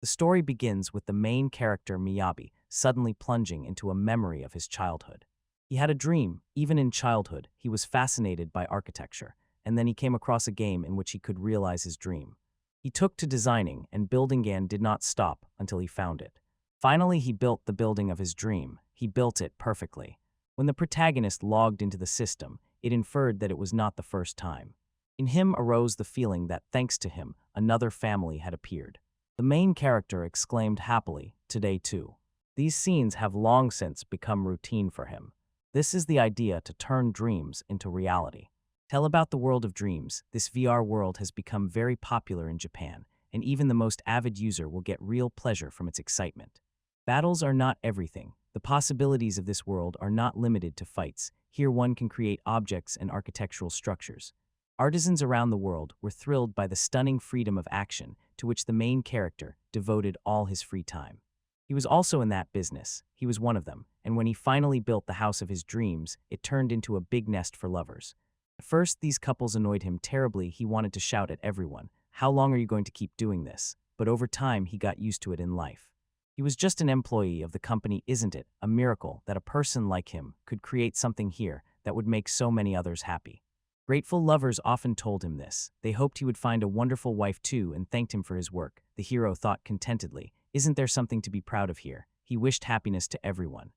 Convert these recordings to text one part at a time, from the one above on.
The story begins with the main character Miyabi suddenly plunging into a memory of his childhood. He had a dream. Even in childhood, he was fascinated by architecture, and then he came across a game in which he could realize his dream. He took to designing, and building and did not stop until he found it. Finally, he built the building of his dream. He built it perfectly. When the protagonist logged into the system, it inferred that it was not the first time. In him arose the feeling that, thanks to him, another family had appeared. The main character exclaimed happily, "Today too." These scenes have long since become routine for him. This is the idea to turn dreams into reality. Tell about the world of dreams. This VR world has become very popular in Japan, and even the most avid user will get real pleasure from its excitement. Battles are not everything. The possibilities of this world are not limited to fights. Here one can create objects and architectural structures. Artisans around the world were thrilled by the stunning freedom of action to which the main character devoted all his free time. He was also in that business. He was one of them, and when he finally built the house of his dreams, it turned into a big nest for lovers. At first, these couples annoyed him terribly. He wanted to shout at everyone, "How long are you going to keep doing this?" But over time, he got used to it in life. He was just an employee of the company. Isn't it a miracle that a person like him could create something here that would make so many others happy? Grateful lovers often told him this. They hoped he would find a wonderful wife too and thanked him for his work. The hero thought contentedly, "Isn't there something to be proud of here?" He wished happiness to everyone.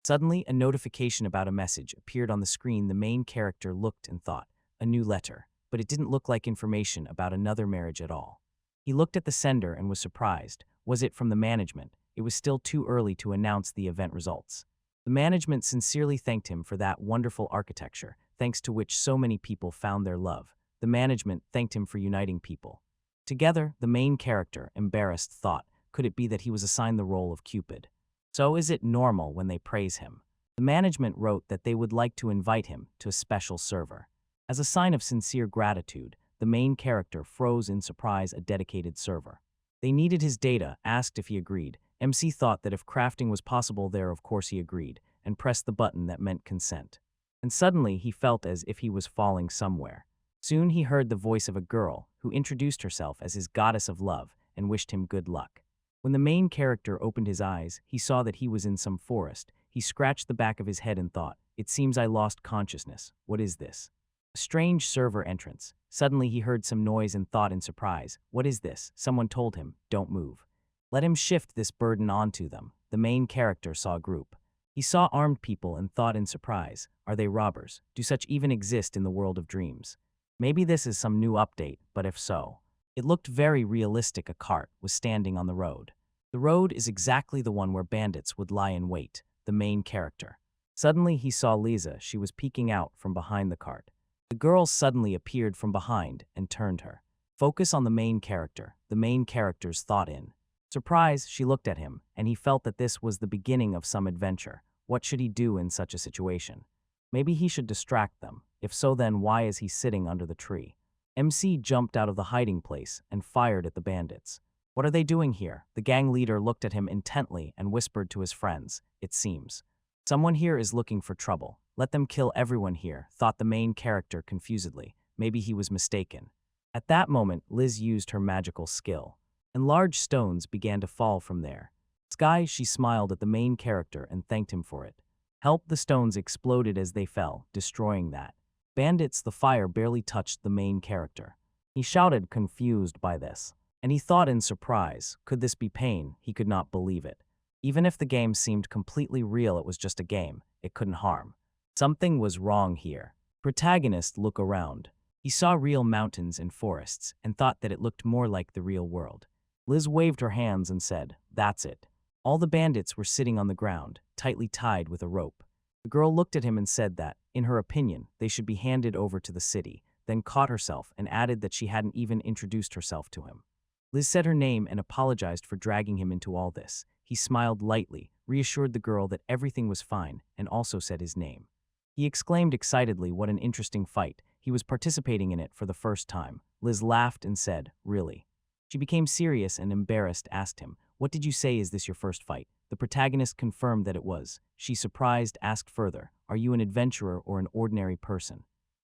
Suddenly, a notification about a message appeared on the screen. The main character looked and thought, a new letter, but it didn't look like information about another marriage at all. He looked at the sender and was surprised. Was it from the management? It was still too early to announce the event results. The management sincerely thanked him for that wonderful architecture, thanks to which so many people found their love. The management thanked him for uniting people. Together, the main character, embarrassed, thought, could it be that he was assigned the role of Cupid? So is it normal when they praise him? The management wrote that they would like to invite him to a special server. As a sign of sincere gratitude, the main character froze in surprise a dedicated server. They needed his data, asked if he agreed. MC thought that if crafting was possible there, of course he agreed, and pressed the button that meant consent. And suddenly he felt as if he was falling somewhere. Soon he heard the voice of a girl who introduced herself as his goddess of love and wished him good luck. When the main character opened his eyes, he saw that he was in some forest. He scratched the back of his head and thought, "It seems I lost consciousness. What is this?" A strange server entrance. Suddenly he heard some noise and thought in surprise, "What is this?" Someone told him, "Don't move. Let him shift this burden onto them." The main character saw a group. He saw armed people and thought in surprise, "Are they robbers? Do such even exist in the world of dreams?" Maybe this is some new update, but if so, it looked very realistic. A cart was standing on the road. The road is exactly the one where bandits would lie in wait. The main character. Suddenly he saw Lisa. She was peeking out from behind the cart. The girl suddenly appeared from behind and turned her. Focus on the main character. The main character's thought in surprise, she looked at him, and he felt that this was the beginning of some adventure. What should he do in such a situation? Maybe he should distract them. If so, then why is he sitting under the tree? MC jumped out of the hiding place and fired at the bandits. What are they doing here? The gang leader looked at him intently and whispered to his friends, "It seems someone here is looking for trouble. Let them kill everyone here," thought the main character confusedly. Maybe he was mistaken. At that moment, Liz used her magical skill, and large stones began to fall from there. "Sky," she smiled at the main character and thanked him for it. Help! The stones exploded as they fell, destroying that. Bandits. The fire barely touched the main character. He shouted, confused by this. And he thought in surprise, could this be pain? He could not believe it. Even if the game seemed completely real, it was just a game. It couldn't harm. Something was wrong here. Protagonist looked around. He saw real mountains and forests and thought that it looked more like the real world. Liz waved her hands and said, "That's it." All the bandits were sitting on the ground, tightly tied with a rope. The girl looked at him and said that, in her opinion, they should be handed over to the city, then caught herself and added that she hadn't even introduced herself to him. Liz said her name and apologized for dragging him into all this. He smiled lightly, reassured the girl that everything was fine, and also said his name. He exclaimed excitedly, "What an interesting fight." He was participating in it for the first time. Liz laughed and said, "Really?" She became serious and embarrassed, asked him, "What did you say? Is this your first fight?" The protagonist confirmed that it was. She, surprised, asked further, "Are you an adventurer or an ordinary person?"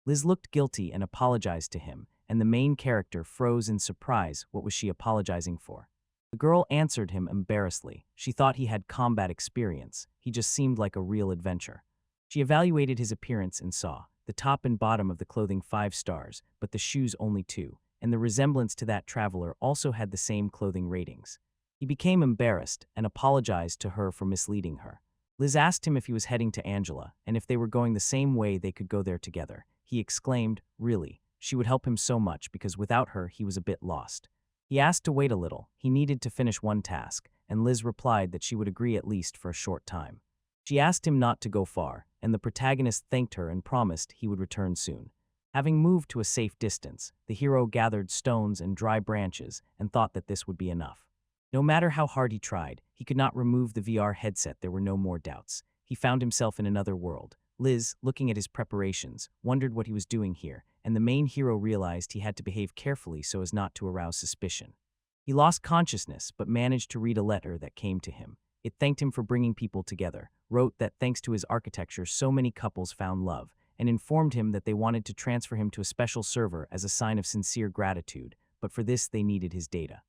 Liz looked guilty and apologized to him, and the main character froze in surprise. What was she apologizing for? The girl answered him embarrassedly. She thought he had combat experience. He just seemed like a real adventure. She evaluated his appearance and saw the top and bottom of the clothing 5 stars, but the shoes only 2, and the resemblance to that traveler also had the same clothing ratings. He became embarrassed and apologized to her for misleading her. Liz asked him if he was heading to Angela, and if they were going the same way they could go there together. He exclaimed, really, she would help him so much because without her he was a bit lost. He asked to wait a little. He needed to finish one task, and Liz replied that she would agree at least for a short time. She asked him not to go far, and the protagonist thanked her and promised he would return soon. Having moved to a safe distance, the hero gathered stones and dry branches and thought that this would be enough. No matter how hard he tried, he could not remove the VR headset. There were no more doubts. He found himself in another world. Liz, looking at his preparations, wondered what he was doing here, and the main hero realized he had to behave carefully so as not to arouse suspicion. He lost consciousness but managed to read a letter that came to him. It thanked him for bringing people together, wrote that thanks to his architecture so many couples found love, and informed him that they wanted to transfer him to a special server as a sign of sincere gratitude, but for this they needed his data.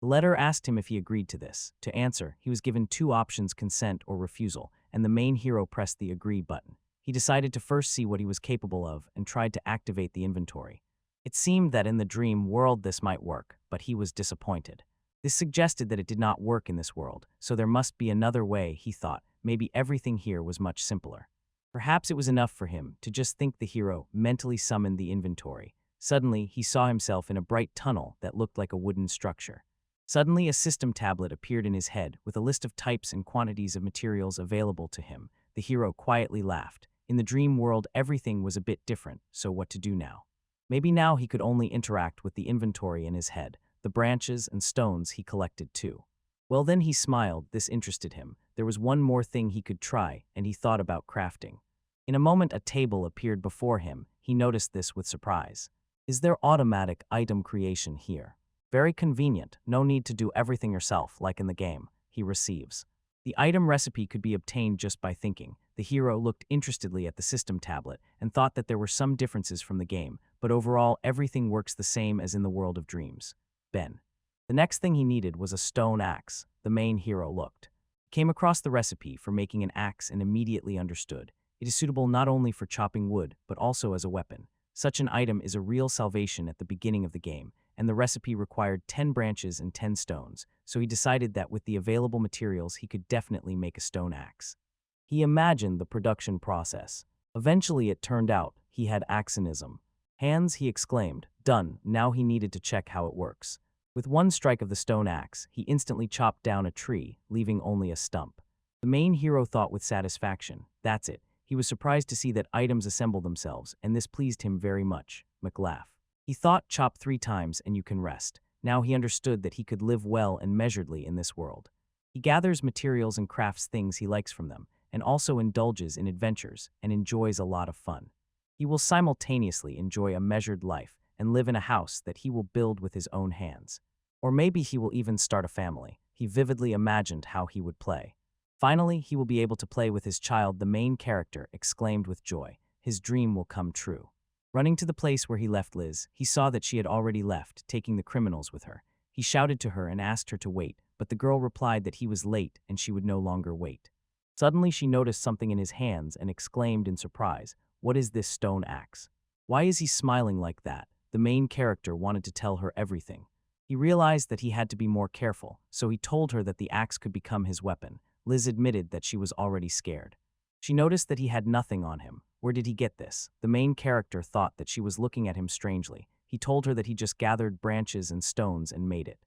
The letter asked him if he agreed to this. To answer, he was given 2 options: consent or refusal, and the main hero pressed the agree button. He decided to first see what he was capable of and tried to activate the inventory. It seemed that in the dream world this might work, but he was disappointed. This suggested that it did not work in this world, so there must be another way, he thought. Maybe everything here was much simpler. Perhaps it was enough for him to just think. The hero mentally summoned the inventory. Suddenly, he saw himself in a bright tunnel that looked like a wooden structure. Suddenly, a system tablet appeared in his head with a list of types and quantities of materials available to him. The hero quietly laughed. In the dream world, everything was a bit different, so what to do now? Maybe now he could only interact with the inventory in his head, the branches and stones he collected too. Well, then he smiled. This interested him. There was one more thing he could try, and he thought about crafting. In a moment, a table appeared before him. He noticed this with surprise. Is there automatic item creation here? Very convenient. No need to do everything yourself, like in the game. He receives. The item recipe could be obtained just by thinking. The hero looked interestedly at the system tablet and thought that there were some differences from the game, but overall everything works the same as in the world of dreams. Ben. The next thing he needed was a stone axe. The main hero looked. Came across the recipe for making an axe and immediately understood. It is suitable not only for chopping wood, but also as a weapon. Such an item is a real salvation at the beginning of the game, and the recipe required 10 branches and 10 stones, so he decided that with the available materials he could definitely make a stone axe. He imagined the production process. Eventually it turned out he had axonism. Hands, he exclaimed. Done. Now he needed to check how it works. With one strike of the stone axe, he instantly chopped down a tree, leaving only a stump. The main hero thought with satisfaction, that's it. He was surprised to see that items assemble themselves, and this pleased him very much. McLaugh. He thought, chop 3 times and you can rest. Now he understood that he could live well and measuredly in this world. He gathers materials and crafts things he likes from them, and also indulges in adventures and enjoys a lot of fun. He will simultaneously enjoy a measured life and live in a house that he will build with his own hands. Or maybe he will even start a family. He vividly imagined how he would play. Finally, he will be able to play with his child. The main character exclaimed with joy. His dream will come true. Running to the place where he left Liz, he saw that she had already left, taking the criminals with her. He shouted to her and asked her to wait, but the girl replied that he was late and she would no longer wait. Suddenly she noticed something in his hands and exclaimed in surprise, "What is this stone axe? Why is he smiling like that?" The main character wanted to tell her everything. He realized that he had to be more careful, so he told her that the axe could become his weapon. Liz admitted that she was already scared. She noticed that he had nothing on him. Where did he get this? The main character thought that she was looking at him strangely. He told her that he just gathered branches and stones and made it.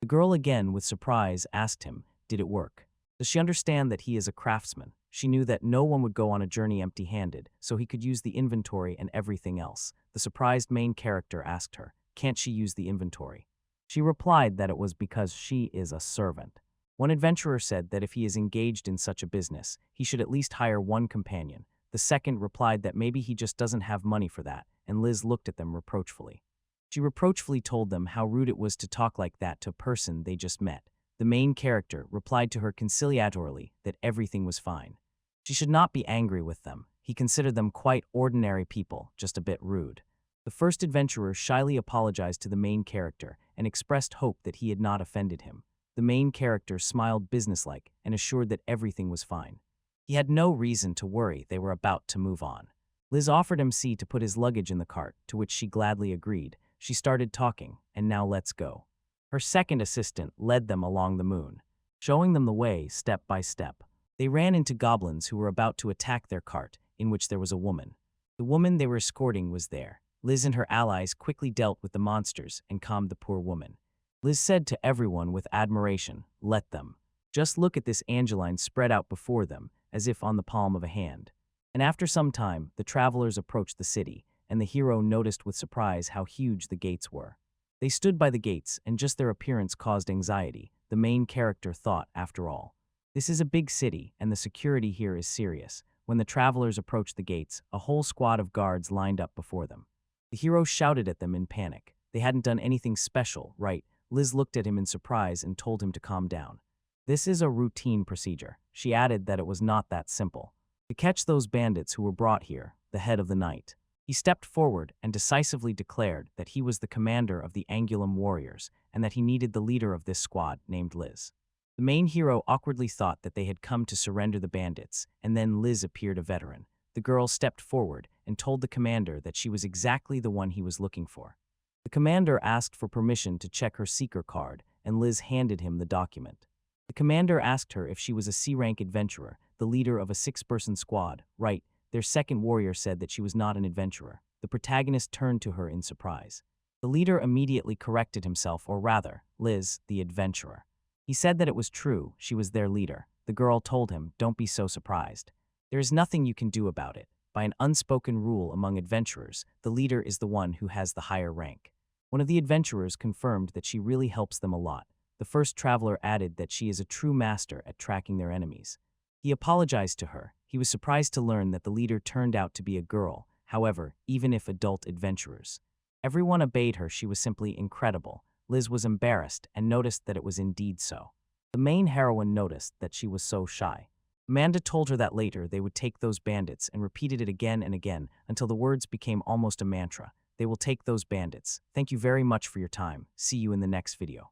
The girl again, with surprise, asked him, did it work? Does she understand that he is a craftsman? She knew that no one would go on a journey empty-handed, so he could use the inventory and everything else. The surprised main character asked her, can't she use the inventory? She replied that it was because she is a servant. One adventurer said that if he is engaged in such a business, he should at least hire one companion. The second replied that maybe he just doesn't have money for that, and Liz looked at them reproachfully. She reproachfully told them how rude it was to talk like that to a person they just met. The main character replied to her conciliatorily that everything was fine. She should not be angry with them. He considered them quite ordinary people, just a bit rude. The first adventurer shyly apologized to the main character and expressed hope that he had not offended him. the main character smiled businesslike and assured that everything was fine. He had no reason to worry they were about to move on. Liz offered MC to put his luggage in the cart, to which she gladly agreed. She started talking, and now let's go. Her second assistant led them along the moon, showing them the way step by step. They ran into goblins who were about to attack their cart, in which there was a woman. The woman they were escorting was there. Liz and her allies quickly dealt with the monsters and calmed the poor woman. Liz said to everyone with admiration, "Let them. Just look at this Angeline spread out before them, as if on the palm of a hand." And after some time, the travelers approached the city, and the hero noticed with surprise how huge the gates were. They stood by the gates, and just their appearance caused anxiety. The main character thought, after all, this is a big city, and the security here is serious. When the travelers approached the gates, a whole squad of guards lined up before them. The hero shouted at them in panic. They hadn't done anything special, right? Liz looked at him in surprise and told him to calm down. This is a routine procedure. She added that it was not that simple. To catch those bandits who were brought here, the head of the night. He stepped forward and decisively declared that he was the commander of the Angulum warriors and that he needed the leader of this squad, named Liz. The main hero awkwardly thought that they had come to surrender the bandits, and then Liz appeared a veteran. The girl stepped forward and told the commander that she was exactly the one he was looking for. The commander asked for permission to check her seeker card, and Liz handed him the document. The commander asked her if she was a C-rank adventurer, the leader of a 6-person squad. Right, their second warrior said that she was not an adventurer. The protagonist turned to her in surprise. The leader immediately corrected himself, or rather, Liz, the adventurer. He said that it was true, she was their leader. The girl told him, "Don't be so surprised. There is nothing you can do about it. By an unspoken rule among adventurers, the leader is the one who has the higher rank." One of the adventurers confirmed that she really helps them a lot. The first traveler added that she is a true master at tracking their enemies. He apologized to her. He was surprised to learn that the leader turned out to be a girl, however, even if adult adventurers. Everyone obeyed her. She was simply incredible. Liz was embarrassed and noticed that it was indeed so. The main heroine noticed that she was so shy. Amanda told her that later they would take those bandits and repeated it again and again until the words became almost a mantra. They will take those bandits. Thank you very much for your time. See you in the next video.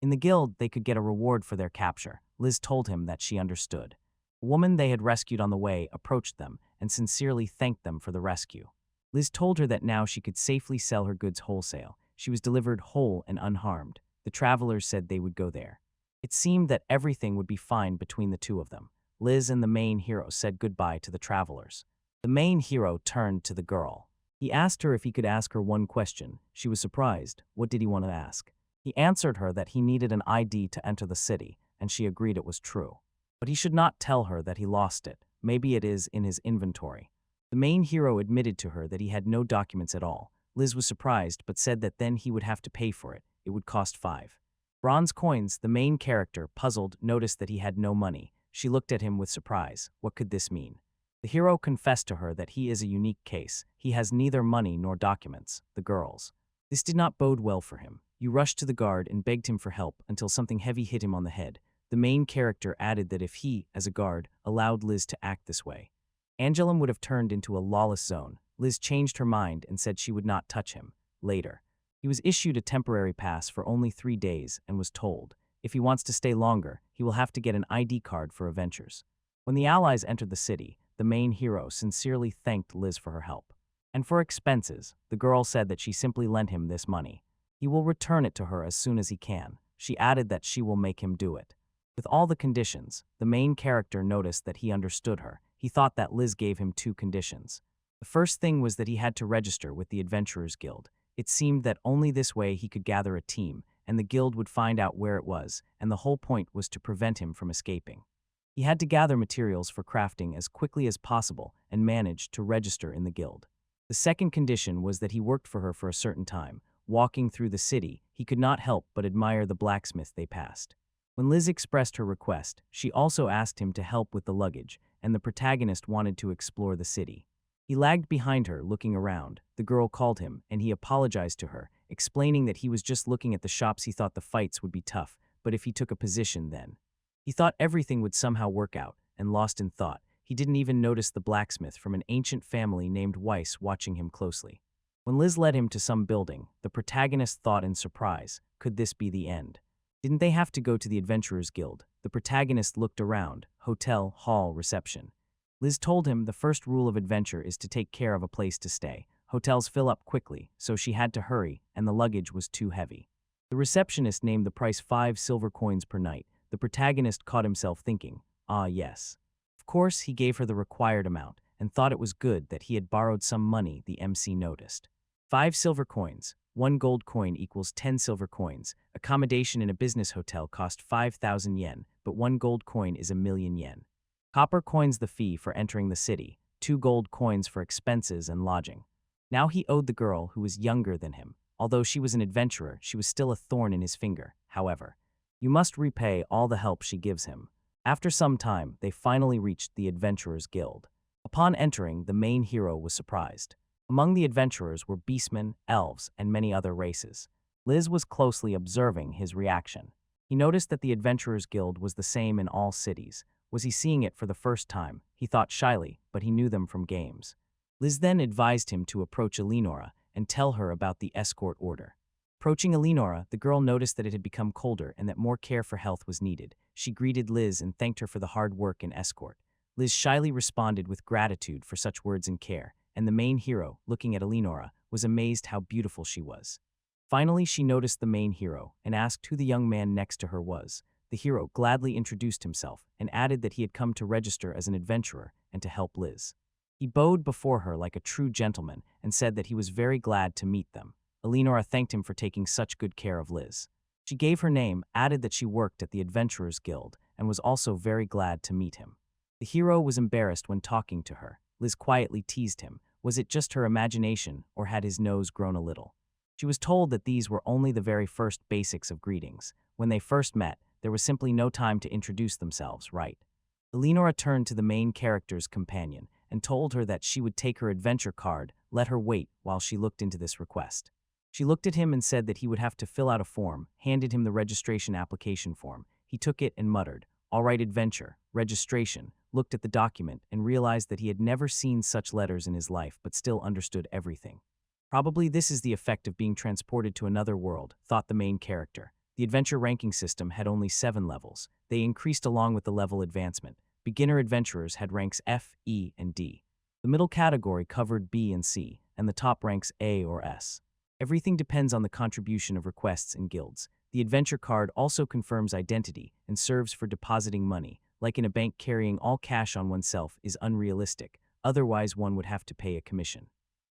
In the guild, they could get a reward for their capture. Liz told him that she understood. A woman they had rescued on the way approached them and sincerely thanked them for the rescue. Liz told her that now she could safely sell her goods wholesale. She was delivered whole and unharmed. The travelers said they would go there. It seemed that everything would be fine between the two of them. Liz and the main hero said goodbye to the travelers. The main hero turned to the girl. He asked her if he could ask her one question. She was surprised. What did he want to ask? He answered her that he needed an ID to enter the city, and she agreed it was true. But he should not tell her that he lost it. Maybe it is in his inventory. The main hero admitted to her that he had no documents at all. Liz was surprised, but said that then he would have to pay for it. It would cost 5 bronze coins. The main character, puzzled, noticed that he had no money. She looked at him with surprise. What could this mean? The hero confessed to her that he is a unique case. He has neither money nor documents. The girls. This did not bode well for him. You rushed to the guard and begged him for help until something heavy hit him on the head. The main character added that if he, as a guard, allowed Liz to act this way, Angelum would have turned into a lawless zone. Liz changed her mind and said she would not touch him. Later, he was issued a temporary pass for only 3 days and was told, if he wants to stay longer, he will have to get an ID card for adventures. When the allies entered the city, the main hero sincerely thanked Liz for her help. And for expenses, the girl said that she simply lent him this money. He will return it to her as soon as he can. She added that she will make him do it. With all the conditions, the main character noticed that he understood her. He thought that Liz gave him 2 conditions. The first thing was that he had to register with the Adventurers Guild. It seemed that only this way he could gather a team, and the guild would find out where it was, and the whole point was to prevent him from escaping. He had to gather materials for crafting as quickly as possible and managed to register in the guild. The second condition was that he worked for her for a certain time. Walking through the city, he could not help but admire the blacksmith they passed. When Liz expressed her request, she also asked him to help with the luggage, and the protagonist wanted to explore the city. He lagged behind her, looking around. The girl called him, and he apologized to her, explaining that he was just looking at the shops. He thought the fights would be tough, but if he took a position then. He thought everything would somehow work out, and lost in thought, he didn't even notice the blacksmith from an ancient family named Weiss watching him closely. When Liz led him to some building, the protagonist thought in surprise, could this be the end? Didn't they have to go to the Adventurers Guild? The protagonist looked around. Hotel, hall, reception. Liz told him the first rule of adventure is to take care of a place to stay. Hotels fill up quickly, so she had to hurry, and the luggage was too heavy. The receptionist named the price 5 silver coins per night. The protagonist caught himself thinking, ah yes. Of course, he gave her the required amount, and thought it was good that he had borrowed some money. The MC noticed. 5 silver coins. 1 gold coin equals 10 silver coins. Accommodation in a business hotel cost 5,000 yen, but 1 gold coin is 1,000,000 yen. Copper coins the fee for entering the city, 2 gold coins for expenses and lodging. Now he owed the girl who was younger than him. Although she was an adventurer, she was still a thorn in his finger. However, you must repay all the help she gives him. After some time, they finally reached the Adventurers Guild. Upon entering, the main hero was surprised. Among the adventurers were beastmen, elves, and many other races. Liz was closely observing his reaction. He noticed that the Adventurers Guild was the same in all cities. Was he seeing it for the first time? He thought shyly, but he knew them from games. Liz then advised him to approach Eleonora and tell her about the escort order. Approaching Eleonora, the girl noticed that it had become colder and that more care for health was needed. She greeted Liz and thanked her for the hard work in escort. Liz shyly responded with gratitude for such words and care, and the main hero, looking at Eleonora, was amazed how beautiful she was. Finally, she noticed the main hero and asked who the young man next to her was. The hero gladly introduced himself and added that he had come to register as an adventurer and to help Liz. He bowed before her like a true gentleman and said that he was very glad to meet them. Eleonora thanked him for taking such good care of Liz. She gave her name, added that she worked at the Adventurers Guild, and was also very glad to meet him. The hero was embarrassed when talking to her. Liz quietly teased him. Was it just her imagination, or had his nose grown a little? She was told that these were only the very first basics of greetings. When they first met, there was simply no time to introduce themselves, right? Eleonora turned to the main character's companion and told her that she would take her adventure card, let her wait while she looked into this request. She looked at him and said that he would have to fill out a form, handed him the registration application form. He took it and muttered, "All right, adventure, registration," looked at the document and realized that he had never seen such letters in his life but still understood everything. Probably this is the effect of being transported to another world, thought the main character. The adventure ranking system had only 7 levels. They increased along with the level advancement. Beginner adventurers had ranks F, E, and D. The middle category covered B and C, and the top ranks A or S. Everything depends on the contribution of requests and guilds. The adventure card also confirms identity and serves for depositing money. Like in a bank, carrying all cash on oneself is unrealistic, otherwise one would have to pay a commission.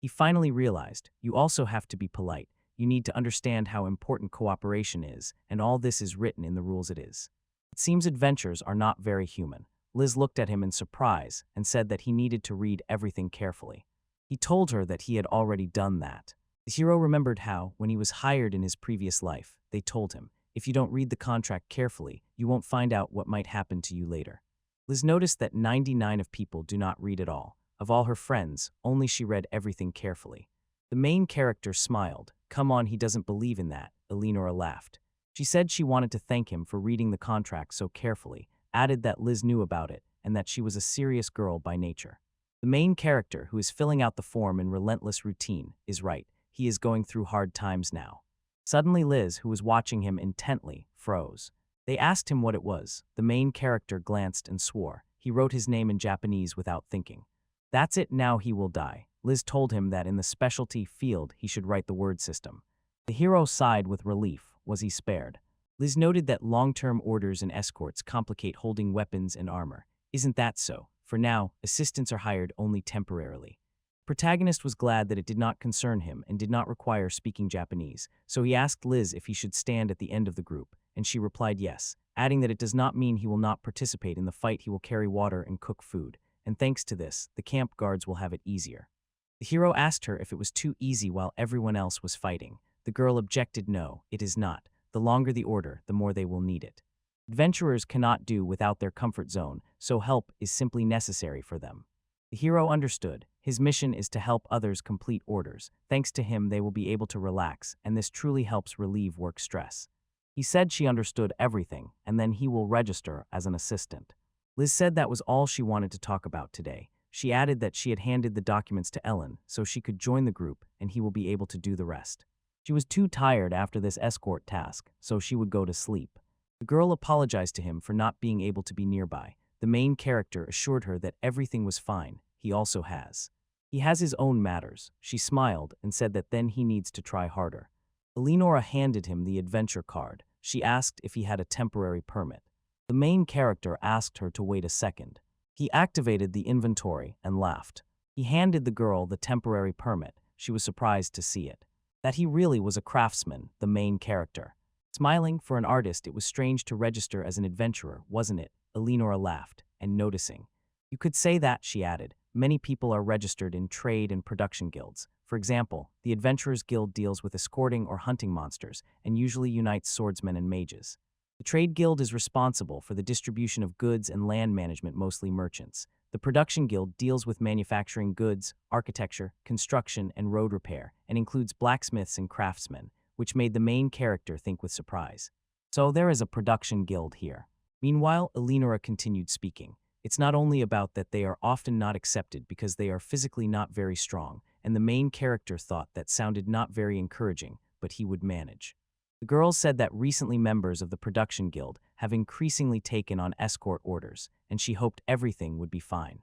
He finally realized, you also have to be polite. You need to understand how important cooperation is, and all this is written in the rules it is. It seems adventures are not very human. Liz looked at him in surprise and said that he needed to read everything carefully. He told her that he had already done that. The hero remembered how, when he was hired in his previous life, they told him, if you don't read the contract carefully, you won't find out what might happen to you later. Liz noticed that 99 of people do not read at all. Of all her friends, only she read everything carefully. The main character smiled. Come on, he doesn't believe in that, Eleonora laughed. She said she wanted to thank him for reading the contract so carefully, added that Liz knew about it and that she was a serious girl by nature. The main character, who is filling out the form in relentless routine, is right. He is going through hard times now. Suddenly Liz, who was watching him intently, froze. They asked him what it was. The main character glanced and swore. He wrote his name in Japanese without thinking. That's it, now he will die. Liz told him that in the specialty field he should write the word system. The hero sighed with relief. Was he spared? Liz noted that long-term orders and escorts complicate holding weapons and armor. Isn't that so? For now, assistants are hired only temporarily. Protagonist was glad that it did not concern him and did not require speaking Japanese, so he asked Liz if he should stand at the end of the group, and she replied yes, adding that it does not mean he will not participate in the fight. He will carry water and cook food, and thanks to this, the camp guards will have it easier. The hero asked her if it was too easy while everyone else was fighting. The girl objected, no, it is not. The longer the order, the more they will need it. Adventurers cannot do without their comfort zone, so help is simply necessary for them. The hero understood. His mission is to help others complete orders. Thanks to him, they will be able to relax, and this truly helps relieve work stress. He said she understood everything, and then he will register as an assistant. Liz said that was all she wanted to talk about today. She added that she had handed the documents to Ellen so she could join the group and he will be able to do the rest. She was too tired after this escort task, so she would go to sleep. The girl apologized to him for not being able to be nearby. The main character assured her that everything was fine. He also has. He has his own matters. She smiled and said that then he needs to try harder. Eleonora handed him the adventure card. She asked if he had a temporary permit. The main character asked her to wait a second. He activated the inventory and laughed. He handed the girl the temporary permit. She was surprised to see it. That he really was a craftsman, the main character. Smiling, for an artist, it was strange to register as an adventurer, wasn't it? Eleonora laughed, and noticing. You could say that, she added. Many people are registered in trade and production guilds. For example, the Adventurers Guild deals with escorting or hunting monsters, and usually unites swordsmen and mages. The Trade Guild is responsible for the distribution of goods and land management, mostly merchants. The Production Guild deals with manufacturing goods, architecture, construction, and road repair, and includes blacksmiths and craftsmen, which made the main character think with surprise. So there is a Production Guild here. Meanwhile, Eleonora continued speaking. It's not only about that they are often not accepted because they are physically not very strong, and the main character thought that sounded not very encouraging, but he would manage. The girl said that recently members of the Production Guild have increasingly taken on escort orders, and she hoped everything would be fine.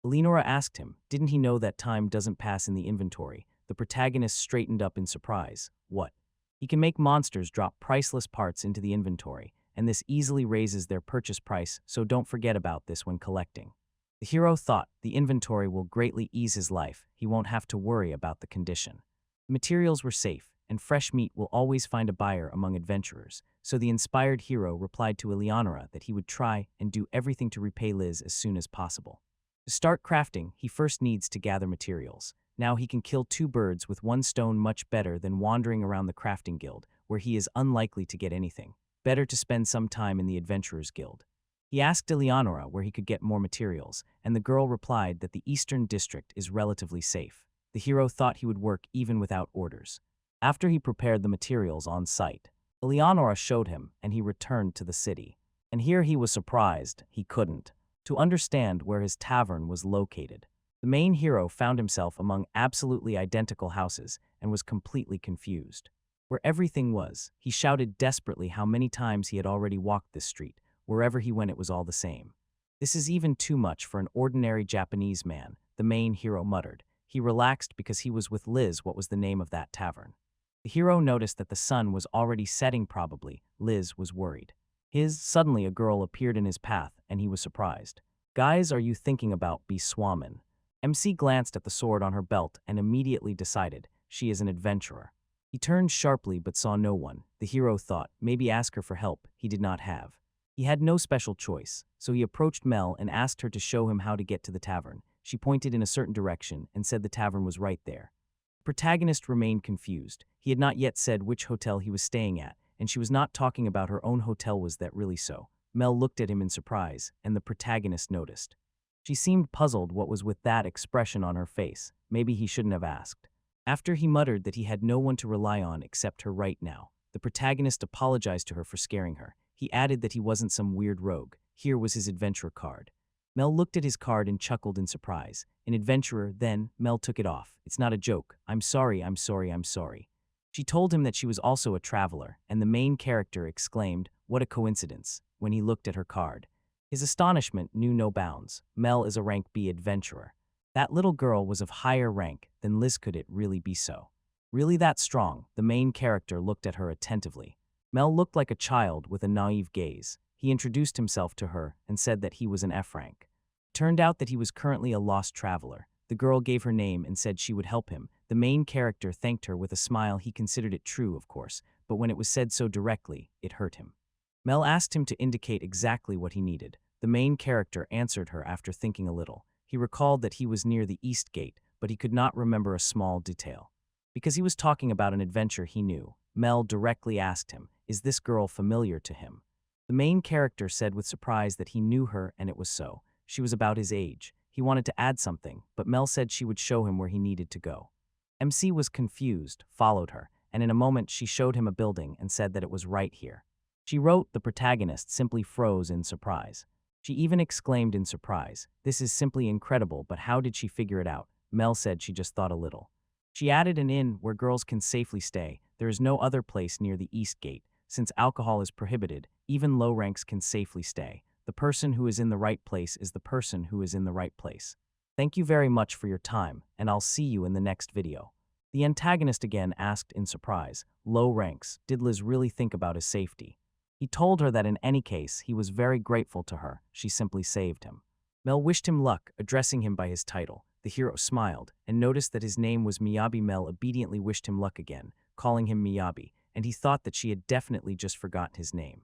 Eleonora asked him, didn't he know that time doesn't pass in the inventory? The protagonist straightened up in surprise. What? He can make monsters drop priceless parts into the inventory, and this easily raises their purchase price, so don't forget about this when collecting. The hero thought the inventory will greatly ease his life. He won't have to worry about the condition. The materials were safe, and fresh meat will always find a buyer among adventurers, so the inspired hero replied to Eleonora that he would try and do everything to repay Liz as soon as possible. To start crafting, he first needs to gather materials. Now he can kill 2 birds with 1 stone, much better than wandering around the crafting guild, where he is unlikely to get anything. Better to spend some time in the Adventurers Guild. He asked Eleonora where he could get more materials, and the girl replied that the Eastern District is relatively safe. The hero thought he would work even without orders. After he prepared the materials on site, Eleonora showed him, and he returned to the city. And here he was surprised he couldn't to understand where his tavern was located. The main hero found himself among absolutely identical houses and was completely confused. Where everything was, he shouted desperately how many times he had already walked this street. Wherever he went, it was all the same. This is even too much for an ordinary Japanese man, the main hero muttered. He relaxed because he was with Liz. What was the name of that tavern? The hero noticed that the sun was already setting. Probably. Liz was worried. Suddenly a girl appeared in his path, and he was surprised. Guys, are you thinking about Swamin? MC glanced at the sword on her belt and immediately decided she is an adventurer. He turned sharply but saw no one. The hero thought, maybe ask her for help. He did not have. He had no special choice, so he approached Mel and asked her to show him how to get to the tavern. She pointed in a certain direction and said the tavern was right there. The protagonist remained confused. He had not yet said which hotel he was staying at, and she was not talking about her own hotel. Was that really so? Mel looked at him in surprise, and the protagonist noticed. She seemed puzzled what was with that expression on her face. Maybe he shouldn't have asked. After he muttered that he had no one to rely on except her right now, the protagonist apologized to her for scaring her. He added that he wasn't some weird rogue. Here was his adventurer card. Mel looked at his card and chuckled in surprise. An adventurer, then, Mel took it off. It's not a joke. I'm sorry. She told him that she was also a traveler, and the main character exclaimed, what a coincidence, when he looked at her card. His astonishment knew no bounds. Mel is a rank B adventurer. That little girl was of higher rank than Liz. Could it really be so? Really that strong? The main character looked at her attentively. Mel looked like a child with a naive gaze. He introduced himself to her and said that he was an F rank. Turned out that he was currently a lost traveler. The girl gave her name and said she would help him. The main character thanked her with a smile. He considered it true, of course, but when it was said so directly, it hurt him. Mel asked him to indicate exactly what he needed. The main character answered her after thinking a little. He recalled that he was near the East Gate, but he could not remember a small detail. Because he was talking about an adventure he knew, Mel directly asked him, is this girl familiar to him? The main character said with surprise that he knew her, and it was so. She was about his age. He wanted to add something, but Mel said she would show him where he needed to go. MC was confused, followed her, and in a moment she showed him a building and said that it was right here. She wrote. The protagonist simply froze in surprise. She even exclaimed in surprise, this is simply incredible, but how did she figure it out? Mel said she just thought a little. She added an inn where girls can safely stay. There is no other place near the East Gate. Since alcohol is prohibited, even low ranks can safely stay. The person who is in the right place is the person who is in the right place. Thank you very much for your time, and I'll see you in the next video. The antagonist again asked in surprise, low ranks, did Liz really think about his safety? He told her that in any case, he was very grateful to her. She simply saved him. Mel wished him luck, addressing him by his title. The hero smiled and noticed that his name was Miyabi. Mel obediently wished him luck again, calling him Miyabi, and he thought that she had definitely just forgotten his name.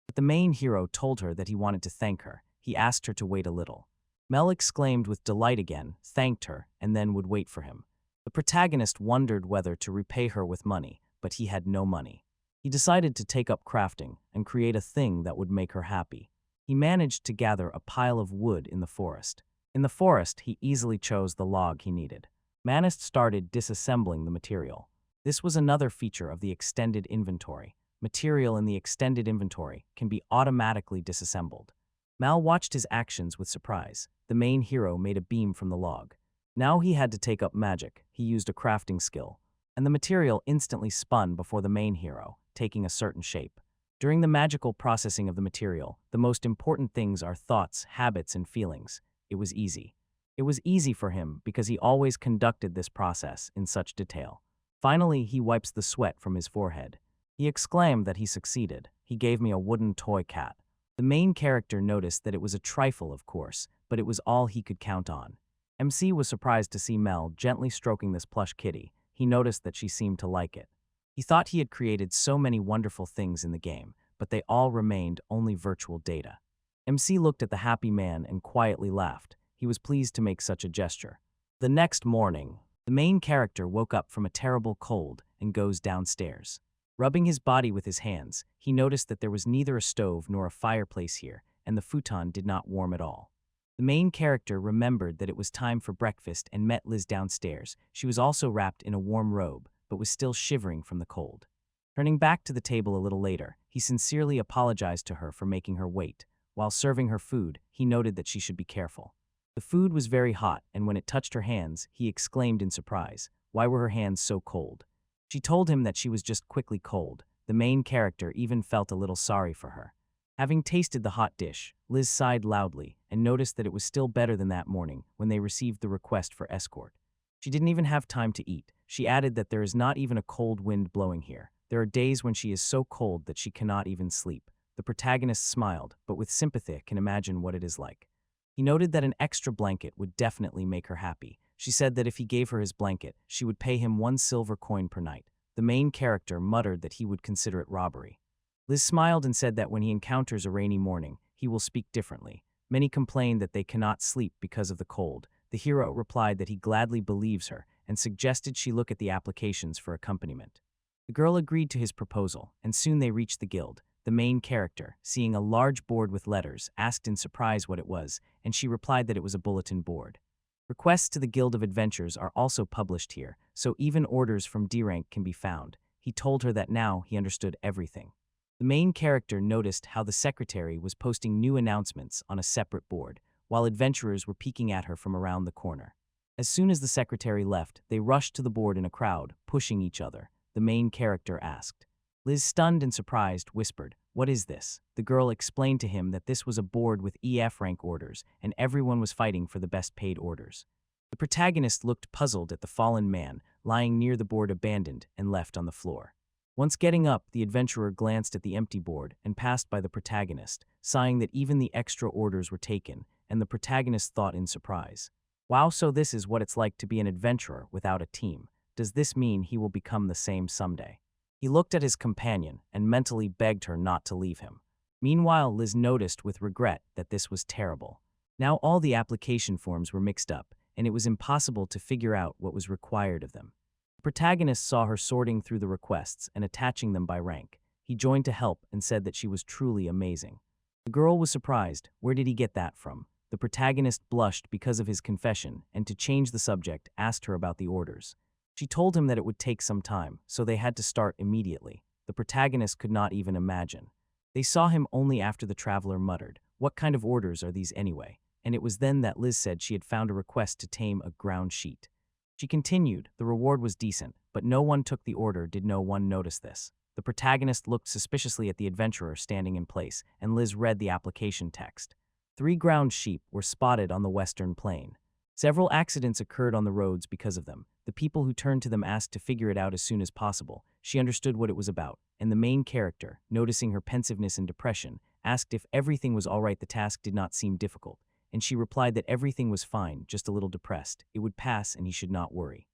But the main hero told her that he wanted to thank her. He asked her to wait a little. Mel exclaimed with delight again, thanked her, and then would wait for him. The protagonist wondered whether to repay her with money, but he had no money. He decided to take up crafting and create a thing that would make her happy. He managed to gather a pile of wood in the forest. In the forest, he easily chose the log he needed. Manist started disassembling the material. This was another feature of the extended inventory. Material in the extended inventory can be automatically disassembled. Mal watched his actions with surprise. The main hero made a beam from the log. Now he had to take up magic. He used a crafting skill, and the material instantly spun before the main hero, taking a certain shape. During the magical processing of the material, the most important things are thoughts, habits, and feelings. It was easy. It was easy for him because he always conducted this process in such detail. Finally, he wipes the sweat from his forehead. He exclaimed that he succeeded. He gave me a wooden toy cat. The main character noticed that it was a trifle, of course, but it was all he could count on. MC was surprised to see Mel gently stroking this plush kitty. He noticed that she seemed to like it. He thought he had created so many wonderful things in the game, but they all remained only virtual data. MC looked at the happy man and quietly laughed. He was pleased to make such a gesture. The next morning, the main character woke up from a terrible cold and goes downstairs. Rubbing his body with his hands, he noticed that there was neither a stove nor a fireplace here, and the futon did not warm at all. The main character remembered that it was time for breakfast and met Liz downstairs. She was also wrapped in a warm robe, but was still shivering from the cold. Turning back to the table a little later, he sincerely apologized to her for making her wait. While serving her food, he noted that she should be careful. The food was very hot, and when it touched her hands, he exclaimed in surprise, "Why were her hands so cold?" She told him that she was just quickly cold. The main character even felt a little sorry for her. Having tasted the hot dish, Liz sighed loudly and noticed that it was still better than that morning when they received the request for escort. She didn't even have time to eat. She added that there is not even a cold wind blowing here. There are days when she is so cold that she cannot even sleep. The protagonist smiled, but with sympathy can imagine what it is like. He noted that an extra blanket would definitely make her happy. She said that if he gave her his blanket, she would pay him 1 silver coin per night. The main character muttered that he would consider it robbery. Liz smiled and said that when he encounters a rainy morning, he will speak differently. Many complain that they cannot sleep because of the cold. The hero replied that he gladly believes her and suggested she look at the applications for accompaniment. The girl agreed to his proposal, and soon they reached the guild. The main character, seeing a large board with letters, asked in surprise what it was, and she replied that it was a bulletin board. Requests to the Guild of Adventures are also published here, so even orders from D-rank can be found. He told her that now he understood everything. The main character noticed how the secretary was posting new announcements on a separate board, while adventurers were peeking at her from around the corner. As soon as the secretary left, they rushed to the board in a crowd, pushing each other. The main character asked. Liz, stunned and surprised, whispered, "What is this?" The girl explained to him that this was a board with EF rank orders, and everyone was fighting for the best paid orders. The protagonist looked puzzled at the fallen man, lying near the board abandoned and left on the floor. Once getting up, the adventurer glanced at the empty board and passed by the protagonist, sighing that even the extra orders were taken, and the protagonist thought in surprise, "Wow, so this is what it's like to be an adventurer without a team. Does this mean he will become the same someday?" He looked at his companion and mentally begged her not to leave him. Meanwhile, Liz noticed with regret that this was terrible. Now all the application forms were mixed up, and it was impossible to figure out what was required of them. The protagonist saw her sorting through the requests and attaching them by rank. He joined to help and said that she was truly amazing. The girl was surprised. Where did he get that from? The protagonist blushed because of his confession and, to change the subject, asked her about the orders. She told him that it would take some time, so they had to start immediately. The protagonist could not even imagine. They saw him only after the traveler muttered, "What kind of orders are these anyway?" And it was then that Liz said she had found a request to tame a ground sheet. She continued, the reward was decent, but no one took the order. Did no one notice this? The protagonist looked suspiciously at the adventurer standing in place, and Liz read the application text. 3 ground sheep were spotted on the western plain. Several accidents occurred on the roads because of them. The people who turned to them asked to figure it out as soon as possible. She understood what it was about, and the main character, noticing her pensiveness and depression, asked if everything was all right. The task did not seem difficult, and she replied that everything was fine, just a little depressed. It would pass and he should not worry.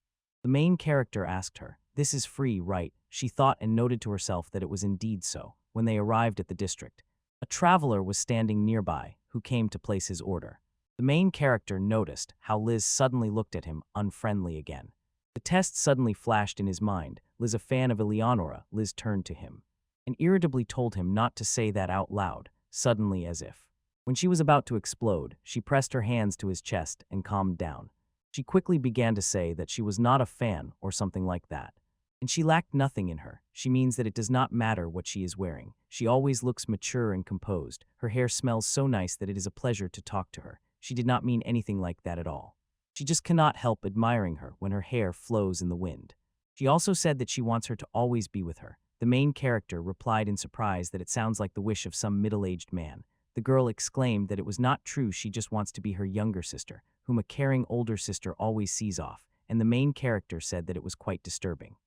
The main character asked her, "This is free, right?" She thought and noted to herself that it was indeed so. When they arrived at the district, a traveler was standing nearby who came to place his order. The main character noticed how Liz suddenly looked at him, unfriendly again. The test suddenly flashed in his mind. Liz, a fan of Eleonora, Liz turned to him and irritably told him not to say that out loud, suddenly as if. When she was about to explode, she pressed her hands to his chest and calmed down. She quickly began to say that she was not a fan or something like that. And she lacked nothing in her. She means that it does not matter what she is wearing. She always looks mature and composed. Her hair smells so nice that it is a pleasure to talk to her. She did not mean anything like that at all. She just cannot help admiring her when her hair flows in the wind. She also said that she wants her to always be with her. The main character replied in surprise that it sounds like the wish of some middle-aged man. The girl exclaimed that it was not true. She just wants to be her younger sister, whom a caring older sister always sees off, and the main character said that it was quite disturbing.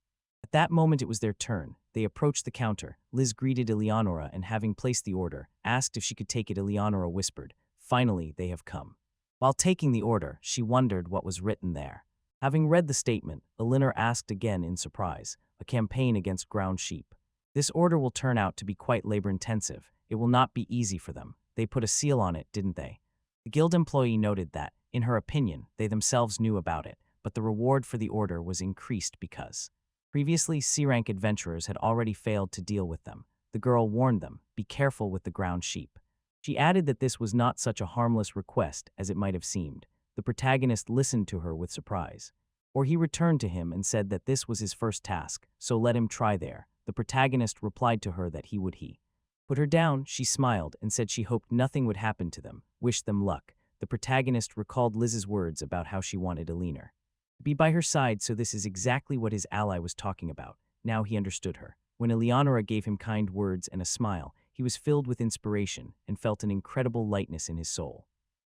At that moment it was their turn. They approached the counter. Liz greeted Eleonora and, having placed the order, asked if she could take it. Eleonora whispered, "Finally, they have come." While taking the order, she wondered what was written there. Having read the statement, Eleanor asked again in surprise, "A campaign against ground sheep. This order will turn out to be quite labor-intensive. It will not be easy for them. They put a seal on it, didn't they?" The guild employee noted that, in her opinion, they themselves knew about it, but the reward for the order was increased because previously C-rank adventurers had already failed to deal with them. The girl warned them, "Be careful with the ground sheep." She added that this was not such a harmless request as it might have seemed. The protagonist listened to her with surprise. Or he returned to him and said that this was his first task, so let him try there. The protagonist replied to her that he would. He put her down. She smiled and said she hoped nothing would happen to them, wished them luck. The protagonist recalled Liz's words about how she wanted Eleanor to be by her side, so this is exactly what his ally was talking about. Now he understood her. When Eleonora gave him kind words and a smile, he was filled with inspiration and felt an incredible lightness in his soul.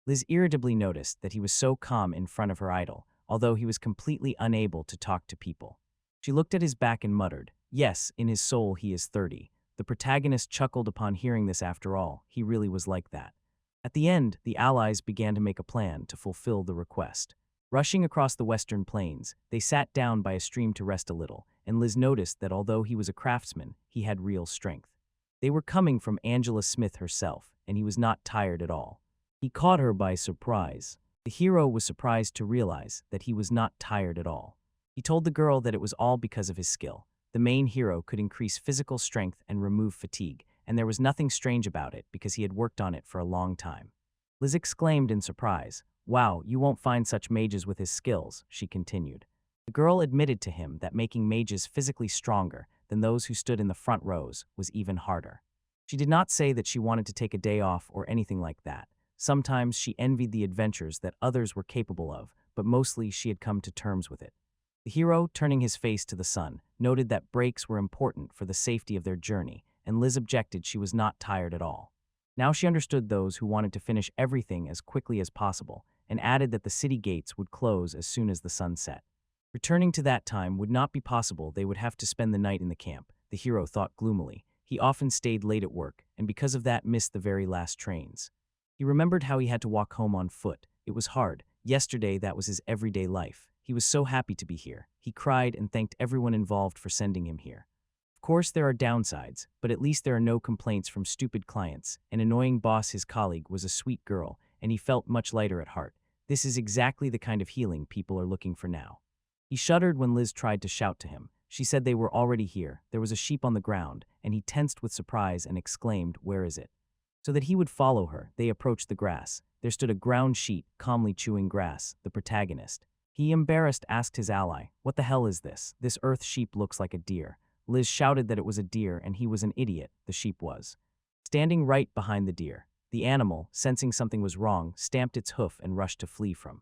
Liz irritably noticed that he was so calm in front of her idol, although he was completely unable to talk to people. She looked at his back and muttered, "Yes, in his soul he is 30. The protagonist chuckled upon hearing this. After all, he really was like that. At the end, the allies began to make a plan to fulfill the request. Rushing across the western plains, they sat down by a stream to rest a little, and Liz noticed that although he was a craftsman, he had real strength. They were coming from Angela Smith herself, and he was not tired at all. He caught her by surprise. The hero was surprised to realize that he was not tired at all. He told the girl that it was all because of his skill. The main hero could increase physical strength and remove fatigue, and there was nothing strange about it because he had worked on it for a long time. Liz exclaimed in surprise, "Wow, you won't find such mages with his skills," she continued. The girl admitted to him that making mages physically stronger than those who stood in the front rows was even harder. She did not say that she wanted to take a day off or anything like that. Sometimes she envied the adventures that others were capable of, but mostly she had come to terms with it. The hero, turning his face to the sun, noted that breaks were important for the safety of their journey, and Liz objected she was not tired at all. Now she understood those who wanted to finish everything as quickly as possible, and added that the city gates would close as soon as the sun set. Returning to that time would not be possible. They would have to spend the night in the camp, the hero thought gloomily. He often stayed late at work, and because of that missed the very last trains. He remembered how he had to walk home on foot. It was hard. Yesterday, that was his everyday life. He was so happy to be here. He cried and thanked everyone involved for sending him here. Of course, there are downsides, but at least there are no complaints from stupid clients. An annoying boss, his colleague, was a sweet girl, and he felt much lighter at heart. This is exactly the kind of healing people are looking for now. He shuddered when Liz tried to shout to him. She said they were already here. There was a sheep on the ground, and he tensed with surprise and exclaimed, "Where is it?" So that he would follow her, they approached the grass. There stood a ground sheep, calmly chewing grass, the protagonist. He, embarrassed, asked his ally, "What the hell is this? This earth sheep looks like a deer." Liz shouted that it was a deer and he was an idiot, the sheep was. Standing right behind the deer. The animal, sensing something was wrong, stamped its hoof and rushed to flee from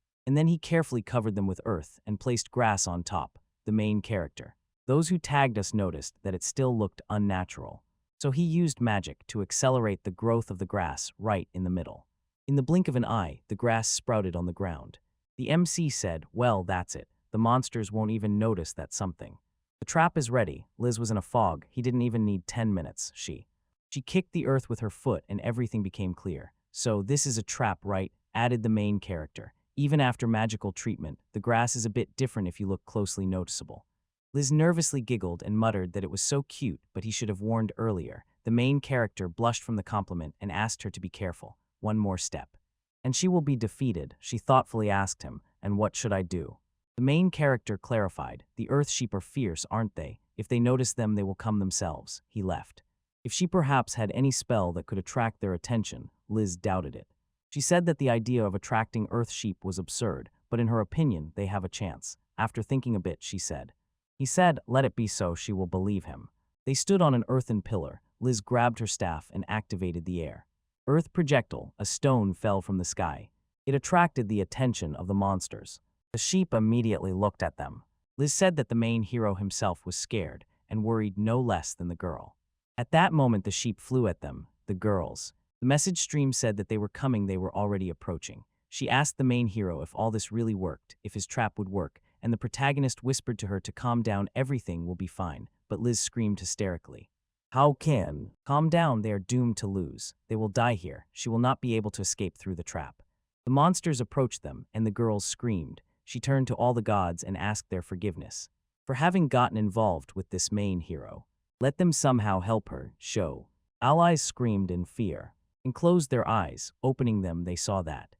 And then he carefully covered them with earth and placed grass on top, the main character. Those who tagged us noticed that it still looked unnatural. So he used magic to accelerate the growth of the grass right in the middle. In the blink of an eye, the grass sprouted on the ground. The MC said, "Well, that's it. The monsters won't even notice that's something." The trap is ready. Liz was in a fog. He didn't even need 10 minutes, She kicked the earth with her foot and everything became clear. "So this is a trap, right?" added the main character. "Even after magical treatment, the grass is a bit different if you look closely noticeable." Liz nervously giggled and muttered that it was so cute, but he should have warned earlier. The main character blushed from the compliment and asked her to be careful. "One more step. And she will be defeated," she thoughtfully asked him. "And what should I do?" The main character clarified, "The earth sheep are fierce, aren't they? If they notice them, they will come themselves." He left. If she perhaps had any spell that could attract their attention, Liz doubted it. She said that the idea of attracting earth sheep was absurd, but in her opinion, they have a chance. After thinking a bit, she said. He said, "Let it be so, she will believe him." They stood on an earthen pillar. Liz grabbed her staff and activated the air. Earth projectile, a stone fell from the sky. It attracted the attention of the monsters. The sheep immediately looked at them. Liz said that the main hero himself was scared and worried no less than the girl. At that moment, the sheep flew at them, the girls. The message stream said that they were coming, they were already approaching. She asked the main hero if all this really worked, if his trap would work, and the protagonist whispered to her to calm down, everything will be fine, but Liz screamed hysterically. "How can? Calm down, they are doomed to lose. They will die here. She will not be able to escape through the trap." The monsters approached them, and the girls screamed. She turned to all the gods and asked their forgiveness for having gotten involved with this main hero. Let them somehow help her, show. Allies screamed in fear and closed their eyes. Opening them, they saw that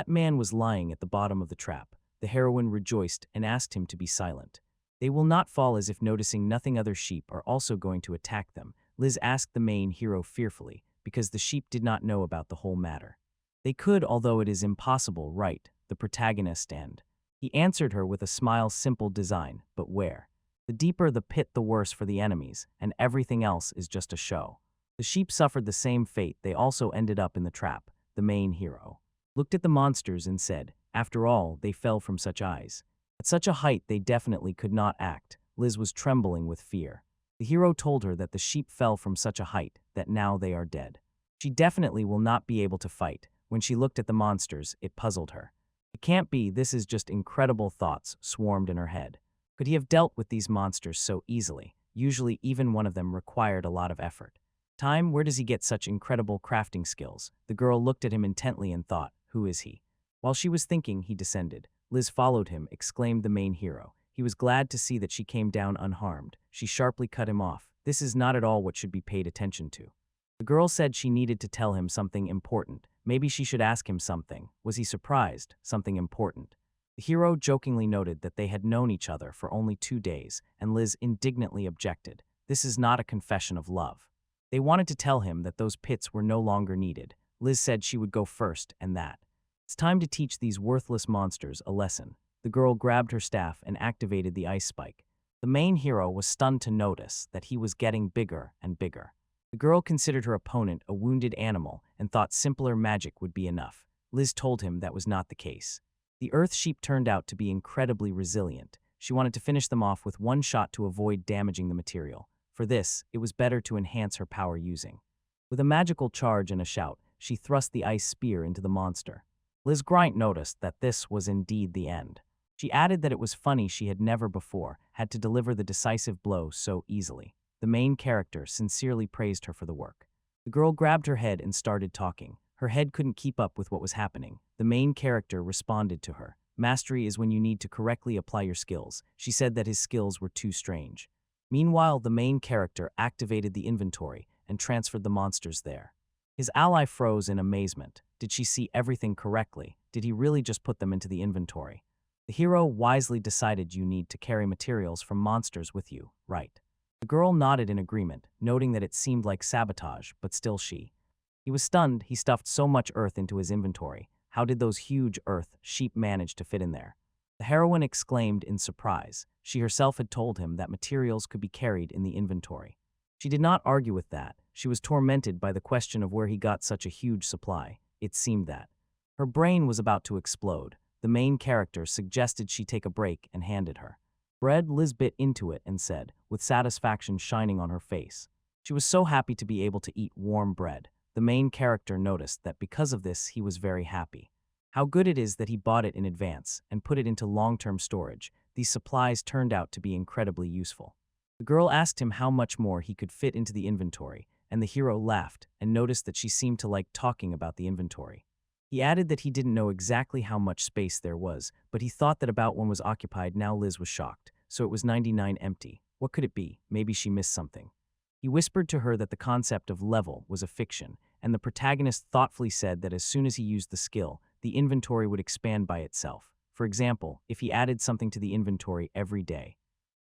man was lying at the bottom of the trap. The heroine rejoiced and asked him to be silent. They will not fall, as if noticing nothing. Other sheep are also going to attack them, Liz asked the main hero fearfully, because the sheep did not know about the whole matter. They could, although it is impossible, right? The protagonist and he answered her with a smile, simple design, but where? The deeper the pit, the worse for the enemies, and everything else is just a show. The sheep suffered the same fate. They also ended up in the trap. The main hero looked at the monsters and said, "After all, they fell from such eyes. At such a height, they definitely could not act." Liz was trembling with fear. The hero told her that the sheep fell from such a height that now they are dead. She definitely will not be able to fight. When she looked at the monsters, it puzzled her. It can't be, this is just incredible. Thoughts swarmed in her head. Could he have dealt with these monsters so easily? Usually even one of them required a lot of effort. Time, where does he get such incredible crafting skills? The girl looked at him intently and thought, who is he? While she was thinking, he descended. Liz followed him, exclaimed the main hero. He was glad to see that she came down unharmed. She sharply cut him off. This is not at all what should be paid attention to. The girl said she needed to tell him something important. Maybe she should ask him something. Was he surprised? Something important. The hero jokingly noted that they had known each other for only 2 days, and Liz indignantly objected. This is not a confession of love. They wanted to tell him that those pits were no longer needed. Liz said she would go first, and that it's time to teach these worthless monsters a lesson. The girl grabbed her staff and activated the ice spike. The main hero was stunned to notice that he was getting bigger and bigger. The girl considered her opponent a wounded animal and thought simpler magic would be enough. Liz told him that was not the case. The earth sheep turned out to be incredibly resilient. She wanted to finish them off with one shot to avoid damaging the material. For this, it was better to enhance her power using. With a magical charge and a shout, she thrust the ice spear into the monster. Liz Grant noticed that this was indeed the end. She added that it was funny she had never before had to deliver the decisive blow so easily. The main character sincerely praised her for the work. The girl grabbed her head and started talking. Her head couldn't keep up with what was happening. The main character responded to her. Mastery is when you need to correctly apply your skills. She said that his skills were too strange. Meanwhile, the main character activated the inventory and transferred the monsters there. His ally froze in amazement. Did she see everything correctly? Did he really just put them into the inventory? The hero wisely decided you need to carry materials from monsters with you, right? The girl nodded in agreement, noting that it seemed like sabotage, but still He was stunned. He stuffed so much earth into his inventory. How did those huge earth sheep manage to fit in there? The heroine exclaimed in surprise. She herself had told him that materials could be carried in the inventory. She did not argue with that. She was tormented by the question of where he got such a huge supply. It seemed that her brain was about to explode. the main character suggested she take a break and handed her bread. Liz bit into it and said, with satisfaction shining on her face. She was so happy to be able to eat warm bread. The main character noticed that because of this he was very happy. How good it is that he bought it in advance and put it into long-term storage. These supplies turned out to be incredibly useful. The girl asked him how much more he could fit into the inventory, and the hero laughed and noticed that she seemed to like talking about the inventory. He added that he didn't know exactly how much space there was, but he thought that about one was occupied. Now Liz was shocked. So it was 99 empty. What could it be? Maybe she missed something. He whispered to her that the concept of level was a fiction, and the protagonist thoughtfully said that as soon as he used the skill, the inventory would expand by itself. For example, if he added something to the inventory every day,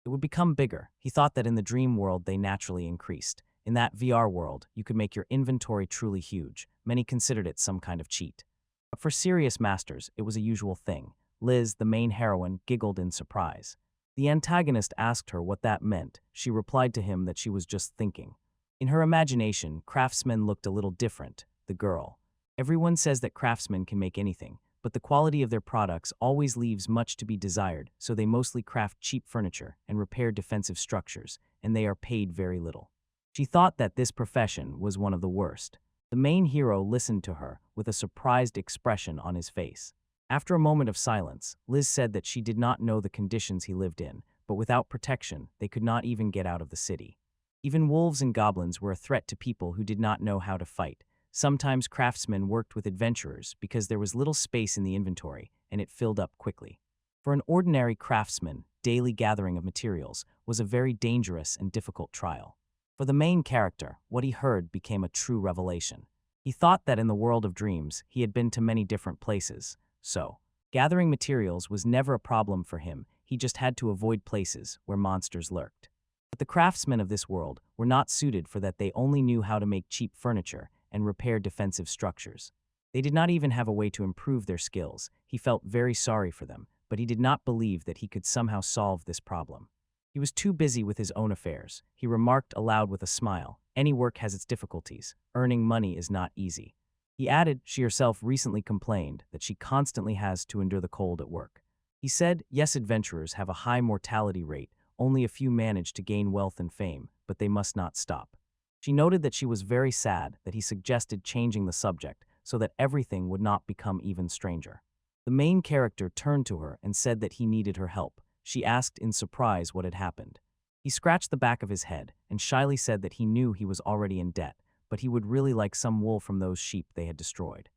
it would become bigger. He thought that in the dream world they naturally increased. In that VR world, you could make your inventory truly huge. Many considered it some kind of cheat. But for serious masters, it was a usual thing. Liz, the main heroine, giggled in surprise. The antagonist asked her what that meant. She replied to him that she was just thinking. In her imagination, craftsmen looked a little different. The girl. Everyone says that craftsmen can make anything, but the quality of their products always leaves much to be desired, so they mostly craft cheap furniture and repair defensive structures, and they are paid very little. She thought that this profession was one of the worst. The main hero listened to her with a surprised expression on his face. After a moment of silence, Liz said that she did not know the conditions he lived in, but without protection, they could not even get out of the city. Even wolves and goblins were a threat to people who did not know how to fight. Sometimes craftsmen worked with adventurers because there was little space in the inventory, and it filled up quickly. For an ordinary craftsman, daily gathering of materials was a very dangerous and difficult trial. For the main character, what he heard became a true revelation. He thought that in the world of dreams, he had been to many different places. So, gathering materials was never a problem for him. He just had to avoid places where monsters lurked. But the craftsmen of this world were not suited for that. They only knew how to make cheap furniture and repair defensive structures. They did not even have a way to improve their skills. He felt very sorry for them, but he did not believe that he could somehow solve this problem. He was too busy with his own affairs. He remarked aloud with a smile, "Any work has its difficulties. Earning money is not easy." He added, she herself recently complained that she constantly has to endure the cold at work. He said, yes, adventurers have a high mortality rate. Only a few manage to gain wealth and fame, but they must not stop. She noted that she was very sad that he suggested changing the subject so that everything would not become even stranger. The main character turned to her and said that he needed her help. She asked in surprise what had happened. He scratched the back of his head and shyly said that he knew he was already in debt, but he would really like some wool from those sheep they had destroyed.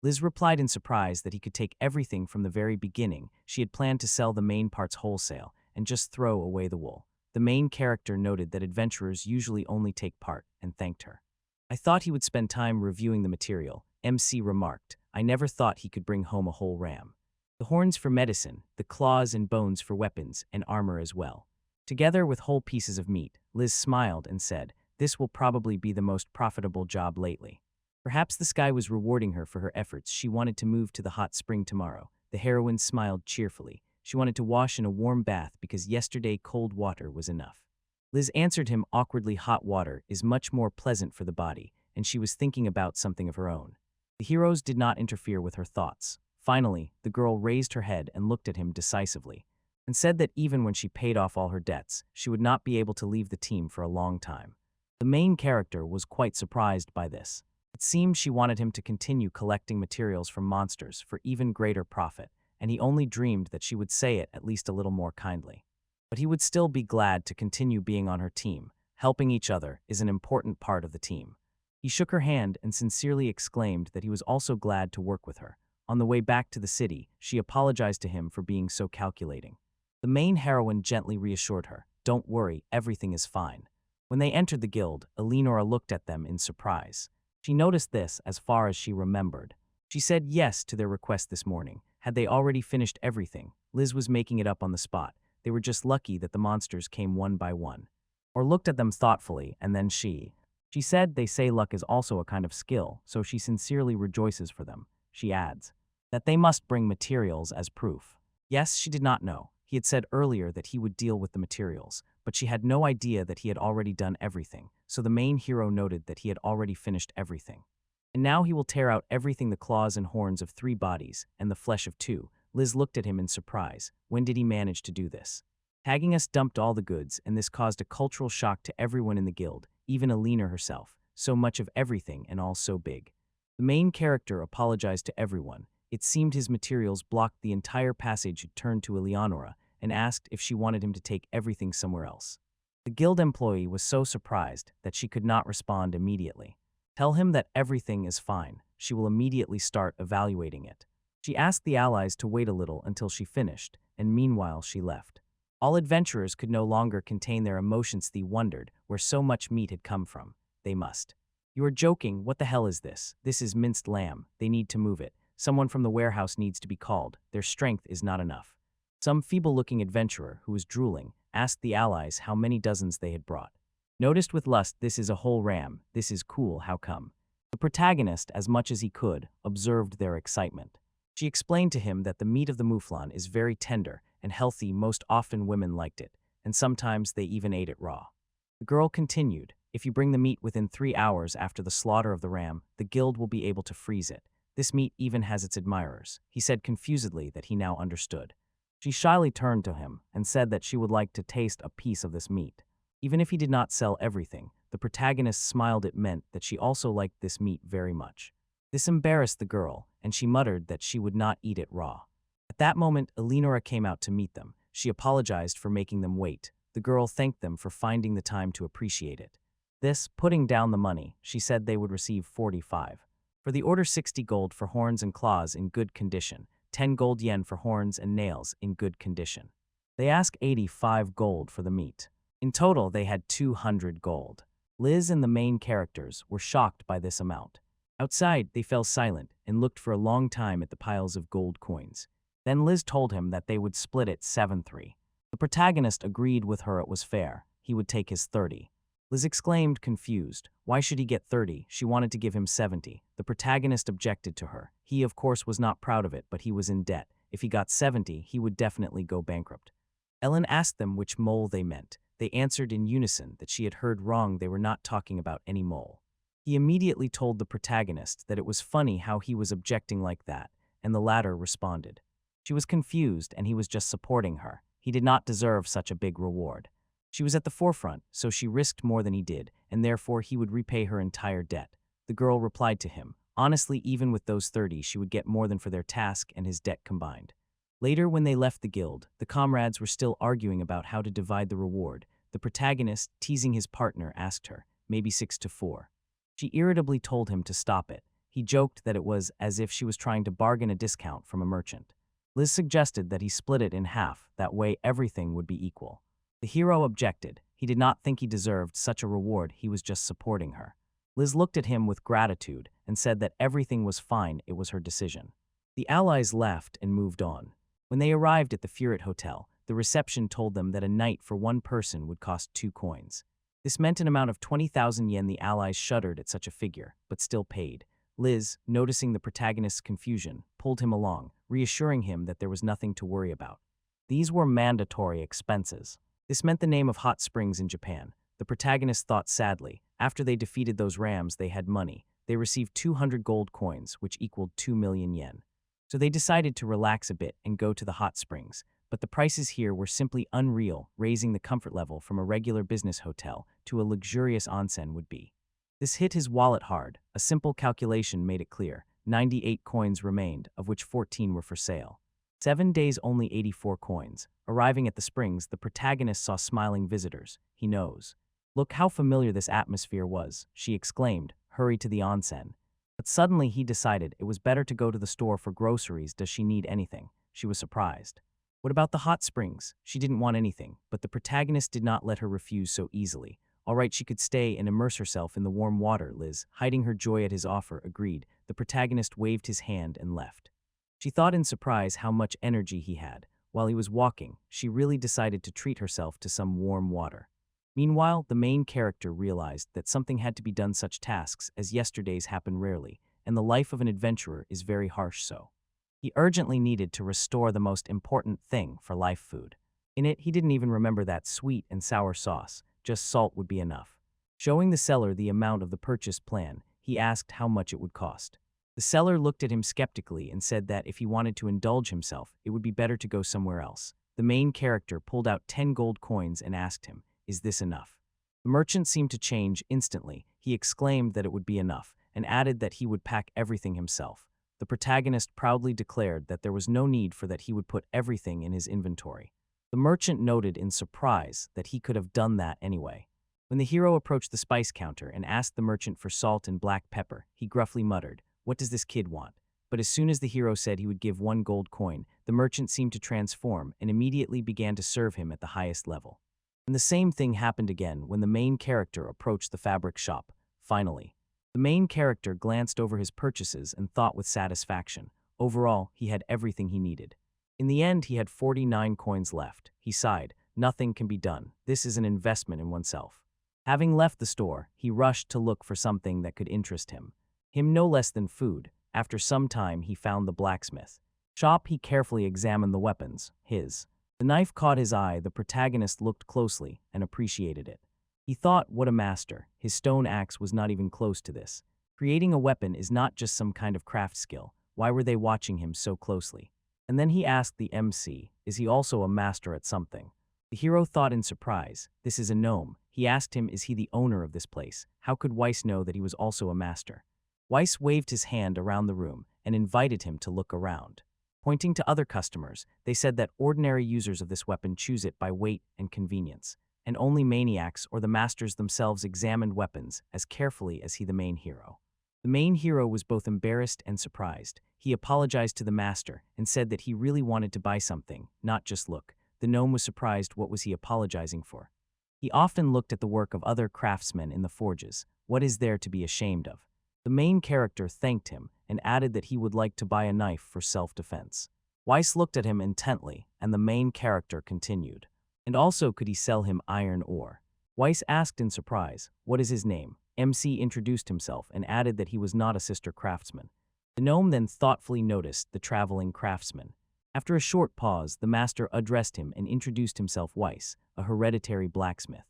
Liz replied in surprise that he could take everything from the very beginning. She had planned to sell the main parts wholesale and just throw away the wool. The main character noted that adventurers usually only take part and thanked her. I thought he would spend time reviewing the material, MC remarked. I never thought he could bring home a whole ram. The horns for medicine, the claws and bones for weapons and armor as well. Together with whole pieces of meat, Liz smiled and said, this will probably be the most profitable job lately. Perhaps the sky was rewarding her for her efforts. She wanted to move to the hot spring tomorrow. The heroine smiled cheerfully. She wanted to wash in a warm bath because yesterday cold water was enough. Liz answered him awkwardly, hot water is much more pleasant for the body, and she was thinking about something of her own. The heroes did not interfere with her thoughts. Finally, the girl raised her head and looked at him decisively, and said that even when she paid off all her debts, she would not be able to leave the team for a long time. The main character was quite surprised by this. It seemed she wanted him to continue collecting materials from monsters for even greater profit, and he only dreamed that she would say it at least a little more kindly. But he would still be glad to continue being on her team. Helping each other is an important part of the team. He shook her hand and sincerely exclaimed that he was also glad to work with her. On the way back to the city, she apologized to him for being so calculating. The main heroine gently reassured her, don't worry, everything is fine. When they entered the guild, Eleonora looked at them in surprise. She noticed this as far as she remembered. She said yes to their request this morning. Had they already finished everything? Liz was making it up on the spot. They were just lucky that the monsters came one by one. Or looked at them thoughtfully, and then she said they say luck is also a kind of skill, so she sincerely rejoices for them. She adds that they must bring materials as proof. Yes, she did not know. He had said earlier that he would deal with the materials, but she had no idea that he had already done everything, so the main hero noted that he had already finished everything. And now he will tear out everything, the claws and horns of 3 bodies and the flesh of 2, Liz looked at him in surprise. When did he manage to do this? Tagging us dumped all the goods, and this caused a cultural shock to everyone in the guild, even Alina herself. So much of everything and all so big. The main character apologized to everyone. It seemed his materials blocked the entire passage. He turned to Eleonora and asked if she wanted him to take everything somewhere else. The guild employee was so surprised that she could not respond immediately. Tell him that everything is fine. She will immediately start evaluating it. She asked the allies to wait a little until she finished, and meanwhile she left. All adventurers could no longer contain their emotions. They wondered where so much meat had come from. They must. You are joking. What the hell is this? This is minced lamb. They need to move it. Someone from the warehouse needs to be called. Their strength is not enough. Some feeble-looking adventurer, who was drooling, asked the allies how many dozens they had brought. Noticed with lust, this is a whole ram. This is cool, how come? The protagonist, as much as he could, observed their excitement. She explained to him that the meat of the mouflon is very tender and healthy. Most often women liked it, and sometimes they even ate it raw. The girl continued, if you bring the meat within 3 hours after the slaughter of the ram, the guild will be able to freeze it. This meat even has its admirers. He said confusedly that he now understood. She shyly turned to him and said that she would like to taste a piece of this meat. Even if he did not sell everything, the protagonist smiled. It meant that she also liked this meat very much. This embarrassed the girl, and she muttered that she would not eat it raw. At that moment, Eleonora came out to meet them. She apologized for making them wait. The girl thanked them for finding the time to appreciate it. This, putting down the money, she said they would receive 45. For the order 60 gold for horns and claws in good condition, 10 gold yen for horns and nails in good condition. They asked 85 gold for the meat. In total, they had 200 gold. Liz and the main characters were shocked by this amount. Outside, they fell silent and looked for a long time at the piles of gold coins. Then Liz told him that they would split it 7-3. The protagonist agreed with her. It was fair. He would take his 30. Liz exclaimed, confused. Why should he get 30? She wanted to give him 70. The protagonist objected to her. He, of course, was not proud of it, but he was in debt. If he got 70, he would definitely go bankrupt. Ellen asked them which mole they meant. They answered in unison that she had heard wrong. They were not talking about any mole. He immediately told the protagonist that it was funny how he was objecting like that, and the latter responded. She was confused, and he was just supporting her. He did not deserve such a big reward. She was at the forefront, so she risked more than he did, and therefore he would repay her entire debt. The girl replied to him, honestly, even with those 30, she would get more than for their task and his debt combined. Later, when they left the guild, the comrades were still arguing about how to divide the reward. The protagonist, teasing his partner, asked her, maybe 6-4. She irritably told him to stop it. He joked that it was as if she was trying to bargain a discount from a merchant. Liz suggested that he split it in half, that way everything would be equal. The hero objected. He did not think he deserved such a reward, he was just supporting her. Liz looked at him with gratitude and said that everything was fine, it was her decision. The allies laughed and moved on. When they arrived at the Furet Hotel, the reception told them that a night for one person would cost 2 coins. This meant an amount of 20,000 yen. The allies shuddered at such a figure, but still paid. Liz, noticing the protagonist's confusion, pulled him along, reassuring him that there was nothing to worry about. These were mandatory expenses. This meant the name of hot springs in Japan. The protagonist thought sadly. After they defeated those rams, they had money. They received 200 gold coins, which equaled 2 million yen. So they decided to relax a bit and go to the hot springs. But the prices here were simply unreal, raising the comfort level from a regular business hotel to a luxurious onsen would be. This hit his wallet hard. A simple calculation made it clear. 98 coins remained, of which 14 were for sale. 7 days, only 84 coins. Arriving at the springs, the protagonist saw smiling visitors. He knows. Look how familiar this atmosphere was, she exclaimed, hurried to the onsen. But suddenly he decided it was better to go to the store for groceries. Does she need anything? She was surprised. What about the hot springs? She didn't want anything, but the protagonist did not let her refuse so easily. All right, she could stay and immerse herself in the warm water. Liz, hiding her joy at his offer, agreed. The protagonist waved his hand and left. She thought in surprise how much energy he had. While he was walking, she really decided to treat herself to some warm water. Meanwhile, the main character realized that something had to be done. Such tasks as yesterday's happen rarely, and the life of an adventurer is very harsh. So he urgently needed to restore the most important thing for life, food. In it, he didn't even remember that sweet and sour sauce. Just salt would be enough. Showing the seller the amount of the purchase plan, he asked how much it would cost. The seller looked at him skeptically and said that if he wanted to indulge himself, it would be better to go somewhere else. The main character pulled out 10 gold coins and asked him, "Is this enough?" The merchant seemed to change instantly. He exclaimed that it would be enough, and added that he would pack everything himself. The protagonist proudly declared that there was no need for that he would put everything in his inventory. The merchant noted in surprise that he could have done that anyway. When the hero approached the spice counter and asked the merchant for salt and black pepper, he gruffly muttered, "What does this kid want?" But as soon as the hero said he would give 1 gold coin, the merchant seemed to transform and immediately began to serve him at the highest level. And the same thing happened again when the main character approached the fabric shop. Finally, the main character glanced over his purchases and thought with satisfaction. Overall, he had everything he needed. In the end, he had 49 coins left. He sighed, "Nothing can be done. This is an investment in oneself." Having left the store, he rushed to look for something that could interest him. No less than food. After some time, he found the blacksmith shop. He carefully examined the weapons. The knife caught his eye. The protagonist looked closely and appreciated it. He thought, what a master. His stone axe was not even close to this. Creating a weapon is not just some kind of craft skill. Why were they watching him so closely? And then he asked the MC, is he also a master at something? The hero thought in surprise, this is a gnome. He asked him, is he the owner of this place? How could Weiss know that he was also a master? Weiss waved his hand around the room and invited him to look around. Pointing to other customers, they said that ordinary users of this weapon choose it by weight and convenience, and only maniacs or the masters themselves examined weapons as carefully as the main hero. The main hero was both embarrassed and surprised. He apologized to the master and said that he really wanted to buy something, not just look. The gnome was surprised. What was he apologizing for? He often looked at the work of other craftsmen in the forges. What is there to be ashamed of? The main character thanked him and added that he would like to buy a knife for self-defense. Weiss looked at him intently, and the main character continued. And also, could he sell him iron ore? Weiss asked in surprise, what is his name? MC introduced himself and added that he was not a sister craftsman. The gnome then thoughtfully noticed the traveling craftsman. After a short pause, the master addressed him and introduced himself Weiss, a hereditary blacksmith.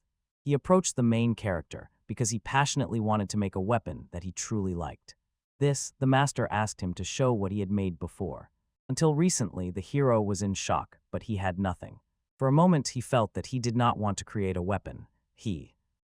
He approached the main character because he passionately wanted to make a weapon that he truly liked. The master asked him to show what he had made before. Until recently, the hero was in shock, but he had nothing. For a moment, he felt that he did not want to create a weapon.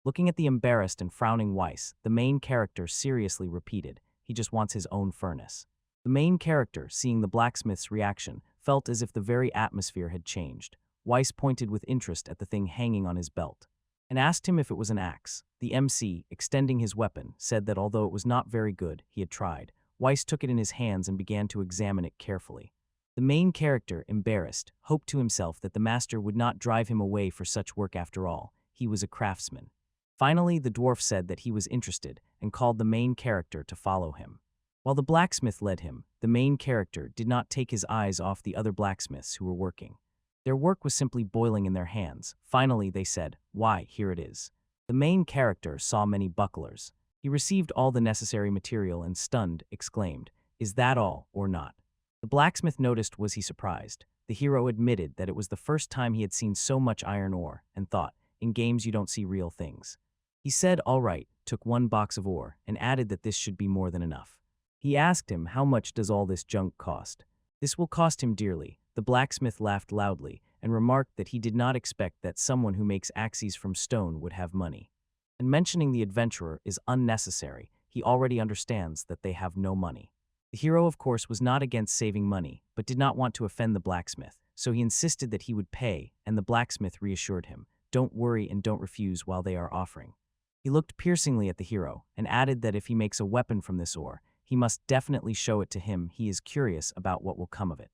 Looking at the embarrassed and frowning Weiss, the main character seriously repeated, he just wants his own furnace. The main character, seeing the blacksmith's reaction, felt as if the very atmosphere had changed. Weiss pointed with interest at the thing hanging on his belt and asked him if it was an axe. The MC, extending his weapon, said that although it was not very good, he had tried. Weiss took it in his hands and began to examine it carefully. The main character, embarrassed, hoped to himself that the master would not drive him away for such work after all. He was a craftsman. Finally, the dwarf said that he was interested and called the main character to follow him. While the blacksmith led him, the main character did not take his eyes off the other blacksmiths who were working. Their work was simply boiling in their hands. Finally, they said, "Why, here it is." The main character saw many bucklers. He received all the necessary material and, stunned, exclaimed, "Is that all, or not?" The blacksmith noticed. Was he surprised? The hero admitted that it was the first time he had seen so much iron ore, and thought, in games you don't see real things. He said, all right, took 1 box of ore, and added that this should be more than enough. He asked him, how much does all this junk cost? This will cost him dearly. The blacksmith laughed loudly and remarked that he did not expect that someone who makes axes from stone would have money. And mentioning the adventurer is unnecessary. He already understands that they have no money. The hero, of course, was not against saving money, but did not want to offend the blacksmith, so he insisted that he would pay, and the blacksmith reassured him, don't worry and don't refuse while they are offering. He looked piercingly at the hero and added that if he makes a weapon from this ore, he must definitely show it to him. He is curious about what will come of it.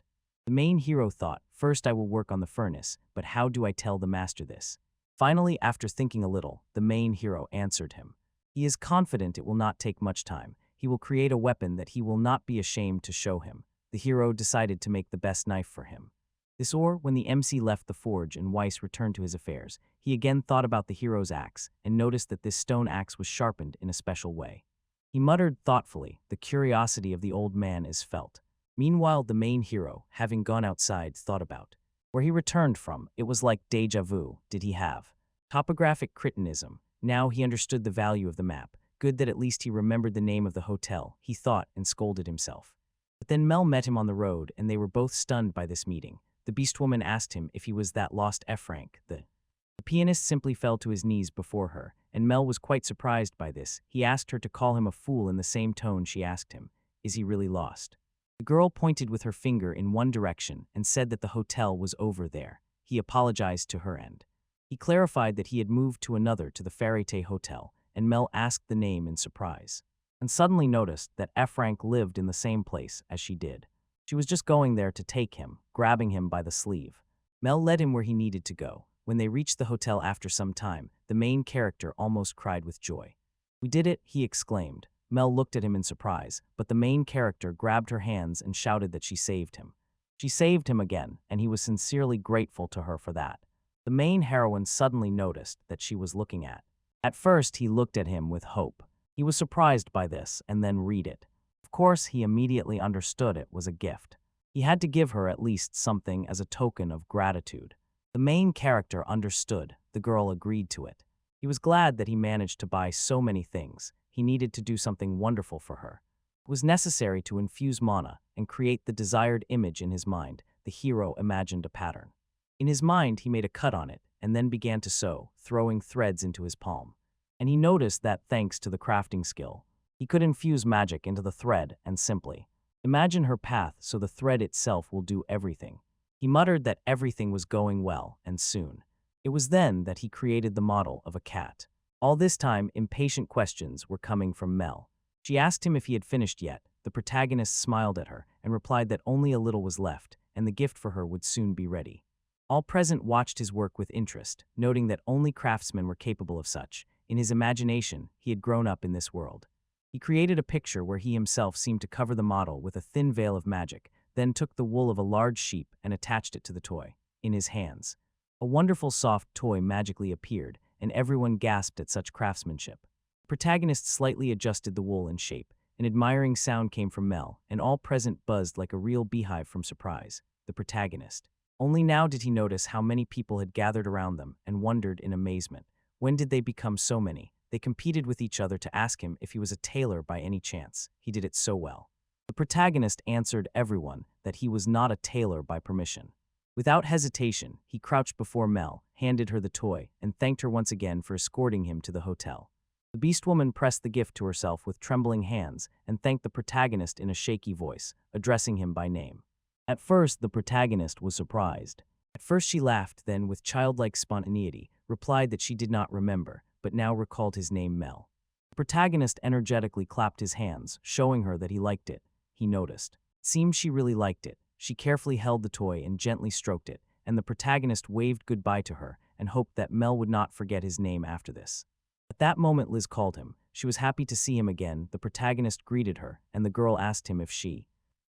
The main hero thought, first I will work on the furnace, but how do I tell the master this? Finally, after thinking a little, the main hero answered him. He is confident it will not take much time. He will create a weapon that he will not be ashamed to show him. The hero decided to make the best knife for him. This ore, when the MC left the forge and Weiss returned to his affairs, he again thought about the hero's axe and noticed that this stone axe was sharpened in a special way. He muttered thoughtfully, the curiosity of the old man is felt. Meanwhile, the main hero, having gone outside, thought about where he returned from. It was like déjà vu. Did he have topographic critinism? Now he understood the value of the map. Good that at least he remembered the name of the hotel, he thought and scolded himself. But then Mel met him on the road and they were both stunned by this meeting. The beast woman asked him if he was that lost Frank. The pianist simply fell to his knees before her, and Mel was quite surprised by this. He asked her to call him a fool in the same tone she asked him, "Is he really lost?" The girl pointed with her finger in one direction and said that the hotel was over there. He apologized to her end. He clarified that he had moved to another to the Fairytale Hotel, and Mel asked the name in surprise, and suddenly noticed that Frank lived in the same place as she did. She was just going there to take him, grabbing him by the sleeve. Mel led him where he needed to go. When they reached the hotel after some time, the main character almost cried with joy. "We did it," he exclaimed. Mel looked at him in surprise, but the main character grabbed her hands and shouted that she saved him. She saved him again, and he was sincerely grateful to her for that. The main heroine suddenly noticed that she was looking at. At first, he looked at him with hope. He was surprised by this and then read it. Of course, he immediately understood it was a gift. He had to give her at least something as a token of gratitude. The main character understood. The girl agreed to it. He was glad that he managed to buy so many things. He needed to do something wonderful for her. It was necessary to infuse mana and create the desired image in his mind. The hero imagined a pattern. In his mind, he made a cut on it and then began to sew, throwing threads into his palm. And he noticed that thanks to the crafting skill, he could infuse magic into the thread and simply imagine her path so the thread itself will do everything. He muttered that everything was going well, and soon. It was then that he created the model of a cat. All this time, impatient questions were coming from Mel. She asked him if he had finished yet. The protagonist smiled at her and replied that only a little was left, and the gift for her would soon be ready. All present watched his work with interest, noting that only craftsmen were capable of such. In his imagination, he had grown up in this world. He created a picture where he himself seemed to cover the model with a thin veil of magic, then took the wool of a large sheep and attached it to the toy. In his hands, a wonderful soft toy magically appeared, and everyone gasped at such craftsmanship. The protagonist slightly adjusted the wool in shape. An admiring sound came from Mel, and all present buzzed like a real beehive from surprise. The protagonist. Only now did he notice how many people had gathered around them and wondered in amazement. When did they become so many? They competed with each other to ask him if he was a tailor by any chance. He did it so well. The protagonist answered everyone that he was not a tailor by permission. Without hesitation, he crouched before Mel, handed her the toy, and thanked her once again for escorting him to the hotel. The beast woman pressed the gift to herself with trembling hands and thanked the protagonist in a shaky voice, addressing him by name. At first, the protagonist was surprised. At first she laughed, then with childlike spontaneity, replied that she did not remember, but now recalled his name Mel. The protagonist energetically clapped his hands, showing her that he liked it. He noticed. It seemed she really liked it. She carefully held the toy and gently stroked it, and the protagonist waved goodbye to her and hoped that Mel would not forget his name after this. At that moment, Liz called him. She was happy to see him again. The protagonist greeted her, and the girl asked him if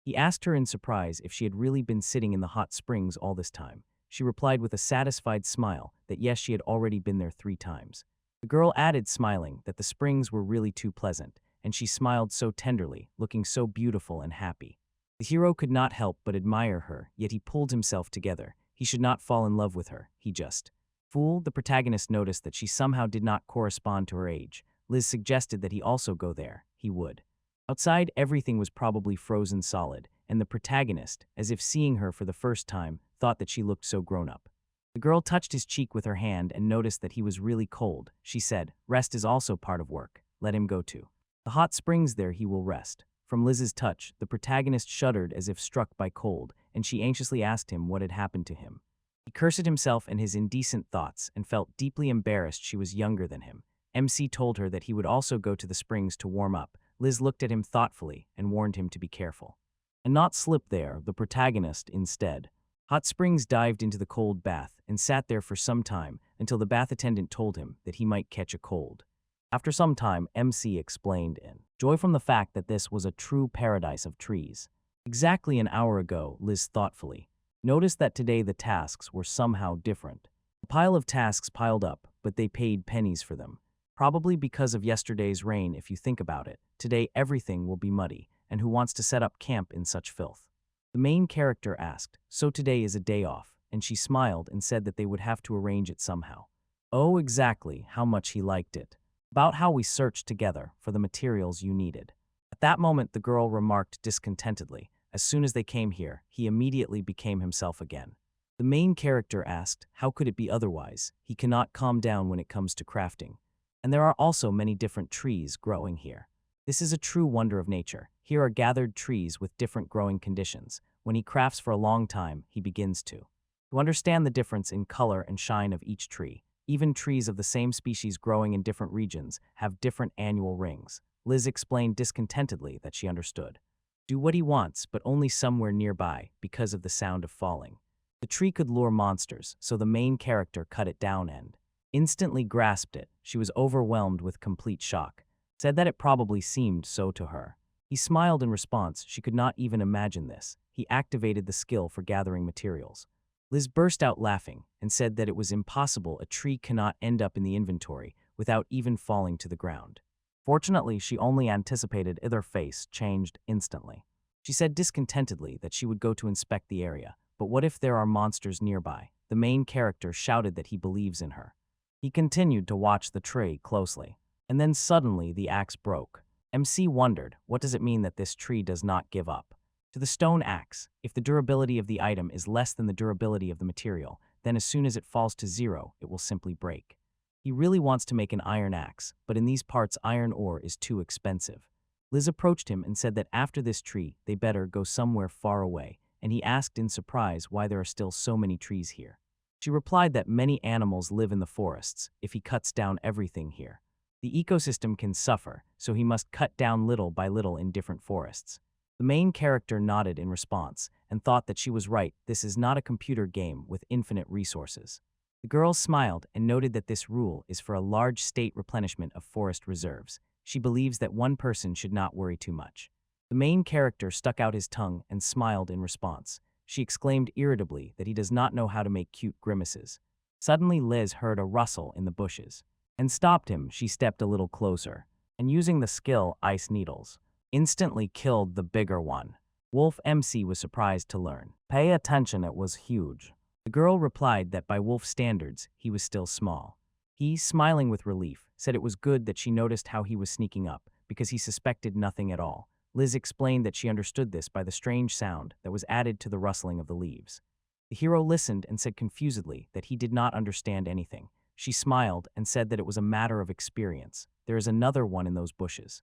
He asked her in surprise if she had really been sitting in the hot springs all this time. She replied with a satisfied smile that yes, she had already been there 3 times. The girl added, smiling, that the springs were really too pleasant, and she smiled so tenderly, looking so beautiful and happy. The hero could not help but admire her, yet he pulled himself together. He should not fall in love with her, he just. Fool, the protagonist noticed that she somehow did not correspond to her age. Liz suggested that he also go there. He would. Outside, everything was probably frozen solid, and the protagonist, as if seeing her for the first time, thought that she looked so grown up. The girl touched his cheek with her hand and noticed that he was really cold. She said, "Rest is also part of work. Let him go to the hot springs, there he will rest." From Liz's touch, the protagonist shuddered as if struck by cold, and she anxiously asked him what had happened to him. He cursed himself and his indecent thoughts and felt deeply embarrassed she was younger than him. MC told her that he would also go to the springs to warm up. Liz looked at him thoughtfully and warned him to be careful and not slip there. The protagonist, instead. Hot Springs dived into the cold bath and sat there for some time until the bath attendant told him that he might catch a cold. After some time, MC explained in joy from the fact that this was a true paradise of trees. Exactly an hour ago, Liz thoughtfully noticed that today the tasks were somehow different. A pile of tasks piled up, but they paid pennies for them. Probably because of yesterday's rain, if you think about it. Today everything will be muddy, and who wants to set up camp in such filth? The main character asked, so today is a day off, and she smiled and said that they would have to arrange it somehow. Oh, exactly how much he liked it. About how we searched together for the materials you needed. At that moment, the girl remarked discontentedly, as soon as they came here, he immediately became himself again. The main character asked, how could it be otherwise? He cannot calm down when it comes to crafting. And there are also many different trees growing here. This is a true wonder of nature. Here are gathered trees with different growing conditions. When he crafts for a long time, he begins to understand the difference in color and shine of each tree. Even trees of the same species growing in different regions have different annual rings. Liz explained discontentedly that she understood. Do what he wants, but only somewhere nearby because of the sound of falling. The tree could lure monsters, so the main character cut it down and instantly grasped it. She was overwhelmed with complete shock. Said that it probably seemed so to her. He smiled in response. She could not even imagine this. He activated the skill for gathering materials. Liz burst out laughing and said that it was impossible. A tree cannot end up in the inventory without even falling to the ground. Fortunately, she only anticipated their face changed instantly. She said discontentedly that she would go to inspect the area, but what if there are monsters nearby? The main character shouted that he believes in her. He continued to watch the tree closely, and then suddenly the axe broke. MC wondered, what does it mean that this tree does not give up? To the stone axe, if the durability of the item is less than the durability of the material, then as soon as it falls to zero, it will simply break. He really wants to make an iron axe, but in these parts iron ore is too expensive. Liz approached him and said that after this tree, they better go somewhere far away, and he asked in surprise why there are still so many trees here. She replied that many animals live in the forests if he cuts down everything here. The ecosystem can suffer, so he must cut down little by little in different forests. The main character nodded in response and thought that she was right. This is not a computer game with infinite resources. The girl smiled and noted that this rule is for a large state replenishment of forest reserves. She believes that one person should not worry too much. The main character stuck out his tongue and smiled in response. She exclaimed irritably that he does not know how to make cute grimaces. Suddenly Liz heard a rustle in the bushes and stopped him. She stepped a little closer and using the skill Ice Needles, instantly killed the bigger one. Wolf MC was surprised to learn. Pay attention, it was huge. The girl replied that by Wolf standards, he was still small. He, smiling with relief, said it was good that she noticed how he was sneaking up, because he suspected nothing at all. Liz explained that she understood this by the strange sound that was added to the rustling of the leaves. The hero listened and said confusedly that he did not understand anything. She smiled and said that it was a matter of experience. There is another one in those bushes.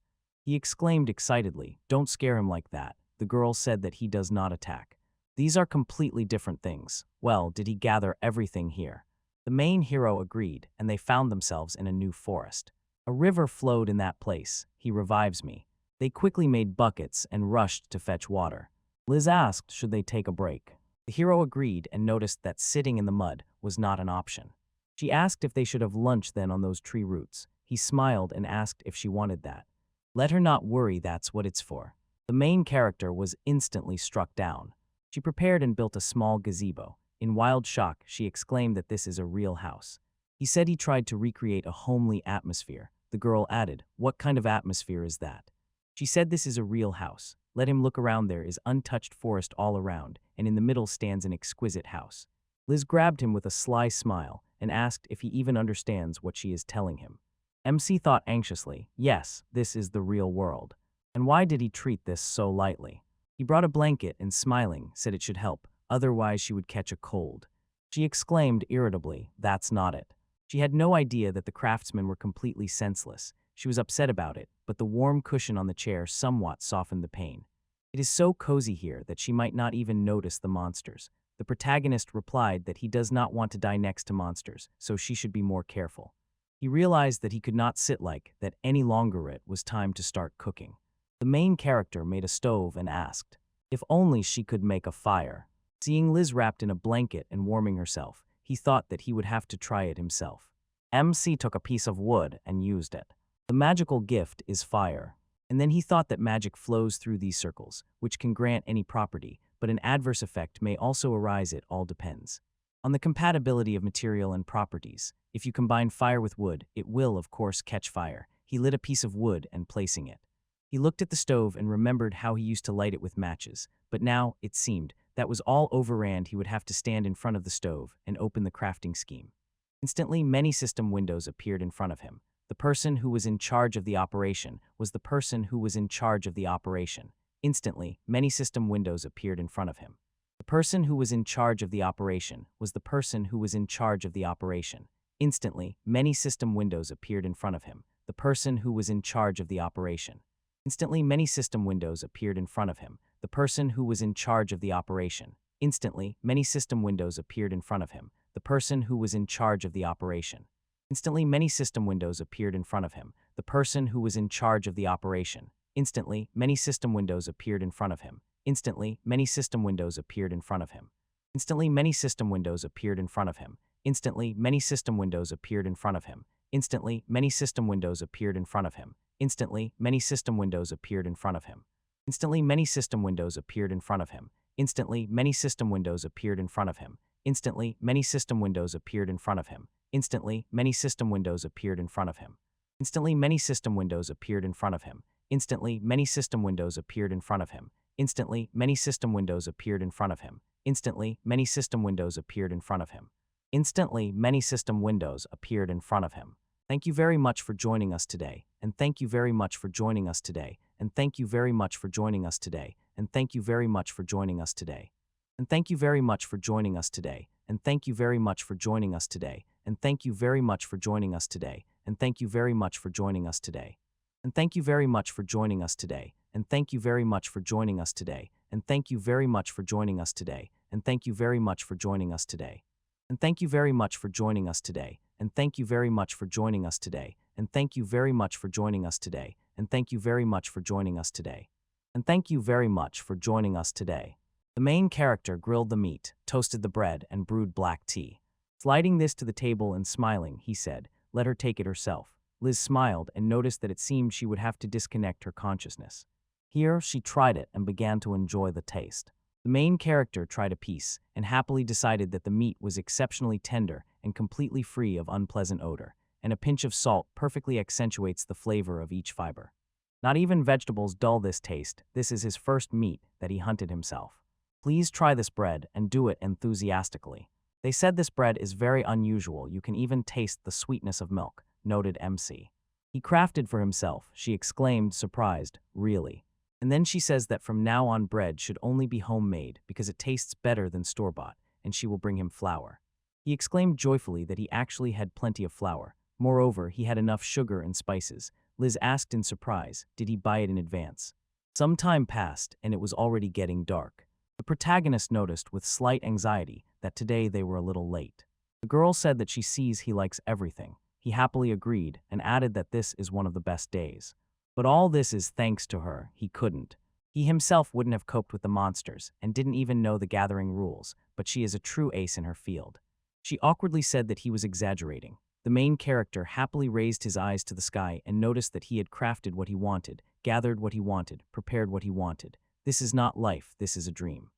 He exclaimed excitedly, don't scare him like that. The girl said that he does not attack. These are completely different things. Well, did he gather everything here? The main hero agreed, and they found themselves in a new forest. A river flowed in that place. He revives me. They quickly made buckets and rushed to fetch water. Liz asked should they take a break. The hero agreed and noticed that sitting in the mud was not an option. She asked if they should have lunch then on those tree roots. He smiled and asked if she wanted that. Let her not worry, that's what it's for. The main character was instantly struck down. She prepared and built a small gazebo. In wild shock, she exclaimed that this is a real house. He said he tried to recreate a homely atmosphere. The girl added, what kind of atmosphere is that? She said this is a real house. Let him look around, there is untouched forest all around, and in the middle stands an exquisite house. Liz grabbed him with a sly smile and asked if he even understands what she is telling him. MC thought anxiously, yes, this is the real world. And why did he treat this so lightly? He brought a blanket and smiling, said it should help, otherwise she would catch a cold. She exclaimed irritably, that's not it. She had no idea that the craftsmen were completely senseless. She was upset about it, but the warm cushion on the chair somewhat softened the pain. It is so cozy here that she might not even notice the monsters. The protagonist replied that he does not want to die next to monsters, so she should be more careful. He realized that he could not sit like that any longer. It was time to start cooking. The main character made a stove and asked if only she could make a fire. Seeing Liz wrapped in a blanket and warming herself, he thought that he would have to try it himself. MC took a piece of wood and used it. The magical gift is fire. And then he thought that magic flows through these circles, which can grant any property, but an adverse effect may also arise. It all depends on the compatibility of material and properties. If you combine fire with wood, it will, of course, catch fire. He lit a piece of wood and placing it. He looked at the stove and remembered how he used to light it with matches, but now, it seemed, that was all over and he would have to stand in front of the stove and open the crafting scheme. Instantly, many system windows appeared in front of him. The person who was in charge of the operation was the person who was in charge of the operation. Instantly, many system windows appeared in front of him. The person who was in charge of the operation was the person who was in charge of the operation. Instantly, many system windows appeared in front of him. The person who was in charge of the operation. Instantly, many system windows appeared in front of him. The person who was in charge of the operation. Instantly, many system windows appeared in front of him. The person who was in charge of the operation. Instantly, many system windows appeared in front of him. The person who was in charge of the operation. Instantly, many system windows appeared in front of him. Instantly, many system windows appeared in front of him. Instantly, many system windows appeared in front of him. Instantly, many system windows appeared in front of him. Instantly, many system windows appeared in front of him. Instantly, many system windows appeared in front of him. Instantly, many system windows appeared in front of him. Instantly, many system windows appeared in front of him. Instantly, many system windows appeared in front of him. Instantly, many system windows appeared in front of him. Instantly, many system windows appeared in front of him. Instantly, many system windows appeared in front of him. Instantly, many system windows appeared in front of him. Instantly, many system windows appeared in front of him. Instantly, many system windows appeared in front of him. Thank you very much for joining us today, and thank you very much for joining us today, and thank you very much for joining us today, and thank you very much for joining us today. And thank you very much for joining us today, and thank you very much for joining us today, and thank you very much for joining us today, and thank you very much for joining us today. And thank you very much for joining us today, and thank you very much for joining us today, and thank you very much for joining us today, and thank you very much for joining us today. And thank you very much for joining us today, and thank you very much for joining us today, and thank you very much for joining us today, and thank you very much for joining us today. And thank you very much for joining us today. The main character grilled the meat, toasted the bread, and brewed black tea. Sliding this to the table and smiling, he said, "Let her take it herself." Liz smiled and noticed that it seemed she would have to disconnect her consciousness. Here, she tried it and began to enjoy the taste. The main character tried a piece and happily decided that the meat was exceptionally tender and completely free of unpleasant odor, and a pinch of salt perfectly accentuates the flavor of each fiber. Not even vegetables dull this taste. This is his first meat that he hunted himself. Please try this bread and do it enthusiastically. They said this bread is very unusual. You can even taste the sweetness of milk, noted MC. He crafted for himself, she exclaimed, surprised, really. And then she says that from now on bread should only be homemade because it tastes better than store-bought, and she will bring him flour. He exclaimed joyfully that he actually had plenty of flour. Moreover, he had enough sugar and spices. Liz asked in surprise, did he buy it in advance? Some time passed, and it was already getting dark. The protagonist noticed with slight anxiety that today they were a little late. The girl said that she sees he likes everything. He happily agreed and added that this is one of the best days. But all this is thanks to her. He couldn't. He himself wouldn't have coped with the monsters and didn't even know the gathering rules, but she is a true ace in her field. She awkwardly said that he was exaggerating. The main character happily raised his eyes to the sky and noticed that he had crafted what he wanted, gathered what he wanted, prepared what he wanted. This is not life, this is a dream.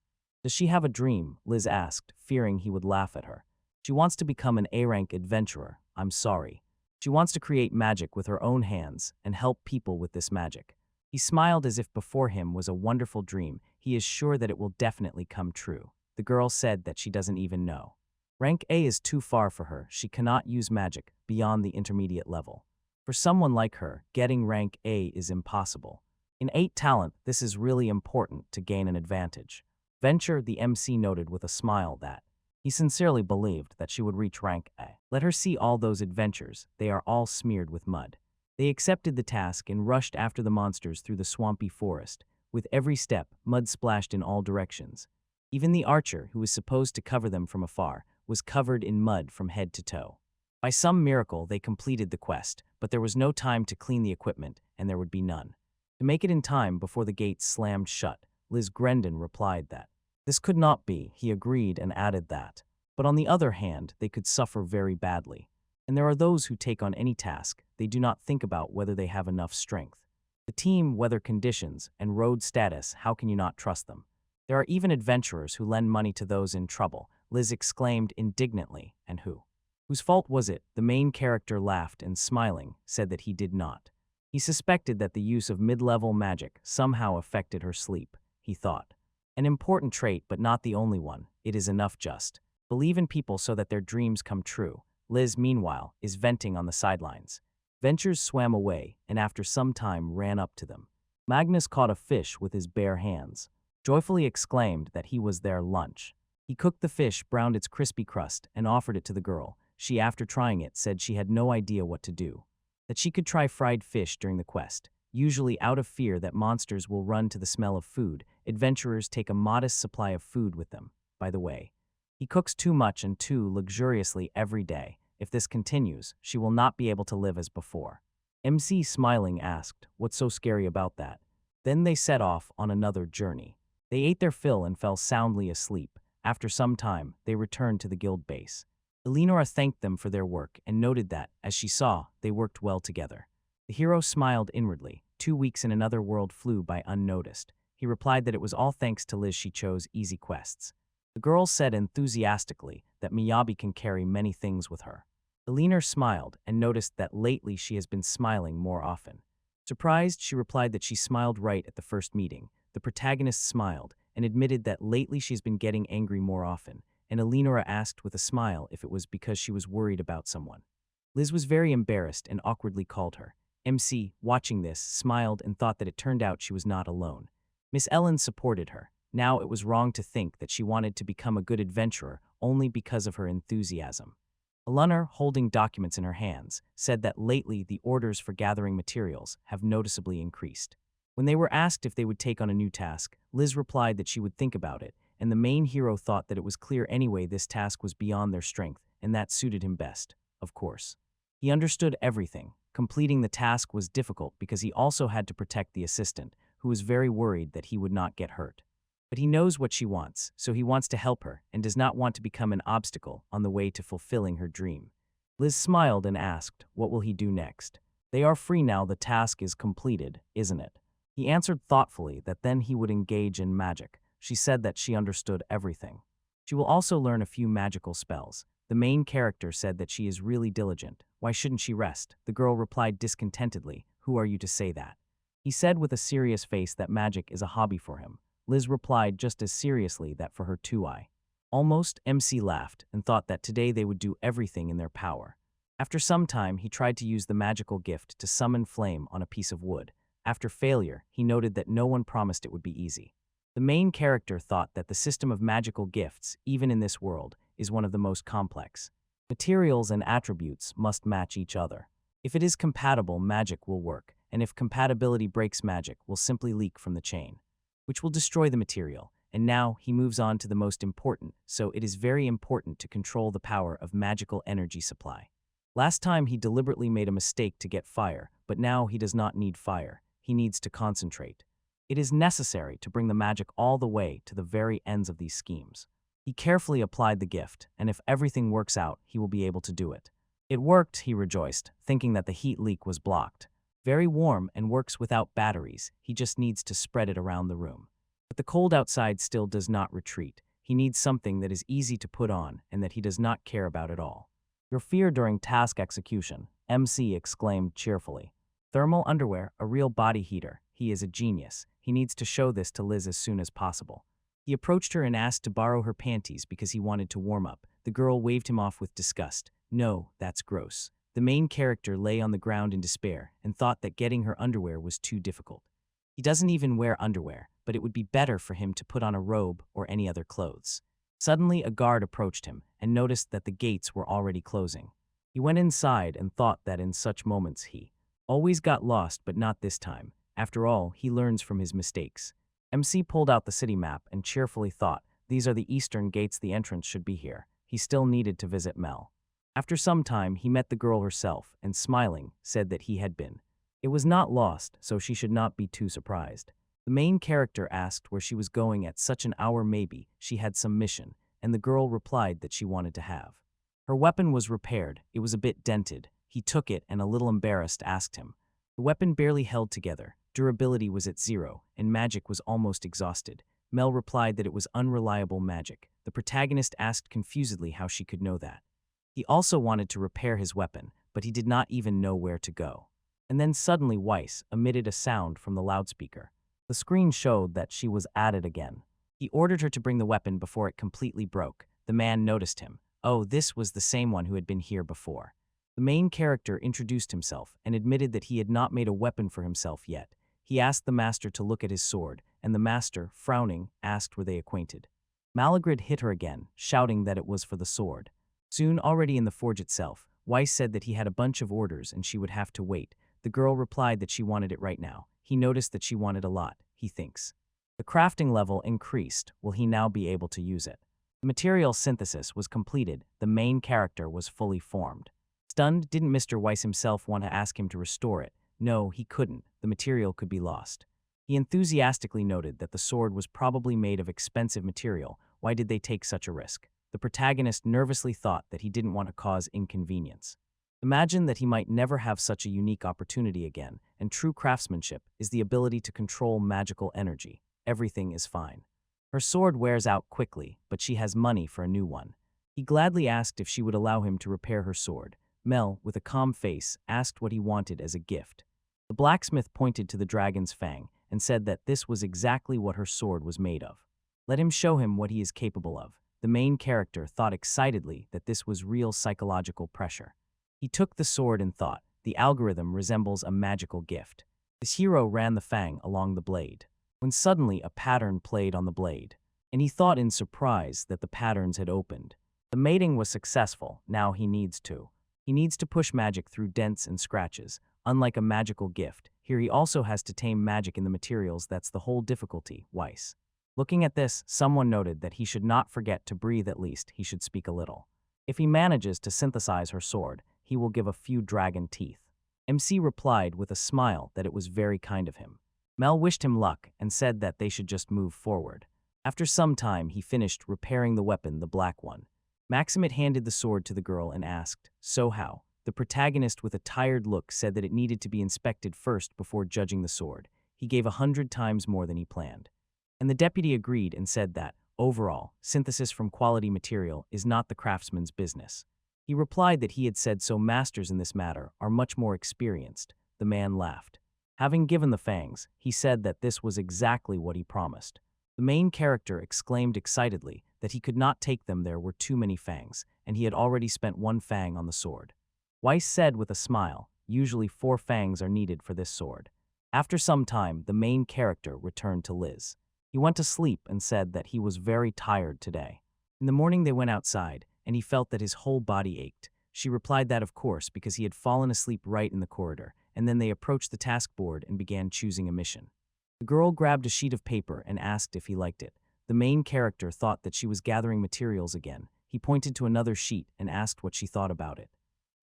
Does she have a dream? Liz asked, fearing he would laugh at her. She wants to become an A-rank adventurer. I'm sorry. She wants to create magic with her own hands and help people with this magic. He smiled as if before him was a wonderful dream. He is sure that it will definitely come true. The girl said that she doesn't even know. Rank A is too far for her. She cannot use magic beyond the intermediate level. For someone like her, getting rank A is impossible. In 8 talent, this is really important to gain an advantage. Venture, the MC noted with a smile that he sincerely believed that she would reach rank A. Let her see all those adventures. They are all smeared with mud. They accepted the task and rushed after the monsters through the swampy forest. With every step, mud splashed in all directions. Even the archer, who was supposed to cover them from afar, was covered in mud from head to toe. By some miracle, they completed the quest, but there was no time to clean the equipment, and there would be none. To make it in time before the gates slammed shut, Liz Grendon replied that this could not be. He agreed and added that. But on the other hand, they could suffer very badly. And there are those who take on any task. They do not think about whether they have enough strength. The team, weather conditions, and road status, how can you not trust them? There are even adventurers who lend money to those in trouble, Liz exclaimed indignantly. And who? Whose fault was it? The main character laughed and, smiling, said that he did not. He suspected that the use of mid-level magic somehow affected her sleep, he thought. An important trait, but not the only one. It is enough just. Believe in people so that their dreams come true. Liz, meanwhile, is venting on the sidelines. Ventures swam away and after some time ran up to them. Magnus caught a fish with his bare hands, joyfully exclaimed that he was their lunch. He cooked the fish, browned its crispy crust, and offered it to the girl. She, after trying it, said she had no idea what to do, that she could try fried fish during the quest. Usually out of fear that monsters will run to the smell of food, adventurers take a modest supply of food with them. By the way, he cooks too much and too luxuriously every day. If this continues, she will not be able to live as before. MC, smiling, asked, "What's so scary about that?" Then they set off on another journey. They ate their fill and fell soundly asleep. After some time, they returned to the guild base. Eleonora thanked them for their work and noted that, as she saw, they worked well together. The hero smiled inwardly. 2 weeks in another world flew by unnoticed. He replied that it was all thanks to Liz she chose easy quests. The girl said enthusiastically that Miyabi can carry many things with her. Eleanor smiled and noticed that lately she has been smiling more often. Surprised, she replied that she smiled right at the first meeting. The protagonist smiled and admitted that lately she's been getting angry more often, and Eleonora asked with a smile if it was because she was worried about someone. Liz was very embarrassed and awkwardly called her. MC, watching this, smiled and thought that it turned out she was not alone. Miss Ellen supported her. Now it was wrong to think that she wanted to become a good adventurer only because of her enthusiasm. Eleanor, holding documents in her hands, said that lately the orders for gathering materials have noticeably increased. When they were asked if they would take on a new task, Liz replied that she would think about it, and the main hero thought that it was clear anyway this task was beyond their strength, and that suited him best, of course. He understood everything. Completing the task was difficult because he also had to protect the assistant, who was very worried that he would not get hurt. But he knows what she wants, so he wants to help her and does not want to become an obstacle on the way to fulfilling her dream. Liz smiled and asked, what will he do next? They are free now, the task is completed, isn't it? He answered thoughtfully that then he would engage in magic. She said that she understood everything. She will also learn a few magical spells. The main character said that she is really diligent. Why shouldn't she rest? The girl replied discontentedly, who are you to say that? He said with a serious face that magic is a hobby for him. Liz replied just as seriously that for her too. Almost, MC laughed and thought that today they would do everything in their power. After some time, he tried to use the magical gift to summon flame on a piece of wood. After failure, he noted that no one promised it would be easy. The main character thought that the system of magical gifts, even in this world, is one of the most complex. Materials and attributes must match each other. If it is compatible, magic will work, and if compatibility breaks, magic will simply leak from the chain, which will destroy the material. And now he moves on to the most important, so it is very important to control the power of magical energy supply. Last time he deliberately made a mistake to get fire, but now he does not need fire, he needs to concentrate. It is necessary to bring the magic all the way to the very ends of these schemes. He carefully applied the gift, and if everything works out, he will be able to do it. It worked, he rejoiced, thinking that the heat leak was blocked. Very warm and works without batteries, he just needs to spread it around the room. But the cold outside still does not retreat. He needs something that is easy to put on and that he does not care about at all. Your fear during task execution, MC exclaimed cheerfully. Thermal underwear, a real body heater. He is a genius. He needs to show this to Liz as soon as possible. He approached her and asked to borrow her panties because he wanted to warm up. The girl waved him off with disgust. No, that's gross. The main character lay on the ground in despair and thought that getting her underwear was too difficult. He doesn't even wear underwear, but it would be better for him to put on a robe or any other clothes. Suddenly, a guard approached him and noticed that the gates were already closing. He went inside and thought that in such moments he always got lost, but not this time. After all, he learns from his mistakes. MC pulled out the city map and cheerfully thought, these are the eastern gates, the entrance should be here. He still needed to visit Mel. After some time, he met the girl herself and, smiling, said that he had been. It was not lost, so she should not be too surprised. The main character asked where she was going at such an hour. Maybe she had some mission, and the girl replied that she wanted to have. Her weapon was repaired. It was a bit dented. He took it and, a little embarrassed, asked him. The weapon barely held together. Durability was at 0, and magic was almost exhausted. Mel replied that it was unreliable magic. The protagonist asked confusedly how she could know that. He also wanted to repair his weapon, but he did not even know where to go. And then suddenly Weiss emitted a sound from the loudspeaker. The screen showed that she was at it again. He ordered her to bring the weapon before it completely broke. The man noticed him. Oh, this was the same one who had been here before. The main character introduced himself and admitted that he had not made a weapon for himself yet. He asked the master to look at his sword, and the master, frowning, asked were they acquainted. Malagrid hit her again, shouting that it was for the sword. Soon, already in the forge itself, Weiss said that he had a bunch of orders and she would have to wait. The girl replied that she wanted it right now. He noticed that she wanted a lot, he thinks. The crafting level increased. Will he now be able to use it? The material synthesis was completed. The main character was fully formed. Stunned, didn't Mr. Weiss himself want to ask him to restore it? No, he couldn't. The material could be lost. He enthusiastically noted that the sword was probably made of expensive material. Why did they take such a risk? The protagonist nervously thought that he didn't want to cause inconvenience. Imagine that he might never have such a unique opportunity again, and true craftsmanship is the ability to control magical energy. Everything is fine. Her sword wears out quickly, but she has money for a new one. He gladly asked if she would allow him to repair her sword. Mel, with a calm face, asked what he wanted as a gift. The blacksmith pointed to the dragon's fang and said that this was exactly what her sword was made of. Let him show him what he is capable of. The main character thought excitedly that this was real psychological pressure. He took the sword and thought, the algorithm resembles a magical gift. His hero ran the fang along the blade, when suddenly a pattern played on the blade, and he thought in surprise that the patterns had opened. The mating was successful. Now he needs to. He needs to push magic through dents and scratches. Unlike a magical gift, here he also has to tame magic in the materials. That's the whole difficulty, Weiss. Looking at this, someone noted that he should not forget to breathe. At least he should speak a little. If he manages to synthesize her sword, he will give a few dragon teeth. MC replied with a smile that it was very kind of him. Mel wished him luck and said that they should just move forward. After some time, he finished repairing the weapon, the black one. Maximit handed the sword to the girl and asked, "So how?" The protagonist, with a tired look, said that it needed to be inspected first before judging the sword. He gave 100 times more than he planned. And the deputy agreed and said that, overall, synthesis from quality material is not the craftsman's business. He replied that he had said so. Masters in this matter are much more experienced. The man laughed. Having given the fangs, he said that this was exactly what he promised. The main character exclaimed excitedly that he could not take them. There were too many fangs, and he had already spent one fang on the sword. Weiss said with a smile, usually 4 fangs are needed for this sword. After some time, the main character returned to Liz. He went to sleep and said that he was very tired today. In the morning they went outside, and he felt that his whole body ached. She replied that of course because he had fallen asleep right in the corridor, and then they approached the task board and began choosing a mission. The girl grabbed a sheet of paper and asked if he liked it. The main character thought that she was gathering materials again. He pointed to another sheet and asked what she thought about it.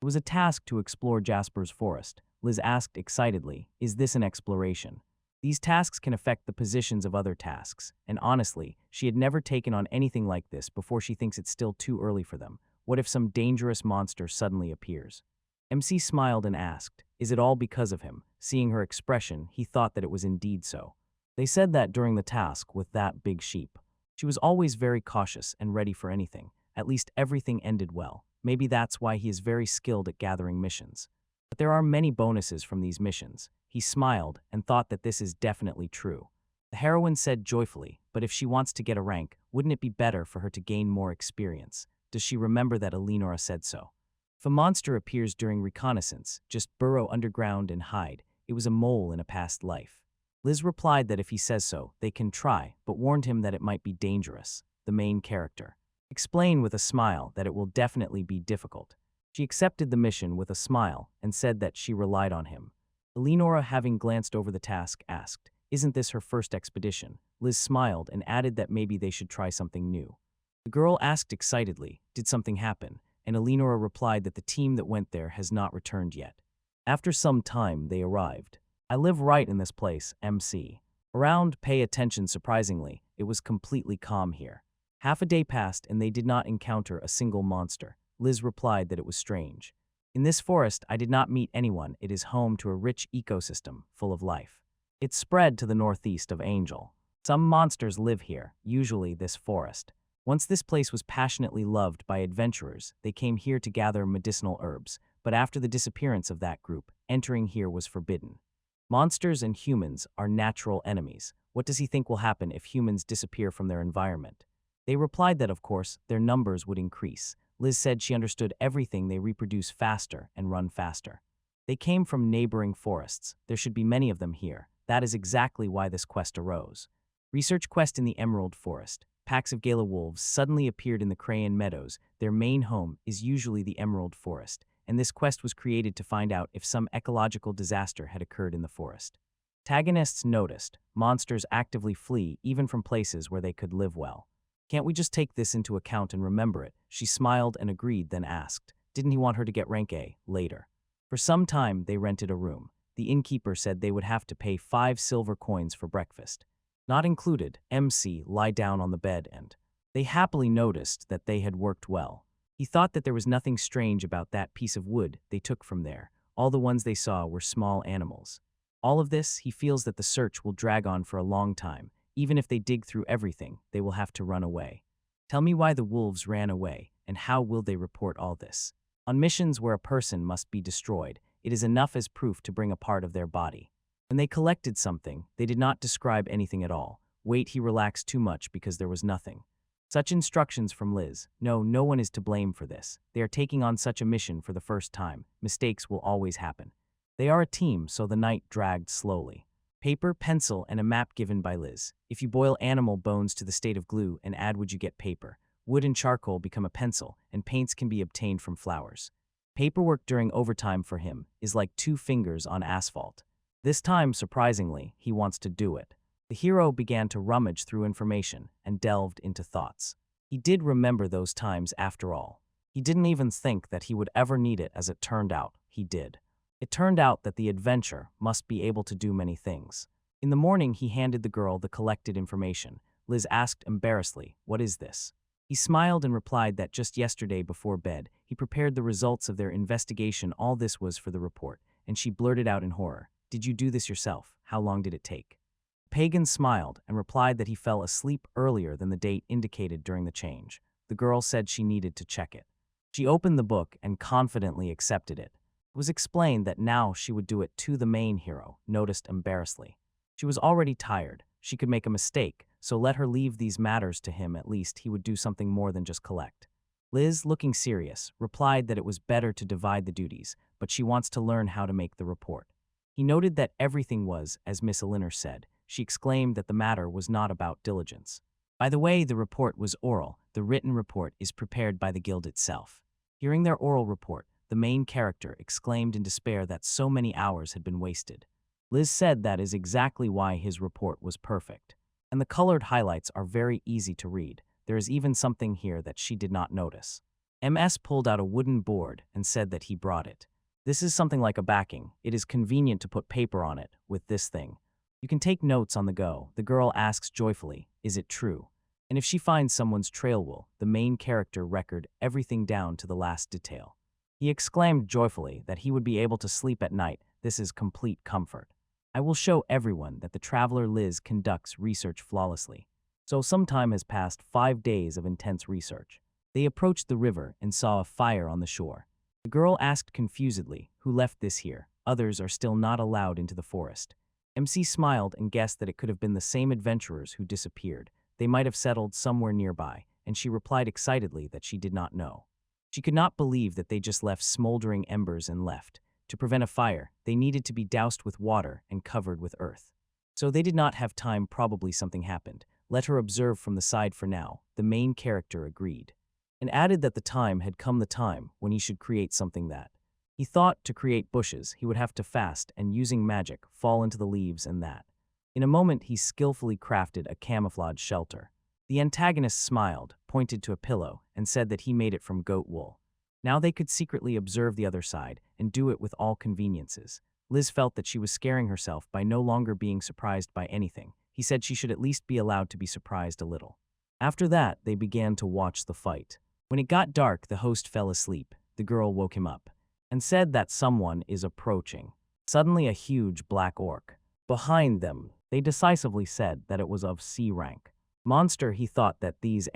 It was a task to explore Jasper's forest. Liz asked excitedly, "Is this an exploration?" These tasks can affect the positions of other tasks, and honestly, she had never taken on anything like this before. She thinks it's still too early for them. What if some dangerous monster suddenly appears? MC smiled and asked, "Is it all because of him?" Seeing her expression, he thought that it was indeed so. They said that during the task with that big sheep. She was always very cautious and ready for anything. At least everything ended well. Maybe that's why he is very skilled at gathering missions. But there are many bonuses from these missions. He smiled and thought that this is definitely true. The heroine said joyfully, "But if she wants to get a rank, wouldn't it be better for her to gain more experience? Does she remember that Eleonora said so?" If a monster appears during reconnaissance, just burrow underground and hide. It was a mole in a past life. Liz replied that if he says so, they can try, but warned him that it might be dangerous. The main character explained with a smile that it will definitely be difficult. She accepted the mission with a smile and said that she relied on him. Eleonora, having glanced over the task, asked, "Isn't this her first expedition?" Liz smiled and added that maybe they should try something new. The girl asked excitedly, "Did something happen?" And Eleonora replied that the team that went there has not returned yet. After some time, they arrived. "I live right in this place, MC. Around, pay attention." Surprisingly, it was completely calm here. Half a day passed and they did not encounter a single monster. Liz replied that it was strange. "In this forest, I did not meet anyone. It is home to a rich ecosystem, full of life. It's spread to the northeast of Angel. Some monsters live here, usually this forest. Once this place was passionately loved by adventurers. They came here to gather medicinal herbs, but after the disappearance of that group, entering here was forbidden. Monsters and humans are natural enemies. What does he think will happen if humans disappear from their environment?" They replied that, of course, their numbers would increase. Liz said she understood everything. They reproduce faster and run faster. They came from neighboring forests. There should be many of them here. That is exactly why this quest arose. Research quest in the Emerald Forest. Packs of Gala wolves suddenly appeared in the Crayon Meadows. Their main home is usually the Emerald Forest, and this quest was created to find out if some ecological disaster had occurred in the forest. Protagonists noticed monsters actively flee even from places where they could live well. Can't we just take this into account and remember it? She smiled and agreed, then asked, didn't he want her to get rank A later? For some time, they rented a room. The innkeeper said they would have to pay 5 silver coins for breakfast. Not included, MC lie down on the bed and they happily noticed that they had worked well. He thought that there was nothing strange about that piece of wood they took from there. All the ones they saw were small animals. All of this, he feels that the search will drag on for a long time. Even if they dig through everything, they will have to run away. Tell me why the wolves ran away, and how will they report all this? On missions where a person must be destroyed, it is enough as proof to bring a part of their body. When they collected something, they did not describe anything at all. Wait, he relaxed too much because there was nothing. Such instructions from Liz. No one is to blame for this. They are taking on such a mission for the first time. Mistakes will always happen. They are a team, so the night dragged slowly. Paper, pencil, and a map given by Liz. If you boil animal bones to the state of glue and add wood, you get paper. Wood and charcoal become a pencil, and paints can be obtained from flowers. Paperwork during overtime for him is like 2 fingers on asphalt. This time, surprisingly, he wants to do it. The hero began to rummage through information and delved into thoughts. He did remember those times after all. He didn't even think that he would ever need it. As it turned out, he did. It turned out that the adventure must be able to do many things. In the morning, he handed the girl the collected information. Liz asked embarrassedly, "What is this?" He smiled and replied that just yesterday before bed, he prepared the results of their investigation. All this was for the report, and she blurted out in horror, "Did you do this yourself? How long did it take?" Pagan smiled and replied that he fell asleep earlier than the date indicated during the change. The girl said she needed to check it. She opened the book and confidently accepted it. It was explained that now she would do it to the main hero, noticed embarrassedly. She was already tired. She could make a mistake, so let her leave these matters to him. At least he would do something more than just collect. Liz, looking serious, replied that it was better to divide the duties, but she wants to learn how to make the report. He noted that everything was, as Miss Elinor said. She exclaimed that the matter was not about diligence. By the way, the report was oral. The written report is prepared by the guild itself. Hearing their oral report, the main character exclaimed in despair that so many hours had been wasted. Liz said that is exactly why his report was perfect. And the colored highlights are very easy to read. There is even something here that she did not notice. MS pulled out a wooden board and said that he brought it. This is something like a backing. It is convenient to put paper on it with this thing. You can take notes on the go. The girl asks joyfully, "Is it true?" And if she finds someone's trail will, the main character record everything down to the last detail. He exclaimed joyfully that he would be able to sleep at night. This is complete comfort. I will show everyone that the traveler Liz conducts research flawlessly. So some time has passed, 5 days of intense research. They approached the river and saw a fire on the shore. The girl asked confusedly, "Who left this here? Others are still not allowed into the forest." MC smiled and guessed that it could have been the same adventurers who disappeared. They might have settled somewhere nearby, and she replied excitedly that she did not know. She could not believe that they just left smoldering embers and left. To prevent a fire, they needed to be doused with water and covered with earth. So they did not have time. Probably something happened. Let her observe from the side for now. The main character agreed, and added that the time had come, the time when he should create something that. He thought to create bushes, he would have to fast and, using magic, fall into the leaves and that. In a moment, he skillfully crafted a camouflage shelter. The antagonist smiled, pointed to a pillow, and said that he made it from goat wool. Now they could secretly observe the other side and do it with all conveniences. Liz felt that she was scaring herself by no longer being surprised by anything. He said she should at least be allowed to be surprised a little. After that, they began to watch the fight. When it got dark, the host fell asleep. The girl woke him up and said that someone is approaching. Suddenly, a huge black orc. Behind them, they decisively said that it was of C rank. Monster, he thought that these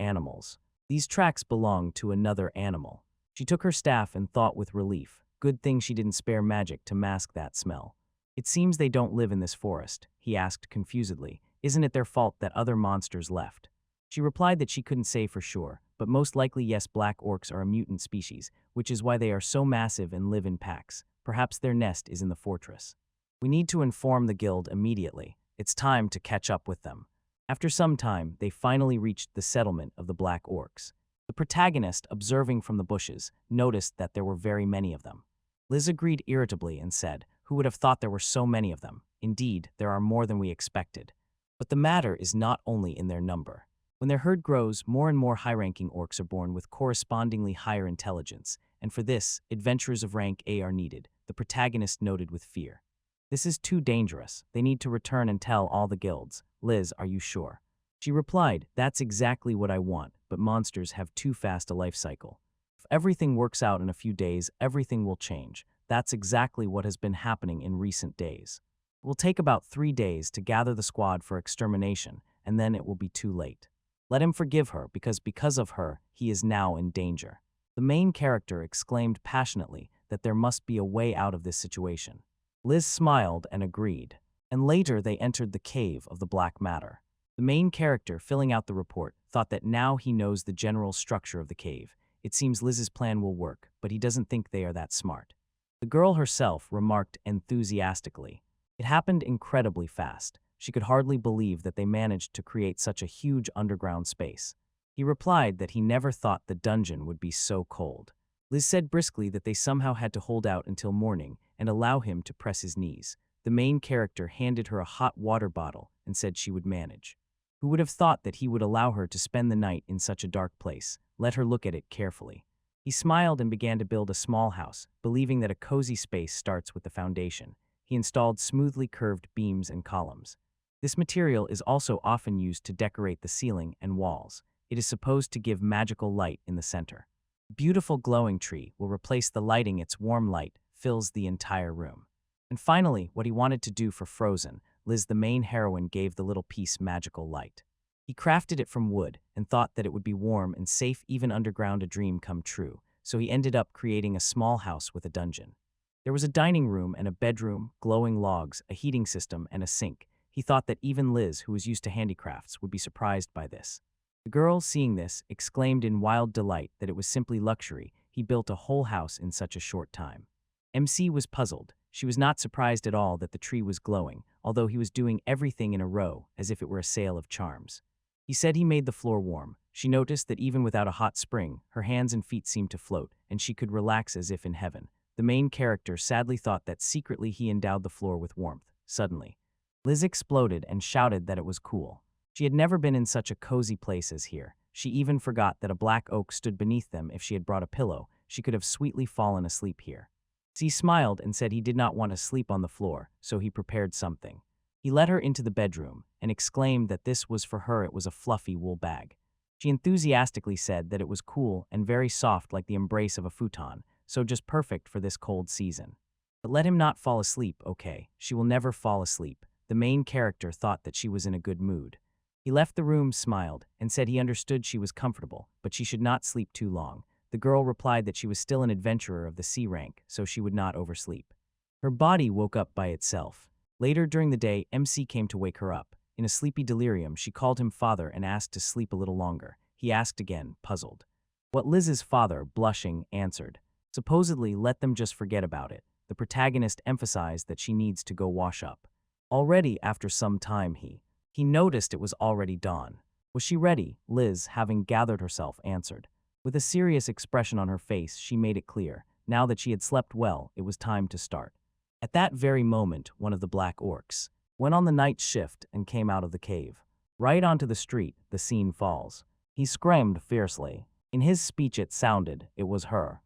tracks belonged to another animal. She took her staff and thought with relief. Good thing she didn't spare magic to mask that smell. It seems they don't live in this forest, he asked confusedly. Isn't it their fault that other monsters left? She replied that she couldn't say for sure, but most likely yes, black orcs are a mutant species, which is why they are so massive and live in packs. Perhaps their nest is in the fortress. We need to inform the guild immediately. It's time to catch up with them. After some time, they finally reached the settlement of the black orcs. The protagonist, observing from the bushes, noticed that there were very many of them. Liz agreed irritably and said, "Who would have thought there were so many of them? Indeed, there are more than we expected." But the matter is not only in their number. When their herd grows, more and more high-ranking orcs are born with correspondingly higher intelligence, and for this, adventurers of rank A are needed, the protagonist noted with fear. This is too dangerous. They need to return and tell all the guilds. Liz, are you sure? She replied, "That's exactly what I want, but monsters have too fast a life cycle. If everything works out in a few days, everything will change. That's exactly what has been happening in recent days. It will take about 3 days to gather the squad for extermination, and then it will be too late. Let him forgive her, because of her, he is now in danger." The main character exclaimed passionately that there must be a way out of this situation. Liz smiled and agreed, and later they entered the cave of the Black Matter. The main character, filling out the report, thought that now he knows the general structure of the cave. It seems Liz's plan will work, but he doesn't think they are that smart. The girl herself remarked enthusiastically, "It happened incredibly fast. She could hardly believe that they managed to create such a huge underground space." He replied that he never thought the dungeon would be so cold. Liz said briskly that they somehow had to hold out until morning and allow him to press his knees. The main character handed her a hot water bottle and said she would manage. Who would have thought that he would allow her to spend the night in such a dark place? Let her look at it carefully. He smiled and began to build a small house, believing that a cozy space starts with the foundation. He installed smoothly curved beams and columns. This material is also often used to decorate the ceiling and walls. It is supposed to give magical light in the center. A beautiful glowing tree will replace the lighting. Its warm light fills the entire room. And finally, what he wanted to do for Frozen, Liz, the main heroine, gave the little piece magical light. He crafted it from wood and thought that it would be warm and safe even underground, a dream come true, so he ended up creating a small house with a dungeon. There was a dining room and a bedroom, glowing logs, a heating system, and a sink. He thought that even Liz, who was used to handicrafts, would be surprised by this. The girl, seeing this, exclaimed in wild delight that it was simply luxury. He built a whole house in such a short time. MC was puzzled. She was not surprised at all that the tree was glowing, although he was doing everything in a row, as if it were a sale of charms. He said he made the floor warm. She noticed that even without a hot spring, her hands and feet seemed to float, and she could relax as if in heaven. The main character sadly thought that secretly he endowed the floor with warmth. Suddenly, Liz exploded and shouted that it was cool. She had never been in such a cozy place as here. She even forgot that a black oak stood beneath them. If she had brought a pillow, she could have sweetly fallen asleep here. He smiled and said he did not want to sleep on the floor, so he prepared something. He led her into the bedroom and exclaimed that this was for her. It was a fluffy wool bag. She enthusiastically said that it was cool and very soft, like the embrace of a futon, so just perfect for this cold season. But let him not fall asleep, okay? She will never fall asleep. The main character thought that she was in a good mood. He left the room, smiled, and said he understood she was comfortable, but she should not sleep too long. The girl replied that she was still an adventurer of the C rank, so she would not oversleep. Her body woke up by itself. Later during the day, MC came to wake her up. In a sleepy delirium, she called him father and asked to sleep a little longer. He asked again, puzzled. What Liz's father, blushing, answered, "Supposedly let them just forget about it." The protagonist emphasized that she needs to go wash up. Already after some time he noticed it was already dawn. Was she ready? Liz, having gathered herself, answered. With a serious expression on her face, she made it clear, now that she had slept well, it was time to start. At that very moment, one of the black orcs went on the night shift and came out of the cave. Right onto the street, the scene falls. He screamed fiercely. In his speech it sounded, it was her.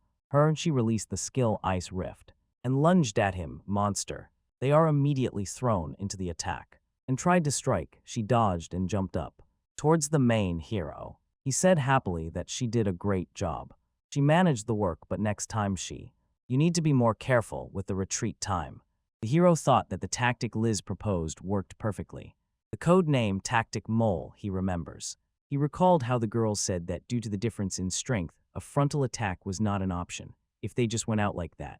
She released the skill Ice Rift and lunged at him, monster. They are immediately thrown into the attack and tried to strike. She dodged and jumped up towards the main hero. He said happily that she did a great job. She managed the work, but next time you need to be more careful with the retreat time. The hero thought that the tactic Liz proposed worked perfectly. The code name Tactic Mole, he remembers. He recalled how the girls said that due to the difference in strength, a frontal attack was not an option. If they just went out like that,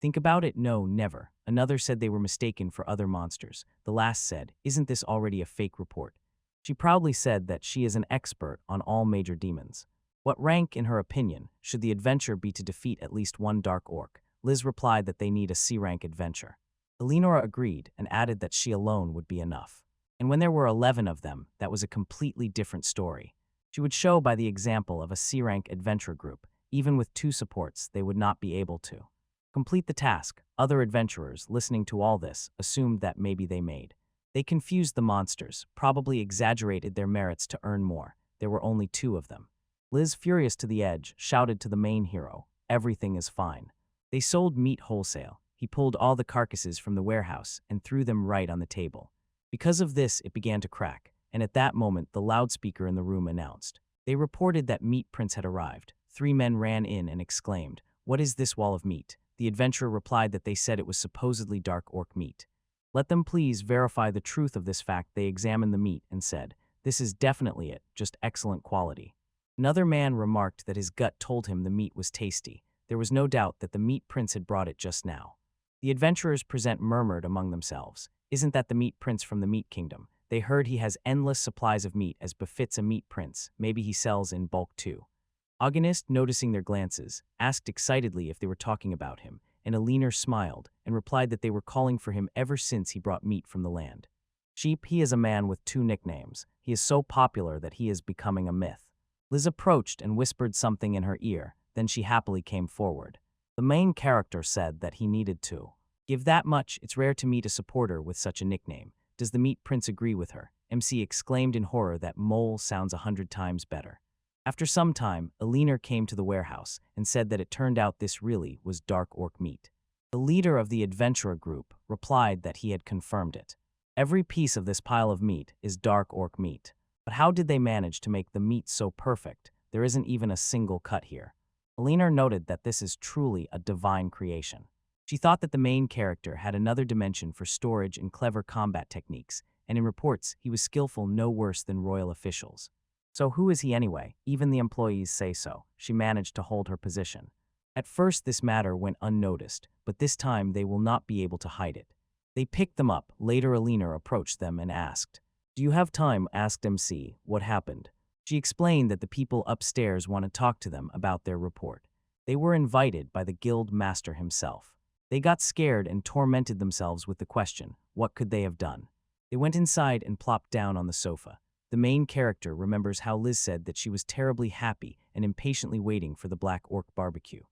Think about it? No, never. Another said they were mistaken for other monsters. The last said, isn't this already a fake report? She proudly said that she is an expert on all major demons. What rank, in her opinion, should the adventure be to defeat at least one dark orc? Liz replied that they need a C-rank adventure. Eleonora agreed and added that she alone would be enough. And when there were 11 of them, that was a completely different story. She would show by the example of a C-rank adventure group. Even with 2 supports, they would not be able to complete the task. Other adventurers, listening to all this, assumed that maybe they made. They confused the monsters, probably exaggerated their merits to earn more. There were only 2 of them. Liz, furious to the edge, shouted to the main hero, everything is fine. They sold meat wholesale. He pulled all the carcasses from the warehouse and threw them right on the table. Because of this, it began to crack, and at that moment the loudspeaker in the room announced. They reported that Meat Prince had arrived. 3 men ran in and exclaimed, "What is this wall of meat?" The adventurer replied that they said it was supposedly dark orc meat. Let them please verify the truth of this fact. They examined the meat and said, "This is definitely it, just excellent quality." Another man remarked that his gut told him the meat was tasty. There was no doubt that the Meat Prince had brought it just now. The adventurers present murmured among themselves, "Isn't that the Meat Prince from the Meat Kingdom? They heard he has endless supplies of meat as befits a meat prince. Maybe he sells in bulk too." Agonist, noticing their glances, asked excitedly if they were talking about him, and Eleanor smiled and replied that they were calling for him ever since he brought meat from the land. Sheep, he is a man with 2 nicknames. He is so popular that he is becoming a myth. Liz approached and whispered something in her ear, then she happily came forward. The main character said that he needed to give that much. It's rare to meet a supporter with such a nickname. Does the Meat Prince agree with her? MC exclaimed in horror that mole sounds 100 times better. After some time, Eleanor came to the warehouse and said that it turned out this really was dark orc meat. The leader of the adventurer group replied that he had confirmed it. Every piece of this pile of meat is dark orc meat. But how did they manage to make the meat so perfect? There isn't even a single cut here. Eleanor noted that this is truly a divine creation. She thought that the main character had another dimension for storage and clever combat techniques, and in reports, he was skillful no worse than royal officials. So who is he anyway? Even the employees say so. She managed to hold her position. At first, this matter went unnoticed, but this time they will not be able to hide it. They picked them up. Later, Eleanor approached them and asked, "Do you have time?" asked MC. "What happened?" She explained that the people upstairs want to talk to them about their report. They were invited by the guild master himself. They got scared and tormented themselves with the question, what could they have done? They went inside and plopped down on the sofa. The main character remembers how Liz said that she was terribly happy and impatiently waiting for the black orc barbecue.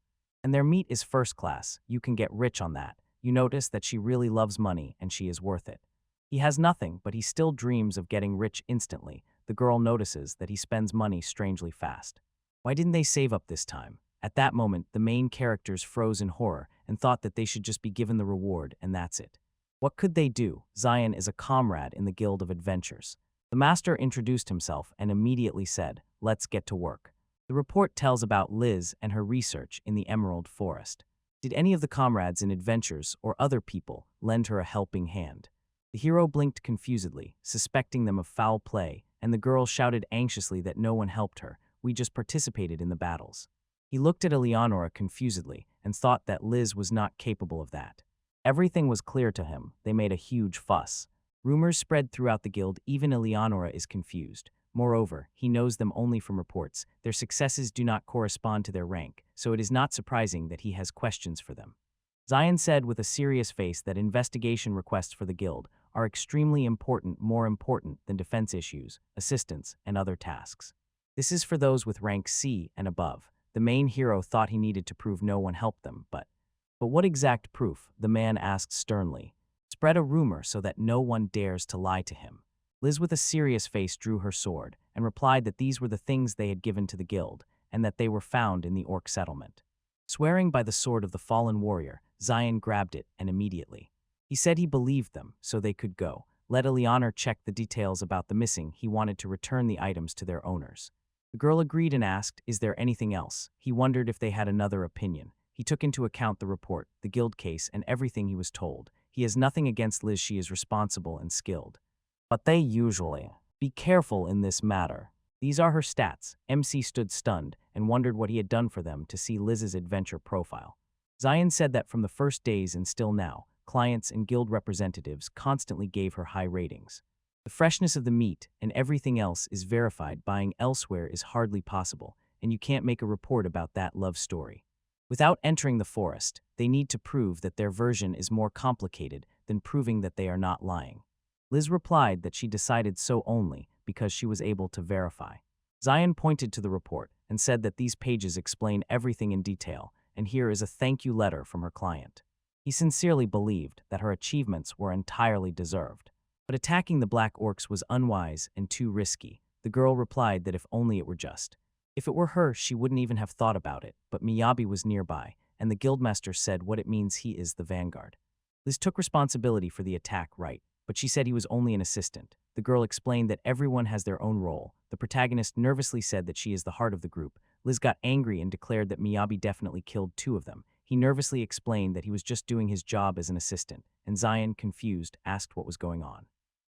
And their meat is first class. You can get rich on that. You notice that she really loves money and she is worth it. He has nothing, but he still dreams of getting rich instantly. The girl notices that he spends money strangely fast. Why didn't they save up this time? At that moment, the main characters froze in horror and thought that they should just be given the reward and that's it. What could they do? Zion is a comrade in the Guild of Adventures. The master introduced himself and immediately said, "Let's get to work." The report tells about Liz and her research in the Emerald Forest. Did any of the comrades in Adventures or other people lend her a helping hand? The hero blinked confusedly, suspecting them of foul play, and the girl shouted anxiously that no one helped her. "We just participated in the battles." He looked at Eleonora confusedly and thought that Liz was not capable of that. Everything was clear to him. They made a huge fuss. Rumors spread throughout the guild. Even Eleonora is confused. Moreover, he knows them only from reports. Their successes do not correspond to their rank, so it is not surprising that he has questions for them. Zion said with a serious face that investigation requests for the guild are extremely important, more important than defense issues, assistance, and other tasks. This is for those with rank C and above. The main hero thought he needed to prove no one helped them, but what exact proof? The man asked sternly. Spread a rumor so that no one dares to lie to him. Liz with a serious face drew her sword and replied that these were the things they had given to the guild and that they were found in the orc settlement. Swearing by the sword of the fallen warrior, Zion grabbed it and immediately. He said he believed them, so they could go. Let Eleanor check the details about the missing. He wanted to return the items to their owners. The girl agreed and asked, "Is there anything else?" He wondered if they had another opinion. He took into account the report, the guild case, and everything he was told. He has nothing against Liz. She is responsible and skilled. But they usually be careful in this matter. These are her stats. MC stood stunned and wondered what he had done for them to see Liz's adventure profile. Zion said that from the first days and still now, clients and guild representatives constantly gave her high ratings. The freshness of the meat and everything else is verified. Buying elsewhere is hardly possible, and you can't make a report about that love story. Without entering the forest, they need to prove that their version is more complicated than proving that they are not lying. Liz replied that she decided so only because she was able to verify. Zion pointed to the report and said that these pages explain everything in detail, and here is a thank you letter from her client. He sincerely believed that her achievements were entirely deserved. But attacking the black orcs was unwise and too risky. The girl replied that if only it were just. If it were her, she wouldn't even have thought about it, but Miyabi was nearby, and the guildmaster said what it means he is the vanguard. Liz took responsibility for the attack, right, but she said he was only an assistant. The girl explained that everyone has their own role. The protagonist nervously said that she is the heart of the group. Liz got angry and declared that Miyabi definitely killed two of them. He nervously explained that he was just doing his job as an assistant, and Zion, confused, asked what was going on.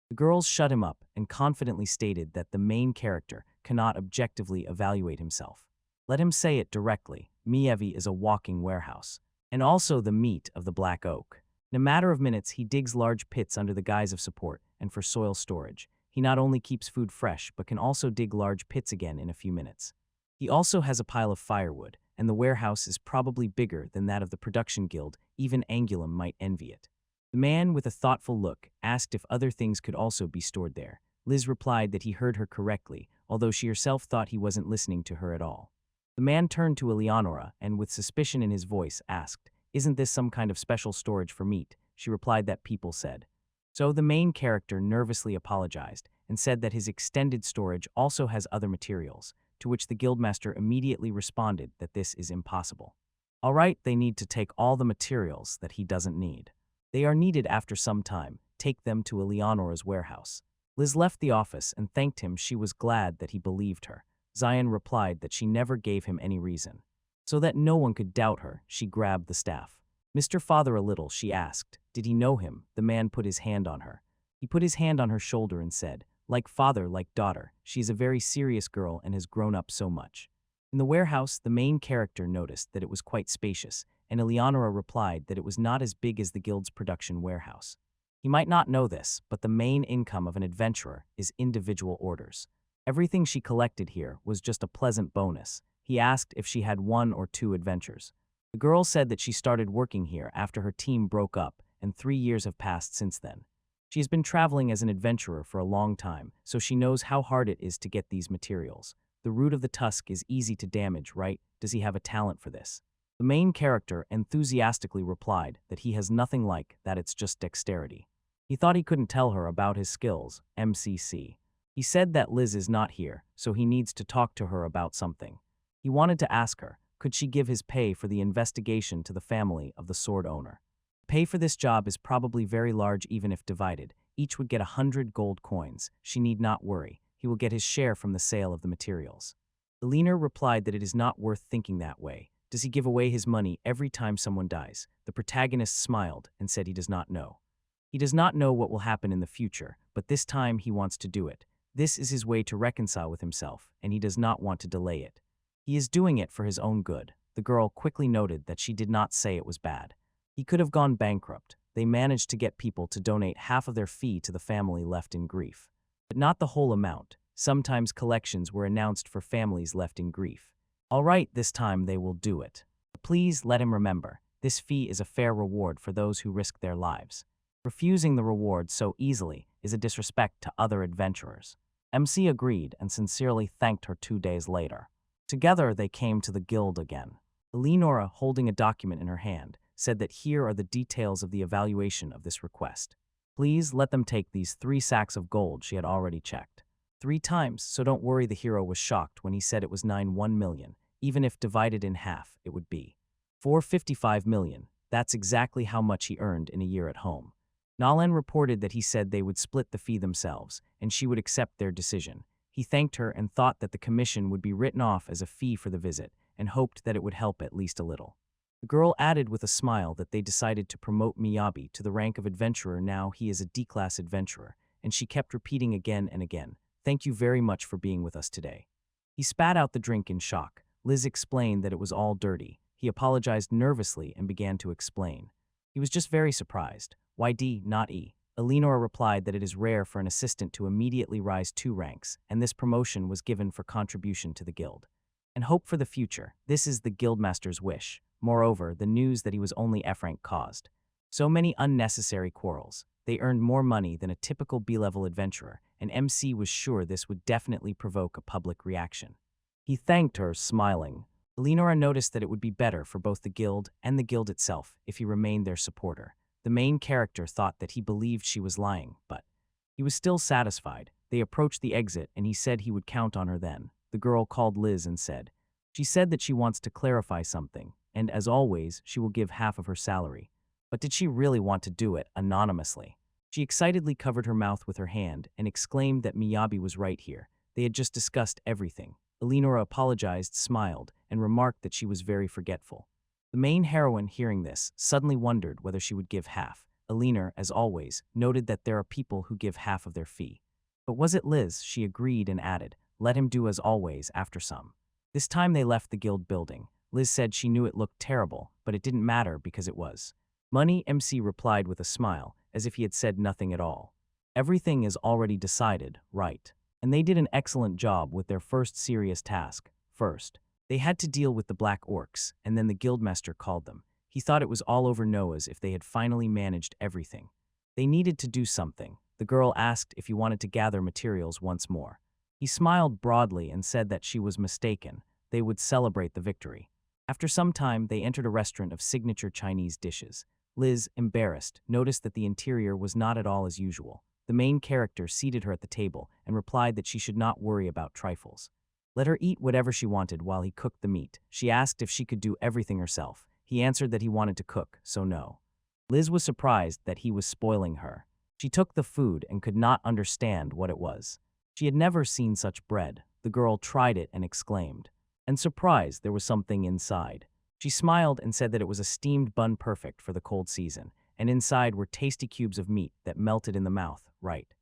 The girls shut him up and confidently stated that the main character cannot objectively evaluate himself. Let him say it directly. Miyabi is a walking warehouse, and also the meat of the black oak. In a matter of minutes, he digs large pits under the guise of support and for soil storage. He not only keeps food fresh, but can also dig large pits again in a few minutes. He also has a pile of firewood, and the warehouse is probably bigger than that of the production guild. Even Angulum might envy it. The man, with a thoughtful look, asked if other things could also be stored there. Liz replied that he heard her correctly, although she herself thought he wasn't listening to her at all. The man turned to Eleonora and, with suspicion in his voice, asked, "Isn't this some kind of special storage for meat?" She replied that people said. So the main character nervously apologized and said that his extended storage also has other materials, to which the guildmaster immediately responded that this is impossible. All right, they need to take all the materials that he doesn't need. They are needed after some time. Take them to Eleonora's warehouse. Liz left the office and thanked him. She was glad that he believed her. Zion replied that she never gave him any reason. So that no one could doubt her, she grabbed the staff. "Mr. Father a little," she asked. Did he know him? The man put his hand on her. He put his hand on her shoulder and said, "Like father, like daughter. She is a very serious girl and has grown up so much." In the warehouse, the main character noticed that it was quite spacious, and Eleonora replied that it was not as big as the guild's production warehouse. He might not know this, but the main income of an adventurer is individual orders. Everything she collected here was just a pleasant bonus. He asked if she had 1 or 2 adventures. The girl said that she started working here after her team broke up, and 3 years have passed since then. She has been traveling as an adventurer for a long time, so she knows how hard it is to get these materials. The root of the tusk is easy to damage, right? Does he have a talent for this? The main character enthusiastically replied that he has nothing like that, it's just dexterity. He thought he couldn't tell her about his skills, MCC. He said that Liz is not here, so he needs to talk to her about something. He wanted to ask her, could she give his pay for the investigation to the family of the sword owner? Pay for this job is probably very large even if divided. Each would get 100 gold coins. She need not worry. He will get his share from the sale of the materials. Eleanor replied that it is not worth thinking that way. Does he give away his money every time someone dies? The protagonist smiled and said he does not know. He does not know what will happen in the future, but this time he wants to do it. This is his way to reconcile with himself, and he does not want to delay it. He is doing it for his own good. The girl quickly noted that she did not say it was bad. He could have gone bankrupt. They managed to get people to donate half of their fee to the family left in grief. But not the whole amount. Sometimes collections were announced for families left in grief. All right, this time they will do it. Please let him remember, this fee is a fair reward for those who risk their lives. Refusing the reward so easily is a disrespect to other adventurers. MC agreed and sincerely thanked her 2 days later. Together they came to the guild again. Eleonora, holding a document in her hand, said that here are the details of the evaluation of this request. Please let them take these 3 sacks of gold. She had already checked 3 times, so don't worry. The hero was shocked when he said it was 1 million. Even if divided in half, it would be 455 million. That's exactly how much he earned in a year at home. Nalan reported that he said they would split the fee themselves, and she would accept their decision. He thanked her and thought that the commission would be written off as a fee for the visit, and hoped that it would help at least a little. The girl added with a smile that they decided to promote Miyabi to the rank of adventurer. Now he is a D-class adventurer, and she kept repeating again and again, "Thank you very much for being with us today." He spat out the drink in shock. Liz explained that it was all dirty. He apologized nervously and began to explain. He was just very surprised. Why D, not E? Eleanor replied that it is rare for an assistant to immediately rise 2 ranks, and this promotion was given for contribution to the guild. And hope for the future. This is the guildmaster's wish. Moreover, the news that he was only F rank caused so many unnecessary quarrels. They earned more money than a typical B-level adventurer, and MC was sure this would definitely provoke a public reaction. He thanked her, smiling. Eleonora noticed that it would be better for both the guild and the guild itself if he remained their supporter. The main character thought that he believed she was lying, but he was still satisfied. They approached the exit and he said he would count on her then. The girl called Liz and said, she said that she wants to clarify something, and as always, she will give half of her salary. But did she really want to do it anonymously? She excitedly covered her mouth with her hand and exclaimed that Miyabi was right here. They had just discussed everything. Eleonora apologized, smiled, and remarked that she was very forgetful. The main heroine, hearing this, suddenly wondered whether she would give half. Eleanor, as always, noted that there are people who give half of their fee. But was it Liz? She agreed and added, let him do as always after some. This time they left the guild building. Liz said she knew it looked terrible, but it didn't matter because it was. Money, MC replied with a smile, as if he had said nothing at all. Everything is already decided, right? And they did an excellent job with their first serious task. First, they had to deal with the black orcs, and then the guildmaster called them. He thought it was all over Noah's if they had finally managed everything. They needed to do something. The girl asked if he wanted to gather materials once more. He smiled broadly and said that she was mistaken. They would celebrate the victory. After some time, they entered a restaurant of signature Chinese dishes. Liz, embarrassed, noticed that the interior was not at all as usual. The main character seated her at the table and replied that she should not worry about trifles. Let her eat whatever she wanted while he cooked the meat. She asked if she could do everything herself. He answered that he wanted to cook, so no. Liz was surprised that he was spoiling her. She took the food and could not understand what it was. She had never seen such bread. The girl tried it and exclaimed. And surprised there was something inside. She smiled and said that it was a steamed bun perfect for the cold season, and inside were tasty cubes of meat that melted in the mouth, right.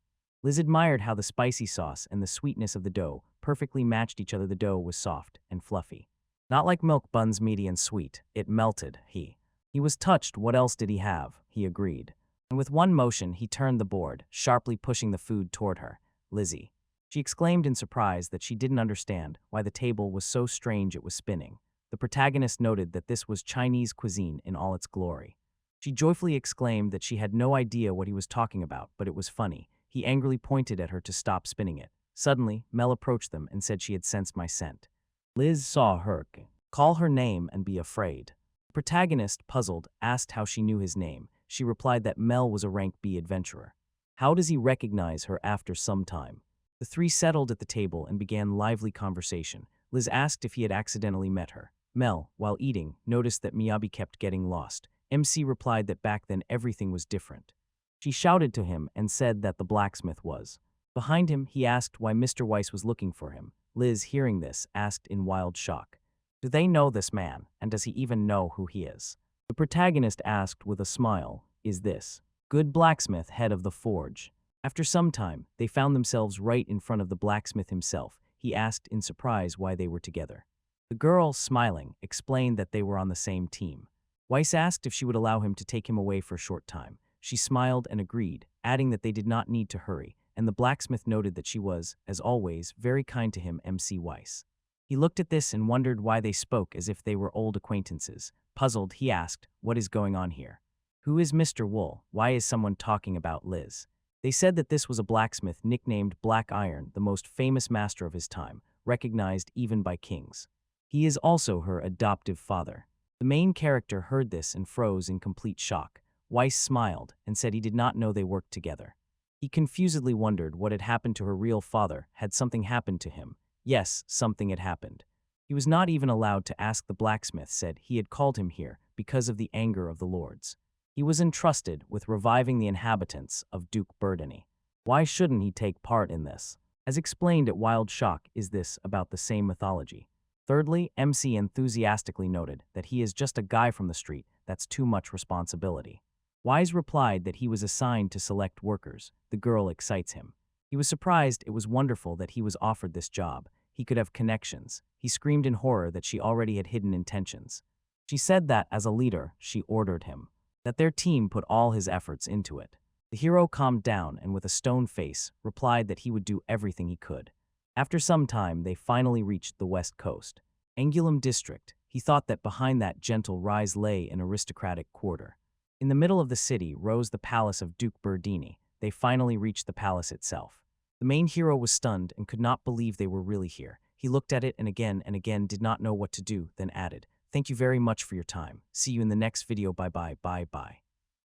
Liz admired how the spicy sauce and the sweetness of the dough perfectly matched each other. The dough was soft and fluffy. Not like milk buns, meaty and sweet. It melted, He was touched. What else did he have? He agreed. And with one motion, he turned the board, sharply pushing the food toward her. Lizzie. She exclaimed in surprise that she didn't understand why the table was so strange it was spinning. The protagonist noted that this was Chinese cuisine in all its glory. She joyfully exclaimed that she had no idea what he was talking about, but it was funny. He angrily pointed at her to stop spinning it. Suddenly, Mel approached them and said she had sensed my scent. Liz saw her call her name and be afraid. The protagonist, puzzled, asked how she knew his name. She replied that Mel was a rank B adventurer. How does he recognize her after some time? The three settled at the table and began lively conversation. Liz asked if he had accidentally met her. Mel, while eating, noticed that Miyabi kept getting lost. MC replied that back then everything was different. She shouted to him and said that the blacksmith was behind him. He asked why Mr. Weiss was looking for him. Liz, hearing this, asked in wild shock, do they know this man, and does he even know who he is? The protagonist asked with a smile, is this good blacksmith head of the forge? After some time, they found themselves right in front of the blacksmith himself. He asked in surprise why they were together. The girl, smiling, explained that they were on the same team. Weiss asked if she would allow him to take him away for a short time. She smiled and agreed, adding that they did not need to hurry, and the blacksmith noted that she was, as always, very kind to him. MC Weiss. He looked at this and wondered why they spoke as if they were old acquaintances. Puzzled, he asked, what is going on here? Who is Mr. Wool? Why is someone talking about Liz? They said that this was a blacksmith nicknamed Black Iron, the most famous master of his time, recognized even by kings. He is also her adoptive father. The main character heard this and froze in complete shock. Weiss smiled and said he did not know they worked together. He confusedly wondered what had happened to her real father. Had something happened to him? Yes, something had happened. He was not even allowed to ask. The blacksmith said he had called him here because of the anger of the lords. He was entrusted with reviving the inhabitants of Duke Burdany. Why shouldn't he take part in this? As explained at Wild Shock, is this about the same mythology? Thirdly, MC enthusiastically noted that he is just a guy from the street. That's too much responsibility. Wise replied that he was assigned to select workers. The girl excites him. He was surprised. It was wonderful that he was offered this job. He could have connections. He screamed in horror that she already had hidden intentions. She said that, as a leader, she ordered him, that their team put all his efforts into it. The hero calmed down and with a stone face replied that he would do everything he could. After some time, they finally reached the west coast. Angulum district. He thought that behind that gentle rise lay an aristocratic quarter. In the middle of the city rose the palace of Duke Berdini. They finally reached the palace itself. The main hero was stunned and could not believe they were really here. He looked at it and again did not know what to do, then added, "Thank you very much for your time. See you in the next video. Bye bye.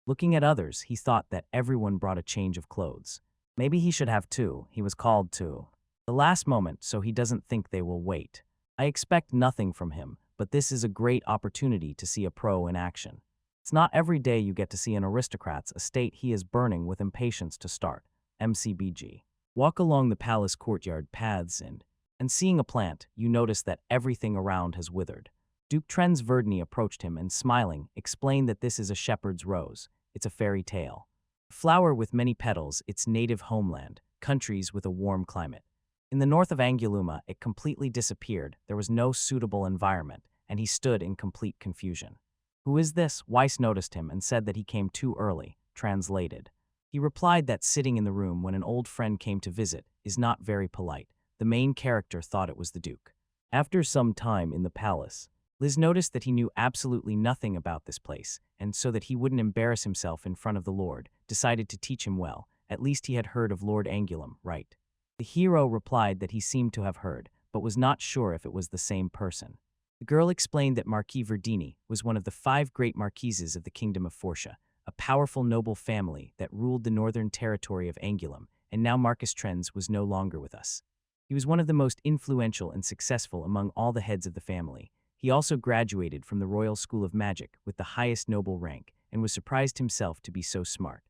Looking at others, he thought that everyone brought a change of clothes. Maybe he should have too. He was called to the last moment, so he doesn't think they will wait. I expect nothing from him, but this is a great opportunity to see a pro in action. It's not every day you get to see an aristocrat's estate he is burning with impatience to start. MCBG. Walk along the palace courtyard paths and seeing a plant, you notice that everything around has withered. Duke Trens Verdini approached him and, smiling, explained that this is a shepherd's rose. It's a fairy tale. Flower with many petals, its native homeland, countries with a warm climate. In the north of Anguluma, it completely disappeared. There was no suitable environment, and he stood in complete confusion. Who is this? Weiss noticed him and said that he came too early. Translated. He replied that sitting in the room when an old friend came to visit is not very polite. The main character thought it was the Duke. After some time in the palace, Liz noticed that he knew absolutely nothing about this place, and so that he wouldn't embarrass himself in front of the Lord, decided to teach him well. At least he had heard of Lord Angulum, right? The hero replied that he seemed to have heard, but was not sure if it was the same person. The girl explained that Marquis Verdini was one of the 5 great marquises of the Kingdom of Fortia, a powerful noble family that ruled the northern territory of Angulum, and now Marcus Trens was no longer with us. He was one of the most influential and successful among all the heads of the family. He also graduated from the Royal School of Magic with the highest noble rank and was surprised himself to be so smart.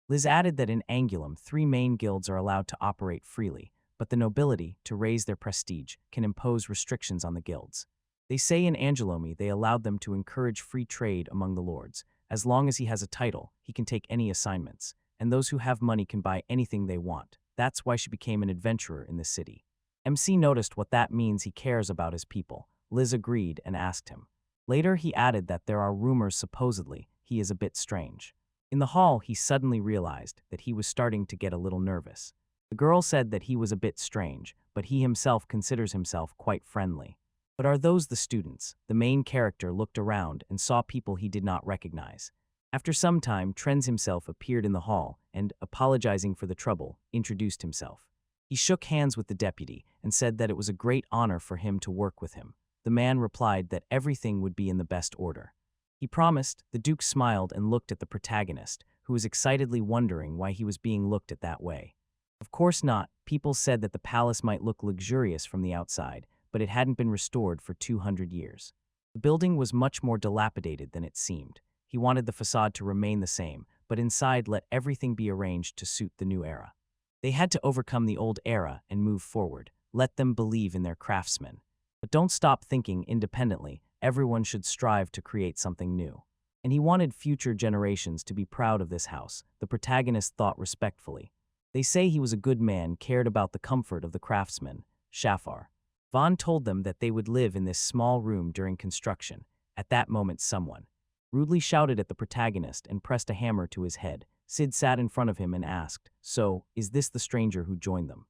Liz added that in Angulum, 3 main guilds are allowed to operate freely, but the nobility, to raise their prestige, can impose restrictions on the guilds. They say in Angelomi they allowed them to encourage free trade among the lords. As long as he has a title, he can take any assignments, and those who have money can buy anything they want. That's why she became an adventurer in the city. MC noticed what that means. He cares about his people. Liz agreed and asked him. Later he added that there are rumors supposedly he is a bit strange. In the hall he suddenly realized that he was starting to get a little nervous. The girl said that he was a bit strange, but he himself considers himself quite friendly. But are those the students? The main character looked around and saw people he did not recognize. After some time, Trens himself appeared in the hall and, apologizing for the trouble, introduced himself. He shook hands with the deputy and said that it was a great honor for him to work with him. The man replied that everything would be in the best order. He promised. The Duke smiled and looked at the protagonist, who was excitedly wondering why he was being looked at that way. Of course not. People said that the palace might look luxurious from the outside, but it hadn't been restored for 200 years. The building was much more dilapidated than it seemed. He wanted the facade to remain the same, but inside let everything be arranged to suit the new era. They had to overcome the old era and move forward. Let them believe in their craftsmen. But don't stop thinking independently. Everyone should strive to create something new. And he wanted future generations to be proud of this house, the protagonist thought respectfully. They say he was a good man, cared about the comfort of the craftsmen. Shafar. Vaughn told them that they would live in this small room during construction. At that moment someone rudely shouted at the protagonist and pressed a hammer to his head. Sid sat in front of him and asked, "So, is this the stranger who joined them?"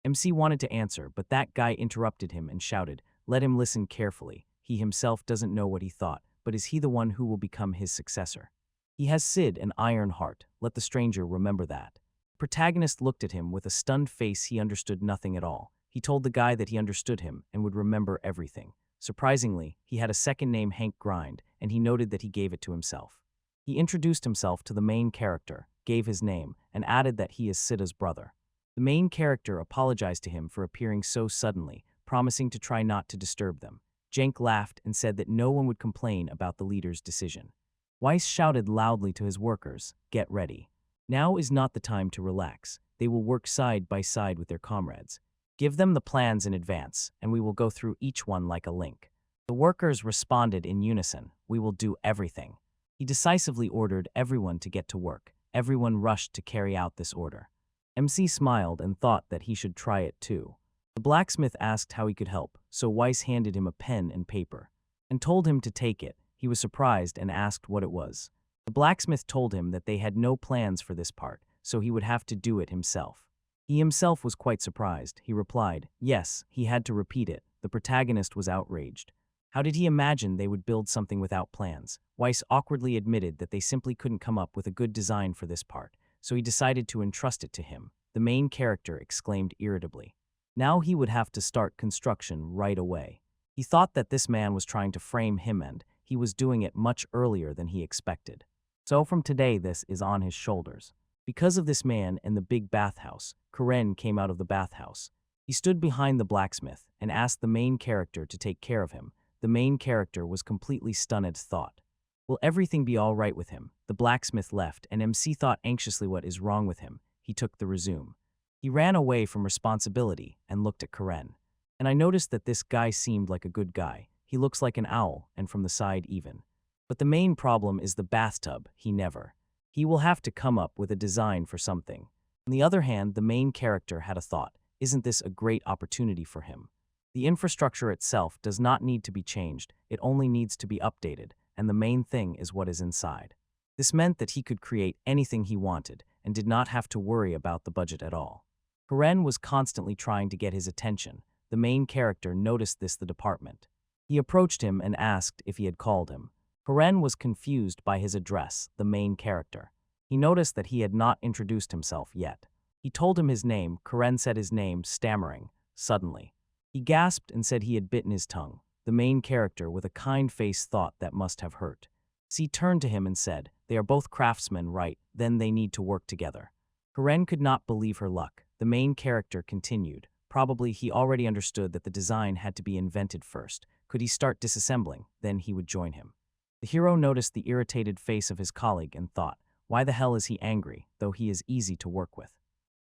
MC wanted to answer, but that guy interrupted him and shouted, "Let him listen carefully. He himself doesn't know what he thought, but is he the one who will become his successor? He has Sid, an iron heart. Let the stranger remember that." The protagonist looked at him with a stunned face. He understood nothing at all. He told the guy that he understood him and would remember everything. Surprisingly, he had a second name, Hank Grind, and he noted that he gave it to himself. He introduced himself to the main character, gave his name, and added that he is Sida's brother. The main character apologized to him for appearing so suddenly, promising to try not to disturb them. Jenk laughed and said that no one would complain about the leader's decision. Weiss shouted loudly to his workers, "Get ready. Now is not the time to relax. They will work side by side with their comrades. Give them the plans in advance, and we will go through each one like a link." The workers responded in unison, "We will do everything." He decisively ordered everyone to get to work. Everyone rushed to carry out this order. MC smiled and thought that he should try it too. The blacksmith asked how he could help, so Weiss handed him a pen and paper and told him to take it. He was surprised and asked what it was. The blacksmith told him that they had no plans for this part, so he would have to do it himself. He himself was quite surprised. He replied, yes, he had to repeat it. The protagonist was outraged. How did he imagine they would build something without plans? Weiss awkwardly admitted that they simply couldn't come up with a good design for this part, so he decided to entrust it to him. The main character exclaimed irritably. Now he would have to start construction right away. He thought that this man was trying to frame him and he was doing it much earlier than he expected. So from today this is on his shoulders. Because of this man and the big bathhouse, Karen came out of the bathhouse. He stood behind the blacksmith and asked the main character to take care of him. The main character was completely stunned at thought. Will everything be all right with him? The blacksmith left and MC thought anxiously what is wrong with him. He took the resume. He ran away from responsibility and looked at Karen. And I noticed that this guy seemed like a good guy. He looks like an owl and from the side even. But the main problem is the bathtub. He will have to come up with a design for something. On the other hand, the main character had a thought. Isn't this a great opportunity for him? The infrastructure itself does not need to be changed. It only needs to be updated, and the main thing is what is inside. This meant that he could create anything he wanted and did not have to worry about the budget at all. Karen was constantly trying to get his attention. The main character noticed the department. He approached him and asked if he had called him. Karen was confused by his address, the main character. He noticed that he had not introduced himself yet. He told him his name. Karen said his name, stammering. Suddenly, he gasped and said he had bitten his tongue. The main character, with a kind face, thought that must have hurt. C turned to him and said, they are both craftsmen, right? Then they need to work together. Karen could not believe her luck. The main character continued. Probably he already understood that the design had to be invented first. Could he start disassembling? Then he would join him. The hero noticed the irritated face of his colleague and thought, why the hell is he angry, though he is easy to work with?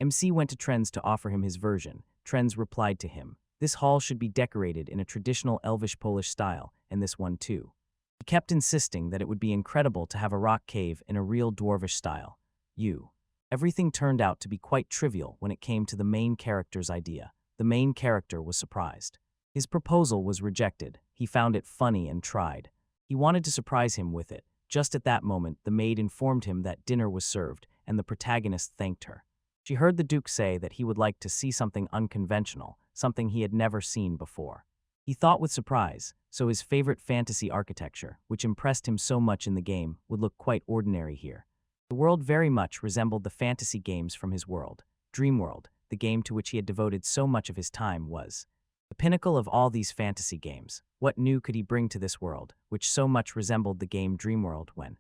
MC went to Trends to offer him his version. Trends replied to him, this hall should be decorated in a traditional Elvish-Polish style, and this one too. He kept insisting that it would be incredible to have a rock cave in a real dwarvish style. Everything turned out to be quite trivial when it came to the main character's idea. The main character was surprised. His proposal was rejected. He found it funny and tried. He wanted to surprise him with it. Just at that moment, the maid informed him that dinner was served, and the protagonist thanked her. She heard the Duke say that he would like to see something unconventional, something he had never seen before. He thought with surprise, so his favorite fantasy architecture, which impressed him so much in the game, would look quite ordinary here. The world very much resembled the fantasy games from his world. Dreamworld, the game to which he had devoted so much of his time, was the pinnacle of all these fantasy games. What new could he bring to this world, which so much resembled the game Dreamworld? When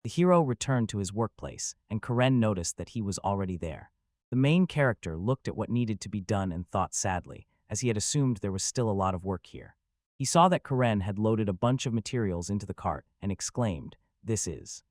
the hero returned to his workplace, and Karen noticed that he was already there. The main character looked at what needed to be done and thought sadly, as he had assumed there was still a lot of work here. He saw that Karen had loaded a bunch of materials into the cart and exclaimed, This is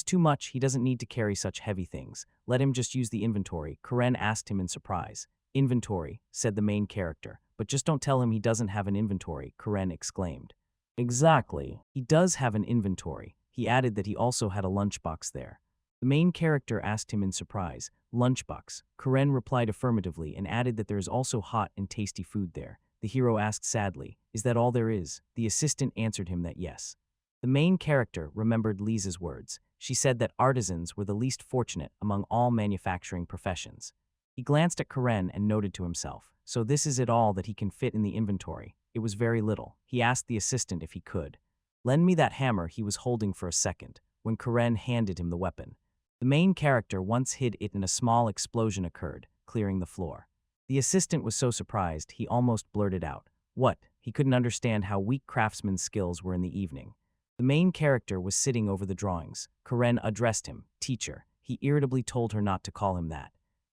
too much. He doesn't need to carry such heavy things. Let him just use the inventory. Karen asked him in surprise. Inventory, said the main character. But just don't tell him he doesn't have an inventory, Karen exclaimed. Exactly. He does have an inventory. He added that he also had a lunchbox there. The main character asked him in surprise, lunchbox. Karen replied affirmatively and added that there is also hot and tasty food there. The hero asked sadly, is that all there is? The assistant answered him that yes. The main character remembered Lisa's words. She said that artisans were the least fortunate among all manufacturing professions. He glanced at Karen and noted to himself, so this is it all that he can fit in the inventory. It was very little. He asked the assistant if he could lend me that hammer he was holding for a second, when Karen handed him the weapon. The main character once hid it and a small explosion occurred, clearing the floor. The assistant was so surprised he almost blurted out, what? He couldn't understand how weak craftsman's skills were in the evening. The main character was sitting over the drawings. Karen addressed him, teacher. He irritably told her not to call him that.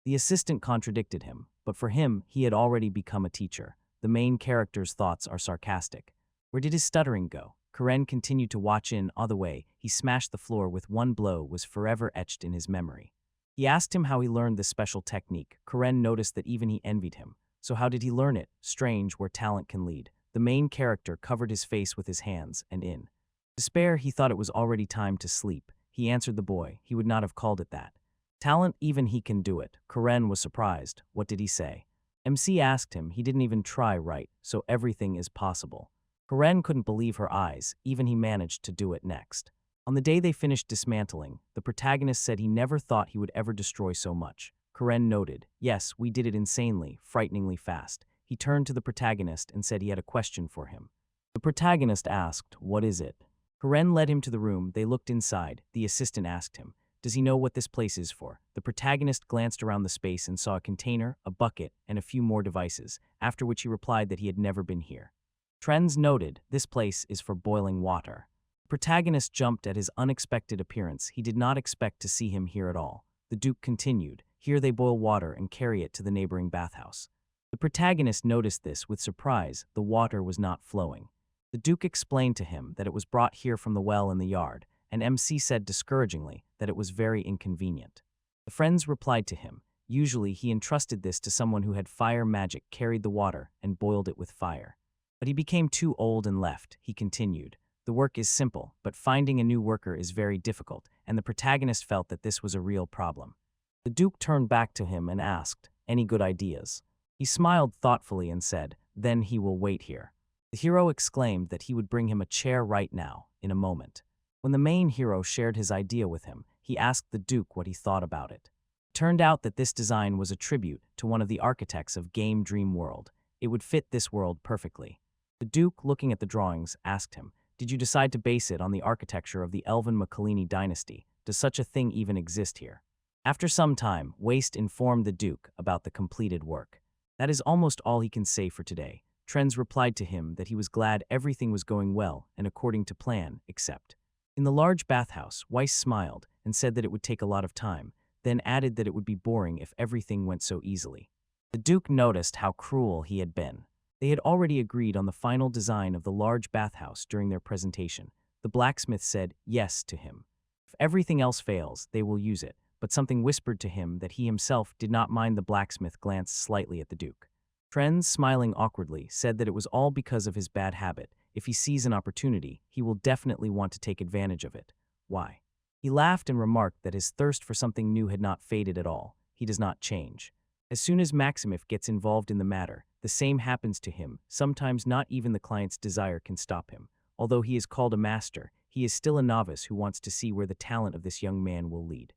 The assistant contradicted him, but for him, he had already become a teacher. The main character's thoughts are sarcastic. Where did his stuttering go? Karen continued to watch in all the way. He smashed the floor with one blow was forever etched in his memory. He asked him how he learned this special technique. Karen noticed that even he envied him. So how did he learn it? Strange where talent can lead. The main character covered his face with his hands, and in despair he thought it was already time to sleep. He answered the boy. He would not have called it that. Talent, even he can do it. Karen was surprised. What did he say? MC asked him. He didn't even try right, so everything is possible. Karen couldn't believe her eyes, even he managed to do it next. On the day they finished dismantling, the protagonist said he never thought he would ever destroy so much. Karen noted, "Yes, we did it insanely, frighteningly fast." He turned to the protagonist and said he had a question for him. The protagonist asked, "What is it?" Karen led him to the room. They looked inside. The assistant asked him, "Does he know what this place is for?" The protagonist glanced around the space and saw a container, a bucket, and a few more devices, after which he replied that he had never been here. Trends noted, "This place is for boiling water." The protagonist jumped at his unexpected appearance. He did not expect to see him here at all. The Duke continued, "Here they boil water and carry it to the neighboring bathhouse." The protagonist noticed this with surprise. The water was not flowing. The Duke explained to him that it was brought here from the well in the yard, and MC said discouragingly that it was very inconvenient. The friends replied to him, usually he entrusted this to someone who had fire magic, carried the water, and boiled it with fire. But he became too old and left. He continued, "The work is simple, but finding a new worker is very difficult," and the protagonist felt that this was a real problem. The Duke turned back to him and asked, "Any good ideas?" He smiled thoughtfully and said, "Then he will wait here." The hero exclaimed that he would bring him a chair right now, in a moment. When the main hero shared his idea with him, he asked the Duke what he thought about it. It turned out that this design was a tribute to one of the architects of Game Dream World. It would fit this world perfectly. The Duke, looking at the drawings, asked him, "Did you decide to base it on the architecture of the Elven Makalini dynasty? Does such a thing even exist here?" After some time, Waste informed the Duke about the completed work. "That is almost all he can say for today." Trends replied to him that he was glad everything was going well and according to plan, except. In the large bathhouse, Weiss smiled and said that it would take a lot of time, then added that it would be boring if everything went so easily. The Duke noticed how cruel he had been. They had already agreed on the final design of the large bathhouse during their presentation. The blacksmith said yes to him. If everything else fails, they will use it, but something whispered to him that he himself did not mind. The blacksmith glanced slightly at the Duke. Trends, smiling awkwardly, said that it was all because of his bad habit. If he sees an opportunity, he will definitely want to take advantage of it. Why? He laughed and remarked that his thirst for something new had not faded at all. He does not change. As soon as Maximif gets involved in the matter, the same happens to him. Sometimes not even the client's desire can stop him. Although he is called a master, he is still a novice who wants to see where the talent of this young man will lead.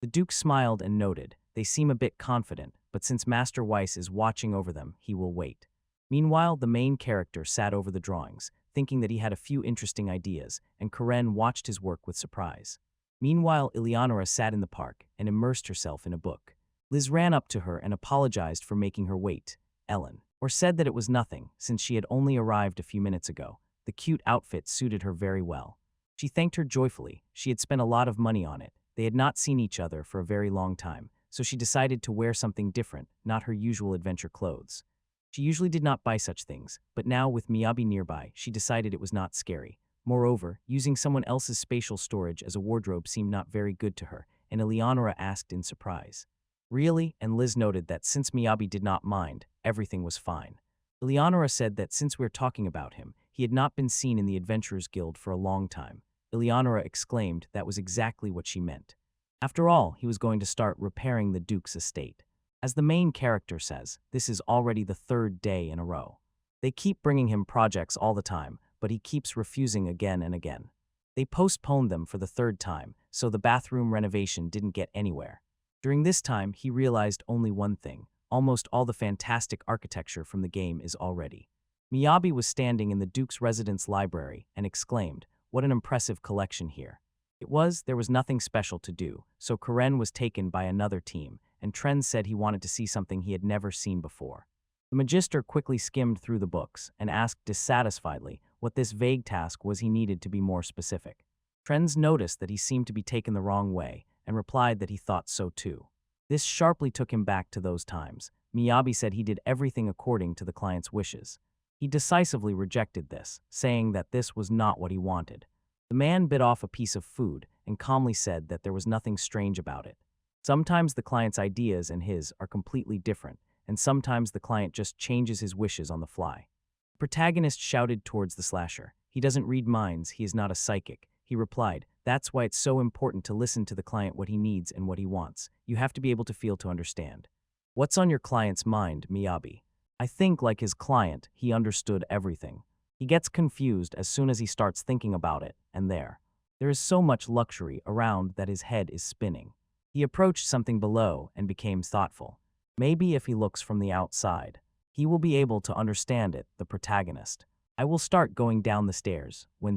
The Duke smiled and noted, "They seem a bit confident, but since Master Weiss is watching over them, he will wait." Meanwhile, the main character sat over the drawings, thinking that he had a few interesting ideas, and Karen watched his work with surprise. Meanwhile, Eleonora sat in the park and immersed herself in a book. Liz ran up to her and apologized for making her wait. Ellen, or said that it was nothing, since she had only arrived a few minutes ago. The cute outfit suited her very well. She thanked her joyfully. She had spent a lot of money on it. They had not seen each other for a very long time, so she decided to wear something different, not her usual adventure clothes. She usually did not buy such things, but now with Miyabi nearby, she decided it was not scary. Moreover, using someone else's spatial storage as a wardrobe seemed not very good to her, and Eleonora asked in surprise. "Really?" And Liz noted that since Miyabi did not mind, everything was fine. Eleonora said that since we're talking about him, he had not been seen in the Adventurers Guild for a long time. Eleonora exclaimed that was exactly what she meant. After all, he was going to start repairing the Duke's estate. As the main character says, this is already the third day in a row. They keep bringing him projects all the time, but he keeps refusing again and again. They postponed them for the third time, so the bathroom renovation didn't get anywhere. During this time, he realized only one thing. Almost all the fantastic architecture from the game is already. Miyabi was standing in the Duke's residence library and exclaimed, "What an impressive collection here." There was nothing special to do, so Karen was taken by another team, and Tren said he wanted to see something he had never seen before. The Magister quickly skimmed through the books and asked dissatisfiedly what this vague task was. He needed to be more specific. Trens noticed that he seemed to be taken the wrong way and replied that he thought so too. This sharply took him back to those times. Miyabi said he did everything according to the client's wishes. He decisively rejected this, saying that this was not what he wanted. The man bit off a piece of food and calmly said that there was nothing strange about it. Sometimes the client's ideas and his are completely different, and sometimes the client just changes his wishes on the fly. The protagonist shouted towards the slasher. "He doesn't read minds, he is not a psychic." He replied, "That's why it's so important to listen to the client, what he needs and what he wants. You have to be able to feel to understand." "What's on your client's mind, Miyabi?" "I think, like his client, he understood everything." He gets confused as soon as he starts thinking about it, and there is so much luxury around that his head is spinning. He approached something below and became thoughtful. Maybe if he looks from the outside, he will be able to understand it, the protagonist. I will start going down the stairs, when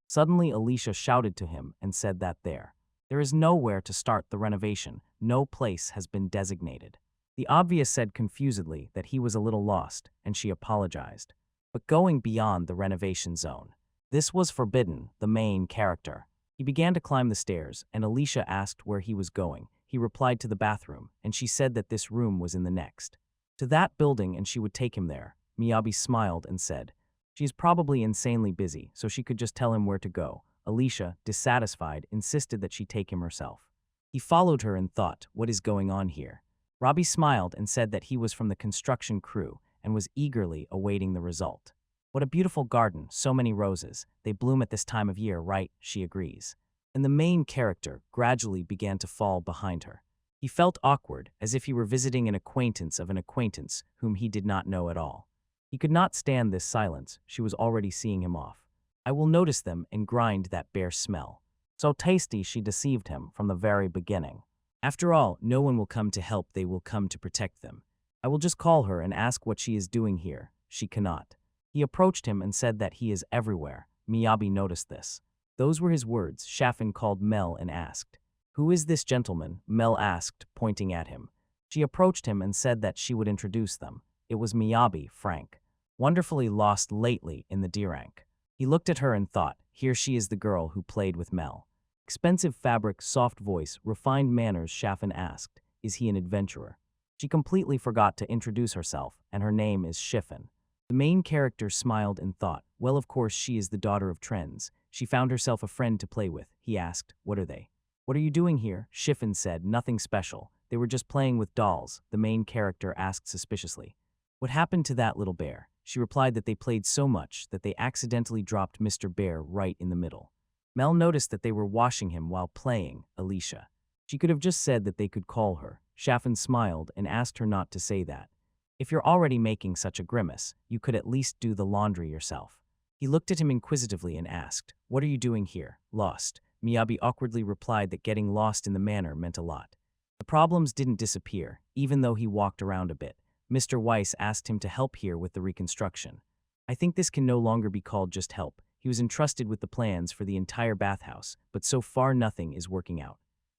Suddenly Alicia shouted to him and said that there is nowhere to start the renovation, no place has been designated. The obvious said confusedly that he was a little lost, and she apologized. But going beyond the renovation zone. This was forbidden, the main character. He began to climb the stairs, and Alicia asked where he was going. He replied to the bathroom, and she said that this room was in the next to that building and she would take him there. Miyabi smiled and said, "She's probably insanely busy, so she could just tell him where to go." Alicia, dissatisfied, insisted that she take him herself. He followed her and thought, what is going on here? Robbie smiled and said that he was from the construction crew and was eagerly awaiting the result. What a beautiful garden, so many roses. They bloom at this time of year, right? She agrees. And the main character gradually began to fall behind her. He felt awkward, as if he were visiting an acquaintance of an acquaintance whom he did not know at all. He could not stand this silence. She was already seeing him off. I will notice them and grind that bare smell. So tasty, she deceived him from the very beginning. After all, no one will come to help, they will come to protect them. I will just call her and ask what she is doing here. She cannot. He approached him and said that he is everywhere. Miyabi noticed this. Those were his words. Shafin called Mel and asked, "Who is this gentleman?" Mel asked, pointing at him. She approached him and said that she would introduce them. It was Miyabi, Frank. Wonderfully lost lately in the D rank. He looked at her and thought, here she is, the girl who played with Mel. Expensive fabric, soft voice, refined manners. Shafin asked, is he an adventurer? She completely forgot to introduce herself, and her name is Shiffin. The main character smiled and thought, well, of course she is the daughter of Trends. She found herself a friend to play with. He asked, what are they? What are you doing here? Shiffin said, nothing special. They were just playing with dolls. The main character asked suspiciously, what happened to that little bear? She replied that they played so much that they accidentally dropped Mr. Bear right in the middle. Mel noticed that they were washing him while playing, Alicia. She could have just said that they could call her. Shafin smiled and asked her not to say that. If you're already making such a grimace, you could at least do the laundry yourself. He looked at him inquisitively and asked, what are you doing here? Lost. Miyabi awkwardly replied that getting lost in the manor meant a lot. The problems didn't disappear, even though he walked around a bit. Mr. Weiss asked him to help here with the reconstruction. I think this can no longer be called just help. He was entrusted with the plans for the entire bathhouse, but so far nothing is working out.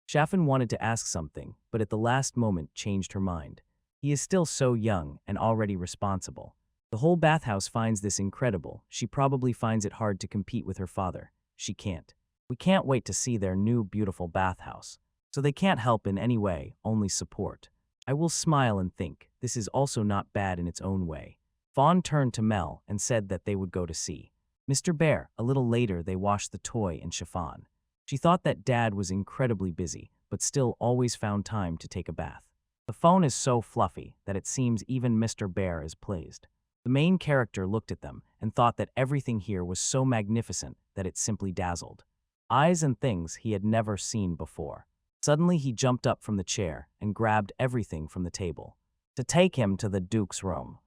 Shafin wanted to ask something, but at the last moment changed her mind. He is still so young and already responsible. The whole bathhouse finds this incredible. She probably finds it hard to compete with her father. She can't. We can't wait to see their new beautiful bathhouse. So they can't help in any way, only support. I will smile and think, this is also not bad in its own way. Vaughn turned to Mel and said that they would go to see Mr. Bear. A little later they washed the toy and chiffon. She thought that Dad was incredibly busy, but still always found time to take a bath. The phone is so fluffy that it seems even Mr. Bear is pleased. The main character looked at them and thought that everything here was so magnificent that it simply dazzled. Eyes and things he had never seen before. Suddenly he jumped up from the chair and grabbed everything from the table to take him to the Duke's room.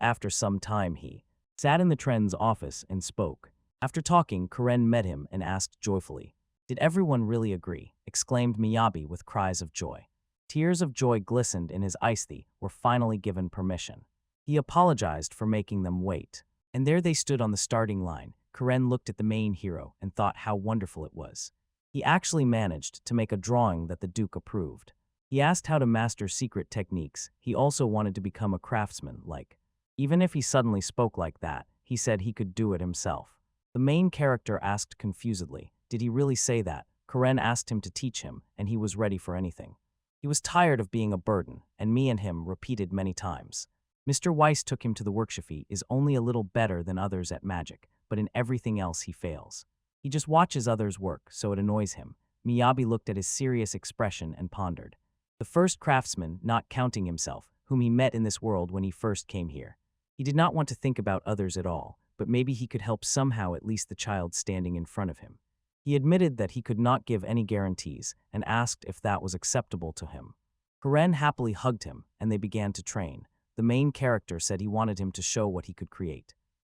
After some time he sat in the Trend's office and spoke. After talking, Karen met him and asked joyfully, did everyone really agree? Exclaimed Miyabi with cries of joy. Tears of joy glistened in his eyes. They were finally given permission. He apologized for making them wait. And there they stood on the starting line. Karen looked at the main hero and thought how wonderful it was. He actually managed to make a drawing that the Duke approved. He asked how to master secret techniques. He also wanted to become a craftsman, even if he suddenly spoke like that, he said he could do it himself. The main character asked confusedly, did he really say that? Karen asked him to teach him, and he was ready for anything. He was tired of being a burden, and me and him repeated many times. Mr. Weiss took him to the workshop. He is only a little better than others at magic, but in everything else he fails. He just watches others work, so it annoys him. Miyabi looked at his serious expression and pondered. The first craftsman, not counting himself, whom he met in this world when he first came here. He did not want to think about others at all, but maybe he could help somehow, at least the child standing in front of him. He admitted that he could not give any guarantees and asked if that was acceptable to him. Karen happily hugged him, and they began to train. The main character said he wanted him to show what he could create.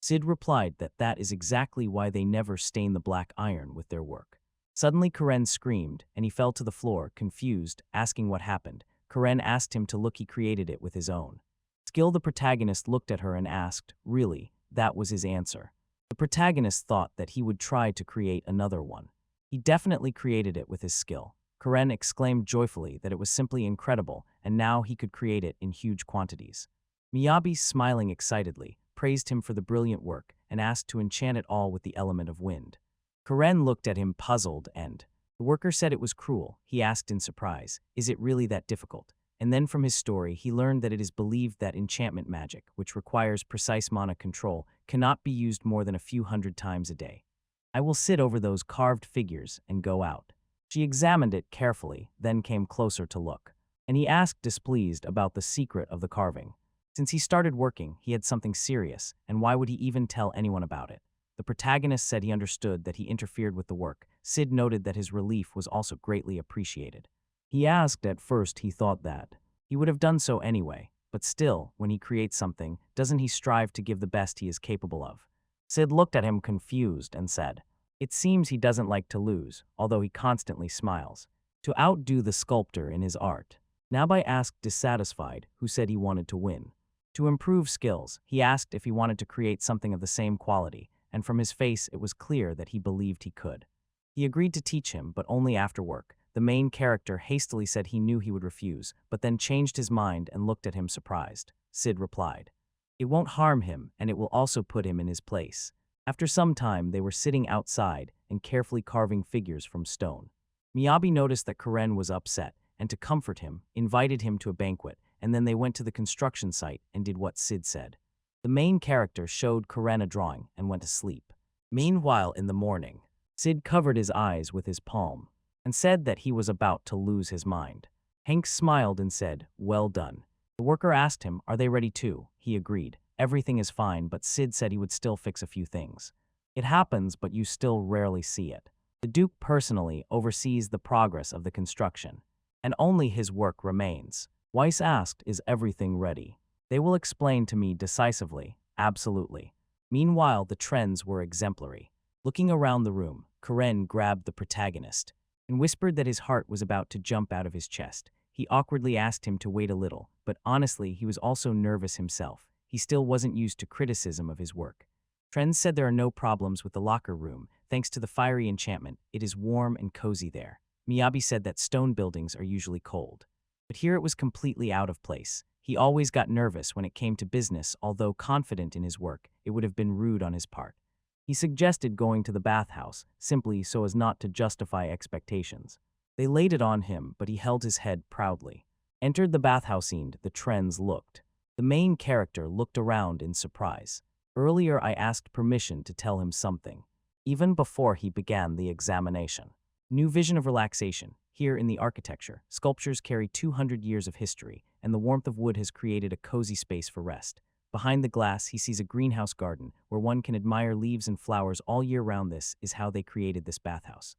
Sid replied that that is exactly why they never stain the black iron with their work. Suddenly Karen screamed, and he fell to the floor, confused, asking what happened. Karen asked him to look he created it with his own. Skill the protagonist looked at her and asked, really, that was his answer. The protagonist thought that he would try to create another one. He definitely created it with his skill. Karen exclaimed joyfully that it was simply incredible, and now he could create it in huge quantities. Miyabi, smiling excitedly, praised him for the brilliant work and asked to enchant it all with the element of wind. Karen looked at him puzzled and, the worker said it was cruel. He asked in surprise, is it really that difficult? And then from his story, he learned that it is believed that enchantment magic, which requires precise mana control, cannot be used more than a few hundred times a day. I will sit over those carved figures and go out. She examined it carefully, then came closer to look. And he asked, displeased, about the secret of the carving. Since he started working, he had something serious, and why would he even tell anyone about it? The protagonist said he understood that he interfered with the work. Sid noted that his relief was also greatly appreciated. He asked at first he thought that he would have done so anyway, but still, when he creates something, doesn't he strive to give the best he is capable of? Sid looked at him confused and said, it seems he doesn't like to lose, although he constantly smiles. To outdo the sculptor in his art. Nabai asked dissatisfied, who said he wanted to win. To improve skills, he asked if he wanted to create something of the same quality, and from his face it was clear that he believed he could. He agreed to teach him, but only after work. The main character hastily said he knew he would refuse, but then changed his mind and looked at him surprised. Sid replied, it won't harm him, and it will also put him in his place. After some time, they were sitting outside and carefully carving figures from stone. Miyabi noticed that Karen was upset, and to comfort him, invited him to a banquet, and then they went to the construction site and did what Sid said. The main character showed Karen a drawing and went to sleep. Meanwhile, in the morning, Sid covered his eyes with his palm and said that he was about to lose his mind. Hank smiled and said, well done. The worker asked him, are they ready too? He agreed. Everything is fine, but Sid said he would still fix a few things. It happens, but you still rarely see it. The Duke personally oversees the progress of the construction, and only his work remains. Weiss asked, is everything ready? They will explain to me decisively, absolutely. Meanwhile, the trends were exemplary. Looking around the room, Karen grabbed the protagonist and whispered that his heart was about to jump out of his chest. He awkwardly asked him to wait a little, but honestly, he was also nervous himself. He still wasn't used to criticism of his work. Trends said there are no problems with the locker room. Thanks to the fiery enchantment, it is warm and cozy there. Miyabi said that stone buildings are usually cold. But here it was completely out of place. He always got nervous when it came to business, although confident in his work, it would have been rude on his part. He suggested going to the bathhouse, simply so as not to justify expectations. They laid it on him, but he held his head proudly. Entered the bathhouse scene, the trends looked. The main character looked around in surprise. Earlier I asked permission to tell him something, even before he began the examination. New vision of relaxation. Here in the architecture, sculptures carry 200 years of history, and the warmth of wood has created a cozy space for rest. Behind the glass, he sees a greenhouse garden where one can admire leaves and flowers all year round. This is how they created this bathhouse.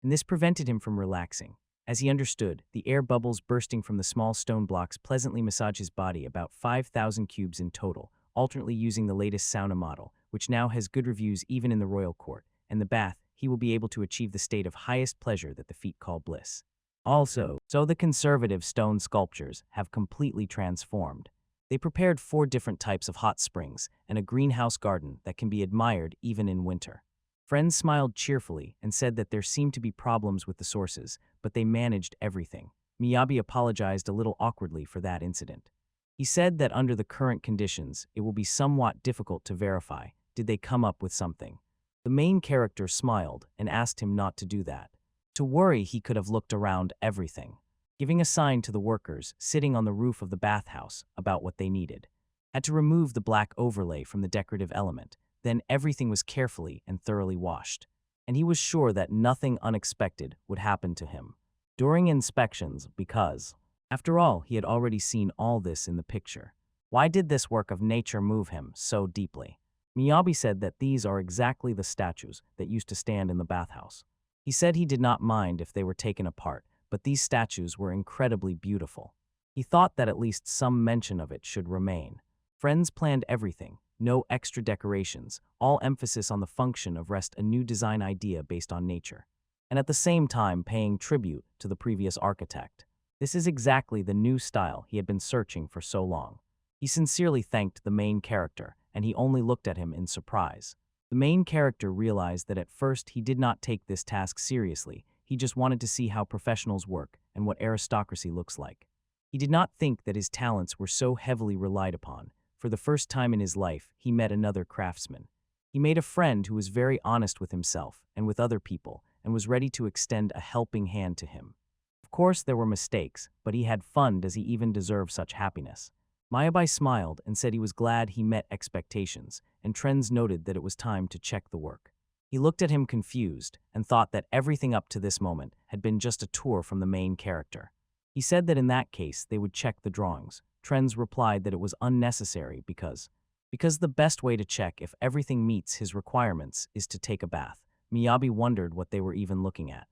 And this prevented him from relaxing. As he understood, the air bubbles bursting from the small stone blocks pleasantly massage his body, about 5,000 cubes in total, alternately using the latest sauna model, which now has good reviews even in the royal court. And the bath, he will be able to achieve the state of highest pleasure that the feet call bliss. Also, so the conservative stone sculptures have completely transformed. They prepared 4 different types of hot springs and a greenhouse garden that can be admired even in winter. Friends smiled cheerfully and said that there seemed to be problems with the sources, but they managed everything. Miyabi apologized a little awkwardly for that incident. He said that under the current conditions, it will be somewhat difficult to verify. Did they come up with something? The main character smiled and asked him not to do that. To worry, he could have looked around everything, giving a sign to the workers sitting on the roof of the bathhouse about what they needed. Had to remove the black overlay from the decorative element. Then everything was carefully and thoroughly washed, and he was sure that nothing unexpected would happen to him during inspections because, after all, he had already seen all this in the picture. Why did this work of nature move him so deeply? Miyabi said that these are exactly the statues that used to stand in the bathhouse. He said he did not mind if they were taken apart, but these statues were incredibly beautiful. He thought that at least some mention of it should remain. Friends planned everything. no extra decorations, all emphasis on the function of rest, a new design idea based on nature. And at the same time paying tribute to the previous architect. This is exactly the new style he had been searching for so long. He sincerely thanked the main character, and he only looked at him in surprise. The main character realized that at first he did not take this task seriously, he just wanted to see how professionals work and what aristocracy looks like. He did not think that his talents were so heavily relied upon. For the first time in his life, he met another craftsman. He made a friend who was very honest with himself and with other people, and was ready to extend a helping hand to him. Of course, there were mistakes, but he had fun. Does he even deserve such happiness? Miyabi smiled and said he was glad he met expectations, and Trends noted that it was time to check the work. He looked at him confused and thought that everything up to this moment had been just a tour from the main character. He said that in that case they would check the drawings. Trends replied that it was unnecessary because the best way to check if everything meets his requirements is to take a bath. Miyabi wondered what they were even looking at.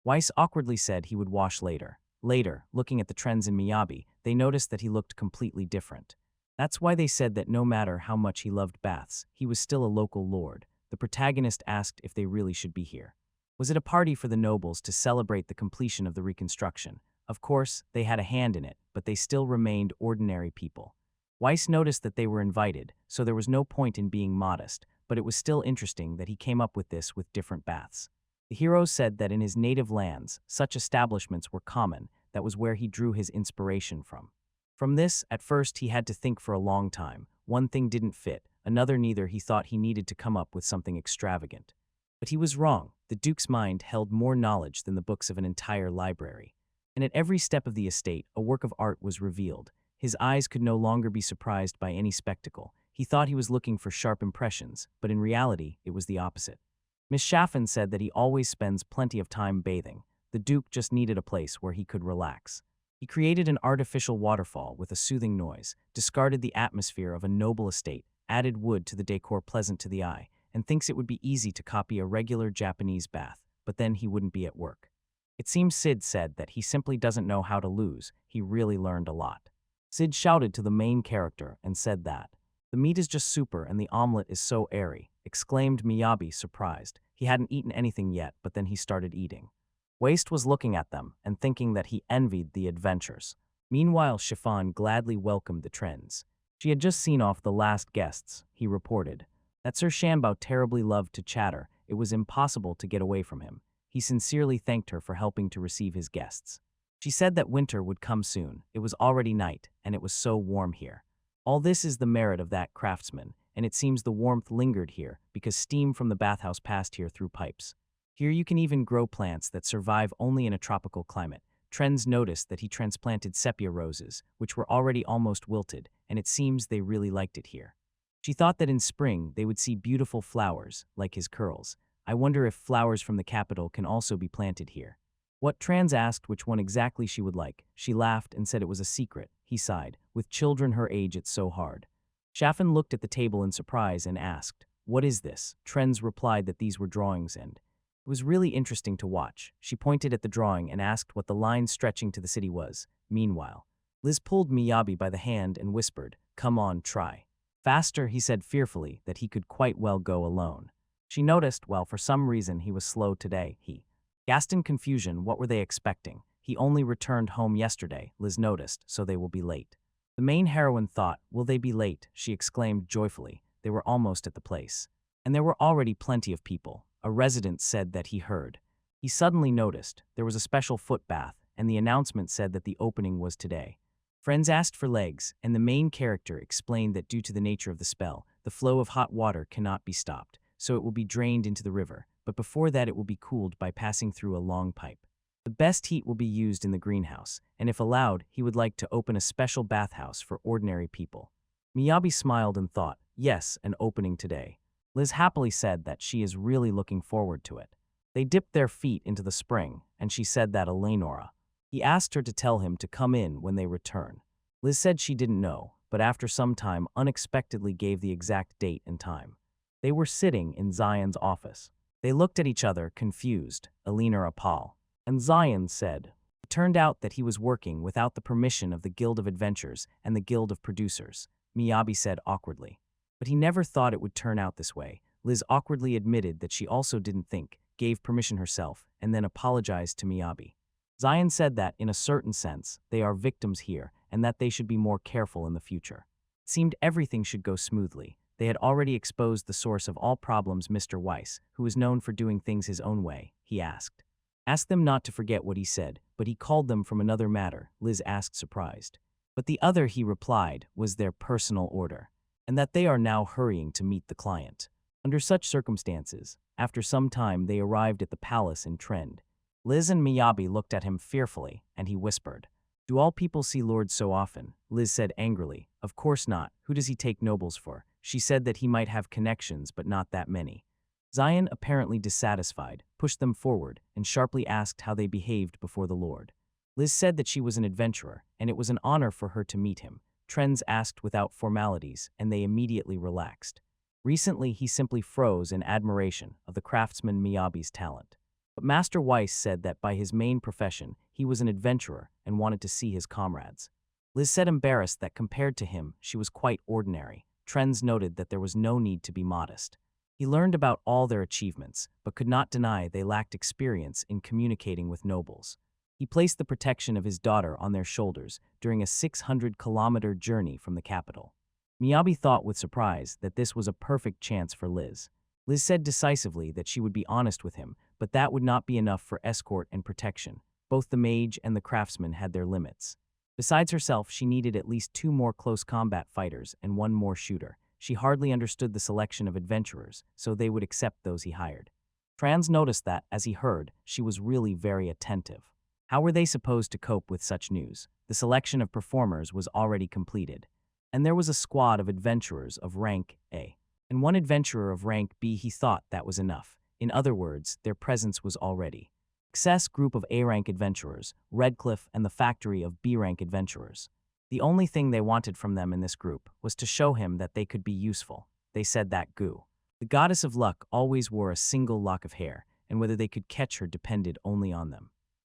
Weiss awkwardly said he would wash later. Later, looking at the trends in Miyabi, they noticed that he looked completely different. That's why they said that no matter how much he loved baths, he was still a local lord. The protagonist asked if they really should be here. Was it a party for the nobles to celebrate the completion of the reconstruction? Of course, they had a hand in it, but they still remained ordinary people. Weiss noticed that they were invited, so there was no point in being modest, but it was still interesting that he came up with this with different baths. The hero said that in his native lands, such establishments were common. That was where he drew his inspiration from. From this, at first he had to think for a long time. One thing didn't fit, another neither. He thought he needed to come up with something extravagant. But he was wrong. The Duke's mind held more knowledge than the books of an entire library. And at every step of the estate, a work of art was revealed. His eyes could no longer be surprised by any spectacle. He thought he was looking for sharp impressions, but in reality, it was the opposite. Miss Chaffin said that he always spends plenty of time bathing. The Duke just needed a place where he could relax. He created an artificial waterfall with a soothing noise, discarded the atmosphere of a noble estate, added wood to the decor pleasant to the eye, and thinks it would be easy to copy a regular Japanese bath, but then he wouldn't be at work. It seems Sid said that he simply doesn't know how to lose. He really learned a lot. Sid shouted to the main character and said that, "The meat is just super and the omelet is so airy," exclaimed Miyabi, surprised. He hadn't eaten anything yet, but then he started eating. Waste was looking at them and thinking that he envied the adventures. Meanwhile, Chiffon gladly welcomed the trends. She had just seen off the last guests, he reported. That Sir Shanbao terribly loved to chatter. It was impossible to get away from him. He sincerely thanked her for helping to receive his guests. She said that winter would come soon. It was already night, and it was so warm here. All this is the merit of that craftsman, and it seems the warmth lingered here because steam from the bathhouse passed here through pipes. Here you can even grow plants that survive only in a tropical climate. Trends noticed that he transplanted sepia roses, which were already almost wilted, and it seems they really liked it here. She thought that in spring they would see beautiful flowers, like his curls. I wonder if flowers from the capital can also be planted here. What Trans asked which one exactly she would like. She laughed and said it was a secret. He sighed. With children her age, it's so hard. Chaffin looked at the table in surprise and asked, "What is this?" Trends replied that these were drawings and it was really interesting to watch. She pointed at the drawing and asked what the line stretching to the city was. Meanwhile, Liz pulled Miyabi by the hand and whispered, "Come on, try." Faster, he said fearfully that he could quite well go alone. She noticed, well, for some reason he was slow today. He gasped in confusion. What were they expecting? He only returned home yesterday, Liz noticed, so they will be late. The main heroine thought, will they be late? She exclaimed joyfully. They were almost at the place. And there were already plenty of people. A resident said that he heard. He suddenly noticed there was a special foot bath, and the announcement said that the opening was today. Friends asked for legs, and the main character explained that due to the nature of the spell, the flow of hot water cannot be stopped, so it will be drained into the river, but before that it will be cooled by passing through a long pipe. The best heat will be used in the greenhouse, and if allowed, he would like to open a special bathhouse for ordinary people. Miyabi smiled and thought, yes, an opening today. Liz happily said that she is really looking forward to it. They dipped their feet into the spring, and she said that Eleonora. He asked her to tell him to come in when they return. Liz said she didn't know, but after some time unexpectedly gave the exact date and time. They were sitting in Zion's office. They looked at each other, confused, Eleonora Paul. And Zion said, it turned out that he was working without the permission of the Guild of Adventurers and the Guild of Producers, Miyabi said awkwardly. But he never thought it would turn out this way. Liz awkwardly admitted that she also didn't think, gave permission herself, and then apologized to Miyabi. Zion said that, in a certain sense, they are victims here, and that they should be more careful in the future. It seemed everything should go smoothly. They had already exposed the source of all problems, Mr. Weiss, who was known for doing things his own way, he asked. Ask them not to forget what he said, but he called them from another matter, Liz asked, surprised. But the other, he replied, was their personal order, and that they are now hurrying to meet the client. Under such circumstances, after some time they arrived at the palace in Trend. Liz and Miyabi looked at him fearfully, and he whispered, "Do all people see lords so often?" Liz said angrily, "Of course not. Who does he take nobles for?" She said that he might have connections, but not that many. Zion, apparently dissatisfied, pushed them forward and sharply asked how they behaved before the lord. Liz said that she was an adventurer, and it was an honor for her to meet him. Trends asked without formalities, and they immediately relaxed. Recently, he simply froze in admiration of the craftsman Miyabi's talent. But Master Weiss said that by his main profession, he was an adventurer and wanted to see his comrades. Liz said, embarrassed, that compared to him, she was quite ordinary. Trends noted that there was no need to be modest. He learned about all their achievements, but could not deny they lacked experience in communicating with nobles. He placed the protection of his daughter on their shoulders during a 600-kilometer journey from the capital. Miyabi thought with surprise that this was a perfect chance for Liz. Liz said decisively that she would be honest with him, but that would not be enough for escort and protection. Both the mage and the craftsman had their limits. Besides herself, she needed at least 2 more close combat fighters and 1 more shooter. She hardly understood the selection of adventurers, so they would accept those he hired. Trans noticed that, as he heard, she was really very attentive. How were they supposed to cope with such news? The selection of performers was already completed, and there was a squad of adventurers of rank A, and 1 adventurer of rank B. He thought that was enough. In other words, their presence was already. Success group of A-rank adventurers, Redcliffe and the factory of B-rank adventurers. The only thing they wanted from them in this group was to show him that they could be useful. They said that Gu, the goddess of luck, always wore a single lock of hair, and whether they could catch her depended only on them.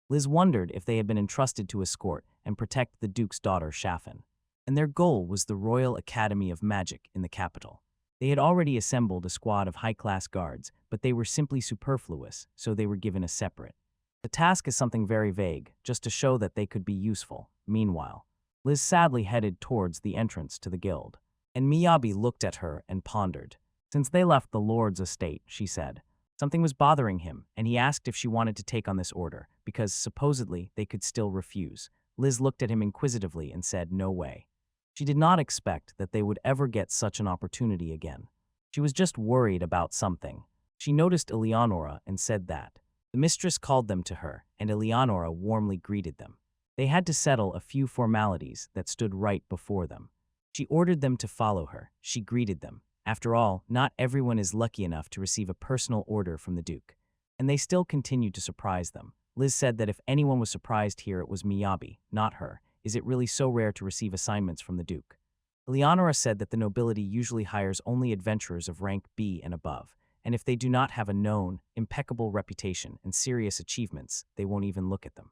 Liz wondered if they had been entrusted to escort and protect the Duke's daughter, Shafen. And their goal was the Royal Academy of Magic in the capital. They had already assembled a squad of high-class guards, but they were simply superfluous, so they were given a separate. The task is something very vague, just to show that they could be useful. Meanwhile, Liz sadly headed towards the entrance to the guild, and Miyabi looked at her and pondered. Since they left the lord's estate, she said, something was bothering him, and he asked if she wanted to take on this order, because supposedly they could still refuse. Liz looked at him inquisitively and said, no way. She did not expect that they would ever get such an opportunity again. She was just worried about something. She noticed Eleonora and said that. The mistress called them to her, and Eleonora warmly greeted them. They had to settle a few formalities that stood right before them. She ordered them to follow her. She greeted them. After all, not everyone is lucky enough to receive a personal order from the Duke. And they still continued to surprise them. Liz said that if anyone was surprised here, it was Miyabi, not her. Is it really so rare to receive assignments from the Duke? Eleonora said that the nobility usually hires only adventurers of rank B and above, and if they do not have a known, impeccable reputation and serious achievements, they won't even look at them.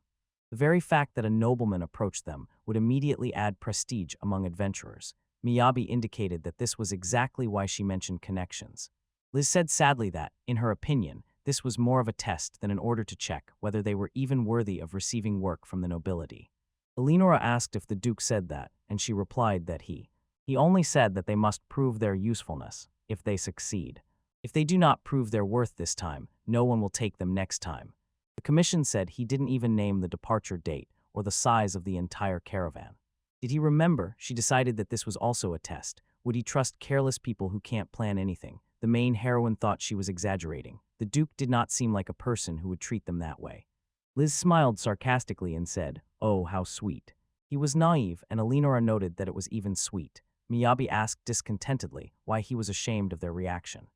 The very fact that a nobleman approached them would immediately add prestige among adventurers. Miyabi indicated that this was exactly why she mentioned connections. Liz said sadly that, in her opinion, this was more of a test than an order to check whether they were even worthy of receiving work from the nobility. Eleonora asked if the Duke said that, and she replied that he only said that they must prove their usefulness, if they succeed. If they do not prove their worth this time, no one will take them next time. The commission said he didn't even name the departure date or the size of the entire caravan. Did he remember? She decided that this was also a test. Would he trust careless people who can't plan anything? The main heroine thought she was exaggerating. The Duke did not seem like a person who would treat them that way. Liz smiled sarcastically and said, "Oh, how sweet." He was naive, and Eleonora noted that it was even sweet. Miyabi asked discontentedly why he was ashamed of their reaction.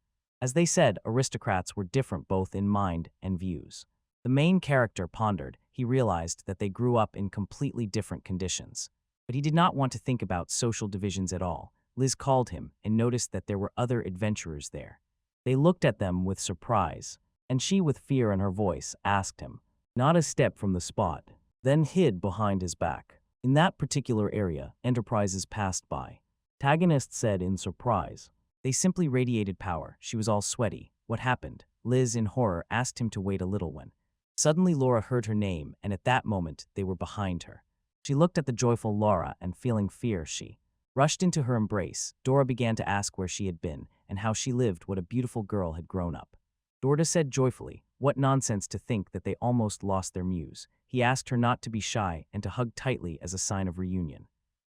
As they said, aristocrats were different both in mind and views. The main character pondered. He realized that they grew up in completely different conditions. But he did not want to think about social divisions at all. Liz called him and noticed that there were other adventurers there. They looked at them with surprise, and she, with fear in her voice, asked him, not a step from the spot, then hid behind his back. In that particular area, enterprises passed by. Tagonist said in surprise, They simply radiated power. She was all sweaty. What happened? Liz, in horror, asked him to wait a little when. Suddenly Laura heard her name, and at that moment, they were behind her. She looked at the joyful Laura, and feeling fear, she rushed into her embrace. Dora began to ask where she had been, and how she lived, what a beautiful girl had grown up. Dora said joyfully, what nonsense to think that they almost lost their muse. He asked her not to be shy and to hug tightly as a sign of reunion.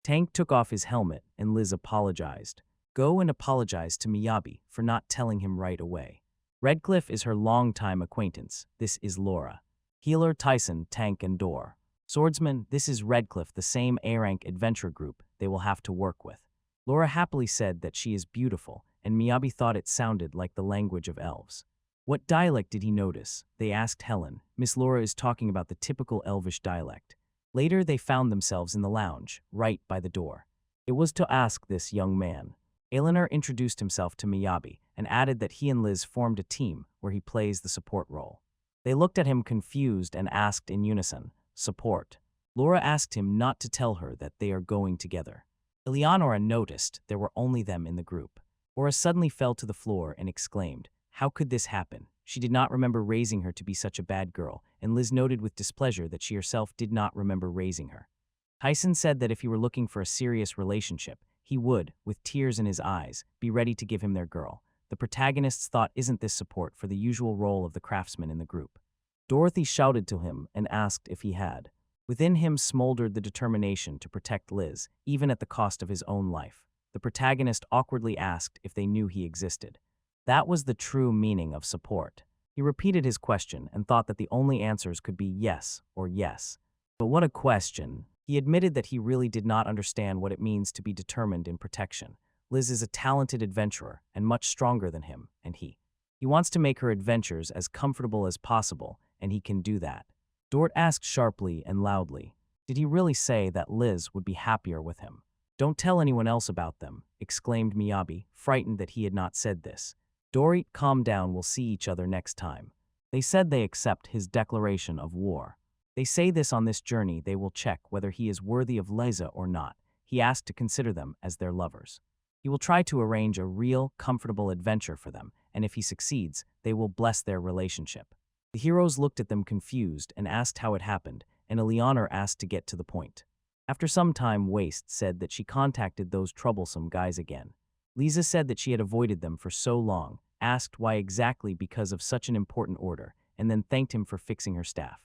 Tank took off his helmet, and Liz apologized. Go and apologize to Miyabi for not telling him right away. Redcliffe is her longtime acquaintance. This is Laura. Healer, Tyson, Tank, and Dor. Swordsman, this is Redcliffe, the same A-rank adventure group they will have to work with. Laura happily said that she is beautiful, and Miyabi thought it sounded like the language of elves. What dialect did he notice? They asked Helen. Miss Laura is talking about the typical elvish dialect. Later, they found themselves in the lounge, right by the door. It was to ask this young man. Eleanor introduced himself to Miyabi and added that he and Liz formed a team where he plays the support role. They looked at him confused and asked in unison, support. Laura asked him not to tell her that they are going together. Eleonora noticed there were only them in the group. Aura suddenly fell to the floor and exclaimed, how could this happen? She did not remember raising her to be such a bad girl, and Liz noted with displeasure that she herself did not remember raising her. Tyson said that if he were looking for a serious relationship, he would, with tears in his eyes, be ready to give him their girl. The protagonists thought, isn't this support for the usual role of the craftsman in the group? Dorothy shouted to him and asked if he had. Within him smoldered the determination to protect Liz, even at the cost of his own life. The protagonist awkwardly asked if they knew he existed. That was the true meaning of support. He repeated his question and thought that the only answers could be yes or yes. But what a question. He admitted that he really did not understand what it means to be determined in protection. Liz is a talented adventurer and much stronger than him, and he wants to make her adventures as comfortable as possible, and he can do that. Dort asked sharply and loudly, did he really say that Liz would be happier with him? Don't tell anyone else about them, exclaimed Miyabi, frightened that he had not said this. Dorit, calm down, we'll see each other next time. They said they accept his declaration of war. They say this on this journey they will check whether he is worthy of Liza or not. He asked to consider them as their lovers. He will try to arrange a real, comfortable adventure for them, and if he succeeds, they will bless their relationship. The heroes looked at them confused and asked how it happened, and Eleanor asked to get to the point. After some time, Waste said that she contacted those troublesome guys again. Lisa said that she had avoided them for so long, asked why exactly because of such an important order, and then thanked him for fixing her staff.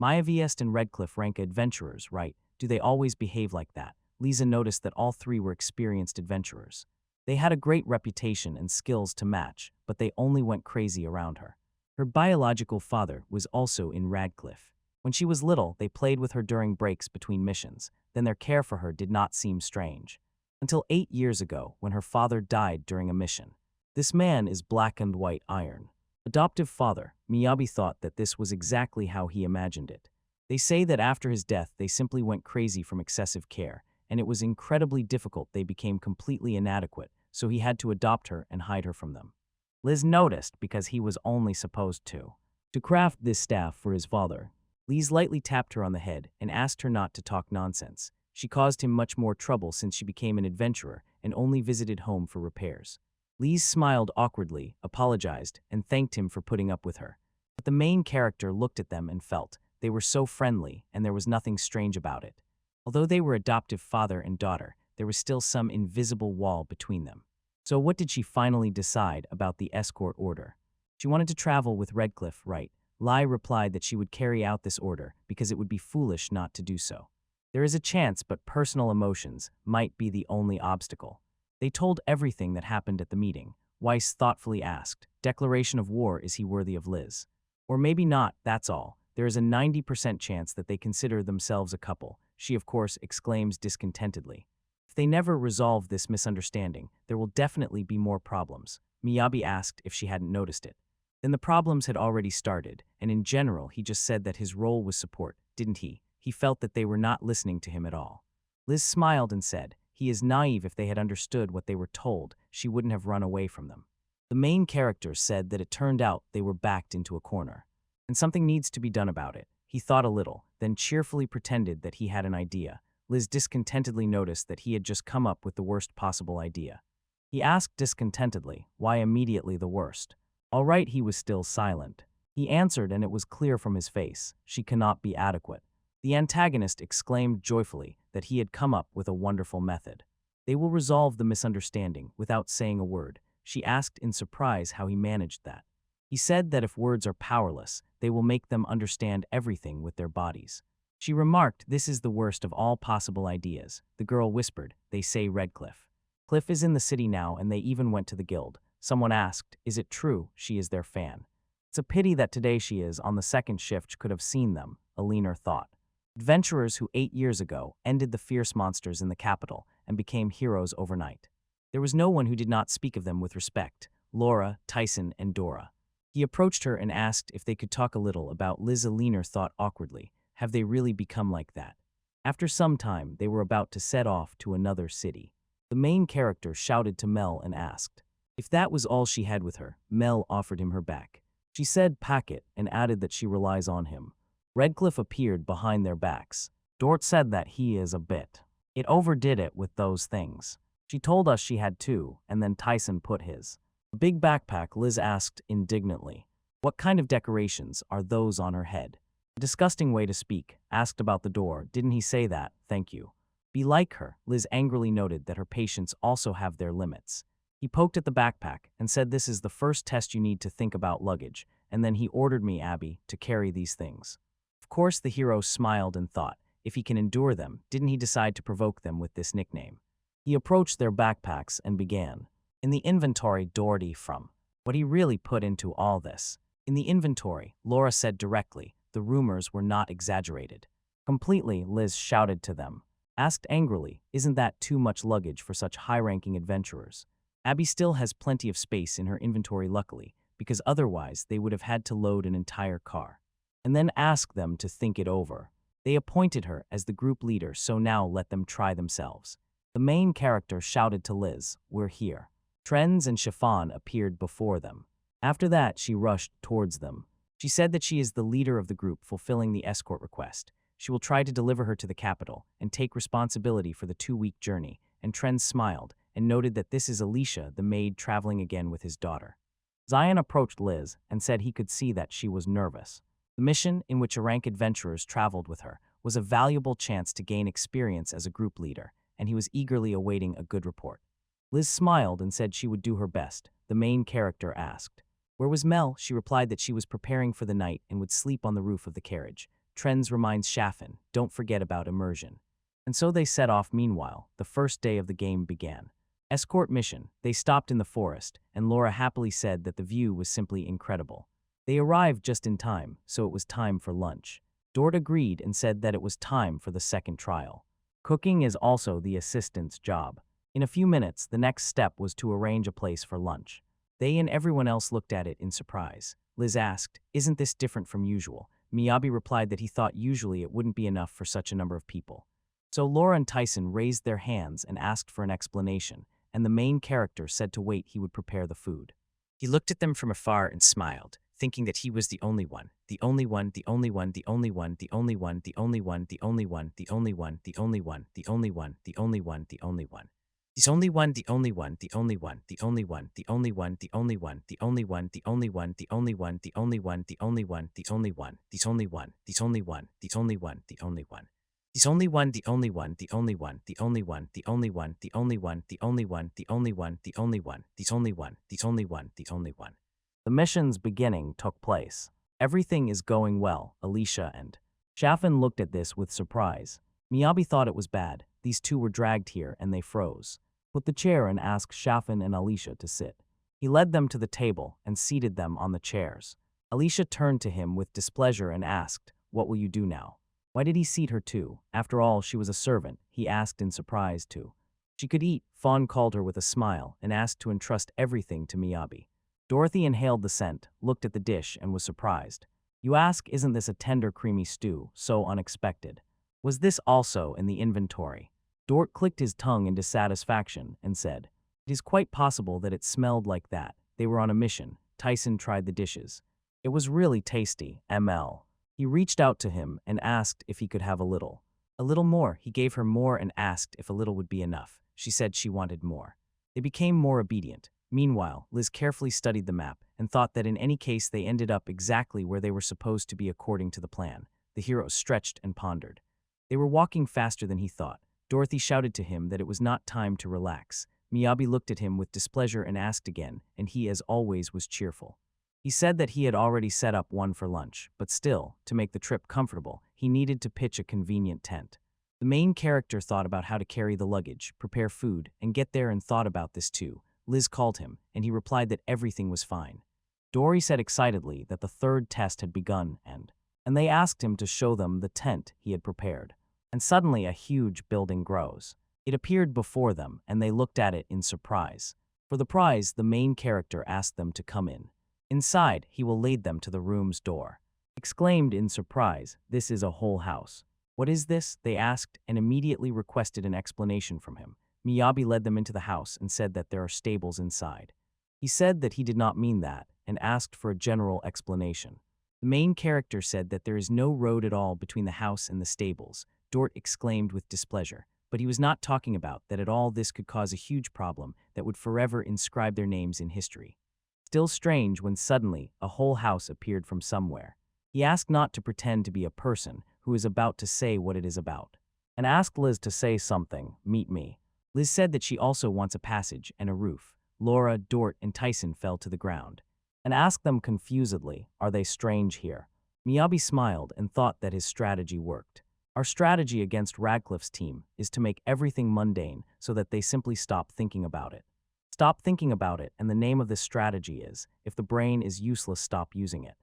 Maya Viest and Redcliffe rank adventurers, right? Do they always behave like that? Lisa noticed that all three were experienced adventurers. They had a great reputation and skills to match, but they only went crazy around her. Her biological father was also in Radcliffe. When she was little, they played with her during breaks between missions, then their care for her did not seem strange. Until 8 years ago, when her father died during a mission. This man is black and white iron. Adoptive father, Miyabi thought that this was exactly how he imagined it. They say that after his death, they simply went crazy from excessive care, and it was incredibly difficult. They became completely inadequate, so he had to adopt her and hide her from them. Liz noticed because he was only supposed to craft this staff for his father. Liz lightly tapped her on the head and asked her not to talk nonsense. She caused him much more trouble since she became an adventurer and only visited home for repairs. Liz smiled awkwardly, apologized, and thanked him for putting up with her. But the main character looked at them and felt they were so friendly and there was nothing strange about it. Although they were adoptive father and daughter, there was still some invisible wall between them. So what did she finally decide about the escort order? She wanted to travel with Redcliffe, right? Lai replied that she would carry out this order because it would be foolish not to do so. There is a chance, but personal emotions might be the only obstacle. They told everything that happened at the meeting. Weiss thoughtfully asked, declaration of war, is he worthy of Liz? Or maybe not, that's all. There is a 90% chance that they consider themselves a couple, she of course exclaims discontentedly. If they never resolve this misunderstanding, there will definitely be more problems. Miyabi asked if she hadn't noticed it. Then the problems had already started, and in general he just said that his role was support, didn't he? He felt that they were not listening to him at all. Liz smiled and said, he is naive. If they had understood what they were told, she wouldn't have run away from them. The main character said that it turned out they were backed into a corner. And something needs to be done about it. He thought a little, then cheerfully pretended that he had an idea. Liz discontentedly noticed that he had just come up with the worst possible idea. He asked discontentedly, why immediately the worst? All right, he was still silent. He answered, and it was clear from his face, she cannot be adequate. The antagonist exclaimed joyfully that he had come up with a wonderful method. They will resolve the misunderstanding without saying a word. She asked in surprise how he managed that. He said that if words are powerless, they will make them understand everything with their bodies. She remarked, this is the worst of all possible ideas. The girl whispered, they say Redcliffe. Cliff is in the city now, and they even went to the guild. Someone asked, is it true she is their fan? It's a pity that today she is on the second shift could have seen them, a leaner thought. Adventurers who 8 years ago ended the fierce monsters in the capital and became heroes overnight. There was no one who did not speak of them with respect, Laura, Tyson, and Dora. He approached her and asked if they could talk a little about Liz. A leaner thought awkwardly, have they really become like that? After some time, they were about to set off to another city. The main character shouted to Mel and asked. If that was all she had with her, Mel offered him her back. She said pack it and added that she relies on him. Redcliffe appeared behind their backs. Dort said that he is a bit. It overdid it with those things. She told us she had two, and then Tyson put his. A big backpack, Liz asked indignantly. What kind of decorations are those on her head? A disgusting way to speak. Asked about the door. Didn't he say that? Thank you. Be like her. Liz angrily noted that her patients also have their limits. He poked at the backpack and said this is the first test you need to think about luggage, and then he ordered me, Abby, to carry these things. Of course the hero smiled and thought, if he can endure them, didn't he decide to provoke them with this nickname? He approached their backpacks and began. In the inventory, Doherty from. What he really put into all this. In the inventory, Laura said directly, the rumors were not exaggerated. Completely, Liz shouted to them. Asked angrily, isn't that too much luggage for such high-ranking adventurers? Abby still has plenty of space in her inventory luckily, because otherwise they would have had to load an entire car. And then ask them to think it over. They appointed her as the group leader, so now let them try themselves. The main character shouted to Liz, we're here. Trends and Chiffon appeared before them. After that, she rushed towards them. She said that she is the leader of the group fulfilling the escort request. She will try to deliver her to the capital and take responsibility for the 2-week journey, and Trends smiled and noted that this is Alicia, the maid traveling again with his daughter. Zion approached Liz and said he could see that she was nervous. The mission, in which rank adventurers traveled with her, was a valuable chance to gain experience as a group leader, and he was eagerly awaiting a good report. Liz smiled and said she would do her best. The main character asked, where was Mel? She replied that she was preparing for the night and would sleep on the roof of the carriage. Trends reminds Chaffin, don't forget about immersion. And so they set off. Meanwhile, the first day of the game began. Escort mission. They stopped in the forest, and Laura happily said that the view was simply incredible. They arrived just in time, so it was time for lunch. Dort agreed and said that it was time for the second trial. Cooking is also the assistant's job. In a few minutes, the next step was to arrange a place for lunch. They and everyone else looked at it in surprise. Liz asked, isn't this different from usual? Miyabi replied that he thought usually it wouldn't be enough for such a number of people. So Laura and Tyson raised their hands and asked for an explanation, and the main character said to wait, he would prepare the food. He looked at them from afar and smiled, thinking that he was the only one, the only one, the only one, the only one, the only one, the only one, the only one, the only one, the only one, the only one, the only one, the only one. This only one, the only one, the only one, the only one, the only one, the only one, the only one, the only one, the only one, the only one, the only one, the only one, this only one, this only one, this only one, the only one. This only one, the only one, the only one, the only one, the only one, the only one, the only one, the only one, the only one, this only one, this only one, the only one. The mission's beginning took place. Everything is going well, Alicia and Chaffin looked at this with surprise. Miyabi thought it was bad. These two were dragged here and they froze. Put the chair and asked Chaffin and Alicia to sit. He led them to the table and seated them on the chairs. Alicia turned to him with displeasure and asked, what will you do now? Why did he seat her too? After all, she was a servant, he asked in surprise too. She could eat, Fawn called her with a smile and asked to entrust everything to Miyabi. Dorothy inhaled the scent, looked at the dish and was surprised. You ask, isn't this a tender creamy stew, so unexpected? Was this also in the inventory? Dort clicked his tongue in dissatisfaction and said, it is quite possible that it smelled like that. They were on a mission. Tyson tried the dishes. It was really tasty, ML. He reached out to him and asked if he could have a little. A little more. He gave her more and asked if a little would be enough. She said she wanted more. They They became more obedient. Meanwhile, Liz carefully studied the map and thought that in any case they ended up exactly where they were supposed to be according to the plan. The hero stretched and pondered. They were walking faster than he thought. Dorothy shouted to him that it was not time to relax. Miyabi looked at him with displeasure and asked again, and he, as always, was cheerful. He said that he had already set up one for lunch, but still, to make the trip comfortable, he needed to pitch a convenient tent. The main character thought about how to carry the luggage, prepare food, and get there and thought about this too. Liz called him, and he replied that everything was fine. Dory said excitedly that the third test had begun and they asked him to show them the tent he had prepared. And suddenly a huge building grows. It appeared before them, and they looked at it in surprise. For the prize, the main character asked them to come in. Inside, he will lead them to the room's door. Exclaimed in surprise, "This is a whole house." "What is this?" they asked, and immediately requested an explanation from him. Miyabi led them into the house and said that there are stables inside. He said that he did not mean that, and asked for a general explanation. The main character said that there is no road at all between the house and the stables. Dort exclaimed with displeasure, but he was not talking about that at all. This could cause a huge problem that would forever inscribe their names in history. Still strange when suddenly a whole house appeared from somewhere. He asked not to pretend to be a person who is about to say what it is about, and asked Liz to say something. "Meet me." Liz said that she also wants a passage and a roof. Laura, Dort, and Tyson fell to the ground and asked them confusedly, "Are they strange here?" Miyabi smiled and thought that his strategy worked. "Our strategy against Radcliffe's team is to make everything mundane so that they simply stop thinking about it. Stop thinking about it, and the name of this strategy is, if the brain is useless, stop using it."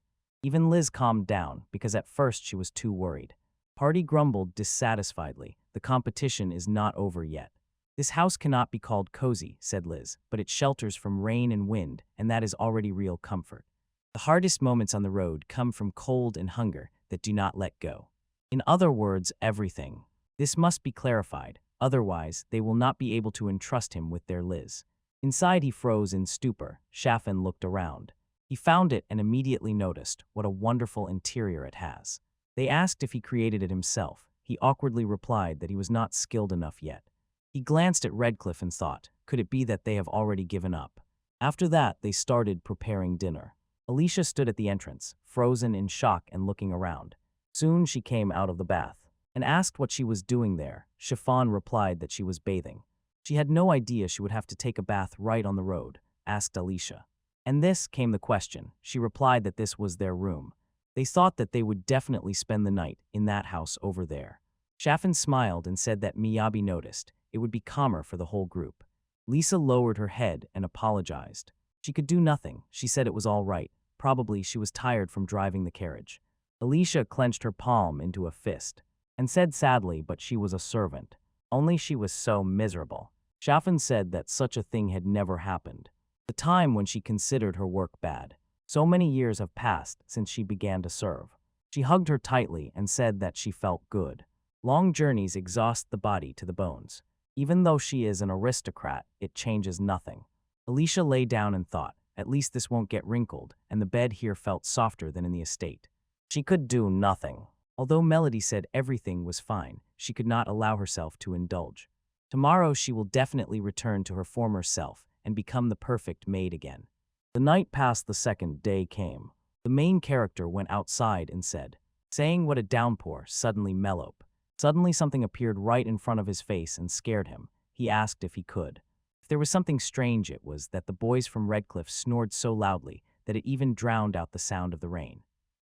Even Liz calmed down, because at first she was too worried. Party grumbled dissatisfiedly, "The competition is not over yet." "This house cannot be called cozy," said Liz, "but it shelters from rain and wind, and that is already real comfort. The hardest moments on the road come from cold and hunger that do not let go. In other words, everything. This must be clarified, otherwise they will not be able to entrust him with their Liz." Inside he froze in stupor. Shafen looked around. He found it and immediately noticed what a wonderful interior it has. They asked if he created it himself. He awkwardly replied that he was not skilled enough yet. He glanced at Redcliffe and thought, could it be that they have already given up? After that, they started preparing dinner. Alicia stood at the entrance, frozen in shock and looking around. Soon she came out of the bath and asked what she was doing there. Chiffon replied that she was bathing. She had no idea she would have to take a bath right on the road, asked Alicia. And this came the question. She replied that this was their room. They thought that they would definitely spend the night in that house over there. Shafen smiled and said that Miyabi noticed. It would be calmer for the whole group. Lisa lowered her head and apologized. She could do nothing. She said it was all right. Probably she was tired from driving the carriage. Alicia clenched her palm into a fist and said sadly, but she was a servant. Only she was so miserable. Shafen said that such a thing had never happened. The time when she considered her work bad. So many years have passed since she began to serve. She hugged her tightly and said that she felt good. Long journeys exhaust the body to the bones. Even though she is an aristocrat, it changes nothing. Alicia lay down and thought, at least this won't get wrinkled, and the bed here felt softer than in the estate. She could do nothing. Although Melody said everything was fine, she could not allow herself to indulge. Tomorrow she will definitely return to her former self and become the perfect maid again. The night passed. The second day came. The main character went outside and said, saying what a downpour, suddenly mellowed. Suddenly something appeared right in front of his face and scared him. He asked if he could. If there was something strange, it was that the boys from Redcliffe snored so loudly that it even drowned out the sound of the rain.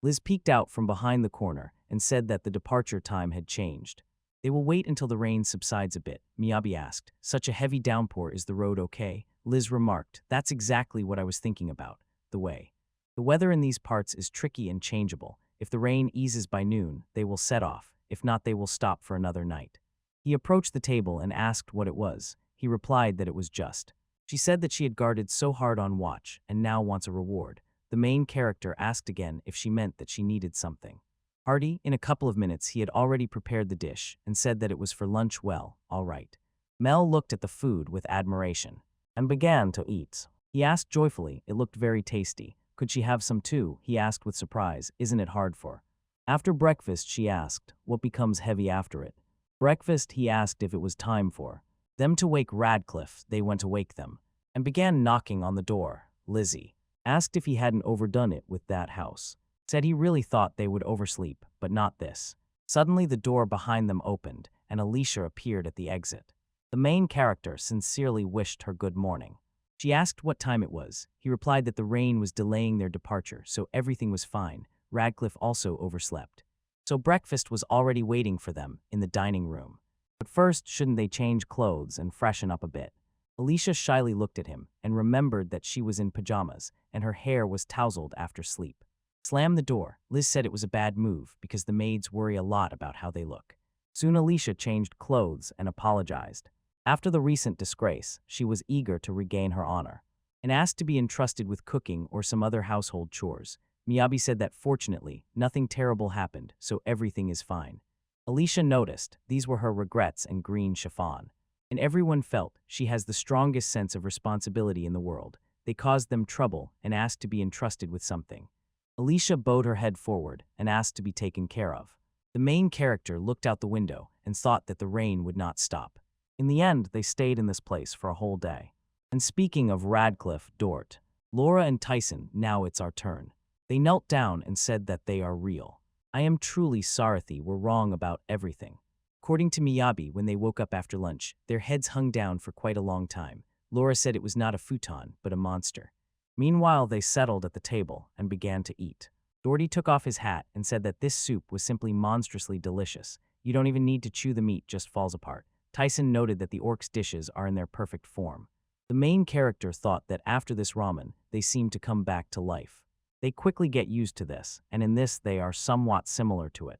Liz peeked out from behind the corner and said that the departure time had changed. They will wait until the rain subsides a bit, Miyabi asked. Such a heavy downpour, is the road okay? Liz remarked, that's exactly what I was thinking about, the way. The weather in these parts is tricky and changeable. If the rain eases by noon, they will set off. If not, they will stop for another night. He approached the table and asked what it was. He replied that it was just. She said that she had guarded so hard on watch and now wants a reward. The main character asked again if she meant that she needed something. Hearty, in a couple of minutes he had already prepared the dish and said that it was for lunch. Well, all right. Mel looked at the food with admiration and began to eat. He asked joyfully, it looked very tasty. Could she have some too? He asked with surprise. Isn't it hard for? After breakfast, she asked, what becomes heavy after it? Breakfast, he asked if it was time for. Them to wake Radcliffe, they went to wake them, and began knocking on the door. Lizzie asked if he hadn't overdone it with that house. Said he really thought they would oversleep, but not this. Suddenly the door behind them opened, and Alicia appeared at the exit. The main character sincerely wished her good morning. She asked what time it was. He replied that the rain was delaying their departure, so everything was fine. Radcliffe also overslept. So breakfast was already waiting for them in the dining room. But first, shouldn't they change clothes and freshen up a bit? Alicia shyly looked at him and remembered that she was in pajamas and her hair was tousled after sleep. Slam the door. Liz said it was a bad move because the maids worry a lot about how they look. Soon Alicia changed clothes and apologized. After the recent disgrace, she was eager to regain her honor and asked to be entrusted with cooking or some other household chores. Miyabi said that fortunately, nothing terrible happened, so everything is fine. Alicia noticed these were her regrets and green chiffon. And everyone felt she has the strongest sense of responsibility in the world. They caused them trouble and asked to be entrusted with something. Alicia bowed her head forward and asked to be taken care of. The main character looked out the window and thought that the rain would not stop. In the end, they stayed in this place for a whole day. And speaking of Radcliffe, Dort, Laura and Tyson, now it's our turn. They knelt down and said that they are real. I am truly sorry we're wrong about everything. According to Miyabi, when they woke up after lunch, their heads hung down for quite a long time. Laura said it was not a futon, but a monster. Meanwhile, they settled at the table and began to eat. Doherty took off his hat and said that this soup was simply monstrously delicious. You don't even need to chew the meat, just falls apart. Tyson noted that the orcs' dishes are in their perfect form. The main character thought that after this ramen, they seemed to come back to life. They quickly get used to this, and in this they are somewhat similar to it.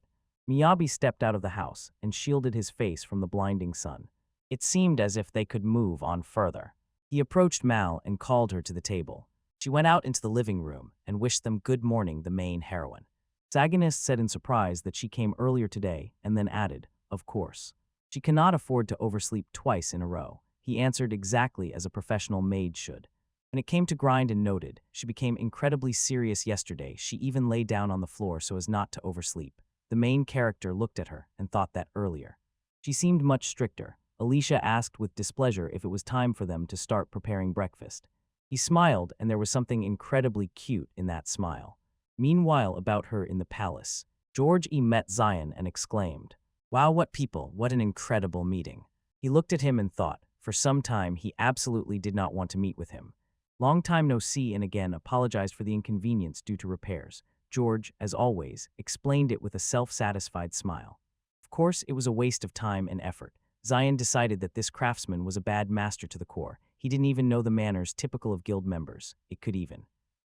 Miyabi stepped out of the house and shielded his face from the blinding sun. It seemed as if they could move on further. He approached Mal and called her to the table. She went out into the living room and wished them good morning, the main heroine. Zaganist said in surprise that she came earlier today and then added, of course. She cannot afford to oversleep twice in a row. He answered exactly as a professional maid should. When it came to grind and noted, she became incredibly serious yesterday. She even lay down on the floor so as not to oversleep. The main character looked at her and thought that earlier. She seemed much stricter. Alicia asked with displeasure if it was time for them to start preparing breakfast. He smiled, and there was something incredibly cute in that smile. Meanwhile, about her in the palace, George met Zion and exclaimed, "Wow, what people, what an incredible meeting." He looked at him and thought, for some time he absolutely did not want to meet with him. Long time no see, and again apologized for the inconvenience due to repairs. George, as always, explained it with a self-satisfied smile. Of course, it was a waste of time and effort. Zion decided that this craftsman was a bad master to the core. He didn't even know the manners typical of guild members. It could even.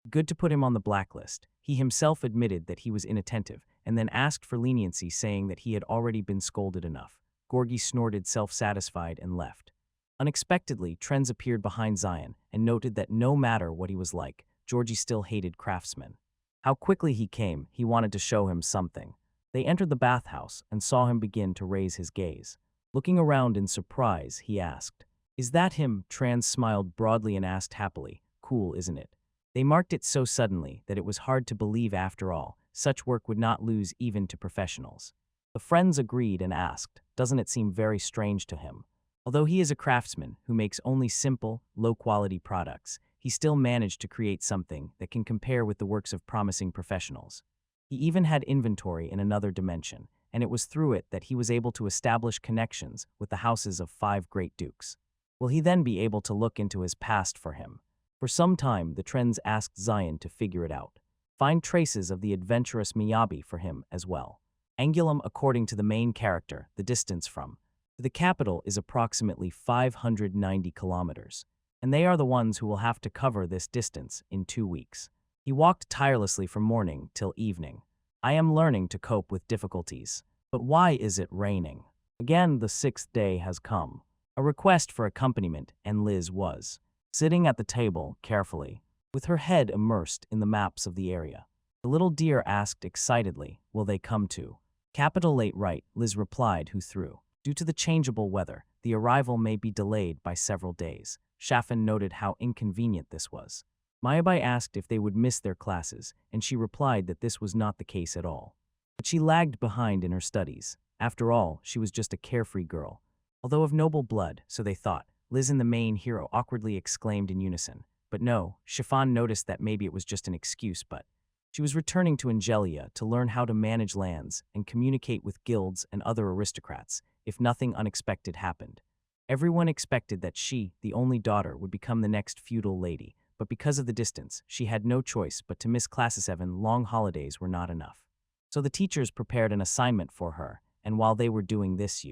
Good to put him on the blacklist. He himself admitted that he was inattentive, and then asked for leniency, saying that he had already been scolded enough. Gorgie snorted, self-satisfied, and left. Unexpectedly, Trends appeared behind Zion and noted that no matter what he was like, Georgie still hated craftsmen. How quickly he came, he wanted to show him something. They entered the bathhouse and saw him begin to raise his gaze. Looking around in surprise, he asked, "Is that him?" Trans smiled broadly and asked happily, "Cool, isn't it?" They marked it so suddenly that it was hard to believe after all. Such work would not lose even to professionals. The friends agreed and asked, "Doesn't it seem very strange to him?" Although he is a craftsman who makes only simple, low-quality products, he still managed to create something that can compare with the works of promising professionals. He even had inventory in another dimension, and it was through it that he was able to establish connections with the houses of 5 great dukes. Will he then be able to look into his past for him? For some time, the Trends asked Zion to figure it out. Find traces of the adventurous Miyabi for him as well. Angulum, according to the main character, the distance from the capital is approximately 590 kilometers, and they are the ones who will have to cover this distance in 2 weeks. He walked tirelessly from morning till evening. I am learning to cope with difficulties. But why is it raining? Again, the 6th day has come. A request for accompaniment, and Liz was sitting at the table carefully, with her head immersed in the maps of the area. The little deer asked excitedly, "Will they come to capital late?" "Right," Liz replied, who threw. Due to the changeable weather, the arrival may be delayed by several days. Shaffin noted how inconvenient this was. Miyabi asked if they would miss their classes, and she replied that this was not the case at all. But she lagged behind in her studies. After all, she was just a carefree girl. Although of noble blood, so they thought, Liz and the main hero awkwardly exclaimed in unison. But no, Chiffon noticed that maybe it was just an excuse, but she was returning to Angelia to learn how to manage lands and communicate with guilds and other aristocrats if nothing unexpected happened. Everyone expected that she, the only daughter, would become the next feudal lady, but because of the distance, she had no choice but to miss classes. 7 long holidays were not enough. So the teachers prepared an assignment for her, and while they were doing this,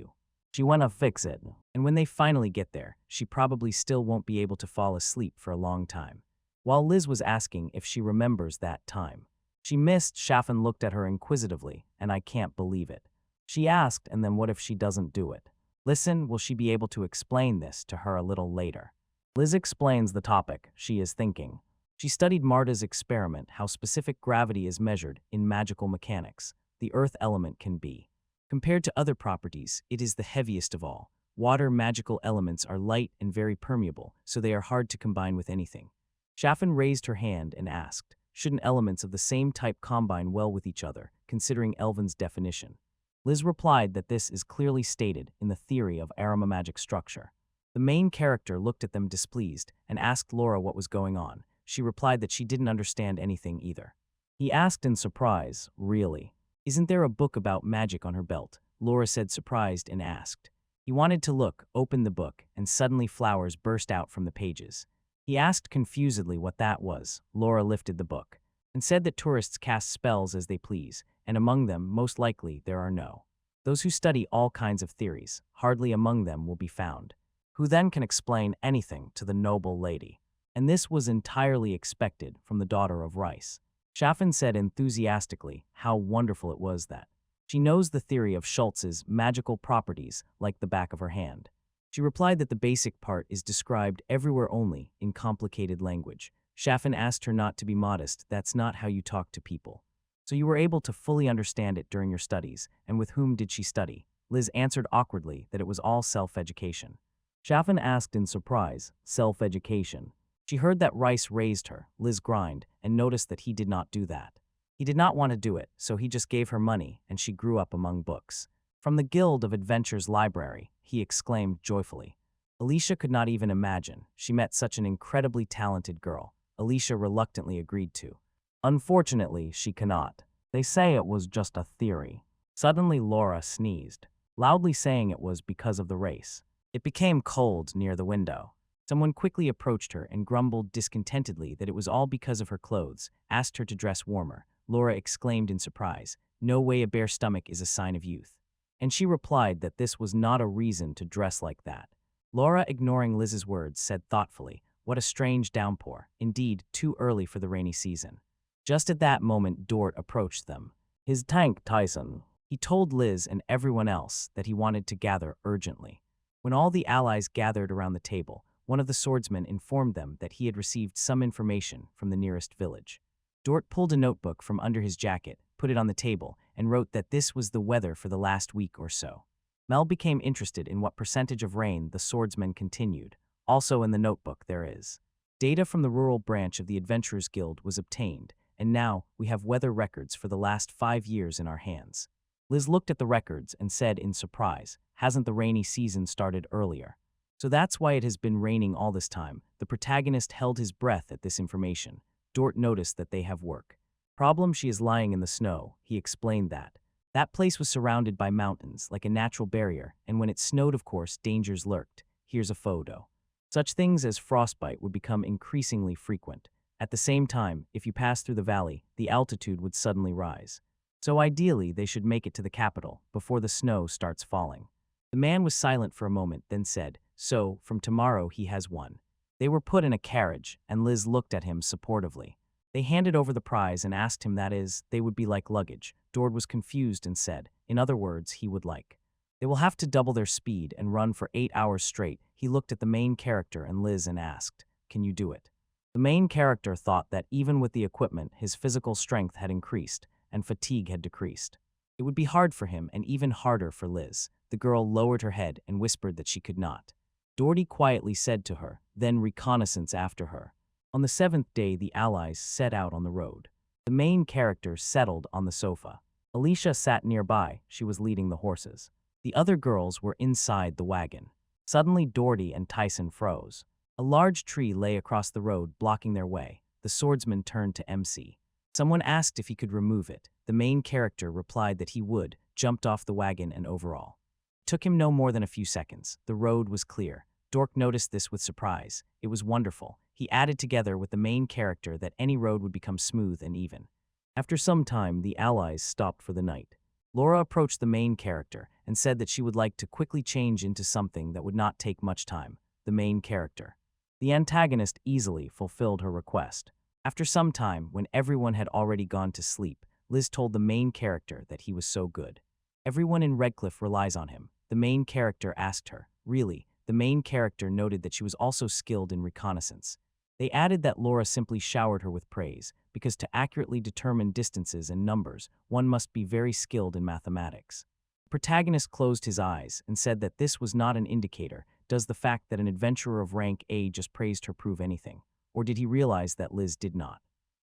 she went to fix it. And when they finally get there, she probably still won't be able to fall asleep for a long time. While Liz was asking if she remembers that time she missed, Chaffin looked at her inquisitively, and I can't believe it. She asked, and then what if she doesn't do it? Listen, will she be able to explain this to her a little later? Liz explains the topic she is thinking. She studied Marta's experiment, how specific gravity is measured in magical mechanics. The earth element can be. Compared to other properties, it is the heaviest of all. Water magical elements are light and very permeable, so they are hard to combine with anything. Chaffin raised her hand and asked, shouldn't elements of the same type combine well with each other, considering Elvin's definition? Liz replied that this is clearly stated in the theory of aromagic structure. The main character looked at them displeased and asked Laura what was going on. She replied that she didn't understand anything either. He asked in surprise, really? Isn't there a book about magic on her belt? Laura said, surprised, and asked. He wanted to look, opened the book, and suddenly flowers burst out from the pages. He asked confusedly what that was. Laura lifted the book and said that tourists cast spells as they please, and among them, most likely, there are no. Those who study all kinds of theories, hardly among them will be found, who then can explain anything to the noble lady. And this was entirely expected from the daughter of Rice. Chaffin said enthusiastically how wonderful it was that she knows the theory of Schultz's magical properties like the back of her hand. She replied that the basic part is described everywhere only in complicated language. Chaffin asked her not to be modest. That's not how you talk to people. So you were able to fully understand it during your studies, and with whom did she study? Liz answered awkwardly that it was all self-education. Chaffin asked in surprise, self-education? She heard that Rice raised her, Liz grinned, and noticed that he did not do that. He did not want to do it, so he just gave her money, and she grew up among books. From the Guild of Adventures library, he exclaimed joyfully. Alicia could not even imagine. She met such an incredibly talented girl. Alicia reluctantly agreed to. Unfortunately, she cannot. They say it was just a theory. Suddenly Laura sneezed, loudly saying it was because of the race. It became cold near the window. Someone quickly approached her and grumbled discontentedly that it was all because of her clothes, asked her to dress warmer. Laura exclaimed in surprise, no way, a bare stomach is a sign of youth. And she replied that this was not a reason to dress like that. Laura, ignoring Liz's words, said thoughtfully, what a strange downpour, indeed too early for the rainy season. Just at that moment Dort approached them. His tank Tyson. He told Liz and everyone else that he wanted to gather urgently. When all the allies gathered around the table, one of the swordsmen informed them that he had received some information from the nearest village. Dort pulled a notebook from under his jacket, put it on the table, and wrote that this was the weather for the last week or so. Mel became interested in what percentage of rain the swordsman continued. Also in the notebook there is data from the rural branch of the Adventurers Guild was obtained, and now we have weather records for the last 5 years in our hands. Liz looked at the records and said in surprise, hasn't the rainy season started earlier? So that's why it has been raining all this time. The protagonist held his breath at this information. Dort noticed that they have work. Problem, she is lying in the snow. He explained that. That place was surrounded by mountains, like a natural barrier, and when it snowed, of course, dangers lurked. Here's a photo. Such things as frostbite would become increasingly frequent. At the same time, if you pass through the valley, the altitude would suddenly rise. So ideally, they should make it to the capital before the snow starts falling. The man was silent for a moment, then said, so, from tomorrow he has one. They were put in a carriage, and Liz looked at him supportively. They handed over the prize and asked him, that is, they would be like luggage. Dord was confused and said, in other words, he would like. They will have to double their speed and run for 8 hours straight. He looked at the main character and Liz and asked, can you do it? The main character thought that even with the equipment, his physical strength had increased and fatigue had decreased. It would be hard for him and even harder for Liz. The girl lowered her head and whispered that she could not. Doherty quietly said to her, then reconnaissance after her. On the 7th day, the allies set out on the road. The main character settled on the sofa. Alicia sat nearby. She was leading the horses. The other girls were inside the wagon. Suddenly, Doherty and Tyson froze. A large tree lay across the road, blocking their way. The swordsman turned to MC. Someone asked if he could remove it. The main character replied that he would, jumped off the wagon and overall. It took him no more than a few seconds. The road was clear. Dork noticed this with surprise. It was wonderful. He added together with the main character that any road would become smooth and even. After some time, the allies stopped for the night. Laura approached the main character and said that she would like to quickly change into something that would not take much time, the main character. The antagonist easily fulfilled her request. After some time, when everyone had already gone to sleep, Liz told the main character that he was so good. Everyone in Redcliffe relies on him. The main character asked her, really? The main character noted that she was also skilled in reconnaissance. They added that Laura simply showered her with praise, because to accurately determine distances and numbers, one must be very skilled in mathematics. The protagonist closed his eyes and said that this was not an indicator. Does the fact that an adventurer of rank A just praised her prove anything? Or did he realize that Liz did not?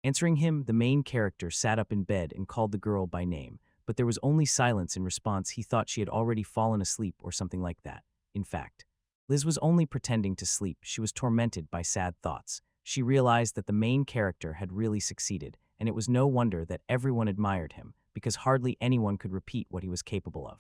Answering him, the main character sat up in bed and called the girl by name, but there was only silence in response. He thought she had already fallen asleep or something like that. In fact, Liz was only pretending to sleep. She was tormented by sad thoughts. She realized that the main character had really succeeded, and it was no wonder that everyone admired him, because hardly anyone could repeat what he was capable of.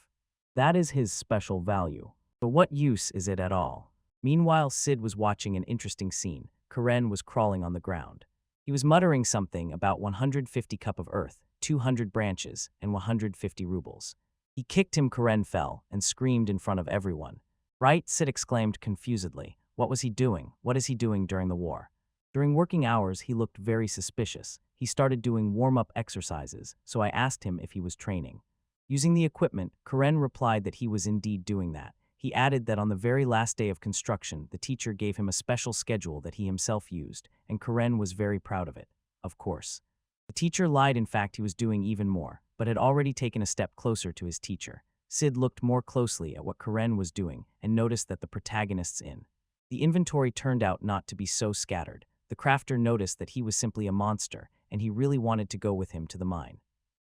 That is his special value. But what use is it at all? Meanwhile, Sid was watching an interesting scene. Karen was crawling on the ground. He was muttering something about 150 cup of earth, 200 branches, and 150 rubles. He kicked him. Karen fell and screamed in front of everyone. Right? Sid exclaimed confusedly. What was he doing? What is he doing during the war? During working hours, he looked very suspicious. He started doing warm-up exercises, so I asked him if he was training. Using the equipment, Karen replied that he was indeed doing that. He added that on the very last day of construction, the teacher gave him a special schedule that he himself used, and Karen was very proud of it. Of course. The teacher lied. In fact, he was doing even more, but had already taken a step closer to his teacher. Sid looked more closely at what Karen was doing and noticed that the protagonist's the inventory turned out not to be so scattered. The crafter noticed that he was simply a monster, and he really wanted to go with him to the mine.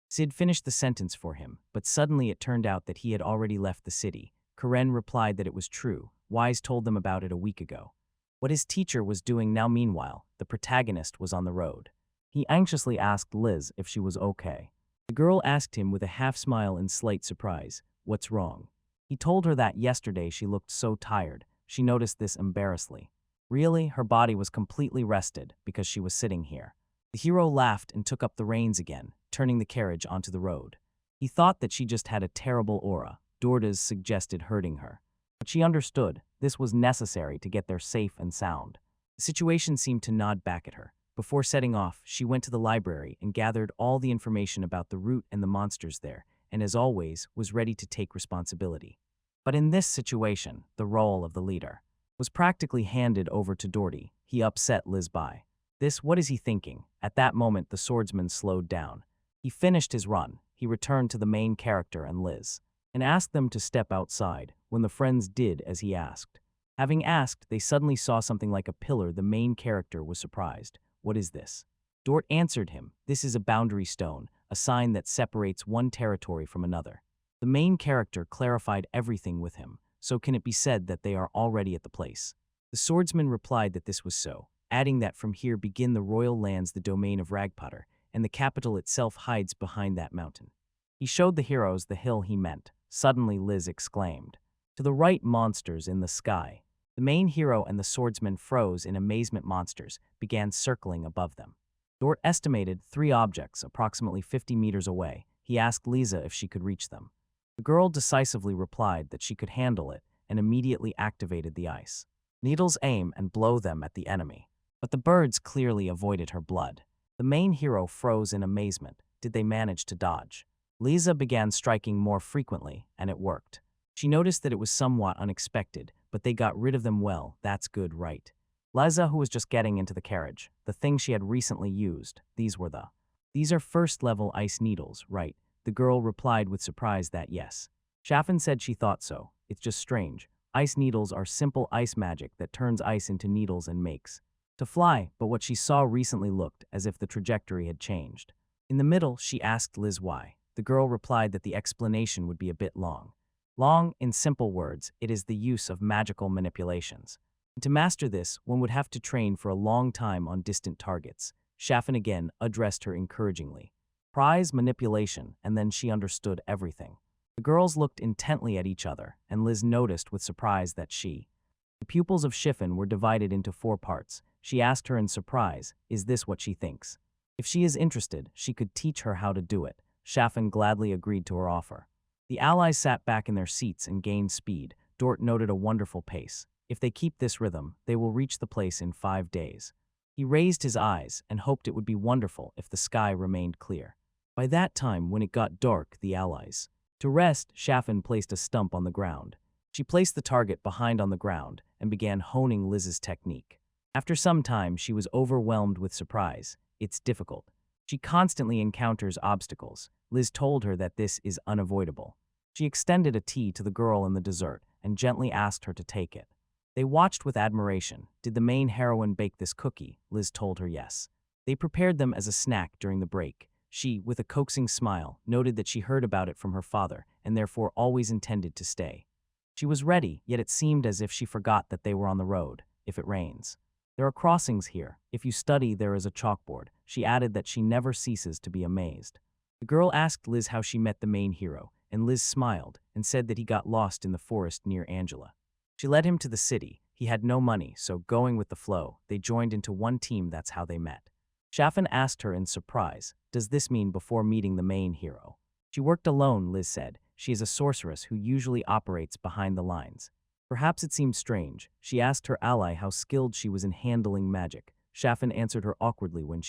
Sid finished the sentence for him, but suddenly it turned out that he had already left the city. Karen replied that it was true. Wise told them about it a week ago. What his teacher was doing now. Meanwhile, the protagonist was on the road. He anxiously asked Liz if she was okay. The girl asked him with a half-smile in slight surprise, "What's wrong?" He told her that yesterday she looked so tired. She noticed this embarrassedly. Really, her body was completely rested because she was sitting here. The hero laughed and took up the reins again, turning the carriage onto the road. He thought that she just had a terrible aura. Dordas suggested hurting her. But she understood this was necessary to get there safe and sound. The situation seemed to nod back at her. Before setting off, she went to the library and gathered all the information about the route and the monsters there, and as always, was ready to take responsibility. But in this situation, the role of the leader was practically handed over to Doherty. He upset Liz by this. What is he thinking? At that moment, the swordsman slowed down. He finished his run. He returned to the main character and Liz, and asked them to step outside. When the friends did as he asked, having asked, they suddenly saw something like a pillar. The main character was surprised. What is this? Dort answered him. This is a boundary stone, a sign that separates one territory from another. The main character clarified everything with him. So can it be said that they are already at the place? The swordsman replied that this was so, adding that from here begin the royal lands, the domain of Ragpotter, and the capital itself hides behind that mountain. He showed the heroes the hill he meant. Suddenly Liz exclaimed, "To the right, monsters in the sky." The main hero and the swordsman froze in amazement. Monsters began circling above them. Dort estimated 3 objects approximately 50 meters away. He asked Lisa if she could reach them. The girl decisively replied that she could handle it and immediately activated the ice needles, aim and blow them at the enemy. But the birds clearly avoided her blood. The main hero froze in amazement. Did they manage to dodge? Lisa began striking more frequently, and it worked. She noticed that it was somewhat unexpected, but they got rid of them well. That's good, right? Liza, who was just getting into the carriage, the thing she had recently used, these are first-level ice needles, right? The girl replied with surprise that yes. Chaffin said she thought so. It's just strange. Ice needles are simple ice magic that turns ice into needles and makes to fly, but what she saw recently looked as if the trajectory had changed. In the middle, she asked Liz why. The girl replied that the explanation would be a bit long. Long, in simple words, it is the use of magical manipulations. And to master this, one would have to train for a long time on distant targets. Shafen again addressed her encouragingly. Prize manipulation, and then she understood everything. The girls looked intently at each other, and Liz noticed with surprise that the pupils of Shifen were divided into 4 parts. She asked her in surprise, is this what she thinks? If she is interested, she could teach her how to do it. Shafen gladly agreed to her offer. The allies sat back in their seats and gained speed. Dort noted a wonderful pace. If they keep this rhythm, they will reach the place in 5 days. He raised his eyes and hoped it would be wonderful if the sky remained clear. By that time, when it got dark, the allies. To rest, Shafen placed a stump on the ground. She placed the target behind on the ground and began honing Liz's technique. After some time, she was overwhelmed with surprise. It's difficult. She constantly encounters obstacles. Liz told her that this is unavoidable. She extended a tea to the girl in the dessert and gently asked her to take it. They watched with admiration. Did the main heroine bake this cookie? Liz told her yes. They prepared them as a snack during the break. She, with a coaxing smile, noted that she heard about it from her father and therefore always intended to stay. She was ready, yet it seemed as if she forgot that they were on the road. If it rains. There are crossings here. If you study, there is a chalkboard. She added that she never ceases to be amazed. The girl asked Liz how she met the main hero, and Liz smiled and said that he got lost in the forest near Angela. She led him to the city. He had no money, so going with the flow, they joined into one team. That's how they met. Shafen asked her in surprise, does this mean before meeting the main hero? She worked alone, Liz said. She is a sorceress who usually operates behind the lines. Perhaps it seemed strange. She asked her ally how skilled she was in handling magic. Shafen answered her awkwardly when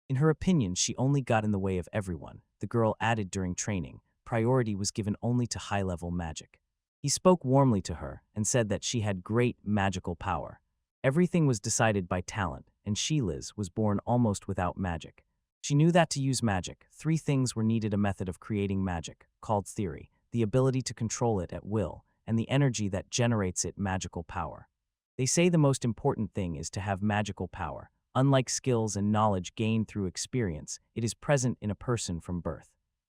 in her opinion, she only got in the way of everyone. The girl added during training, priority was given only to high-level magic. He spoke warmly to her and said that she had great magical power. Everything was decided by talent, and she, Liz, was born almost without magic. She knew that to use magic, 3 things were needed: a method of creating magic, called theory, the ability to control it at will, and the energy that generates it, magical power. They say the most important thing is to have magical power. Unlike skills and knowledge gained through experience, it is present in a person from birth.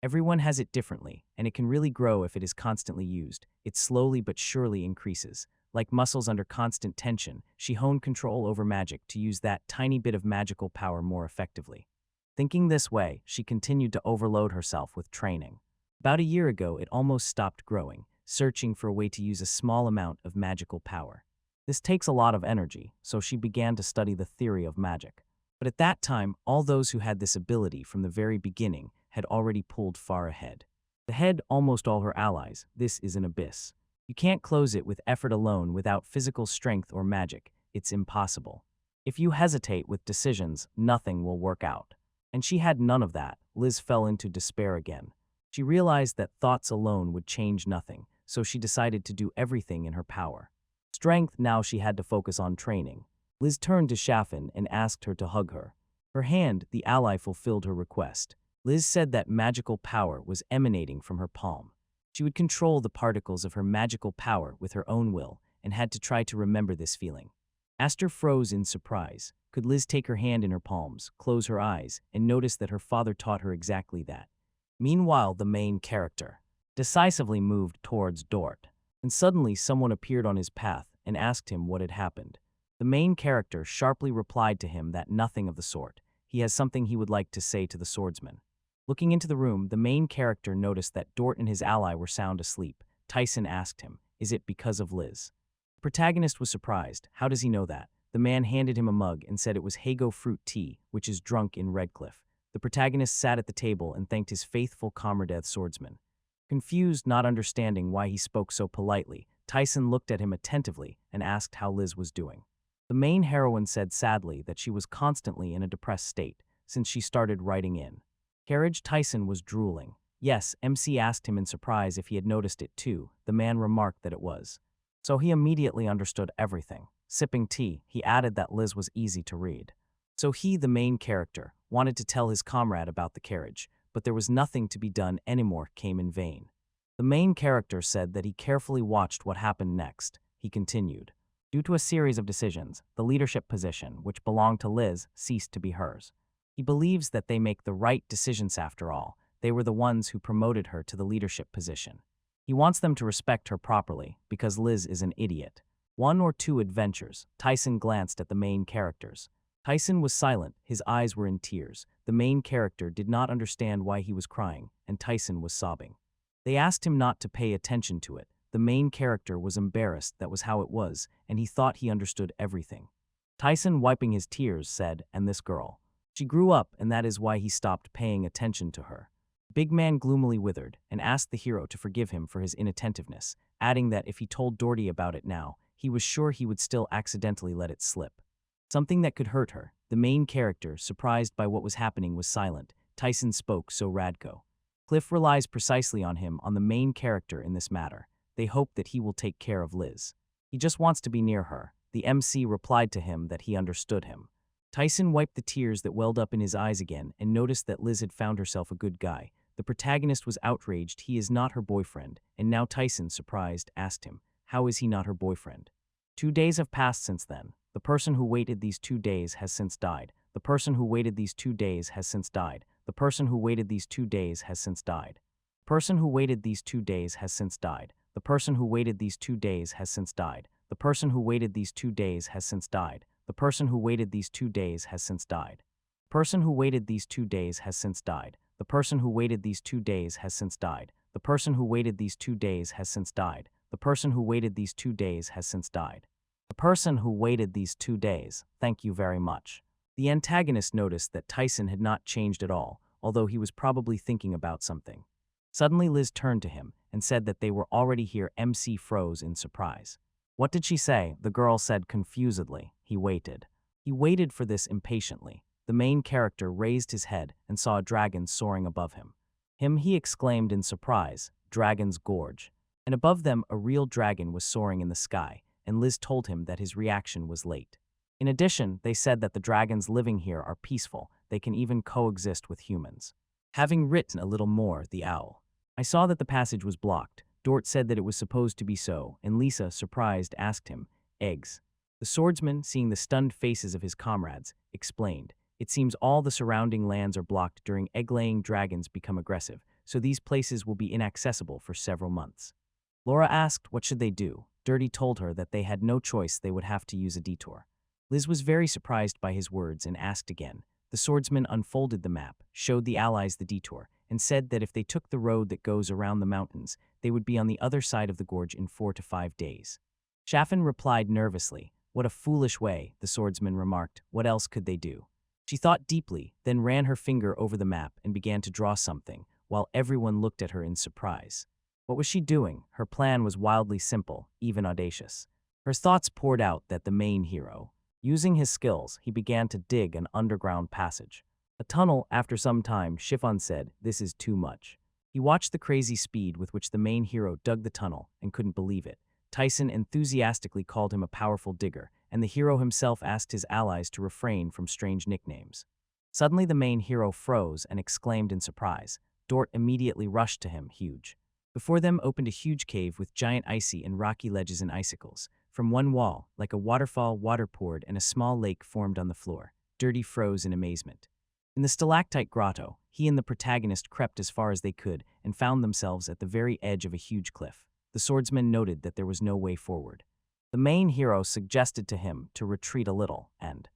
Everyone has it differently, and it can really grow if it is constantly used. It slowly but surely increases. Like muscles under constant tension, she honed control over magic to use that tiny bit of magical power more effectively. Thinking this way, she continued to overload herself with training. About a year ago, it almost stopped growing, searching for a way to use a small amount of magical power. This takes a lot of energy, so she began to study the theory of magic. But at that time, all those who had this ability from the very beginning had already pulled far ahead. Ahead, almost all her allies. This is an abyss. You can't close it with effort alone without physical strength or magic. It's impossible. If you hesitate with decisions, nothing will work out. And she had none of that. Liz fell into despair again. She realized that thoughts alone would change nothing, so she decided to do everything in her power. Strength, now she had to focus on training. Liz turned to Shafen and asked her to hug her. Her hand, the ally, fulfilled her request. Liz said that magical power was emanating from her palm. She would control the particles of her magical power with her own will and had to try to remember this feeling. Aster froze in surprise. Could Liz take her hand in her palms, close her eyes, and notice that her father taught her exactly that? Meanwhile, the main character decisively moved towards Dort. And suddenly someone appeared on his path and asked him what had happened. The main character sharply replied to him that nothing of the sort. He has something he would like to say to the swordsman. Looking into the room, the main character noticed that Dort and his ally were sound asleep. Tyson asked him, is it because of Liz? The protagonist was surprised. How does he know that? The man handed him a mug and said it was Hago fruit tea, which is drunk in Redcliffe. The protagonist sat at the table and thanked his faithful comrade swordsman. Confused, not understanding why he spoke so politely, Tyson looked at him attentively and asked how Liz was doing. The main heroine said sadly that she was constantly in a depressed state since she started writing in. Carriage. Tyson was drooling. Yes, MC asked him in surprise if he had noticed it too. The man remarked that it was. So he immediately understood everything. Sipping tea, he added that Liz was easy to read. So he, the main character, wanted to tell his comrade about the carriage, but there was nothing to be done anymore. Came in vain. The main character said that he carefully watched what happened next. He continued. Due to a series of decisions, the leadership position, which belonged to Liz, ceased to be hers. He believes that they make the right decisions after all. They were the ones who promoted her to the leadership position. He wants them to respect her properly, because Liz is an idiot. 1 or 2 adventures. Tyson glanced at the main characters. Tyson was silent, his eyes were in tears. The main character did not understand why he was crying, and Tyson was sobbing. They asked him not to pay attention to it. The main character was embarrassed, that was how it was, and he thought he understood everything. Tyson, wiping his tears, said, "And this girl. She grew up, and that is why he stopped paying attention to her." Big Man gloomily withered and asked the hero to forgive him for his inattentiveness, adding that if he told Dorothy about it now, he was sure he would still accidentally let it slip. Something that could hurt her. The main character, surprised by what was happening, was silent. Tyson spoke, "So Radko. Cliff relies precisely on him, on the main character in this matter. They hope that he will take care of Liz. He just wants to be near her." The MC replied to him that he understood him. Tyson wiped the tears that welled up in his eyes again and noticed that Liz had found herself a good guy. The protagonist was outraged. He is not her boyfriend, and now Tyson, surprised, asked him, how is he not her boyfriend? 2 days have passed since then. The person who waited these 2 days has since died. The person who waited these 2 days has since died. The person who waited these 2 days has since died. The person who waited these 2 days has since died. The person who waited these 2 days has since died. The person who waited these 2 days has since died. The person who waited these 2 days has since died. The person who waited these 2 days has since died. The person who waited these 2 days has since died. The person who waited these 2 days has since died. The person who waited these 2 days has since died. The person who waited these 2 days, thank you very much. The antagonist noticed that Tyson had not changed at all, although he was probably thinking about something. Suddenly Liz turned to him and said that they were already here. MC froze in surprise. What did she say? The girl said confusedly. He waited. He waited for this impatiently. The main character raised his head and saw a dragon soaring above him. He exclaimed in surprise, "Dragon's Gorge." And above them a real dragon was soaring in the sky, and Liz told him that his reaction was late. In addition, they said that the dragons living here are peaceful. They can even coexist with humans. Having written a little more, the owl. I saw that the passage was blocked. Dort said that it was supposed to be so, and Lisa, surprised, asked him, "Eggs?" The swordsman, seeing the stunned faces of his comrades, explained, "It seems all the surrounding lands are blocked during egg-laying. Dragons become aggressive, so these places will be inaccessible for several months." Laura asked what should they do. Dirty told her that they had no choice, they would have to use a detour. Liz was very surprised by his words and asked again. The swordsman unfolded the map, showed the allies the detour, and said that if they took the road that goes around the mountains, they would be on the other side of the gorge in 4 to 5 days. Chaffin replied nervously, "What a foolish way," the swordsman remarked. "What else could they do?" She thought deeply, then ran her finger over the map and began to draw something, while everyone looked at her in surprise. What was she doing? Her plan was wildly simple, even audacious. Her thoughts poured out that the main hero. Using his skills, he began to dig an underground passage. A tunnel. After some time, Chiffon said, "This is too much." He watched the crazy speed with which the main hero dug the tunnel and couldn't believe it. Tyson enthusiastically called him a powerful digger, and the hero himself asked his allies to refrain from strange nicknames. Suddenly the main hero froze and exclaimed in surprise. Dort immediately rushed to him, huge. Before them opened a huge cave with giant icy and rocky ledges and icicles. From one wall, like a waterfall, water poured and a small lake formed on the floor. Dirty froze in amazement. In the stalactite grotto, he and the protagonist crept as far as they could and found themselves at the very edge of a huge cliff. The swordsman noted that there was no way forward. The main hero suggested to him to retreat a little and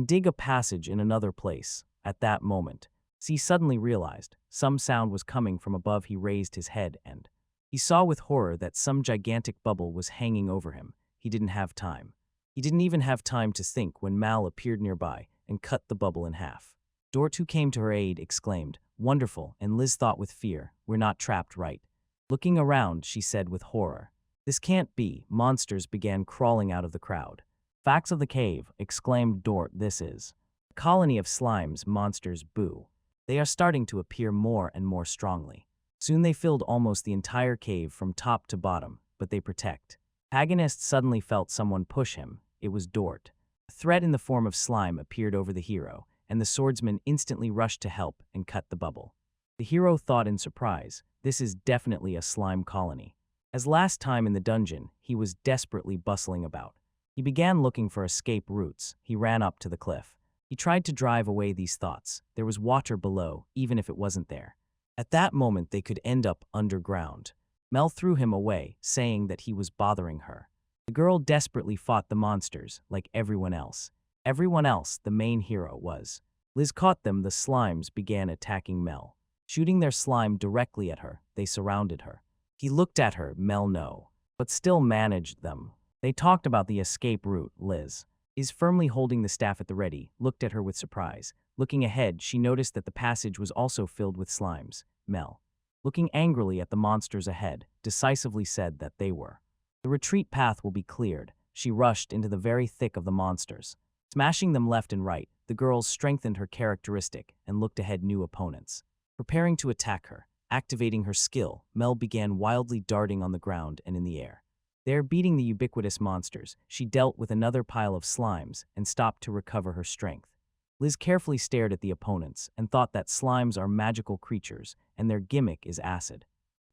dig a passage in another place. At that moment, he suddenly realized some sound was coming from above. He raised his head and he saw with horror that some gigantic bubble was hanging over him. He didn't have time. He didn't even have time to think when Mal appeared nearby and cut the bubble in half. Dort, who came to her aid, exclaimed, "Wonderful," and Liz thought with fear, "We're not trapped, right?" Looking around, she said with horror, "This can't be." Monsters began crawling out of the crowd. "Facts of the cave," exclaimed Dort. "This is a colony of slimes, monsters, boo. They are starting to appear more and more strongly. Soon they filled almost the entire cave from top to bottom, but they protect." Agonist suddenly felt someone push him. It was Dort. A threat in the form of slime appeared over the hero, and the swordsman instantly rushed to help and cut the bubble. The hero thought in surprise, "This is definitely a slime colony." As last time in the dungeon, he was desperately bustling about. He began looking for escape routes. He ran up to the cliff. He tried to drive away these thoughts. There was water below, even if it wasn't there. At that moment, they could end up underground. Mel threw him away, saying that he was bothering her. The girl desperately fought the monsters, like everyone else. Everyone else, the main hero, was. Liz caught them. The slimes began attacking Mel. Shooting their slime directly at her, they surrounded her. He looked at her, Mel no, but still managed them. They talked about the escape route. Liz is firmly holding the staff at the ready, looked at her with surprise. Looking ahead, she noticed that the passage was also filled with slimes. Mel, looking angrily at the monsters ahead, decisively said that they were. The retreat path will be cleared. She rushed into the very thick of the monsters. Smashing them left and right, the girls strengthened her characteristic and looked ahead new opponents. Preparing to attack her, activating her skill, Mel began wildly darting on the ground and in the air. There, beating the ubiquitous monsters, she dealt with another pile of slimes and stopped to recover her strength. Liz carefully stared at the opponents and thought that slimes are magical creatures and their gimmick is acid.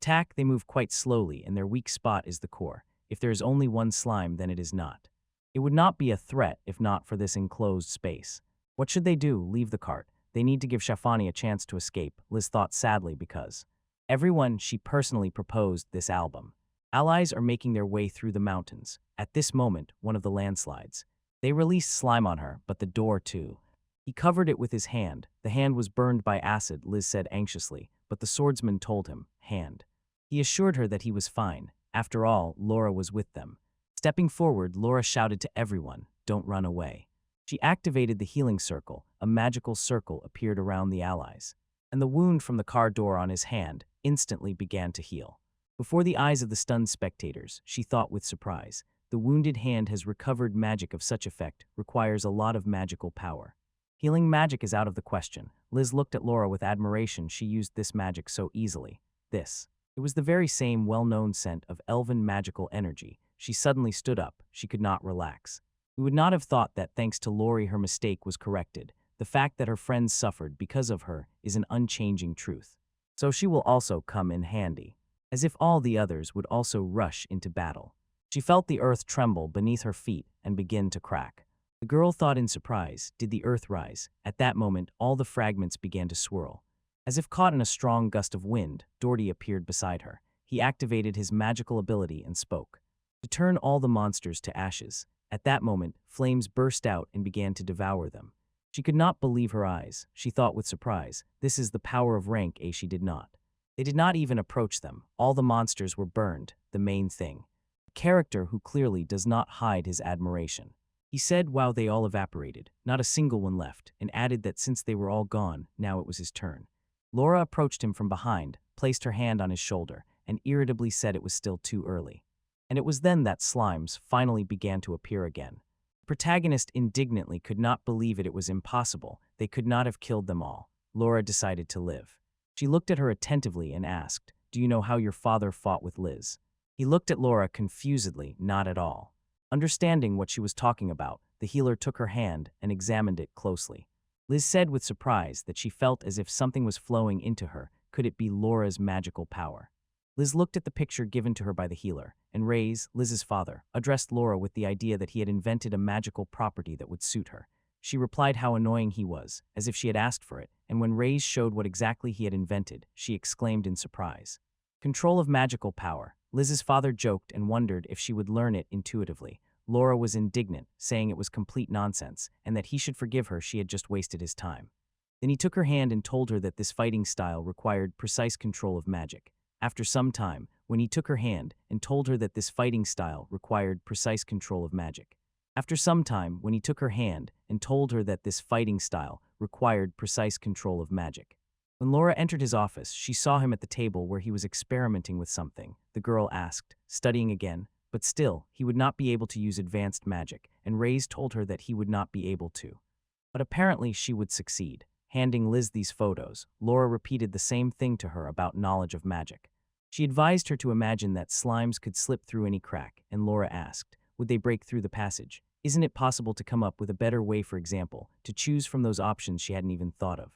Attack, they move quite slowly and their weak spot is the core. If there is only one slime, then it is not. It would not be a threat if not for this enclosed space. What should they do? Leave the cart. They need to give Shafani a chance to escape, Liz thought sadly, because everyone she personally proposed this album. Allies are making their way through the mountains. At this moment, one of the landslides. They released slime on her, but the door too. He covered it with his hand. The hand was burned by acid, Liz said anxiously, but the swordsman told him, hand. He assured her that he was fine. After all, Laura was with them. Stepping forward, Laura shouted to everyone, don't run away. She activated the healing circle. A magical circle appeared around the allies, and the wound from the car door on his hand instantly began to heal. Before the eyes of the stunned spectators, she thought with surprise, the wounded hand has recovered. Magic of such effect requires a lot of magical power. Healing magic is out of the question. Liz looked at Laura with admiration. She used this magic so easily. It was the very same well-known scent of elven magical energy. She suddenly stood up. She could not relax. We would not have thought that thanks to Lori her mistake was corrected. The fact that her friends suffered because of her is an unchanging truth. So she will also come in handy. As if all the others would also rush into battle. She felt the earth tremble beneath her feet and begin to crack. The girl thought in surprise, did the earth rise? At that moment, all the fragments began to swirl. As if caught in a strong gust of wind, Doherty appeared beside her. He activated his magical ability and spoke. To turn all the monsters to ashes. At that moment, flames burst out and began to devour them. She could not believe her eyes. She thought with surprise, this is the power of rank A. She did not. They did not even approach them. All the monsters were burned, the main thing. A character who clearly does not hide his admiration. He said, wow, they all evaporated, not a single one left, and added that since they were all gone, now it was his turn. Laura approached him from behind, placed her hand on his shoulder, and irritably said it was still too early. And it was then that slimes finally began to appear again. The protagonist indignantly could not believe it was impossible. They could not have killed them all. Laura decided to live. She looked at her attentively and asked, do you know how your father fought with Liz? He looked at Laura confusedly, not at all. Understanding what she was talking about, the healer took her hand and examined it closely. Liz said with surprise that she felt as if something was flowing into her. Could it be Laura's magical power? Liz looked at the picture given to her by the healer, and Reyes, Liz's father, addressed Laura with the idea that he had invented a magical property that would suit her. She replied how annoying he was, as if she had asked for it, and when Reyes showed what exactly he had invented, she exclaimed in surprise. Control of magical power. Liz's father joked and wondered if she would learn it intuitively. Laura was indignant, saying it was complete nonsense, and that he should forgive her. She had just wasted his time. Then he took her hand and told her that this fighting style required precise control of magic. After some time, when he took her hand and told her that this fighting style required precise control of magic. After some time, when he took her hand and told her that this fighting style required precise control of magic. When Laura entered his office, she saw him at the table where he was experimenting with something. The girl asked, studying again, but still, he would not be able to use advanced magic, and Reyes told her that he would not be able to. But apparently she would succeed. Handing Liz these photos, Laura repeated the same thing to her about knowledge of magic. She advised her to imagine that slimes could slip through any crack, and Laura asked, would they break through the passage? Isn't it possible to come up with a better way, for example, to choose from those options she hadn't even thought of?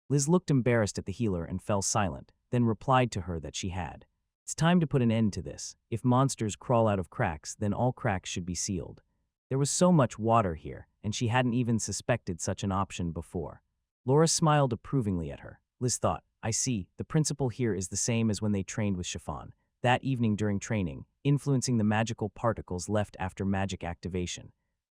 Liz looked embarrassed at the healer and fell silent, then replied to her that she had. It's time to put an end to this. If monsters crawl out of cracks, then all cracks should be sealed. There was so much water here, and she hadn't even suspected such an option before. Laura smiled approvingly at her. Liz thought, I see, the principle here is the same as when they trained with Chiffon. that evening during training, influencing the magical particles left after magic activation.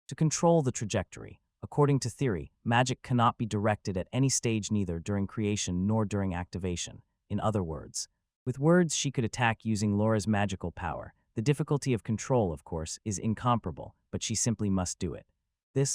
To control the trajectory, according to theory, magic cannot be directed at any stage, neither during creation nor during activation. In other words, with words she could attack using Laura's magical power. The difficulty of control, of course, is incomparable, but she simply must do it.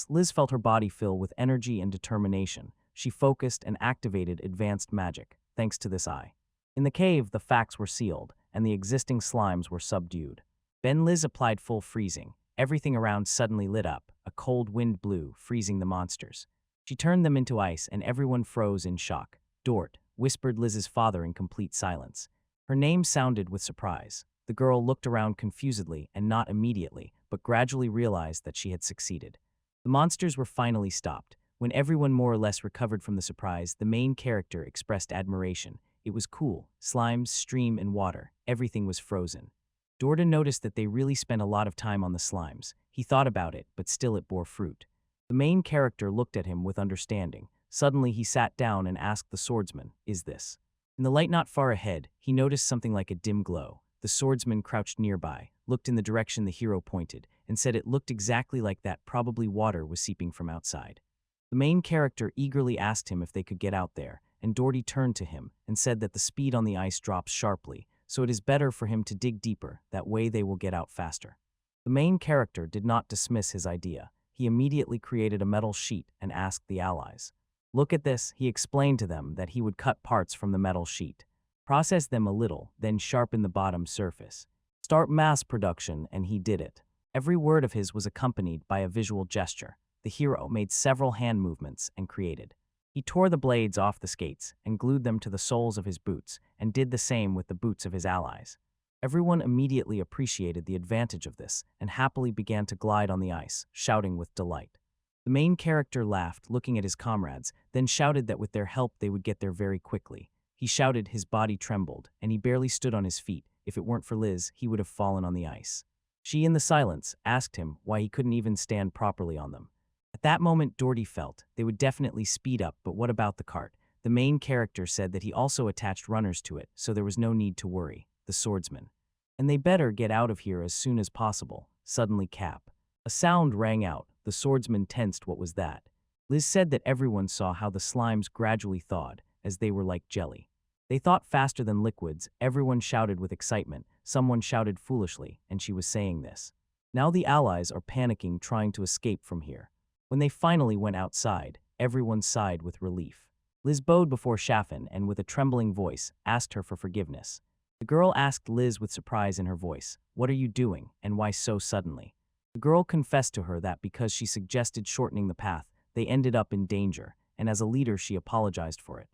Liz felt her body fill with energy and determination. She focused and activated advanced magic, thanks to this eye. In the cave, the facts were sealed, and the existing slimes were subdued. Then Liz applied full freezing. Everything around suddenly lit up. A cold wind blew, freezing the monsters. She turned them into ice, and everyone froze in shock. "Dort," whispered Liz's father in complete silence. Her name sounded with surprise. The girl looked around confusedly, and not immediately, but gradually realized that she had succeeded. The monsters were finally stopped. When everyone more or less recovered from the surprise, the main character expressed admiration. It was cool. Slimes, stream, and water. Everything was frozen. Dorda noticed that they really spent a lot of time on the slimes. He thought about it, but still it bore fruit. The main character looked at him with understanding. Suddenly he sat down and asked the swordsman, "Is this?" In the light not far ahead, he noticed something like a dim glow. The swordsman crouched nearby, looked in the direction the hero pointed, and said it looked exactly like that. Probably water was seeping from outside. The main character eagerly asked him if they could get out there, and Doherty turned to him and said that the speed on the ice drops sharply, so it is better for him to dig deeper. That way they will get out faster. The main character did not dismiss his idea. He immediately created a metal sheet and asked the allies. "Look at this." He explained to them that he would cut parts from the metal sheet, process them a little, then sharpen the bottom surface. Start mass production, and he did it. Every word of his was accompanied by a visual gesture. The hero made several hand movements and created. He tore the blades off the skates and glued them to the soles of his boots, and did the same with the boots of his allies. Everyone immediately appreciated the advantage of this and happily began to glide on the ice, shouting with delight. The main character laughed, looking at his comrades, then shouted that with their help they would get there very quickly. He shouted, his body trembled, and he barely stood on his feet. If it weren't for Liz, he would have fallen on the ice. She, in the silence, asked him why he couldn't even stand properly on them. At that moment, Doherty felt they would definitely speed up, but what about the cart? The main character said that he also attached runners to it, so there was no need to worry. The swordsman. "And they better get out of here as soon as possible." Suddenly, cap. A sound rang out. The swordsman tensed. What was that? Liz said that everyone saw how the slimes gradually thawed, as they were like jelly. They thought faster than liquids. Everyone shouted with excitement. Someone shouted foolishly, and she was saying this. Now the allies are panicking, trying to escape from here. When they finally went outside, everyone sighed with relief. Liz bowed before Shafen and, with a trembling voice, asked her for forgiveness. The girl asked Liz with surprise in her voice, "What are you doing, and why so suddenly?" The girl confessed to her that because she suggested shortening the path, they ended up in danger, and as a leader she apologized for it.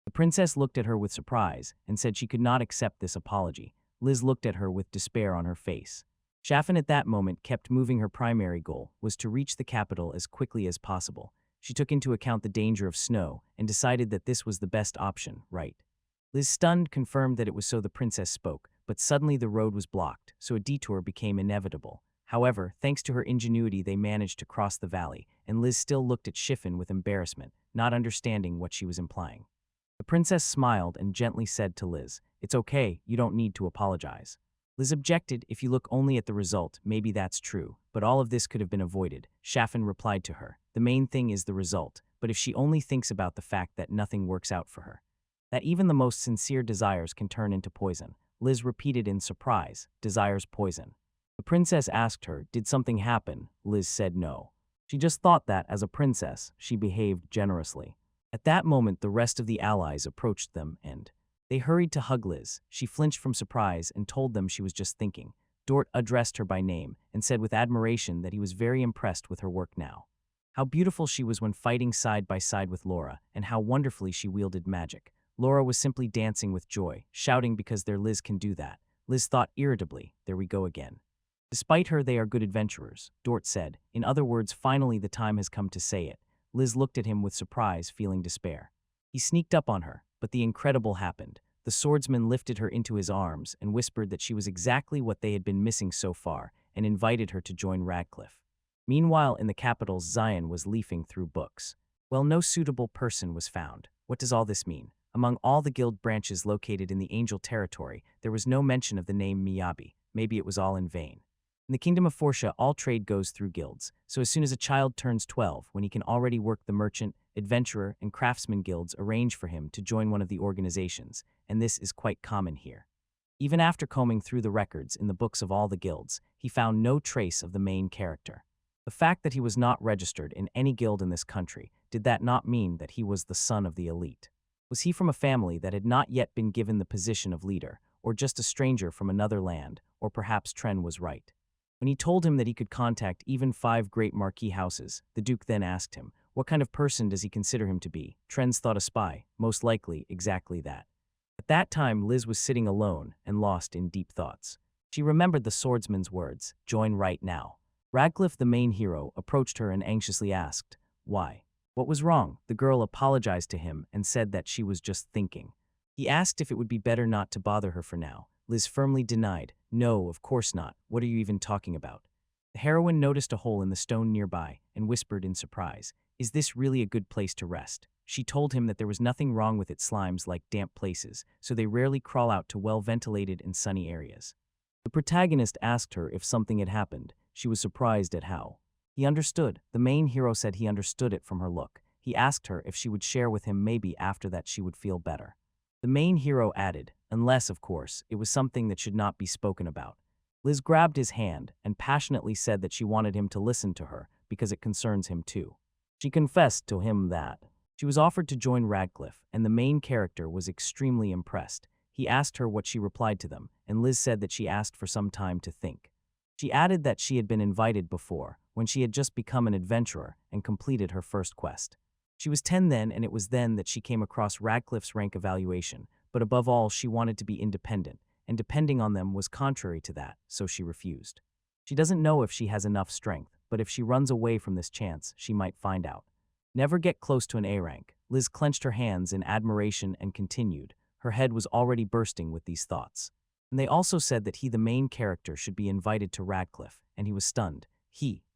The princess looked at her with surprise and said she could not accept this apology. Liz looked at her with despair on her face. Shafen at that moment kept moving. Her primary goal was to reach the capital as quickly as possible. She took into account the danger of snow and decided that this was the best option, right? Liz, stunned, confirmed that it was so. The princess spoke, but suddenly the road was blocked, so a detour became inevitable. However, thanks to her ingenuity, they managed to cross the valley, and Liz still looked at Shafen with embarrassment, not understanding what she was implying. The princess smiled and gently said to Liz, "It's okay, you don't need to apologize." Liz objected. "If you look only at the result, maybe that's true, but all of this could have been avoided." Shafen replied to her, "The main thing is the result, but if she only thinks about the fact that nothing works out for her, that even the most sincere desires can turn into poison." Liz repeated in surprise, "Desires poison?" The princess asked her, "Did something happen?" Liz said no. She just thought that, as a princess, she behaved generously. At that moment, the rest of the allies approached them, and they hurried to hug Liz. She flinched from surprise and told them she was just thinking. Dort addressed her by name and said with admiration that he was very impressed with her work now. How beautiful she was when fighting side by side with Laura, and how wonderfully she wielded magic. Laura was simply dancing with joy, shouting because their Liz can do that. Liz thought irritably, "There we go again." "Despite her, they are good adventurers," Dort said. In other words, finally the time has come to say it. Liz looked at him with surprise, feeling despair. He sneaked up on her, but the incredible happened. The swordsman lifted her into his arms and whispered that she was exactly what they had been missing so far, and invited her to join Radcliffe. Meanwhile, in the capital, Zion was leafing through books. Well, no suitable person was found. What does all this mean? Among all the guild branches located in the Angel territory, there was no mention of the name Miyabi. Maybe it was all in vain. In the Kingdom of Forsha, all trade goes through guilds, so as soon as a child turns 12, when he can already work, the merchant, adventurer, and craftsman guilds arrange for him to join one of the organizations, and this is quite common here. Even after combing through the records in the books of all the guilds, he found no trace of the main character. The fact that he was not registered in any guild in this country, did that not mean that he was the son of the elite? Was he from a family that had not yet been given the position of leader, or just a stranger from another land, or perhaps Tren was right? When he told him that he could contact even 5 great marquee houses, the Duke then asked him, what kind of person does he consider him to be? Tren's thought a spy, most likely exactly that. At that time, Liz was sitting alone and lost in deep thoughts. She remembered the swordsman's words, join right now. Radcliffe, the main hero, approached her and anxiously asked, why? What was wrong? The girl apologized to him and said that she was just thinking. He asked if it would be better not to bother her for now. Liz firmly denied, no, of course not, what are you even talking about? The heroine noticed a hole in the stone nearby and whispered in surprise, is this really a good place to rest? She told him that there was nothing wrong with its slimes like damp places, so they rarely crawl out to well-ventilated and sunny areas. The protagonist asked her if something had happened. She was surprised at how. He understood. The main hero said he understood it from her look. He asked her if she would share with him, maybe after that she would feel better. The main hero added, unless, of course, it was something that should not be spoken about. Liz grabbed his hand and passionately said that she wanted him to listen to her because it concerns him too. She confessed to him that she was offered to join Radcliffe, and the main character was extremely impressed. He asked her what she replied to them, and Liz said that she asked for some time to think. She added that she had been invited before, when she had just become an adventurer and completed her first quest. She was 10 then, and it was then that she came across Radcliffe's rank evaluation, but above all she wanted to be independent, and depending on them was contrary to that, so she refused. She doesn't know if she has enough strength, but if she runs away from this chance, she might find out. Never get close to an A rank. Liz clenched her hands in admiration and continued. Her head was already bursting with these thoughts. And they also said that he, the main character, should be invited to Radcliffe, and he was stunned.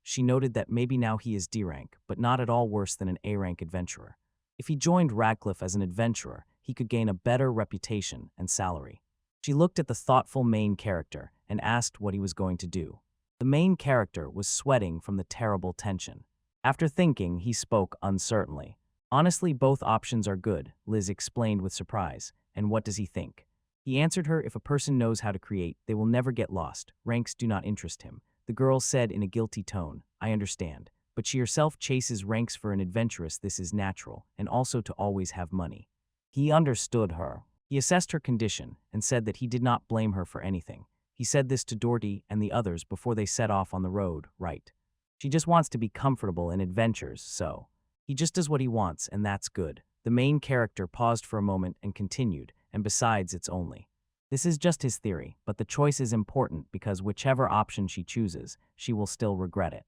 She noted that maybe now he is D rank, but not at all worse than an A rank adventurer. If he joined Radcliffe as an adventurer, he could gain a better reputation and salary. She looked at the thoughtful main character and asked what he was going to do. The main character was sweating from the terrible tension. After thinking, he spoke uncertainly. Honestly, both options are good, Liz explained with surprise. And what does he think? He answered her, if a person knows how to create, they will never get lost. Ranks do not interest him. The girl said in a guilty tone, I understand, but she herself chases ranks for an adventuress. This is natural, and also to always have money. He understood her. He assessed her condition and said that he did not blame her for anything. He said this to Dorothy and the others before they set off on the road, right? She just wants to be comfortable in adventures, so he just does what he wants, and that's good. The main character paused for a moment and continued, and besides, it's only. This is just his theory, but the choice is important because whichever option she chooses, she will still regret it.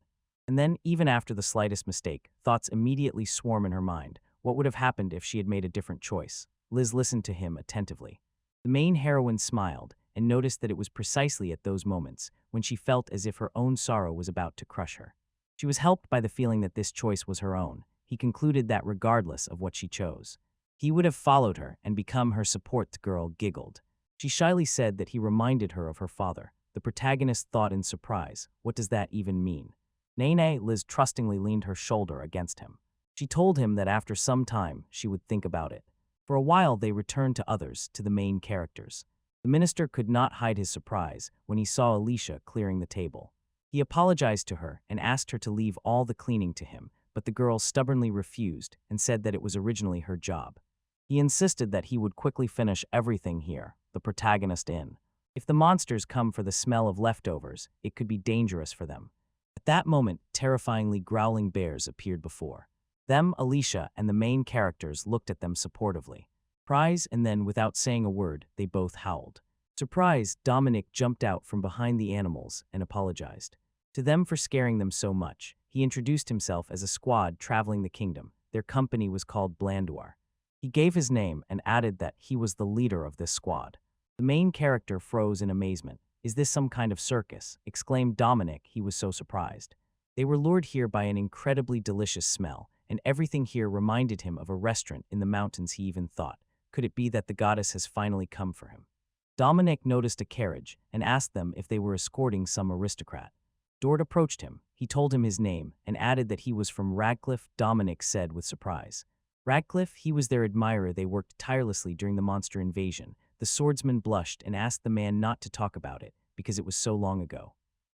And then, even after the slightest mistake, thoughts immediately swarm in her mind. What would have happened if she had made a different choice? Liz listened to him attentively. The main heroine smiled and noticed that it was precisely at those moments when she felt as if her own sorrow was about to crush her. She was helped by the feeling that this choice was her own. He concluded that regardless of what she chose, he would have followed her and become her support. The girl giggled. She shyly said that he reminded her of her father. The protagonist thought in surprise, what does that even mean? Nay, Liz trustingly leaned her shoulder against him. She told him that after some time, she would think about it. For a while they returned to others, to the main characters. The minister could not hide his surprise when he saw Alicia clearing the table. He apologized to her and asked her to leave all the cleaning to him, but the girl stubbornly refused and said that it was originally her job. He insisted that he would quickly finish everything here, the protagonist in. If the monsters come for the smell of leftovers, it could be dangerous for them. At that moment, terrifyingly growling bears appeared before them. Alicia and the main characters looked at them supportively. Surprise, and then, without saying a word, they both howled. Surprised, Dominic jumped out from behind the animals and apologized to them for scaring them so much. He introduced himself as a squad traveling the kingdom. Their company was called Blandoir. He gave his name and added that he was the leader of this squad. The main character froze in amazement. Is this some kind of circus? Exclaimed Dominic. He was so surprised. They were lured here by an incredibly delicious smell, and everything here reminded him of a restaurant in the mountains. He even thought Could it be that the goddess has finally come for him? Dominic noticed a carriage and asked them if they were escorting some aristocrat. Dort approached him. He told him his name and added that he was from Radcliffe. Dominic said with surprise. Radcliffe, he was their admirer. They worked tirelessly during the monster invasion. The swordsman blushed and asked the man not to talk about it because it was so long ago.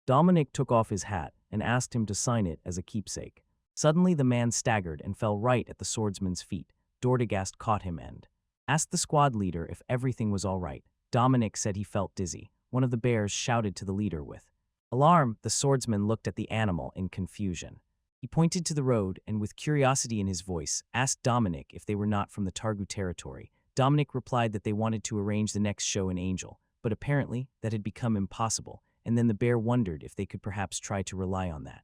Dominic took off his hat and asked him to sign it as a keepsake. Suddenly the man staggered and fell right at the swordsman's feet. Dortigast caught him and asked the squad leader if everything was all right. Dominic said he felt dizzy. One of the bears shouted to the leader with alarm. The swordsman looked at the animal in confusion. He pointed to the road and with curiosity in his voice, asked Dominic if they were not from the Targu territory. Dominic replied that they wanted to arrange the next show in Angel, but apparently that had become impossible, and then the bear wondered if they could perhaps try to rely on that.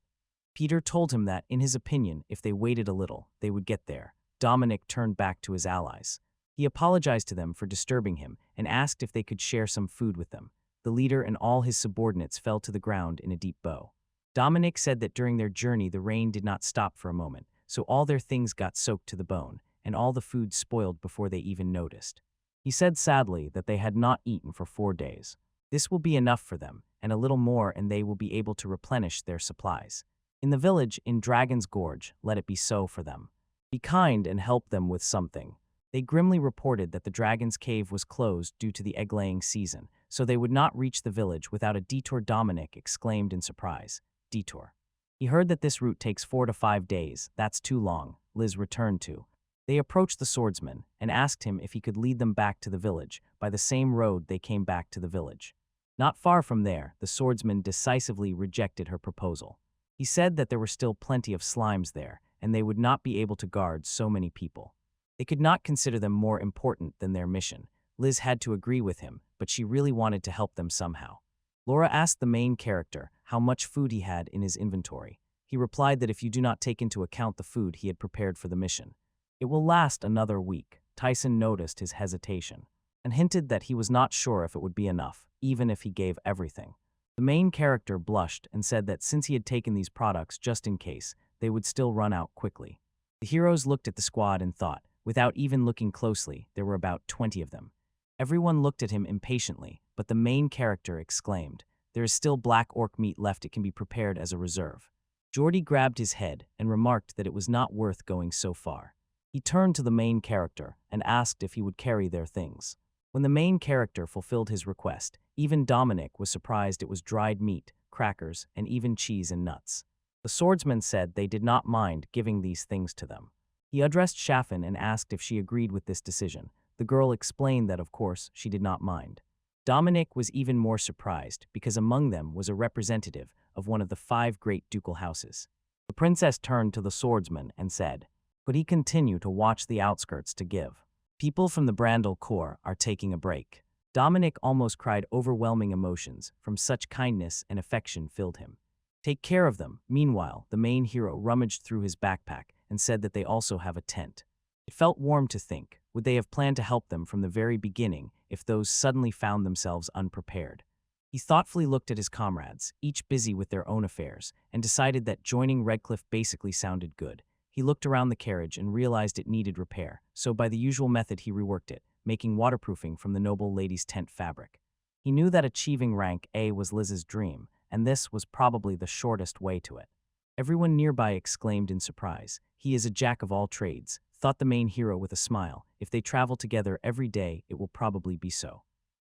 Peter told him that, in his opinion, if they waited a little, they would get there. Dominic turned back to his allies. He apologized to them for disturbing him and asked if they could share some food with them. The leader and all his subordinates fell to the ground in a deep bow. Dominic said that during their journey the rain did not stop for a moment, so all their things got soaked to the bone, and all the food spoiled before they even noticed. He said sadly that they had not eaten for 4 days. This will be enough for them, and a little more and they will be able to replenish their supplies. In the village, in Dragon's Gorge, let it be so for them. Be kind and help them with something. They grimly reported that the dragon's cave was closed due to the egg-laying season, so they would not reach the village without a detour. Dominic exclaimed in surprise. Detour. He heard that this route takes 4 to 5 days. That's too long, Liz returned to. They approached the swordsman and asked him if he could lead them back to the village by the same road they came back to the village. Not far from there, the swordsman decisively rejected her proposal. He said that there were still plenty of slimes there, and they would not be able to guard so many people. They could not consider them more important than their mission. Liz had to agree with him, but she really wanted to help them somehow. Laura asked the main character how much food he had in his inventory. He replied that if you do not take into account the food he had prepared for the mission, it will last another week. Tyson noticed his hesitation and hinted that he was not sure if it would be enough, even if he gave everything. The main character blushed and said that since he had taken these products just in case, they would still run out quickly. The heroes looked at the squad and thought, without even looking closely, there were about 20 of them. Everyone looked at him impatiently, but the main character exclaimed, "There is still black orc meat left. It can be prepared as a reserve." Geordie grabbed his head and remarked that it was not worth going so far. He turned to the main character and asked if he would carry their things. When the main character fulfilled his request, even Dominic was surprised. It was dried meat, crackers, and even cheese and nuts. The swordsman said they did not mind giving these things to them. He addressed Shaffin and asked if she agreed with this decision. The girl explained that, of course, she did not mind. Dominic was even more surprised because among them was a representative of one of the 5 great ducal houses. The princess turned to the swordsman and said, could he continue to watch the outskirts to give? People from the Brandel Corps are taking a break. Dominic almost cried. Overwhelming emotions from such kindness and affection filled him. Take care of them. Meanwhile, the main hero rummaged through his backpack and said that they also have a tent. It felt warm to think, would they have planned to help them from the very beginning if those suddenly found themselves unprepared? He thoughtfully looked at his comrades, each busy with their own affairs, and decided that joining Redcliffe basically sounded good. He looked around the carriage and realized it needed repair, so by the usual method he reworked it, making waterproofing from the noble lady's tent fabric. He knew that achieving rank A was Liz's dream, and this was probably the shortest way to it. Everyone nearby exclaimed in surprise. He is a jack of all trades, thought the main hero with a smile. If they travel together every day, it will probably be so.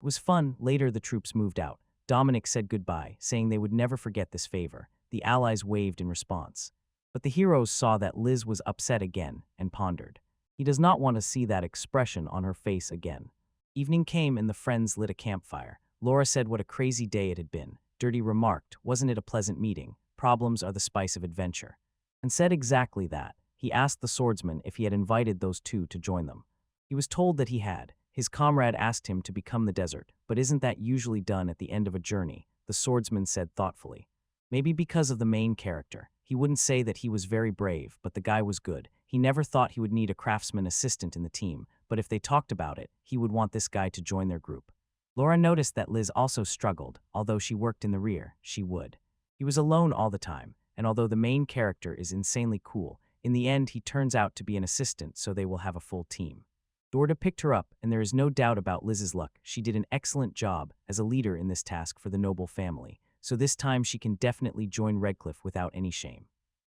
It was fun. Later the troops moved out. Dominic said goodbye, saying they would never forget this favor. The allies waved in response. But the heroes saw that Liz was upset again and pondered. He does not want to see that expression on her face again. Evening came and the friends lit a campfire. Laura said what a crazy day it had been. Dirty remarked, wasn't it a pleasant meeting? Problems are the spice of adventure. And said exactly that. He asked the swordsman if he had invited those 2 to join them. He was told that he had. His comrade asked him to become the desert, but isn't that usually done at the end of a journey? The swordsman said thoughtfully. Maybe because of the main character. He wouldn't say that he was very brave, but the guy was good. He never thought he would need a craftsman assistant in the team, but if they talked about it, he would want this guy to join their group. Laura noticed that Liz also struggled. Although she worked in the rear, she would. He was alone all the time, and although the main character is insanely cool, in the end he turns out to be an assistant, so they will have a full team. Dorda picked her up, and there is no doubt about Liz's luck. She did an excellent job as a leader in this task for the noble family, so this time she can definitely join Redcliffe without any shame.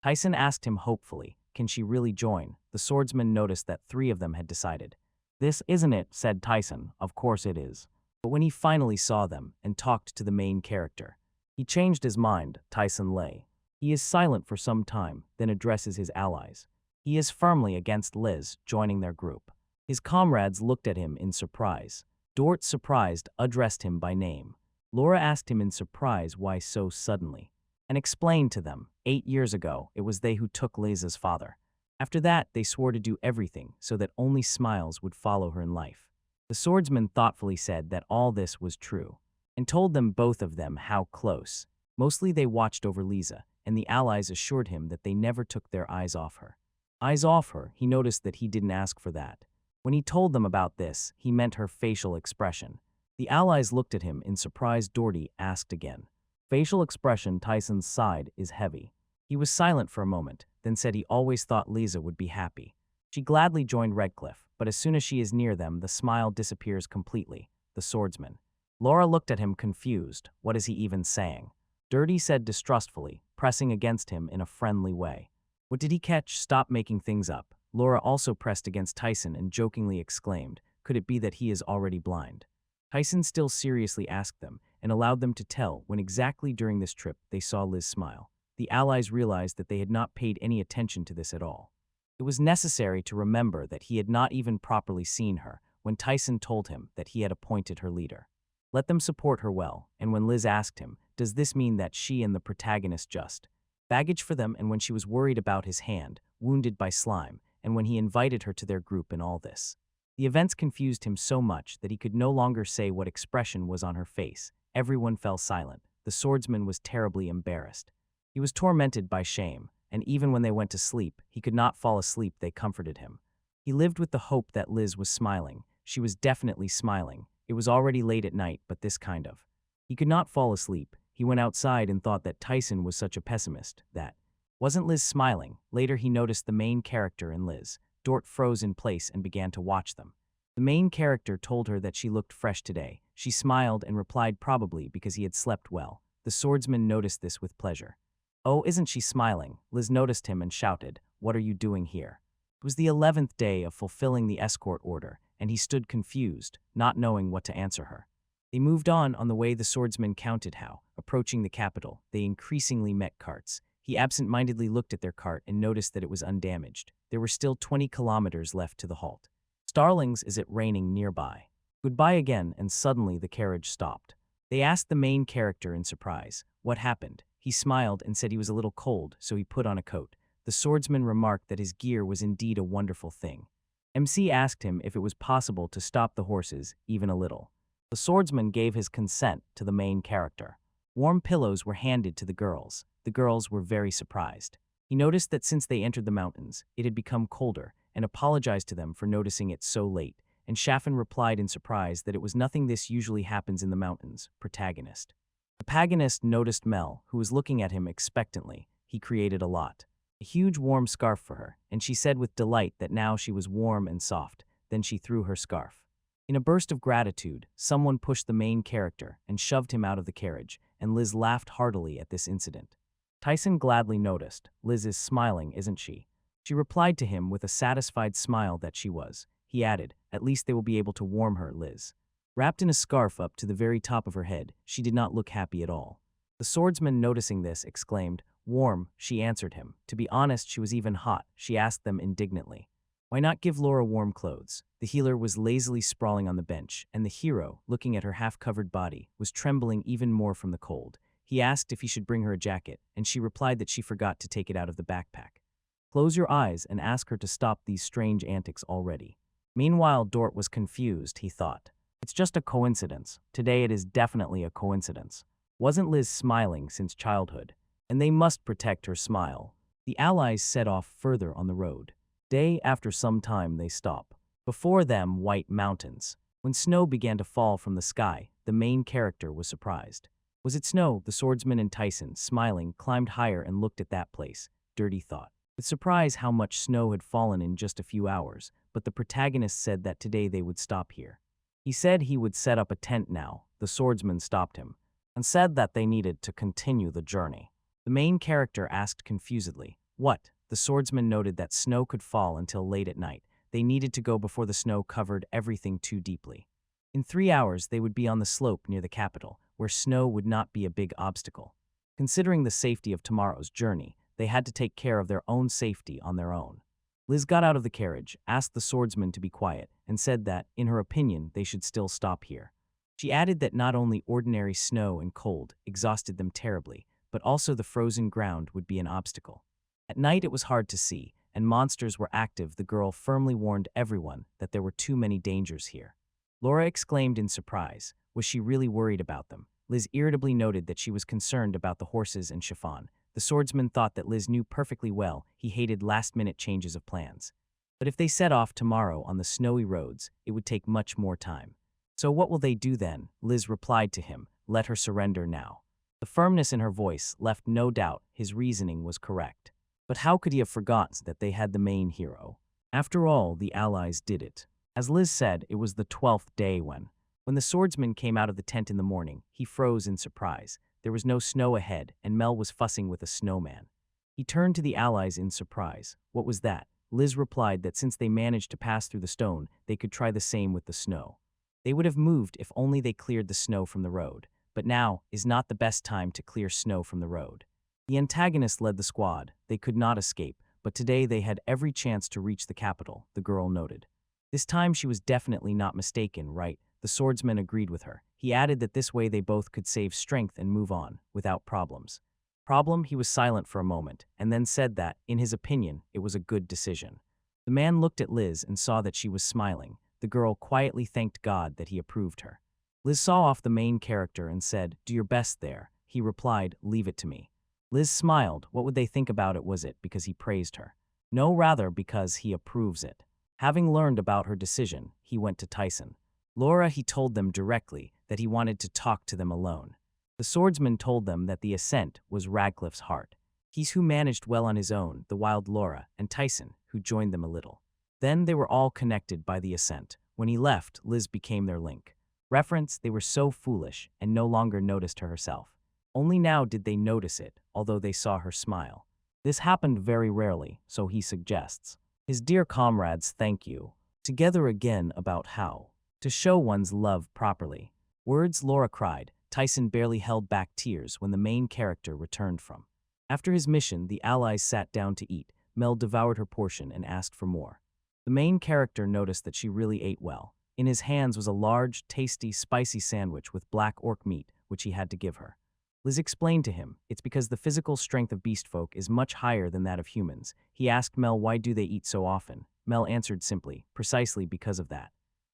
Tyson asked him hopefully, can she really join? The swordsman noticed that 3 of them had decided. This isn't it, said Tyson. Of course it is. But when he finally saw them and talked to the main character, he changed his mind. Tyson lay. He is silent for some time, then addresses his allies. He is firmly against Liz joining their group. His comrades looked at him in surprise. Dort, surprised, addressed him by name. Laura asked him in surprise why so suddenly, and explained to them, 8 years ago, it was they who took Liz's father. After that, they swore to do everything so that only smiles would follow her in life. The swordsman thoughtfully said that all this was true, and told them both of them how close. Mostly they watched over Lisa, and the allies assured him that they never took their eyes off her. Eyes off her, he noticed that he didn't ask for that. When he told them about this, he meant her facial expression. The allies looked at him in surprise. Doherty asked again. Facial expression. Tyson's side is heavy. He was silent for a moment, then said he always thought Lisa would be happy. She gladly joined Redcliffe, but as soon as she is near them, the smile disappears completely. The swordsman. Laura looked at him confused. What is he even saying? Doherty said distrustfully, pressing against him in a friendly way. What did he catch? Stop making things up. Laura also pressed against Tyson and jokingly exclaimed, could it be that he is already blind? Tyson still seriously asked them and allowed them to tell when exactly during this trip they saw Liz smile. The allies realized that they had not paid any attention to this at all. It was necessary to remember that he had not even properly seen her when Tyson told him that he had appointed her leader. Let them support her well, and when Liz asked him, does this mean that she and the protagonist just baggage for them, and when she was worried about his hand, wounded by slime, and when he invited her to their group and all this. The events confused him so much that he could no longer say what expression was on her face. Everyone fell silent. The swordsman was terribly embarrassed. He was tormented by shame, and even when they went to sleep, he could not fall asleep. They comforted him. He lived with the hope that Liz was smiling. She was definitely smiling. It was already late at night, but this kind of. He could not fall asleep. He went outside and thought that Tyson was such a pessimist that wasn't Liz smiling. Later he noticed the main character and Liz. Dort froze in place and began to watch them. The main character told her that she looked fresh today. She smiled and replied probably because he had slept well. The swordsman noticed this with pleasure. Oh, isn't she smiling? Liz noticed him and shouted, what are you doing here? It was the 11th day of fulfilling the escort order, and he stood confused, not knowing what to answer her. They moved on the way the swordsman counted how, approaching the capital, they increasingly met carts. He absent-mindedly looked at their cart and noticed that it was undamaged. There were still 20 kilometers left to the halt. Starlings, is it raining nearby? Goodbye again, and suddenly the carriage stopped. They asked the main character in surprise, what happened? He smiled and said he was a little cold, so he put on a coat. The swordsman remarked that his gear was indeed a wonderful thing. MC asked him if it was possible to stop the horses, even a little. The swordsman gave his consent to the main character. Warm pillows were handed to the girls. The girls were very surprised. He noticed that since they entered the mountains, it had become colder, and apologized to them for noticing it so late, and Chaffin replied in surprise that it was nothing. This usually happens in the mountains. Protagonist. The paganist noticed Mel, who was looking at him expectantly. He created a lot. A huge warm scarf for her, and she said with delight that now she was warm and soft. Then she threw her scarf. In a burst of gratitude, someone pushed the main character and shoved him out of the carriage, and Liz laughed heartily at this incident. Tyson gladly noticed, Liz is smiling, isn't she? She replied to him with a satisfied smile that she was. He added, at least they will be able to warm her, Liz. Wrapped in a scarf up to the very top of her head, she did not look happy at all. The swordsman, noticing this, exclaimed, warm, she answered him. To be honest, she was even hot, she asked them indignantly. Why not give Laura warm clothes? The healer was lazily sprawling on the bench, and the hero, looking at her half-covered body, was trembling even more from the cold. He asked if he should bring her a jacket, and she replied that she forgot to take it out of the backpack. Close your eyes and ask her to stop these strange antics already. Meanwhile, Dort was confused, he thought. It's just a coincidence. Today it is definitely a coincidence. Wasn't Liz smiling since childhood? And they must protect her smile. The allies set off further on the road. Day after some time they stop. Before them, white mountains. When snow began to fall from the sky, the main character was surprised. Was it snow? The swordsman and Tyson, smiling, climbed higher and looked at that place. Dirty thought. with surprise how much snow had fallen in just a few hours, but the protagonist said that today they would stop here. He said he would set up a tent now. The swordsman stopped him and said that they needed to continue the journey. The main character asked confusedly, "What?" The swordsman noted that snow could fall until late at night. They needed to go before the snow covered everything too deeply. In 3 hours, they would be on the slope near the capital, where snow would not be a big obstacle. Considering the safety of tomorrow's journey, they had to take care of their own safety on their own. Liz got out of the carriage, asked the swordsman to be quiet, and said that, in her opinion, they should still stop here. She added that not only ordinary snow and cold exhausted them terribly, but also the frozen ground would be an obstacle. At night it was hard to see, and monsters were active. The girl firmly warned everyone that there were too many dangers here. Laura exclaimed in surprise. Was she really worried about them? Liz irritably noted that she was concerned about the horses and chiffon. The swordsman thought that Liz knew perfectly well he hated last-minute changes of plans. But if they set off tomorrow on the snowy roads, it would take much more time. So what will they do then? Liz replied to him, let her surrender now. The firmness in her voice left no doubt his reasoning was correct. But how could he have forgotten that they had the main hero? After all, the allies did it. As Liz said, it was the 12th day when the swordsman came out of the tent in the morning, he froze in surprise. There was no snow ahead, and Mel was fussing with a snowman. He turned to the allies in surprise. What was that? Liz replied that since they managed to pass through the stone, they could try the same with the snow. They would have moved if only they cleared the snow from the road. But now is not the best time to clear snow from the road. The antagonist led the squad. They could not escape, but today they had every chance to reach the capital, the girl noted. This time she was definitely not mistaken, right? The swordsman agreed with her. He added that this way they both could save strength and move on, without problems. He was silent for a moment, and then said that, in his opinion, it was a good decision. The man looked at Liz and saw that she was smiling. The girl quietly thanked God that he approved her. Liz saw off the main character and said, "Do your best there." He replied, "Leave it to me." Liz smiled. What would they think about it? Was it because he praised her? No, rather because he approves it. Having learned about her decision, he went to Tyson. Laura, he told them directly that he wanted to talk to them alone. The swordsman told them that the ascent was Radcliffe's heart. He's who managed well on his own, the wild Laura, and Tyson, who joined them a little. Then they were all connected by the ascent. When he left, Liz became their link. Reference, they were so foolish and no longer noticed her herself. Only now did they notice it, although they saw her smile. This happened very rarely, so he suggests. His dear comrades, thank you. Together again about how to show one's love properly. Words, Laura cried. Tyson barely held back tears when the main character returned from. After his mission, the allies sat down to eat. Mel devoured her portion and asked for more. The main character noticed that she really ate well. In his hands was a large, tasty, spicy sandwich with black orc meat, which he had to give her. Liz explained to him, it's because the physical strength of beast folk is much higher than that of humans. He asked Mel why do they eat so often. Mel answered simply, precisely because of that.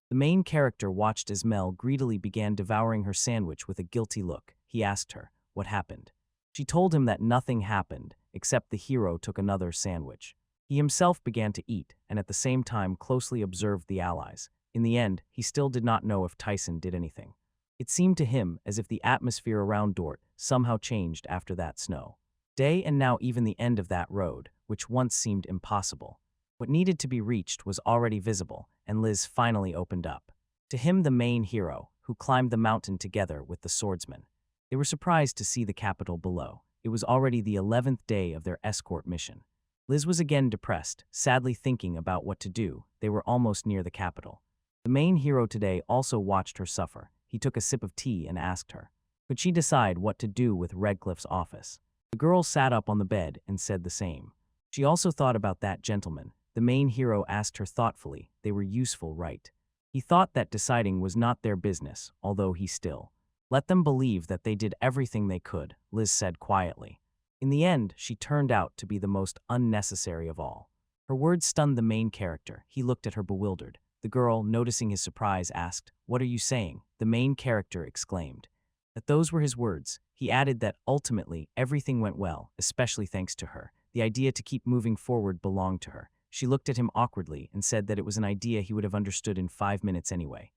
The main character watched as Mel greedily began devouring her sandwich with a guilty look. He asked her, what happened? She told him that nothing happened, except the hero took another sandwich. He himself began to eat, and at the same time closely observed the allies. In the end, he still did not know if Tyson did anything. It seemed to him as if the atmosphere around Dort somehow changed after that snow day, and now even the end of that road, which once seemed impossible. What needed to be reached was already visible, and Liz finally opened up. To him, the main hero, who climbed the mountain together with the swordsman. They were surprised to see the capital below. It was already the 11th day of their escort mission. Liz was again depressed, sadly thinking about what to do. They were almost near the capital. The main hero today also watched her suffer. He took a sip of tea and asked her, could she decide what to do with Redcliffe's office? The girl sat up on the bed and said the same. She also thought about that gentleman. The main hero asked her thoughtfully. They were useful, right? He thought that deciding was not their business, although he still let them believe that they did everything they could, Liz said quietly. In the end, she turned out to be the most unnecessary of all. Her words stunned the main character. He looked at her bewildered. The girl, noticing his surprise, asked, what are you saying? The main character exclaimed that those were his words. He added that ultimately everything went well, especially thanks to her. The idea to keep moving forward belonged to her. She looked at him awkwardly and said that it was an idea he would have understood in 5 minutes anyway.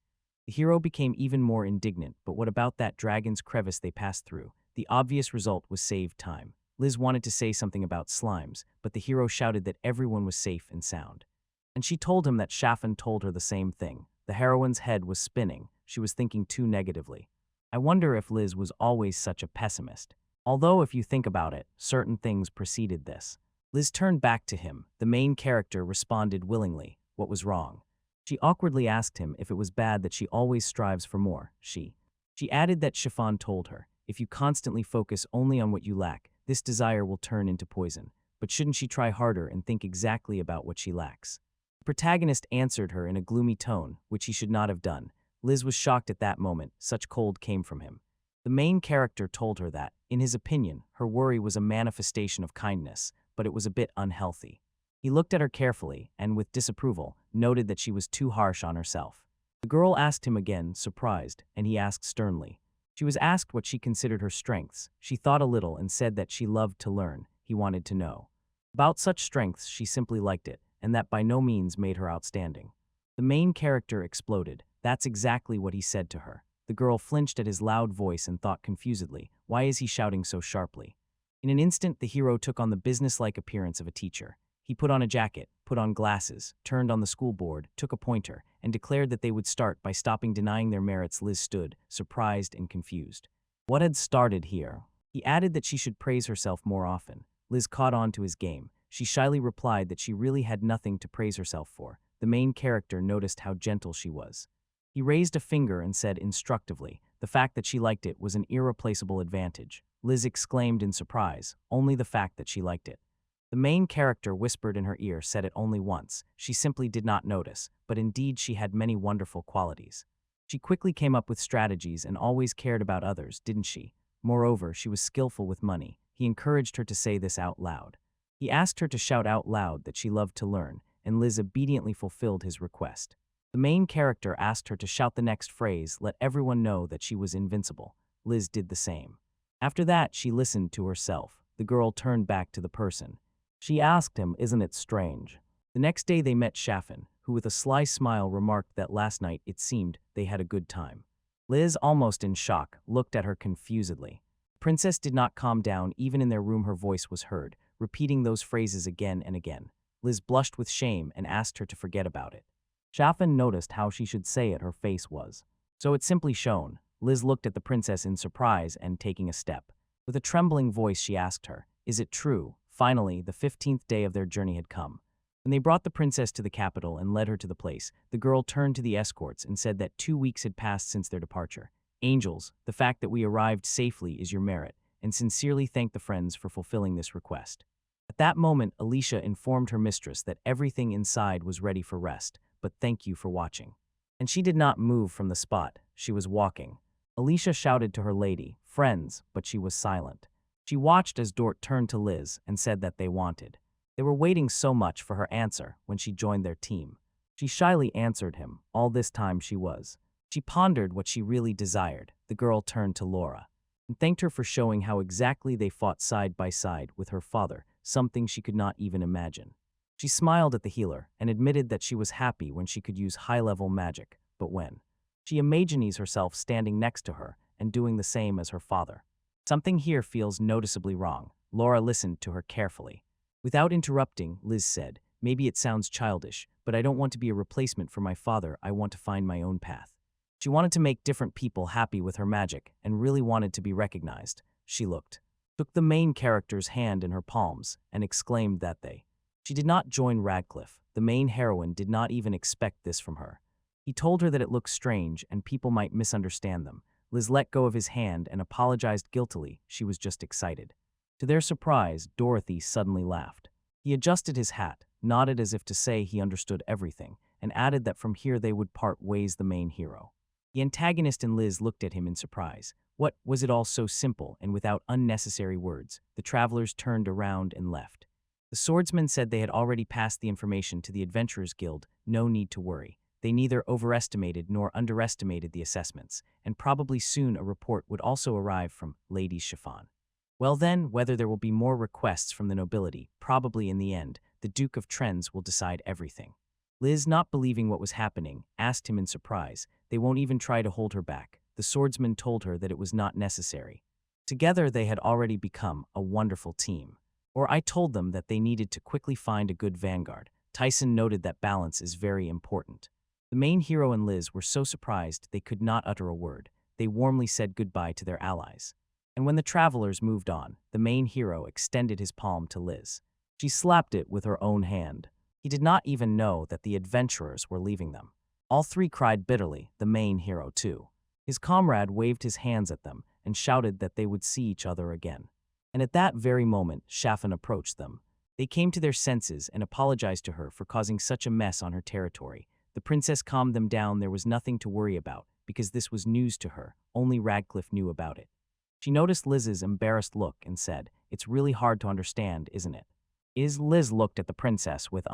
The hero became even more indignant, but what about that dragon's crevice they passed through? The obvious result was saved time. Liz wanted to say something about slimes, but the hero shouted that everyone was safe and sound. And she told him that Shafan told her the same thing. The heroine's head was spinning. She was thinking too negatively. I wonder if Liz was always such a pessimist. Although if you think about it, certain things preceded this. Liz turned back to him. The main character responded willingly. What was wrong? She awkwardly asked him if it was bad that she always strives for more. She added that Chiffon told her, if you constantly focus only on what you lack, this desire will turn into poison. But shouldn't she try harder and think exactly about what she lacks? The protagonist answered her in a gloomy tone, which he should not have done. Liz was shocked at that moment. Such cold came from him. The main character told her that, in his opinion, her worry was a manifestation of kindness, but it was a bit unhealthy. He looked at her carefully and, with disapproval, noted that she was too harsh on herself. The girl asked him again, surprised, and he asked sternly. She was asked what she considered her strengths. She thought a little and said that she loved to learn. He wanted to know about such strengths. She simply liked it, and that by no means made her outstanding. The main character exploded. That's exactly what he said to her. The girl flinched at his loud voice and thought confusedly, why is he shouting so sharply? In an instant, the hero took on the businesslike appearance of a teacher. He put on a jacket, put on glasses, turned on the school board, took a pointer, and declared that they would start by stopping denying their merits. Liz stood, surprised and confused. What had started here? He added that she should praise herself more often. Liz caught on to his game. She shyly replied that she really had nothing to praise herself for. The main character noticed how gentle she was. He raised a finger and said instructively, the fact that she liked it was an irreplaceable advantage. Liz exclaimed in surprise, only the fact that she liked it. The main character whispered in her ear, said it only once. She simply did not notice, but indeed she had many wonderful qualities. She quickly came up with strategies and always cared about others, didn't she? Moreover, she was skillful with money. He encouraged her to say this out loud. He asked her to shout out loud that she loved to learn, and Liz obediently fulfilled his request. The main character asked her to shout the next phrase, let everyone know that she was invincible. Liz did the same. After that, she listened to herself. The girl turned back to the person. She asked him, isn't it strange? The next day they met Shafan, who with a sly smile remarked that last night, it seemed, they had a good time. Liz, almost in shock, looked at her confusedly. The princess did not calm down. Even in their room her voice was heard, repeating those phrases again and again. Liz blushed with shame and asked her to forget about it. Shafan noticed how she should say it her face was. So it simply shone. Liz looked at the princess in surprise and taking a step. With a trembling voice she asked her, is it true? Finally, the 15th day of their journey had come. When they brought the princess to the capital and led her to the place, the girl turned to the escorts and said that 2 weeks had passed since their departure. Angels, the fact that we arrived safely is your merit, and sincerely thank the friends for fulfilling this request. At that moment, Alicia informed her mistress that everything inside was ready for rest, but thank you for watching. And she did not move from the spot. She was walking. Alicia shouted to her lady, friends, but she was silent. She watched as Dort turned to Liz and said that they wanted. They were waiting so much for her answer when she joined their team. She shyly answered him. All this time she was. She pondered what she really desired. The girl turned to Laura and thanked her for showing how exactly they fought side by side with her father, something she could not even imagine. She smiled at the healer and admitted that she was happy when she could use high-level magic, but when she imagines herself standing next to her and doing the same as her father. Something here feels noticeably wrong. Laura listened to her carefully. Without interrupting, Liz said, maybe it sounds childish, but I don't want to be a replacement for my father. I want to find my own path. She wanted to make different people happy with her magic and really wanted to be recognized. She took the main character's hand in her palms and exclaimed that she did not join Radcliffe. The main heroine did not even expect this from her. He told her that it looked strange and people might misunderstand them. Liz let go of his hand and apologized guiltily. She was just excited. To their surprise, Dorothy suddenly laughed. He adjusted his hat, nodded as if to say he understood everything, and added that from here they would part ways. The main hero. The antagonist and Liz looked at him in surprise. What was it all so simple and without unnecessary words? The travelers turned around and left. The swordsman said they had already passed the information to the Adventurers Guild. No need to worry. They neither overestimated nor underestimated the assessments, and probably soon a report would also arrive from Lady Chiffon. Well then, whether there will be more requests from the nobility, probably in the end, the Duke of Trends will decide everything. Liz, not believing what was happening, asked him in surprise. They won't even try to hold her back. The swordsman told her that it was not necessary. Together, they had already become a wonderful team. Or I told them that they needed to quickly find a good vanguard. Tyson noted that balance is very important. The main hero and Liz were so surprised they could not utter a word. They warmly said goodbye to their allies. And when the travelers moved on, the main hero extended his palm to Liz. She slapped it with her own hand. He did not even know that the adventurers were leaving them. All three cried bitterly, the main hero too. His comrade waved his hands at them and shouted that they would see each other again. And at that very moment, Shafin approached them. They came to their senses and apologized to her for causing such a mess on her territory. The princess calmed them down. There was nothing to worry about, because this was news to her. Only Radcliffe knew about it. She noticed Liz's embarrassed look and said, "It's really hard to understand, isn't it?" Liz looked at the princess with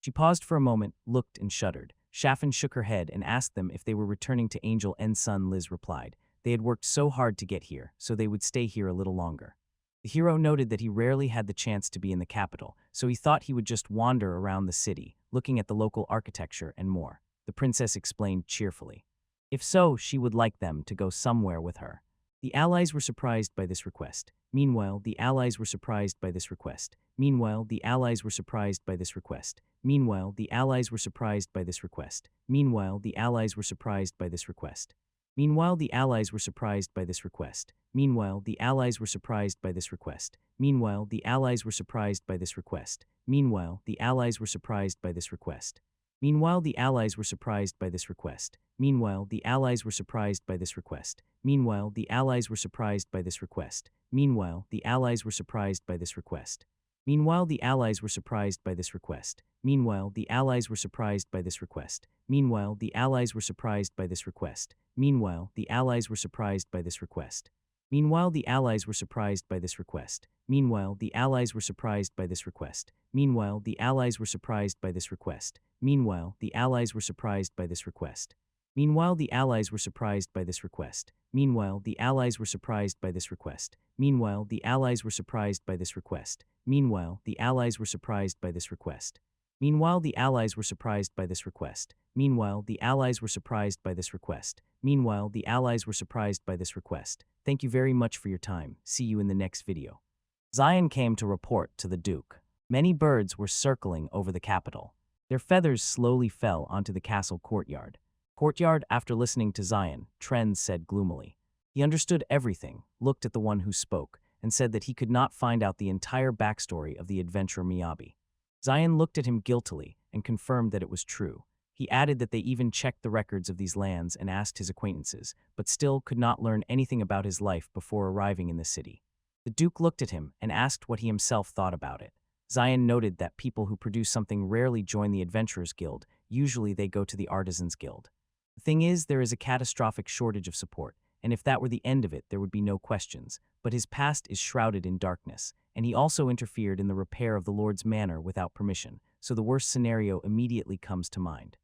She paused for a moment, looked and shuddered. Shafin shook her head and asked them if they were returning to Angel and Sun. Liz replied, they had worked so hard to get here, so they would stay here a little longer. The hero noted that he rarely had the chance to be in the capital, so he thought he would just wander around the city, looking at the local architecture and more. The princess explained cheerfully. If so, she would like them to go somewhere with her. The allies were surprised by this request. Meanwhile, the allies were surprised by this request. Meanwhile, the allies were surprised by this request. Meanwhile, the allies were surprised by this request. Meanwhile, the allies were surprised by this request. Meanwhile, the allies were surprised by this request. Meanwhile, the allies were surprised by this request. Meanwhile, the allies were surprised by this request. Meanwhile, the allies were surprised by this request. Meanwhile, the allies were surprised by this request. Meanwhile, the allies were surprised by this request. Meanwhile, the allies were surprised by this request. Meanwhile, the allies were surprised by this request. Meanwhile, the allies were surprised by this request. Meanwhile, the allies were surprised by this request. Meanwhile, the allies were surprised by this request. Meanwhile, the allies were surprised by this request. Meanwhile, the allies were surprised by this request. Meanwhile, the allies were surprised by this request. Meanwhile, the allies were surprised by this request. Meanwhile, the allies were surprised by this request. Meanwhile, the allies were surprised by this request. Meanwhile, the allies were surprised by this request. Meanwhile, the allies were surprised by this request. Meanwhile, the allies were surprised by this request. Meanwhile, the allies were surprised by this request. Meanwhile, the allies were surprised by this request. Meanwhile, the allies were surprised by this request. Thank you very much for your time. See you in the next video. Zion came to report to the Duke. Many birds were circling over the capital. Their feathers slowly fell onto the castle courtyard. After listening to Zion, Trend said gloomily. He understood everything, looked at the one who spoke, and said that he could not find out the entire backstory of the adventurer Miyabi. Zion looked at him guiltily and confirmed that it was true. He added that they even checked the records of these lands and asked his acquaintances, but still could not learn anything about his life before arriving in the city. The Duke looked at him and asked what he himself thought about it. Zion noted that people who produce something rarely join the Adventurers Guild. Usually they go to the Artisans Guild. The thing is, there is a catastrophic shortage of support, and if that were the end of it, there would be no questions. But his past is shrouded in darkness, and he also interfered in the repair of the Lord's manor without permission, so the worst scenario immediately comes to mind.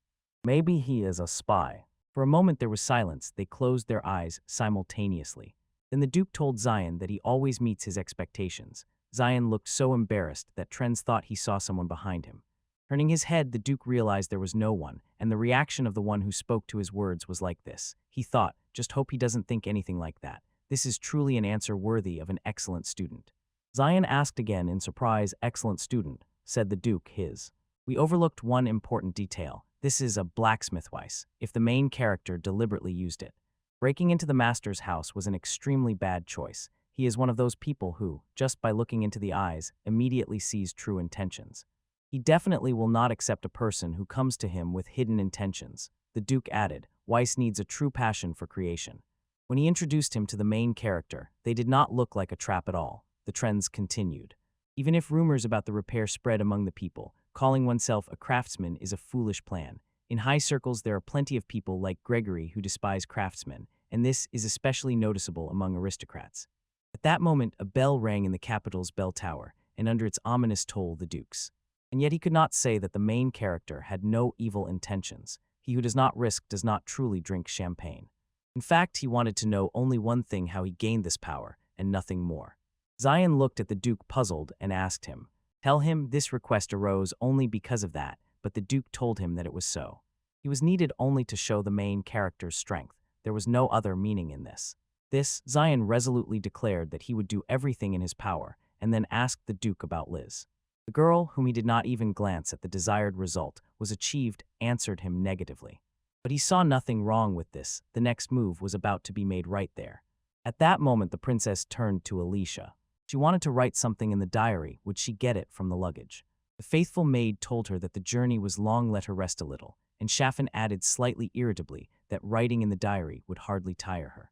Maybe he is a spy. For a moment there was silence. They closed their eyes simultaneously. Then the Duke told Zion that he always meets his expectations. Zion looked so embarrassed that Trends thought he saw someone behind him. Turning his head, the Duke realized there was no one, and the reaction of the one who spoke to his words was like this. He thought, just hope he doesn't think anything like that. This is truly an answer worthy of an excellent student. Zion asked again in surprise, excellent student, said the Duke his. We overlooked one important detail. This is a blacksmith vice, if the main character deliberately used it. Breaking into the master's house was an extremely bad choice. He is one of those people who, just by looking into the eyes, immediately sees true intentions. He definitely will not accept a person who comes to him with hidden intentions. The Duke added, Weiss needs a true passion for creation. When he introduced him to the main character, they did not look like a trap at all. The trends continued. Even if rumors about the repair spread among the people, calling oneself a craftsman is a foolish plan. In high circles, there are plenty of people like Gregory who despise craftsmen, and this is especially noticeable among aristocrats. At that moment, a bell rang in the capital's bell tower, and under its ominous toll, the Duke's. And yet he could not say that the main character had no evil intentions. He who does not risk does not truly drink champagne. In fact, he wanted to know only one thing, how he gained this power, and nothing more. Zion looked at the Duke puzzled and asked him. Tell him this request arose only because of that, but the Duke told him that it was so. He was needed only to show the main character's strength. There was no other meaning in this. This, Zion resolutely declared that he would do everything in his power, and then asked the Duke about Liz. The girl, whom he did not even glance at the desired result was achieved, answered him negatively. But he saw nothing wrong with this. The next move was about to be made right there. At that moment, the princess turned to Alicia. She wanted to write something in the diary. Would she get it from the luggage? The faithful maid told her that the journey was long, let her rest a little, and Shaffin added slightly irritably that writing in the diary would hardly tire her.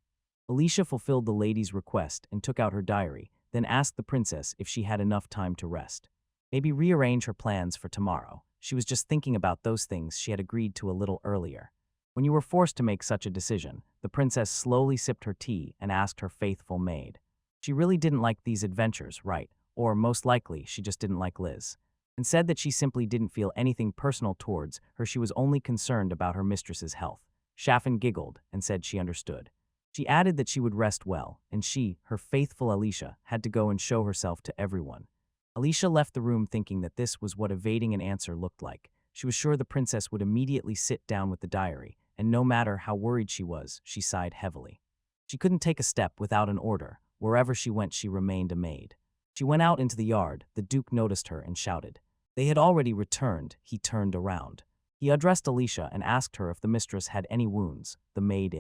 Alicia fulfilled the lady's request and took out her diary, then asked the princess if she had enough time to rest. Maybe rearrange her plans for tomorrow. She was just thinking about those things she had agreed to a little earlier. When you were forced to make such a decision, the princess slowly sipped her tea and asked her faithful maid. She really didn't like these adventures, right? Or most likely, she just didn't like Liz. And said that she simply didn't feel anything personal towards her, she was only concerned about her mistress's health. Shaffin giggled and said she understood. She added that she would rest well, and she, her faithful Alicia, had to go and show herself to everyone. Alicia left the room thinking that this was what evading an answer looked like. She was sure the princess would immediately sit down with the diary, and no matter how worried she was, she sighed heavily. She couldn't take a step without an order. Wherever she went, she remained a maid. She went out into the yard. The Duke noticed her and shouted. They had already returned. He turned around. He addressed Alicia and asked her if the mistress had any wounds. The maid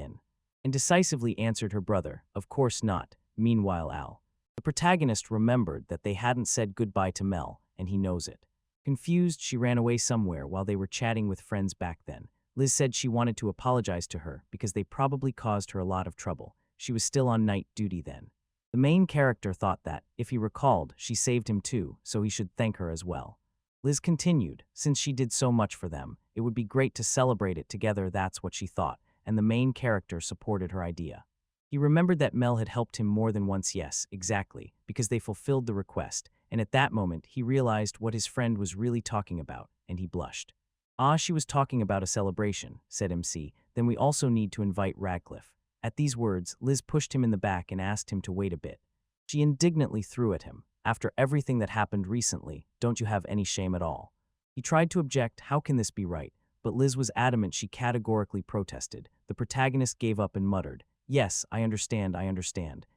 indecisively answered her brother, of course not. Meanwhile, the protagonist remembered that they hadn't said goodbye to Mel, and he knows it. Confused, she ran away somewhere while they were chatting with friends back then. Liz said she wanted to apologize to her because they probably caused her a lot of trouble. She was still on night duty then. The main character thought that, if he recalled, she saved him too, so he should thank her as well. Liz continued, since she did so much for them, it would be great to celebrate it together. That's what she thought, and the main character supported her idea. He remembered that Mel had helped him more than once. Yes, exactly, because they fulfilled the request, and at that moment he realized what his friend was really talking about, and he blushed. Ah, she was talking about a celebration, said MC, then we also need to invite Radcliffe. At these words, Liz pushed him in the back and asked him to wait a bit. She indignantly threw at him. After everything that happened recently, don't you have any shame at all? He tried to object, how can this be right? But Liz was adamant. She categorically protested. The protagonist gave up and muttered, yes, I understand,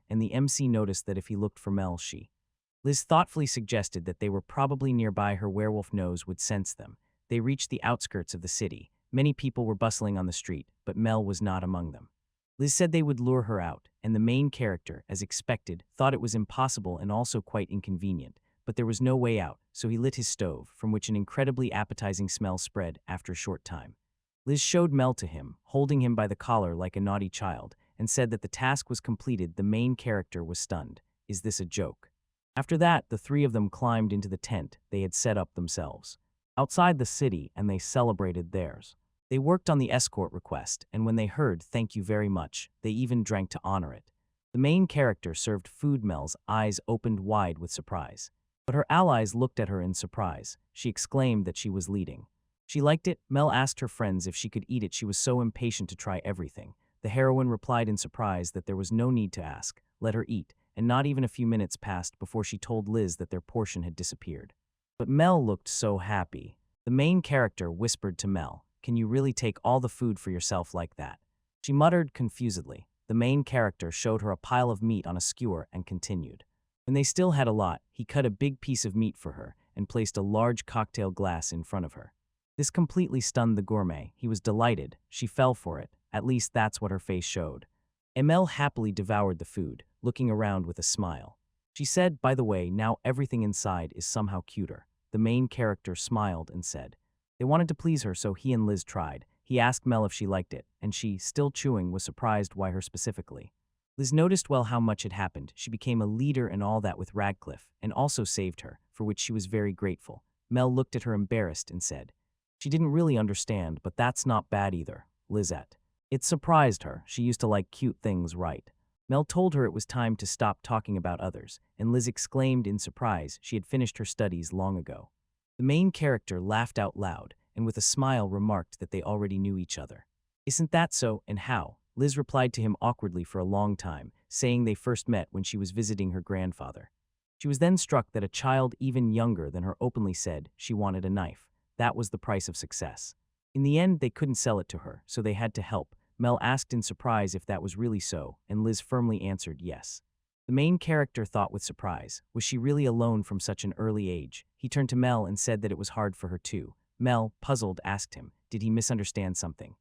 and the MC noticed that if he looked for Mel, Liz thoughtfully suggested that they were probably nearby. Her werewolf nose would sense them. They reached the outskirts of the city. Many people were bustling on the street, but Mel was not among them. Liz said they would lure her out, and the main character, as expected, thought it was impossible and also quite inconvenient, but there was no way out, so he lit his stove, from which an incredibly appetizing smell spread after a short time. Liz showed Mel to him, holding him by the collar like a naughty child, and said that the task was completed. The main character was stunned. Is this a joke? After that, the three of them climbed into the tent they had set up themselves outside the city, and they celebrated theirs. They worked on the escort request, and when they heard thank you very much, they even drank to honor it. The main character served food. Mel's eyes opened wide with surprise. But her allies looked at her in surprise. She exclaimed that she was leading. She liked it. Mel asked her friends if she could eat it. She was so impatient to try everything. The heroine replied in surprise that there was no need to ask. Let her eat, and not even a few minutes passed before she told Liz that their portion had disappeared. But Mel looked so happy. The main character whispered to Mel, can you really take all the food for yourself like that? She muttered confusedly. The main character showed her a pile of meat on a skewer and continued. When they still had a lot, he cut a big piece of meat for her and placed a large cocktail glass in front of her. This completely stunned the gourmet. He was delighted. She fell for it. At least that's what her face showed. Mel happily devoured the food, looking around with a smile. She said, by the way, now everything inside is somehow cuter. The main character smiled and said. They wanted to please her, so he and Liz tried. He asked Mel if she liked it, and she, still chewing, was surprised why her specifically. Liz noticed well how much had happened. She became a leader and all that with Radcliffe, and also saved her, for which she was very grateful. Mel looked at her embarrassed and said. She didn't really understand, but that's not bad either, Lizette. It surprised her. She used to like cute things, right? Mel told her it was time to stop talking about others, and Liz exclaimed in surprise she had finished her studies long ago. The main character laughed out loud, and with a smile remarked that they already knew each other. Isn't that so, and how? Liz replied to him awkwardly for a long time, saying they first met when she was visiting her grandfather. She was then struck that a child even younger than her openly said she wanted a knife. That was the price of success. In the end, they couldn't sell it to her, so they had to help. Mel asked in surprise if that was really so, and Liz firmly answered yes. The main character thought with surprise, was she really alone from such an early age? He turned to Mel and said that it was hard for her too. Mel, puzzled, asked him, did he misunderstand something?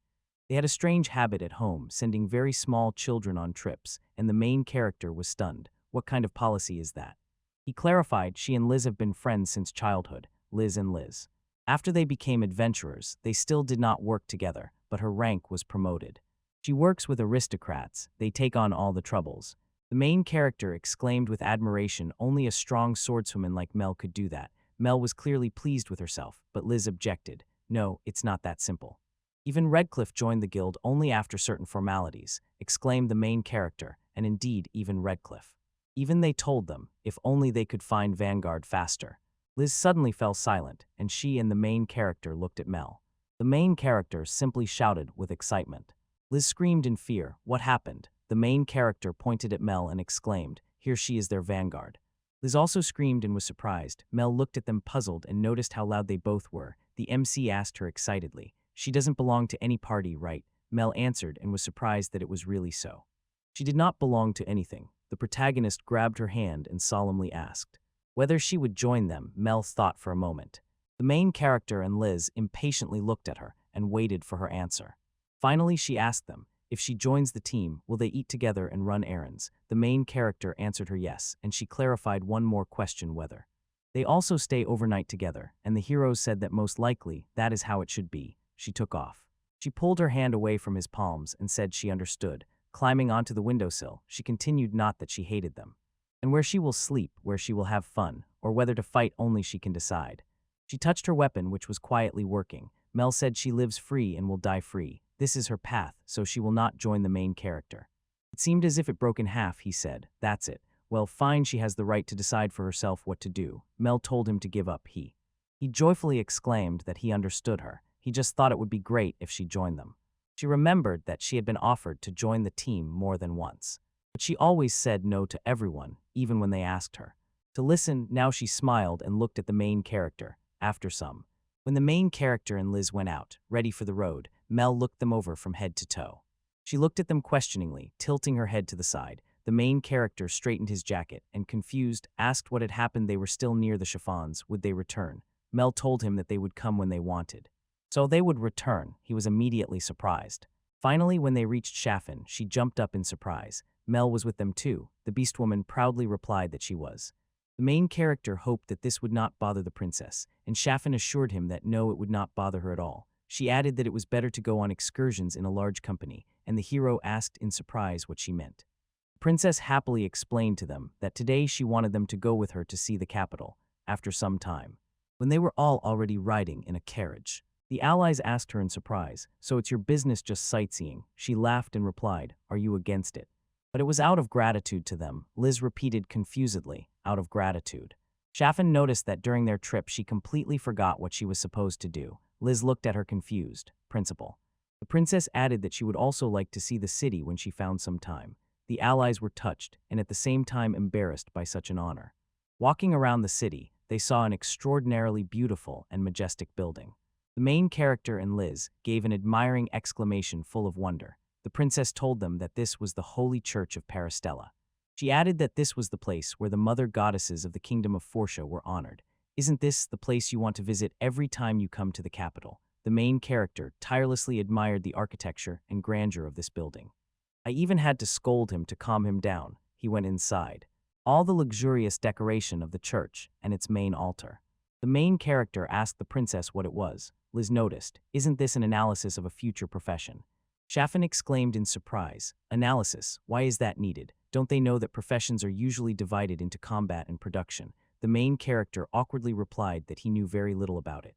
They had a strange habit at home, sending very small children on trips, and the main character was stunned. What kind of policy is that? He clarified she and Liz have been friends since childhood, Liz and Liz. After they became adventurers, they still did not work together, but her rank was promoted. She works with aristocrats, they take on all the troubles. The main character exclaimed with admiration, only a strong swordswoman like Mel could do that. Mel was clearly pleased with herself, but Liz objected. No, it's not that simple. Even Redcliffe joined the guild only after certain formalities, exclaimed the main character, and indeed even Redcliffe. Even they told them, if only they could find Vanguard faster. Liz suddenly fell silent, and she and the main character looked at Mel. The main character simply shouted with excitement. Liz screamed in fear. What happened? The main character pointed at Mel and exclaimed, here she is their Vanguard. Liz also screamed and was surprised. Mel looked at them puzzled and noticed how loud they both were. The MC asked her excitedly, she doesn't belong to any party, right? Mel answered and was surprised that it was really so. She did not belong to anything. The protagonist grabbed her hand and solemnly asked whether she would join them. Mel thought for a moment. The main character and Liz impatiently looked at her and waited for her answer. Finally, she asked them, if she joins the team, will they eat together and run errands? The main character answered her yes, and she clarified one more question whether they also stay overnight together, and the heroes said that most likely that is how it should be. She took off. She pulled her hand away from his palms and said she understood. Climbing onto the windowsill, she continued, not that she hated them. And where she will sleep, where she will have fun, or whether to fight only she can decide. She touched her weapon, which was quietly working. Mel said she lives free and will die free. This is her path, so she will not join the main character. It seemed as if it broke in half, he said. That's it. Well, fine, she has the right to decide for herself what to do. Mel told him to give up. He joyfully exclaimed that he understood her. He just thought it would be great if she joined them. She remembered that she had been offered to join the team more than once. But she always said no to everyone, even when they asked her. To listen, now she smiled and looked at the main character. After some. When the main character and Liz went out, ready for the road, Mel looked them over from head to toe. She looked at them questioningly, tilting her head to the side. The main character straightened his jacket and, confused, asked what had happened. They were still near the chiffons. Would they return? Mel told him that they would come when they wanted. So they would return. He was immediately surprised. Finally, when they reached Chaffin, she jumped up in surprise. Mel was with them too. The beast woman proudly replied that she was. The main character hoped that this would not bother the princess, and Chaffin assured him that no, it would not bother her at all. She added that it was better to go on excursions in a large company, and the hero asked in surprise what she meant. The princess happily explained to them that today she wanted them to go with her to see the capital, after some time. When they were all already riding in a carriage, the allies asked her in surprise, so it's your business just sightseeing? She laughed and replied, are you against it? But it was out of gratitude to them, Liz repeated confusedly, out of gratitude. Chaffin noticed that during their trip she completely forgot what she was supposed to do. Liz looked at her confused. Principal. The princess added that she would also like to see the city when she found some time. The allies were touched and at the same time embarrassed by such an honor. Walking around the city, they saw an extraordinarily beautiful and majestic building. The main character and Liz gave an admiring exclamation full of wonder. The princess told them that this was the Holy Church of Paristella. She added that this was the place where the mother goddesses of the kingdom of Forsha were honored. Isn't this the place you want to visit every time you come to the capital? The main character tirelessly admired the architecture and grandeur of this building. I even had to scold him to calm him down. He went inside. All the luxurious decoration of the church and its main altar. The main character asked the princess what it was. Liz noticed, isn't this an analysis of a future profession? Chaffin exclaimed in surprise, analysis, why is that needed? Don't they know that professions are usually divided into combat and production? The main character awkwardly replied that he knew very little about it.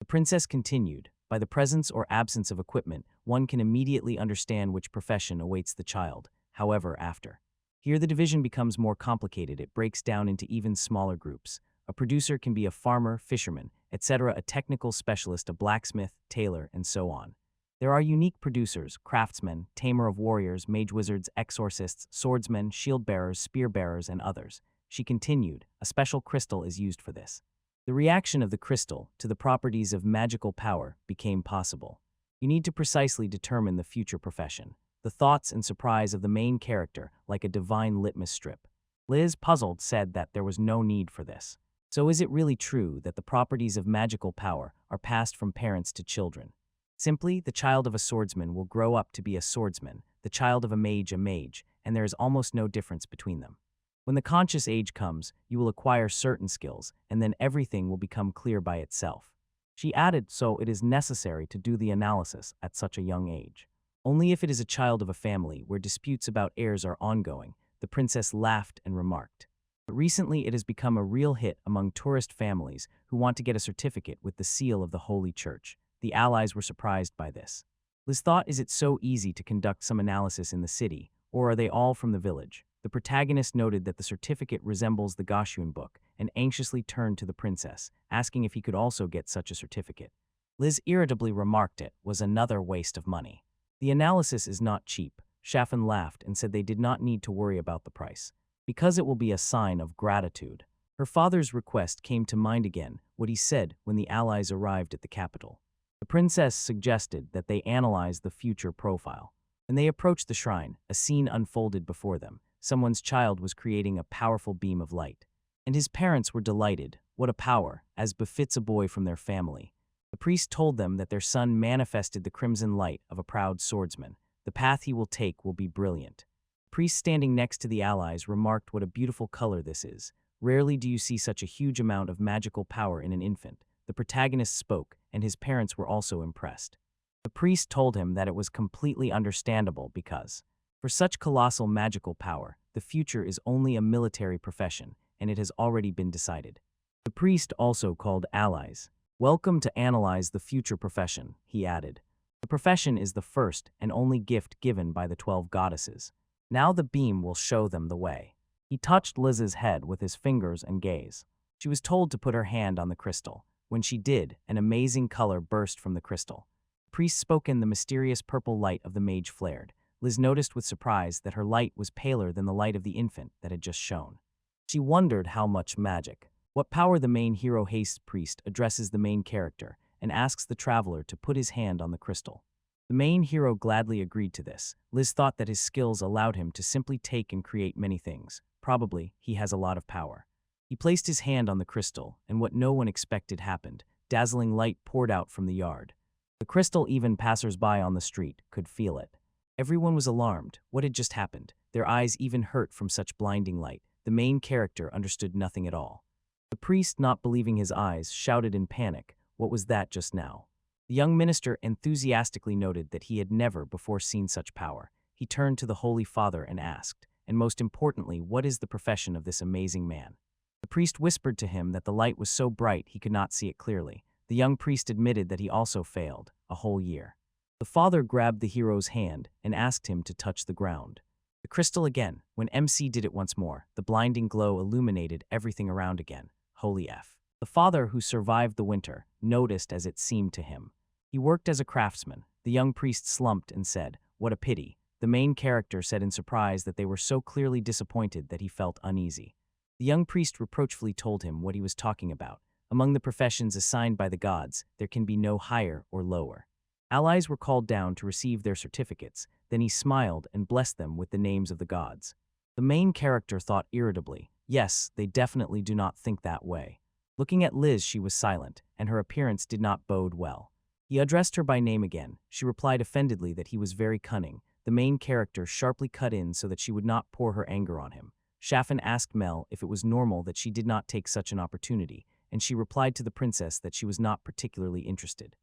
The princess continued, by the presence or absence of equipment, one can immediately understand which profession awaits the child. However, after. Here the division becomes more complicated. It breaks down into even smaller groups. A producer can be a farmer, fisherman, etc., a technical specialist, a blacksmith, tailor, and so on. There are unique producers, craftsmen, tamer of warriors, mage wizards, exorcists, swordsmen, shield bearers, spear bearers, and others. She continued, a special crystal is used for this. The reaction of the crystal to the properties of magical power became possible. You need to precisely determine the future profession. The thoughts and surprise of the main character like a divine litmus strip. Liz, puzzled, said that there was no need for this. So is it really true that the properties of magical power are passed from parents to children? Simply, the child of a swordsman will grow up to be a swordsman, the child of a mage, and there is almost no difference between them. When the conscious age comes, you will acquire certain skills, and then everything will become clear by itself. She added, so it is necessary to do the analysis at such a young age. Only if it is a child of a family where disputes about heirs are ongoing, the princess laughed and remarked. But recently it has become a real hit among tourist families who want to get a certificate with the seal of the Holy Church. The allies were surprised by this. Liz thought, is it so easy to conduct some analysis in the city, or are they all from the village? The protagonist noted that the certificate resembles the Gashun book and anxiously turned to the princess, asking if he could also get such a certificate. Liz irritably remarked it was another waste of money. The analysis is not cheap. Shafen laughed and said they did not need to worry about the price, because it will be a sign of gratitude. Her father's request came to mind again, what he said when the allies arrived at the capital. The princess suggested that they analyze the future profile. When they approached the shrine, a scene unfolded before them. Someone's child was creating a powerful beam of light. And his parents were delighted. What a power, as befits a boy from their family. The priest told them that their son manifested the crimson light of a proud swordsman. The path he will take will be brilliant. The priest standing next to the allies remarked, what a beautiful color this is. Rarely do you see such a huge amount of magical power in an infant. The protagonist spoke, and his parents were also impressed. The priest told him that it was completely understandable because, for such colossal magical power, the future is only a military profession, and it has already been decided. The priest also called allies. Welcome to analyze the future profession, he added. The profession is the first and only gift given by the 12 goddesses. Now the beam will show them the way. He touched Liz's head with his fingers and gaze. She was told to put her hand on the crystal. When she did, an amazing color burst from the crystal. The priest spoke in the mysterious purple light of the mage flared. Liz noticed with surprise that her light was paler than the light of the infant that had just shone. She wondered how much magic. What power the main hero haste priest addresses the main character and asks the traveler to put his hand on the crystal. The main hero gladly agreed to this. Liz thought that his skills allowed him to simply take and create many things. Probably, he has a lot of power. He placed his hand on the crystal, and what no one expected happened. Dazzling light poured out from the yard. The crystal, even passers-by on the street could feel it. Everyone was alarmed. What had just happened? Their eyes even hurt from such blinding light. The main character understood nothing at all. The priest, not believing his eyes, shouted in panic, "What was that just now?" The young minister enthusiastically noted that he had never before seen such power. He turned to the Holy Father and asked, and most importantly, what is the profession of this amazing man? The priest whispered to him that the light was so bright he could not see it clearly. The young priest admitted that he also failed, a whole year. The father grabbed the hero's hand and asked him to touch the ground. The crystal again. When MC did it once more, the blinding glow illuminated everything around again. Holy F. The father, who survived the winter, noticed as it seemed to him. He worked as a craftsman. The young priest slumped and said, "What a pity." The main character said in surprise that they were so clearly disappointed that he felt uneasy. The young priest reproachfully told him what he was talking about. Among the professions assigned by the gods, there can be no higher or lower. Allies were called down to receive their certificates. Then he smiled and blessed them with the names of the gods. The main character thought irritably, yes, they definitely do not think that way. Looking at Liz, she was silent, and her appearance did not bode well. He addressed her by name again. She replied offendedly that he was very cunning. The main character sharply cut in so that she would not pour her anger on him. Shafen asked Mel if it was normal that she did not take such an opportunity, and she replied to the princess that she was not particularly interested.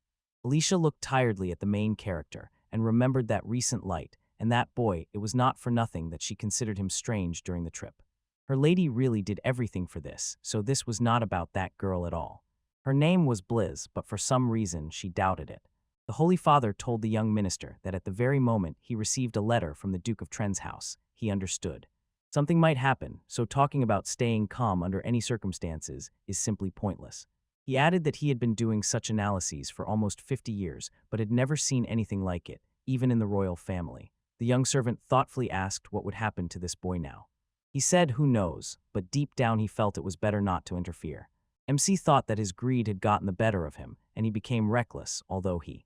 Alicia looked tiredly at the main character and remembered that recent light, and that boy. It was not for nothing that she considered him strange during the trip. Her lady really did everything for this, so this was not about that girl at all. Her name was Bliz, but for some reason she doubted it. The Holy Father told the young minister that at the very moment he received a letter from the Duke of Tren's house, he understood. Something might happen, so talking about staying calm under any circumstances is simply pointless. He added that he had been doing such analyses for almost 50 years, but had never seen anything like it, even in the royal family. The young servant thoughtfully asked what would happen to this boy now. He said, who knows, but deep down he felt it was better not to interfere. MC thought that his greed had gotten the better of him, and he became reckless, although he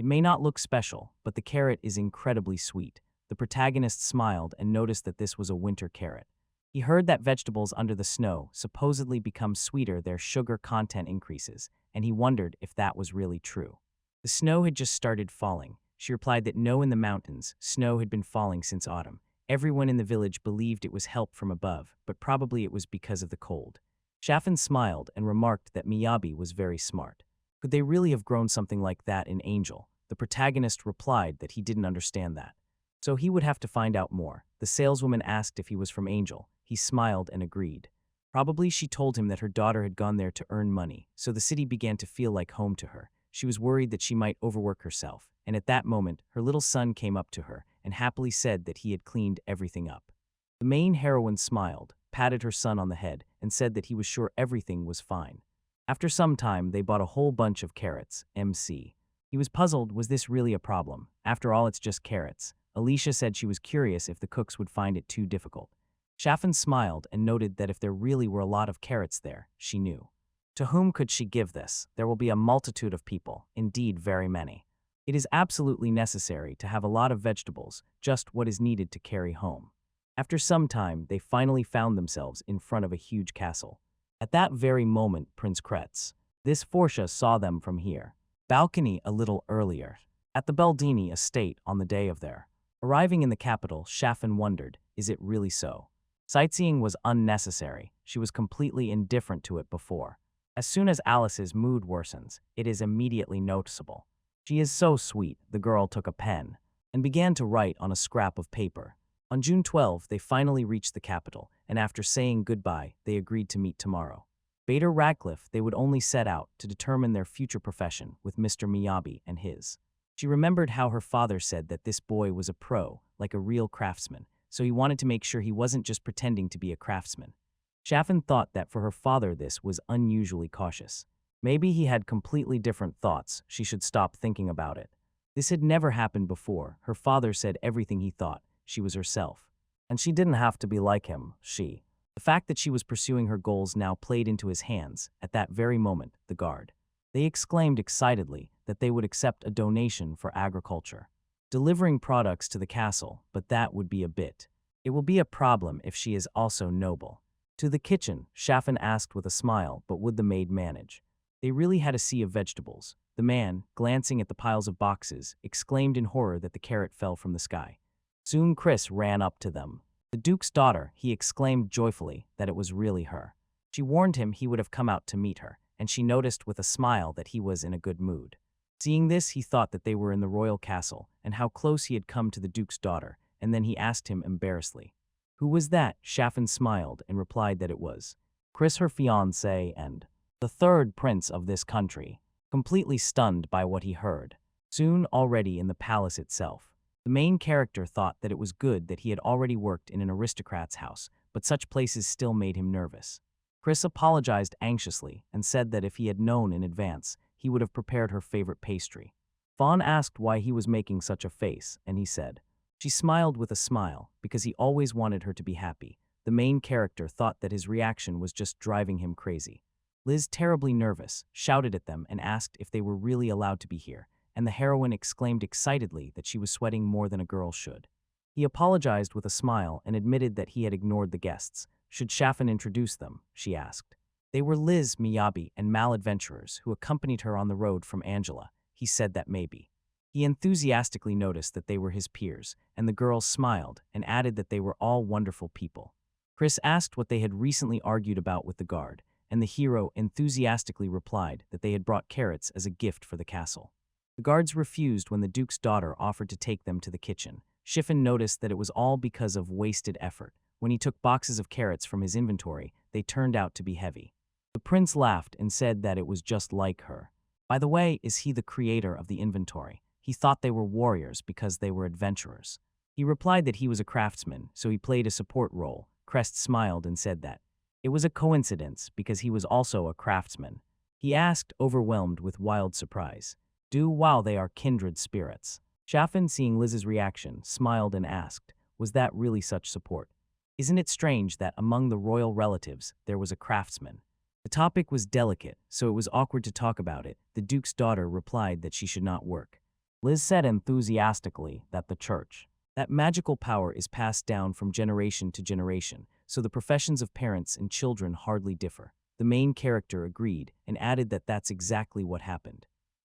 It may not look special, but the carrot is incredibly sweet. The protagonist smiled and noticed that this was a winter carrot. He heard that vegetables under the snow supposedly become sweeter, their sugar content increases, and he wondered if that was really true. The snow had just started falling. She replied that no, in the mountains, snow had been falling since autumn. Everyone in the village believed it was help from above, but probably it was because of the cold. Chaffin smiled and remarked that Miyabi was very smart. Could they really have grown something like that in Angel? The protagonist replied that he didn't understand that. So he would have to find out more. The saleswoman asked if he was from Angel. He smiled and agreed. Probably she told him that her daughter had gone there to earn money, so the city began to feel like home to her. She was worried that she might overwork herself, and at that moment, her little son came up to her and happily said that he had cleaned everything up. The main heroine smiled, patted her son on the head, and said that he was sure everything was fine. After some time, they bought a whole bunch of carrots, MC. He was puzzled, was this really a problem? After all, it's just carrots. Alicia said she was curious if the cooks would find it too difficult. Chaffin smiled and noted that if there really were a lot of carrots there, she knew. To whom could she give this? There will be a multitude of people, indeed very many. It is absolutely necessary to have a lot of vegetables, just what is needed to carry home. After some time, they finally found themselves in front of a huge castle. At that very moment, Prince Kretz. This Forsha saw them from here. Balcony a little earlier. At the Beldini estate on the day of their arriving in the capital, Chaffin wondered, is it really so? Sightseeing was unnecessary. She was completely indifferent to it before. As soon as Alice's mood worsens, it is immediately noticeable. She is so sweet, the girl took a pen and began to write on a scrap of paper. On June 12, they finally reached the capital, and after saying goodbye, they agreed to meet tomorrow. Bader Radcliffe, they would only set out to determine their future profession with Mr. Miyabi and his. She remembered how her father said that this boy was a pro, like a real craftsman, so he wanted to make sure he wasn't just pretending to be a craftsman. Chaffin thought that for her father this was unusually cautious. Maybe he had completely different thoughts, she should stop thinking about it. This had never happened before. Her father said everything he thought. She was herself. And she didn't have to be like him, she. The fact that she was pursuing her goals now played into his hands. At that very moment, the guard. They exclaimed excitedly that they would accept a donation for agriculture. Delivering products to the castle, but that would be a bit. It will be a problem if she is also noble. To the kitchen, Chaffin asked with a smile, but would the maid manage? They really had a sea of vegetables. The man, glancing at the piles of boxes, exclaimed in horror that the carrot fell from the sky. Soon Chris ran up to them. The Duke's daughter, he exclaimed joyfully that it was really her. She warned him he would have come out to meet her, and she noticed with a smile that he was in a good mood. Seeing this, he thought that they were in the royal castle, and how close he had come to the Duke's daughter, and then he asked him embarrassedly. Who was that? Chaffin smiled and replied that it was Chris, her fiancé, and the third prince of this country, completely stunned by what he heard. Soon, already in the palace itself, the main character thought that it was good that he had already worked in an aristocrat's house, but such places still made him nervous. Chris apologized anxiously and said that if he had known in advance, he would have prepared her favorite pastry. Fawn asked why he was making such a face, and he said. She smiled with a smile, because he always wanted her to be happy. The main character thought that his reaction was just driving him crazy. Liz, terribly nervous, shouted at them and asked if they were really allowed to be here, and the heroine exclaimed excitedly that she was sweating more than a girl should. He apologized with a smile and admitted that he had ignored the guests. Should Chaffin introduce them? She asked. They were Liz, Miyabi, and maladventurers who accompanied her on the road from Angela. He said that maybe. He enthusiastically noticed that they were his peers, and the girls smiled and added that they were all wonderful people. Chris asked what they had recently argued about with the guard, and the hero enthusiastically replied that they had brought carrots as a gift for the castle. The guards refused when the Duke's daughter offered to take them to the kitchen. Chaffin noticed that it was all because of wasted effort. When he took boxes of carrots from his inventory, they turned out to be heavy. The prince laughed and said that it was just like her. By the way, is he the creator of the inventory? He thought they were warriors because they were adventurers. He replied that he was a craftsman, so he played a support role. Crest smiled and said that it was a coincidence because he was also a craftsman. He asked, overwhelmed with wild surprise, "Do while they are kindred spirits?" Chaffin, seeing Liz's reaction, smiled and asked, was that really such support? Isn't it strange that among the royal relatives there was a craftsman? The topic was delicate, so it was awkward to talk about it. The Duke's daughter replied that she should not work. Liz said enthusiastically that the church, that magical power is passed down from generation to generation, so the professions of parents and children hardly differ. The main character agreed and added that that's exactly what happened.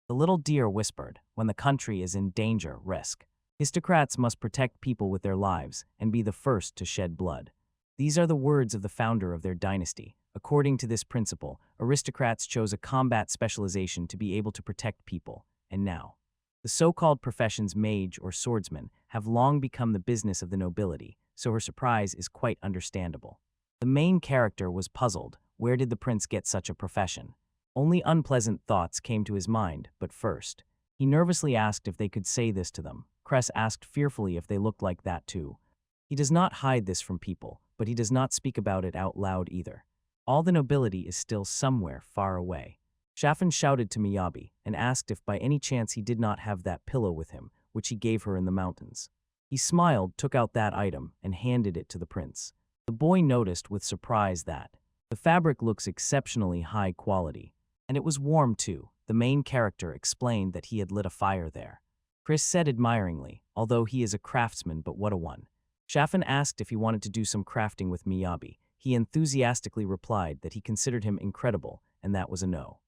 The little deer whispered, when the country is in danger, risk. Aristocrats must protect people with their lives and be the first to shed blood. These are the words of the founder of their dynasty. According to this principle, aristocrats chose a combat specialization to be able to protect people, and now, the so-called professions mage or swordsman have long become the business of the nobility, so her surprise is quite understandable. The main character was puzzled. Where did the prince get such a profession? Only unpleasant thoughts came to his mind, but first, he nervously asked if they could say this to them. Cress asked fearfully if they looked like that too. He does not hide this from people, but he does not speak about it out loud either. All the nobility is still somewhere far away. Shafin shouted to Miyabi and asked if by any chance he did not have that pillow with him, which he gave her in the mountains. He smiled, took out that item, and handed it to the prince. The boy noticed with surprise that the fabric looks exceptionally high quality, and it was warm too. The main character explained that he had lit a fire there. Chris said admiringly, although he is a craftsman, but what a one. Shafin asked if he wanted to do some crafting with Miyabi. He enthusiastically replied that he considered him incredible, and that was a no.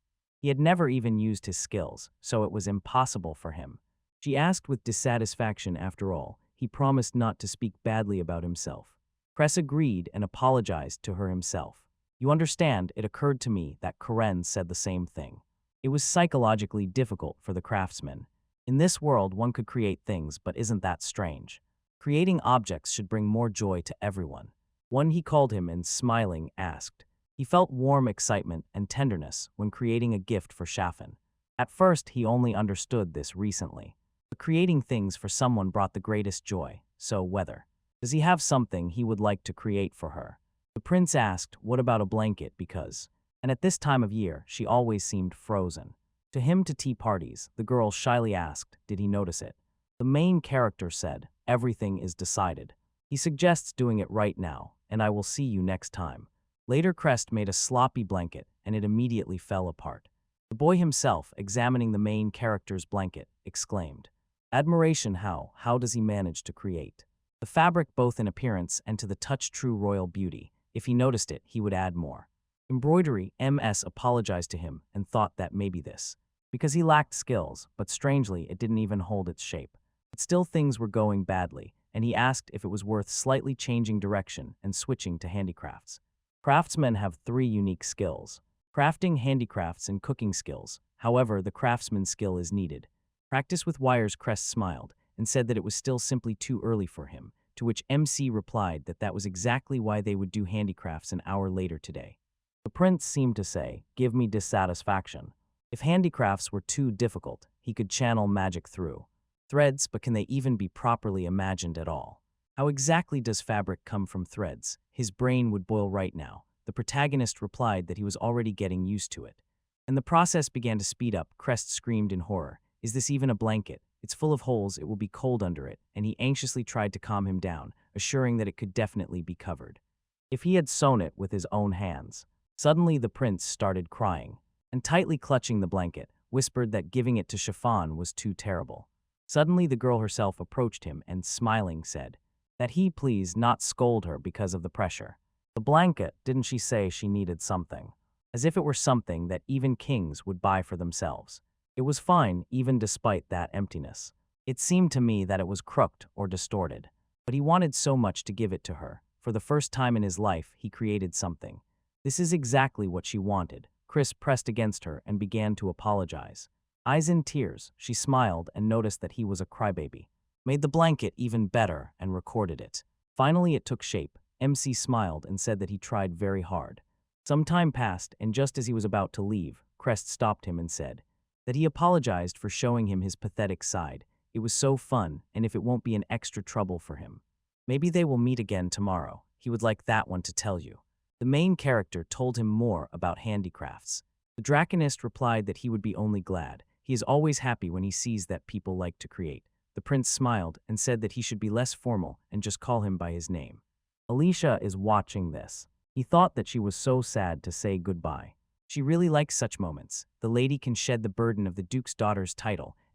He had never even used his skills, so it was impossible for him. She asked with dissatisfaction after all. He promised not to speak badly about himself. Cress agreed and apologized to her himself. You understand, it occurred to me that Karen said the same thing. It was psychologically difficult for the craftsman. In this world, one could create things, but isn't that strange? Creating objects should bring more joy to everyone. One he called him and, smiling, asked. He felt warm excitement and tenderness when creating a gift for Shafin. At first, he only understood this recently. But creating things for someone brought the greatest joy, so whether does he have something he would like to create for her? The prince asked, what about a blanket, because, and at this time of year, she always seemed frozen. To him to tea parties, the girl shyly asked, did he notice it? The main character said, everything is decided. He suggests doing it right now, and I will see you next time. Later Crest made a sloppy blanket, and it immediately fell apart. The boy himself, examining the main character's blanket, exclaimed, admiration, how does he manage to create the fabric both in appearance and to the touch true royal beauty? If he noticed it, he would add more. Embroidery. MS apologized to him and thought that maybe this, because he lacked skills, but strangely it didn't even hold its shape. But still things were going badly, and he asked if it was worth slightly changing direction and switching to handicrafts. Craftsmen have 3 unique skills: crafting, handicrafts, and cooking skills. However, the craftsman's skill is needed. Practice with wires. Crest smiled and said that it was still simply too early for him, to which MC replied that that was exactly why they would do handicrafts an hour later today. The prince seemed to say, give me dissatisfaction. If handicrafts were too difficult, he could channel magic through threads, but can they even be properly imagined at all? How exactly does fabric come from threads? His brain would boil right now. The protagonist replied that he was already getting used to it. And the process began to speed up. Crest screamed in horror. Is this even a blanket? It's full of holes, it will be cold under it, and he anxiously tried to calm him down, assuring that it could definitely be covered if he had sewn it with his own hands. Suddenly the prince started crying, and tightly clutching the blanket, whispered that giving it to Chiffon was too terrible. Suddenly the girl herself approached him and, smiling, said that he please not scold her because of the pressure. The blanket, didn't she say she needed something? As if it were something that even kings would buy for themselves. It was fine, even despite that emptiness. It seemed to me that it was crooked or distorted. But he wanted so much to give it to her. For the first time in his life, he created something. This is exactly what she wanted. Chris pressed against her and began to apologize. Eyes in tears, she smiled and noticed that he was a crybaby. Made the blanket even better and recorded it. Finally it took shape. MC smiled and said that he tried very hard. Some time passed, and just as he was about to leave, Crest stopped him and said that he apologized for showing him his pathetic side. It was so fun, and if it won't be an extra trouble for him. Maybe they will meet again tomorrow. He would like that one to tell you. The main character told him more about handicrafts. The Draconist replied that he would be only glad. He is always happy when he sees that people like to create. The prince smiled and said that he should be less formal and just call him by his name. Alicia is watching this. He thought that she was so sad to say goodbye. She really likes such moments. The lady can shed the burden of the Duke's daughter's title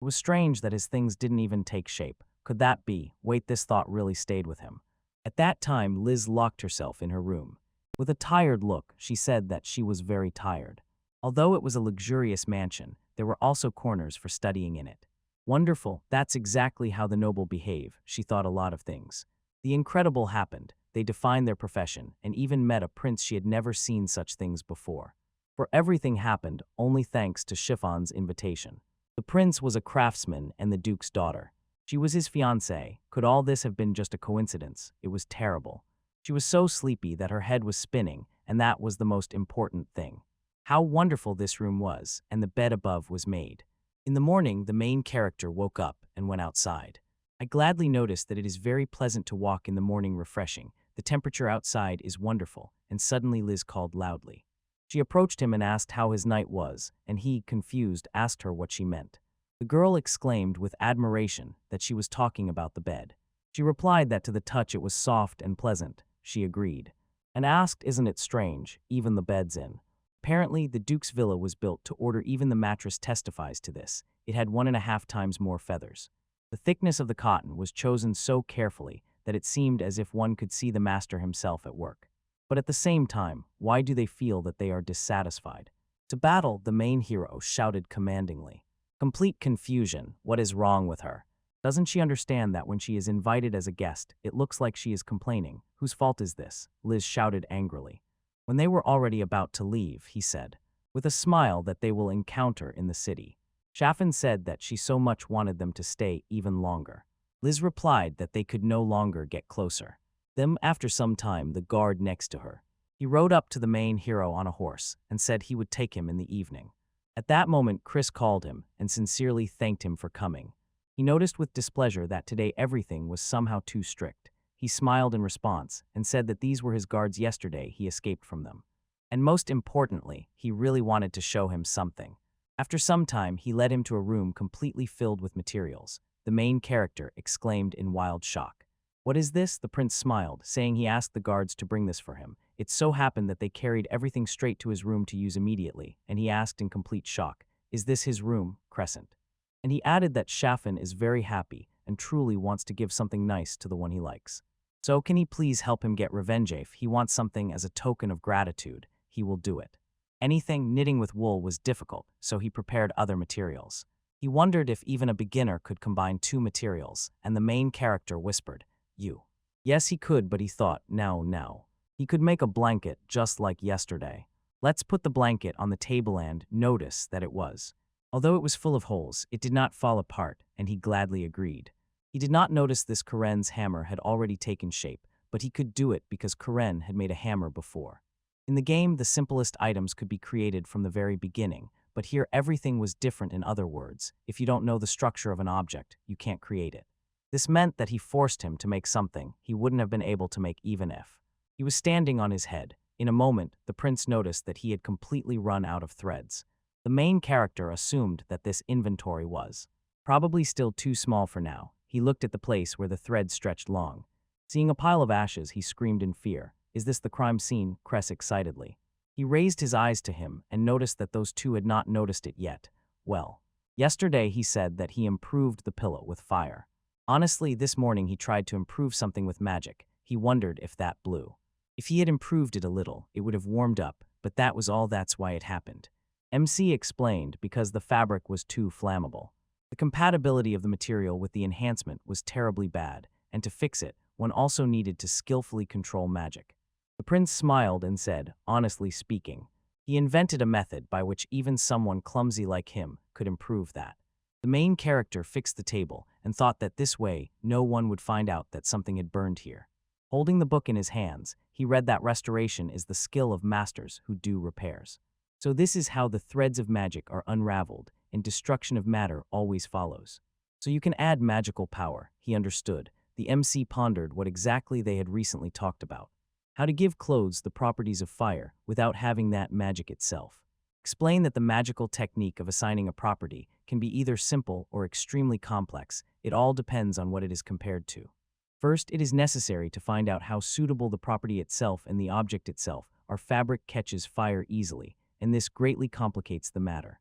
It was strange that his things didn't even take shape. Could that be? Wait, this thought really stayed with him. At that time, Liz locked herself in her room. With a tired look, she said that she was very tired. Although it was a luxurious mansion, there were also corners for studying in it. Wonderful, that's exactly how the noble behave, she thought a lot of things. The incredible happened. They defined their profession and even met a prince she had never seen such things before. For everything happened only thanks to Chiffon's invitation. The prince was a craftsman and the duke's daughter. She was his fiancée. Could all this have been just a coincidence? It was terrible. She was so sleepy that her head was spinning, and that was the most important thing. How wonderful this room was, and the bed above was made. In the morning, the main character woke up and went outside. I gladly noticed that it is very pleasant to walk in the morning, refreshing. The temperature outside is wonderful, and suddenly Liz called loudly. She approached him and asked how his night was, and he, confused, asked her what she meant. The girl exclaimed with admiration that she was talking about the bed. She replied that to the touch it was soft and pleasant. She agreed, and asked, "Isn't it strange, even the bed's in?" Apparently, the Duke's villa was built to order. Even the mattress testifies to this. It had 1.5 times more feathers. The thickness of the cotton was chosen so carefully that it seemed as if one could see the master himself at work. But at the same time, why do they feel that they are dissatisfied? To battle, the main hero shouted commandingly. Complete confusion. What is wrong with her? Doesn't she understand that when she is invited as a guest, it looks like she is complaining? Whose fault is this? Liz shouted angrily. When they were already about to leave, he said, with a smile, that they will encounter in the city. Chaffin said that she so much wanted them to stay even longer. Liz replied that they could no longer get closer. Then, after some time, the guard next to her. He rode up to the main hero on a horse and said he would take him in the evening. At that moment, Chris called him and sincerely thanked him for coming. He noticed with displeasure that today everything was somehow too strict. He smiled in response and said that these were his guards. Yesterday he escaped from them. And most importantly, he really wanted to show him something. After some time, he led him to a room completely filled with materials. The main character exclaimed in wild shock. "What is this?" The prince smiled, saying he asked the guards to bring this for him. It so happened that they carried everything straight to his room to use immediately, and he asked in complete shock, "Is this his room, Crescent?" And he added that Chaffin is very happy and truly wants to give something nice to the one he likes. So can he please help him get revenge? If he wants something as a token of gratitude, he will do it. Anything knitting with wool was difficult, so he prepared other materials. He wondered if even a beginner could combine two materials, and the main character whispered, "You." Yes, he could, but he thought, now. He could make a blanket just like yesterday. Let's put the blanket on the table and notice that it was. Although it was full of holes, it did not fall apart, and he gladly agreed. He did not notice this. Karen's hammer had already taken shape, but he could do it because Karen had made a hammer before. In the game, the simplest items could be created from the very beginning, but here everything was different. In other words, if you don't know the structure of an object, you can't create it. This meant that he forced him to make something he wouldn't have been able to make even if he was standing on his head. In a moment, the prince noticed that he had completely run out of threads. The main character assumed that this inventory was probably still too small for now. He looked at the place where the threads stretched long. Seeing a pile of ashes, he screamed in fear. "Is this the crime scene?" Cress excitedly. He raised his eyes to him and noticed that those two had not noticed it yet. Well, yesterday he said that he improved the pillow with fire. Honestly, this morning he tried to improve something with magic. He wondered if that blew. If he had improved it a little, it would have warmed up, but that was all. That's why it happened. MC explained, because the fabric was too flammable. The compatibility of the material with the enhancement was terribly bad, and to fix it, one also needed to skillfully control magic. The prince smiled and said, honestly speaking, he invented a method by which even someone clumsy like him could improve that. The main character fixed the table and thought that this way no one would find out that something had burned here. Holding the book in his hands, he read that restoration is the skill of masters who do repairs. So this is how the threads of magic are unraveled, and destruction of matter always follows. So you can add magical power, he understood. The MC pondered what exactly they had recently talked about. How to give clothes the properties of fire without having that magic itself. Explain that the magical technique of assigning a property can be either simple or extremely complex. It all depends on what it is compared to. First, it is necessary to find out how suitable the property itself and the object itself are. Fabric catches fire easily, and this greatly complicates the matter.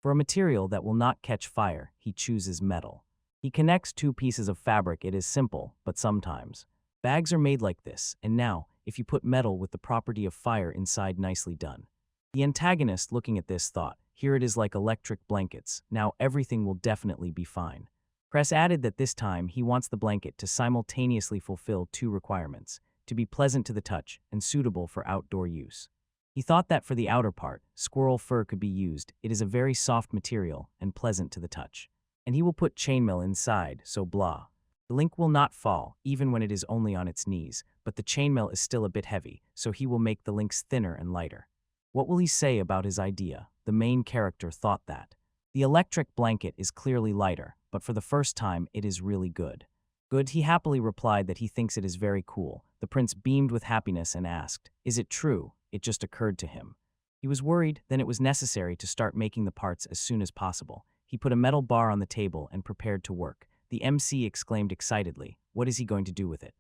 For a material that will not catch fire, he chooses metal. He connects two pieces of fabric. It is simple, but sometimes. Bags are made like this, and now, if you put metal with the property of fire inside, nicely done. The antagonist, looking at this, thought, here it is like electric blankets, now everything will definitely be fine. Cress added that this time he wants the blanket to simultaneously fulfill two requirements, to be pleasant to the touch and suitable for outdoor use. He thought that for the outer part, squirrel fur could be used. It is a very soft material and pleasant to the touch. And he will put chainmail inside, so blah. The link will not fall, even when it is only on its knees, but the chainmail is still a bit heavy, so he will make the links thinner and lighter. What will he say about his idea? The main character thought that. The electric blanket is clearly lighter, but for the first time it is really good. Good, he happily replied that he thinks it is very cool. The prince beamed with happiness and asked, is it true? It just occurred to him. He was worried, then it was necessary to start making the parts as soon as possible. He put a metal bar on the table and prepared to work. The MC exclaimed excitedly, what is he going to do with it?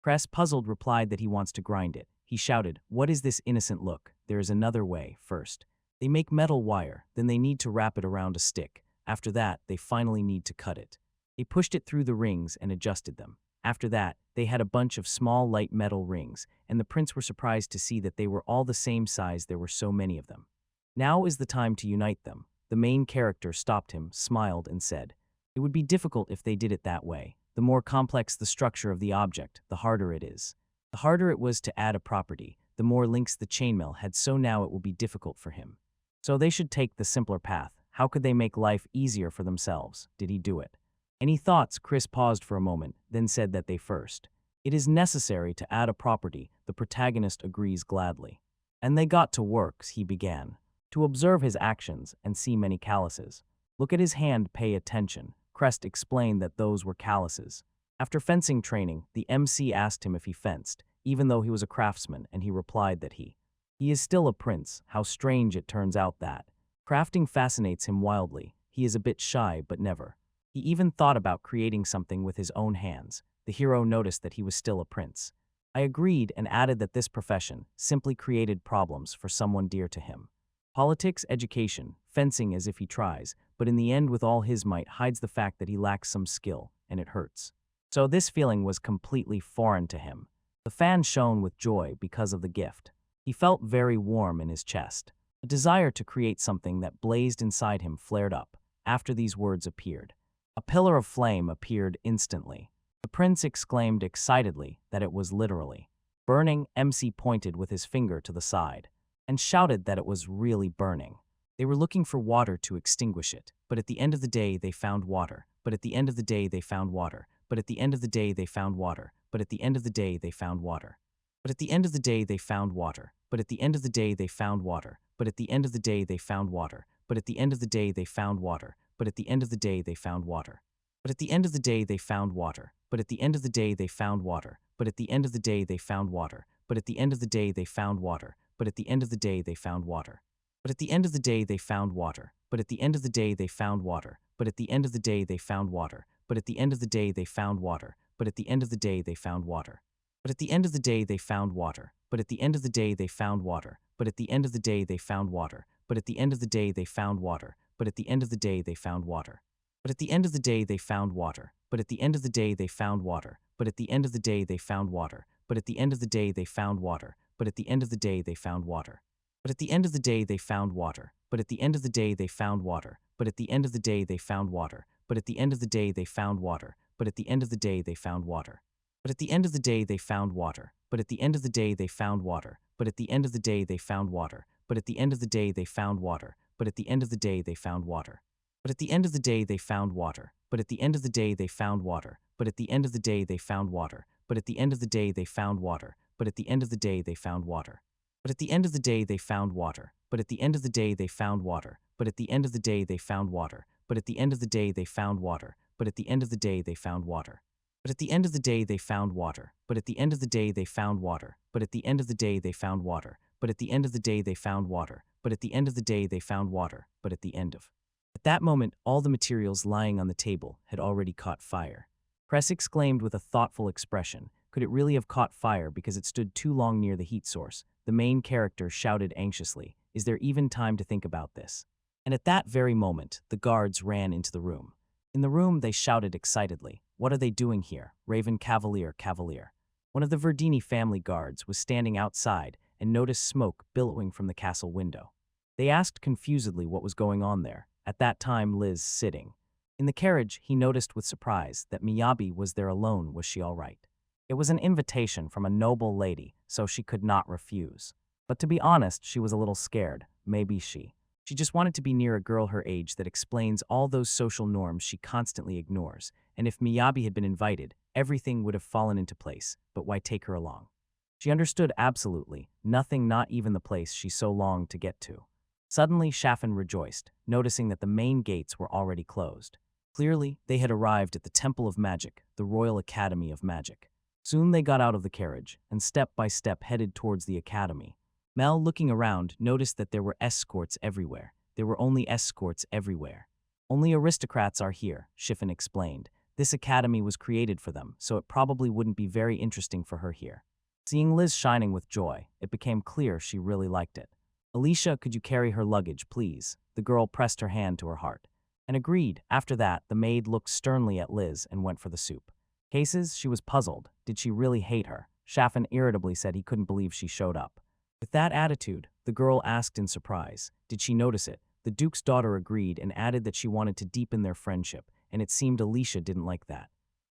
Cress, puzzled, replied that he wants to grind it. He shouted, what is this innocent look? There is another way. First, they make metal wire, then they need to wrap it around a stick. After that, they finally need to cut it. They pushed it through the rings and adjusted them. After that, they had a bunch of small light metal rings, and the prince were surprised to see that they were all the same size. There were so many of them. Now is the time to unite them. The main character stopped him, smiled, and said, it would be difficult if they did it that way. The more complex the structure of the object, the harder it is. The harder it was to add a property, the more links the chainmail had, so now it will be difficult for him. So they should take the simpler path. How could they make life easier for themselves? Did he do it? Any thoughts? Chris paused for a moment, then said that they first. It is necessary to add a property. The protagonist agrees gladly. And they got to work. He began to observe his actions and see many calluses. Look at his hand, pay attention. Crest explained that those were calluses. After fencing training, the MC asked him if he fenced, even though he was a craftsman, and he replied that he is still a prince. How strange it turns out that crafting fascinates him wildly. He is a bit shy, but never. He even thought about creating something with his own hands. The hero noticed that he was still a prince. I agreed and added that this profession simply created problems for someone dear to him. Politics, education, fencing as if he tries, but in the end with all his might hides the fact that he lacks some skill, and it hurts. So this feeling was completely foreign to him. The fan shone with joy because of the gift. He felt very warm in his chest. A desire to create something that blazed inside him flared up. After these words appeared, a pillar of flame appeared instantly. The prince exclaimed excitedly that it was literally burning. MC pointed with his finger to the side and shouted that it was really burning. They were looking for water to extinguish it, but at the end of the day they found water. But at the end of the day they found water. But at the end of the day they found water. But at the end of the day they found water. But at the end of the day they found water. But at the end of the day they found water. But at the end of the day they found water. But at the end of the day they found water. But at the end of the day they found water. But at the end of the day they found water. But at the end of the day they found water. But at the end of the day they found water. But at the end of the day they found water. But at the end of the day they found water. But at the end of the day they found water. But at the end of the day they found water. But at the end of the day they found water. But at the end of the day they found water. But at the end of the day they found water. But at the end of the day they found water. But at the end of the day they found water. But at the end of the day they found water. But at the end of the day they found water. But at the end of the day they found water. But at the end of the day they found water. But at the end of the day they found water. But at the end of the day they found water. But at the end of the day they found water. But at the end of the day they found water. But at the end of the day they found water. But at the end of the day they found water. But at the end of the day they found water. But at the end of the day they found water. But at the end of the day they found water. But at the end of the day they found water. But at the end of the day they found water. But at the end of the day they found water. But at the end of the day they found water. But at the end of the day they found water. But at the end of the day they found water. But at the end of the day they found water. But at the end of the day they found water. But at the end of the day they found water. But at the end of the day they found water. But at the end of the day they found water. But at the end of the day they found water. But at the end of the day they found water. But at the end of the day they found water. But at the end of the day they found water. But at the end of the day they found water. But at the end of the day they found water. But at the end of the day they found water. But at the end of the day they found water. But at the end of the day they found water. But at the end of. At that moment, all the materials lying on the table had already caught fire. Cress exclaimed with a thoughtful expression, could it really have caught fire because it stood too long near the heat source? The main character shouted anxiously, is there even time to think about this? And at that very moment, the guards ran into the room. In the room, they shouted excitedly, "What are they doing here? Raven Cavalier, Cavalier." One of the Verdini family guards was standing outside and noticed smoke billowing from the castle window. They asked confusedly what was going on there, at that time Liz sitting. In the carriage, he noticed with surprise that Miyabi was there alone. Was she all right? It was an invitation from a noble lady, so she could not refuse. But to be honest, she was a little scared. Maybe she just wanted to be near a girl her age that explains all those social norms she constantly ignores, and if Miyabi had been invited, everything would have fallen into place, but why take her along? She understood absolutely nothing, not even the place she so longed to get to. Suddenly, Shafen rejoiced, noticing that the main gates were already closed. Clearly, they had arrived at the Temple of Magic, the Royal Academy of Magic. Soon they got out of the carriage, and step by step headed towards the academy. Mel, looking around, noticed that there were escorts everywhere. There were only escorts everywhere. Only aristocrats are here, Shiffin explained. This academy was created for them, so it probably wouldn't be very interesting for her here. Seeing Liz shining with joy, it became clear she really liked it. "Alicia, could you carry her luggage, please?" The girl pressed her hand to her heart and agreed. After that, the maid looked sternly at Liz and went for the soup. Cases, she was puzzled. Did she really hate her? Shafen irritably said he couldn't believe she showed up. With that attitude, the girl asked in surprise, did she notice it? The Duke's daughter agreed and added that she wanted to deepen their friendship, and it seemed Alicia didn't like that.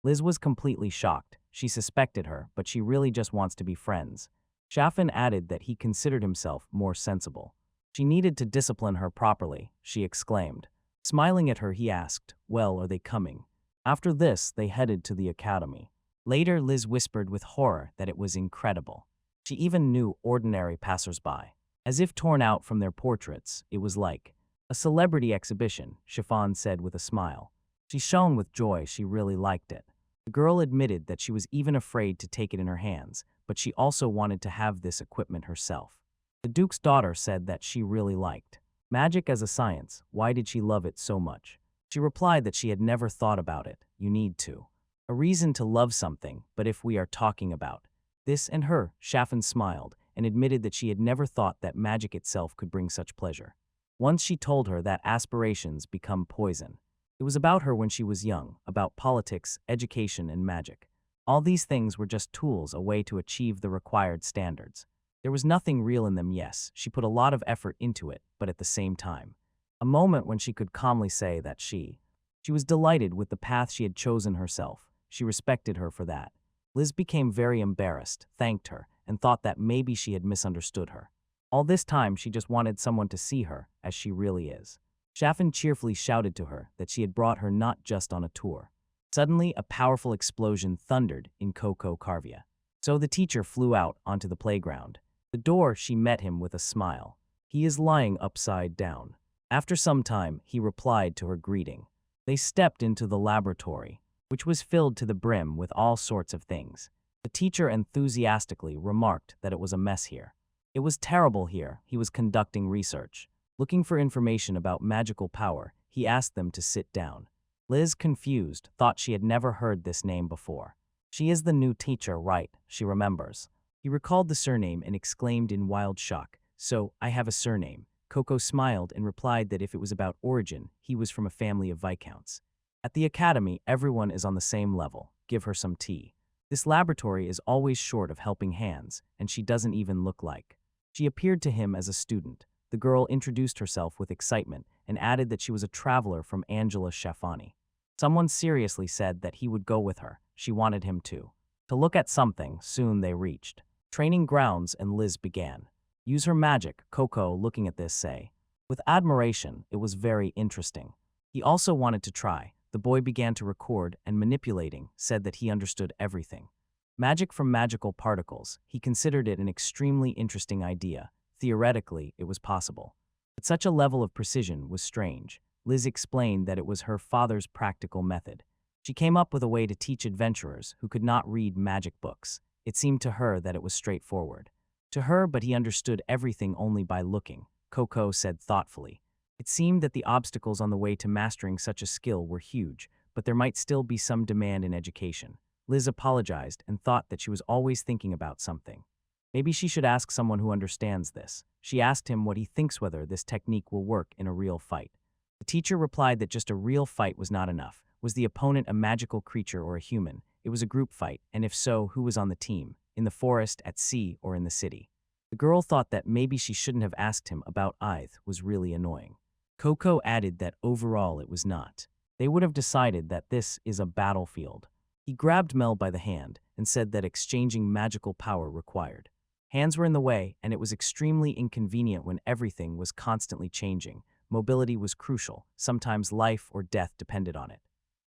Liz was completely shocked. She suspected her, but she really just wants to be friends. Shafen added that he considered himself more sensible. She needed to discipline her properly, she exclaimed. Smiling at her, he asked, "Well, are they coming?" After this, they headed to the academy. Later, Liz whispered with horror that it was incredible. She even knew ordinary passersby. As if torn out from their portraits, it was like a celebrity exhibition, Chiffon said with a smile. She shone with joy. She really liked it. The girl admitted that she was even afraid to take it in her hands, but she also wanted to have this equipment herself. The Duke's daughter said that she really liked magic as a science. Why did she love it so much? She replied that she had never thought about it. You need to. A reason to love something, but if we are talking about this and her, Shafen smiled and admitted that she had never thought that magic itself could bring such pleasure. Once she told her that aspirations become poison. It was about her when she was young, about politics, education, and magic. All these things were just tools, a way to achieve the required standards. There was nothing real in them, yes, she put a lot of effort into it, but at the same time. A moment when she could calmly say that she was delighted with the path she had chosen herself. She respected her for that. Liz became very embarrassed, thanked her, and thought that maybe she had misunderstood her. All this time, she just wanted someone to see her as she really is. Shafen cheerfully shouted to her that she had brought her not just on a tour. Suddenly, a powerful explosion thundered in Coco Carvia. So the teacher flew out onto the playground. The door, she met him with a smile. He is lying upside down. After some time, he replied to her greeting. They stepped into the laboratory, which was filled to the brim with all sorts of things. The teacher enthusiastically remarked that it was a mess here. It was terrible here. He was conducting research. Looking for information about magical power, he asked them to sit down. Liz, confused, thought she had never heard this name before. She is the new teacher, right? She remembers. He recalled the surname and exclaimed in wild shock, "So, I have a surname." Coco smiled and replied that if it was about origin, he was from a family of viscounts. At the academy, everyone is on the same level. Give her some tea. This laboratory is always short of helping hands, and she doesn't even look like. She appeared to him as a student. The girl introduced herself with excitement and added that she was a traveler from Angela Shafani. Someone seriously said that he would go with her. She wanted him to look at something. Soon they reached training grounds and Liz began. Use her magic, Coco, looking at this, say. With admiration, it was very interesting. He also wanted to try. The boy began to record and manipulating, said that he understood everything. Magic from magical particles, he considered it an extremely interesting idea. Theoretically, it was possible. But such a level of precision was strange. Liz explained that it was her father's practical method. She came up with a way to teach adventurers who could not read magic books. It seemed to her that it was straightforward. To her, but he understood everything only by looking, Coco said thoughtfully. It seemed that the obstacles on the way to mastering such a skill were huge, but there might still be some demand in education. Liz apologized and thought that she was always thinking about something. Maybe she should ask someone who understands this. She asked him what he thinks whether this technique will work in a real fight. The teacher replied that just a real fight was not enough. Was the opponent a magical creature or a human? It was a group fight, and if so, who was on the team? In the forest, at sea, or in the city? The girl thought that maybe she shouldn't have asked him about Ith was really annoying. Coco added that overall it was not. They would have decided that this is a battlefield. He grabbed Mel by the hand and said that exchanging magical power required. Hands were in the way, and it was extremely inconvenient when everything was constantly changing. Mobility was crucial, sometimes life or death depended on it.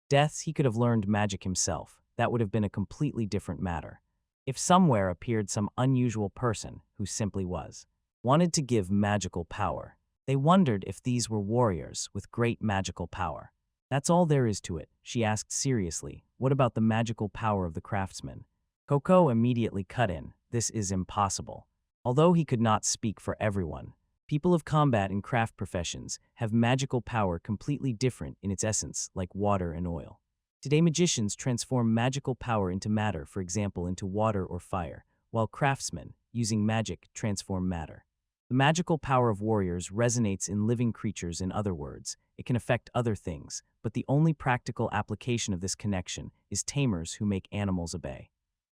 Deaths, he could have learned magic himself. That would have been a completely different matter. If somewhere appeared some unusual person who simply wanted to give magical power. They wondered if these were warriors with great magical power. That's all there is to it, she asked seriously. What about the magical power of the craftsman? Coco immediately cut in. This is impossible. Although he could not speak for everyone, people of combat and craft professions have magical power completely different in its essence, like water and oil. Today, magicians transform magical power into matter, for example, into water or fire, while craftsmen, using magic, transform matter. The magical power of warriors resonates in living creatures. In other words, it can affect other things, but the only practical application of this connection is tamers who make animals obey.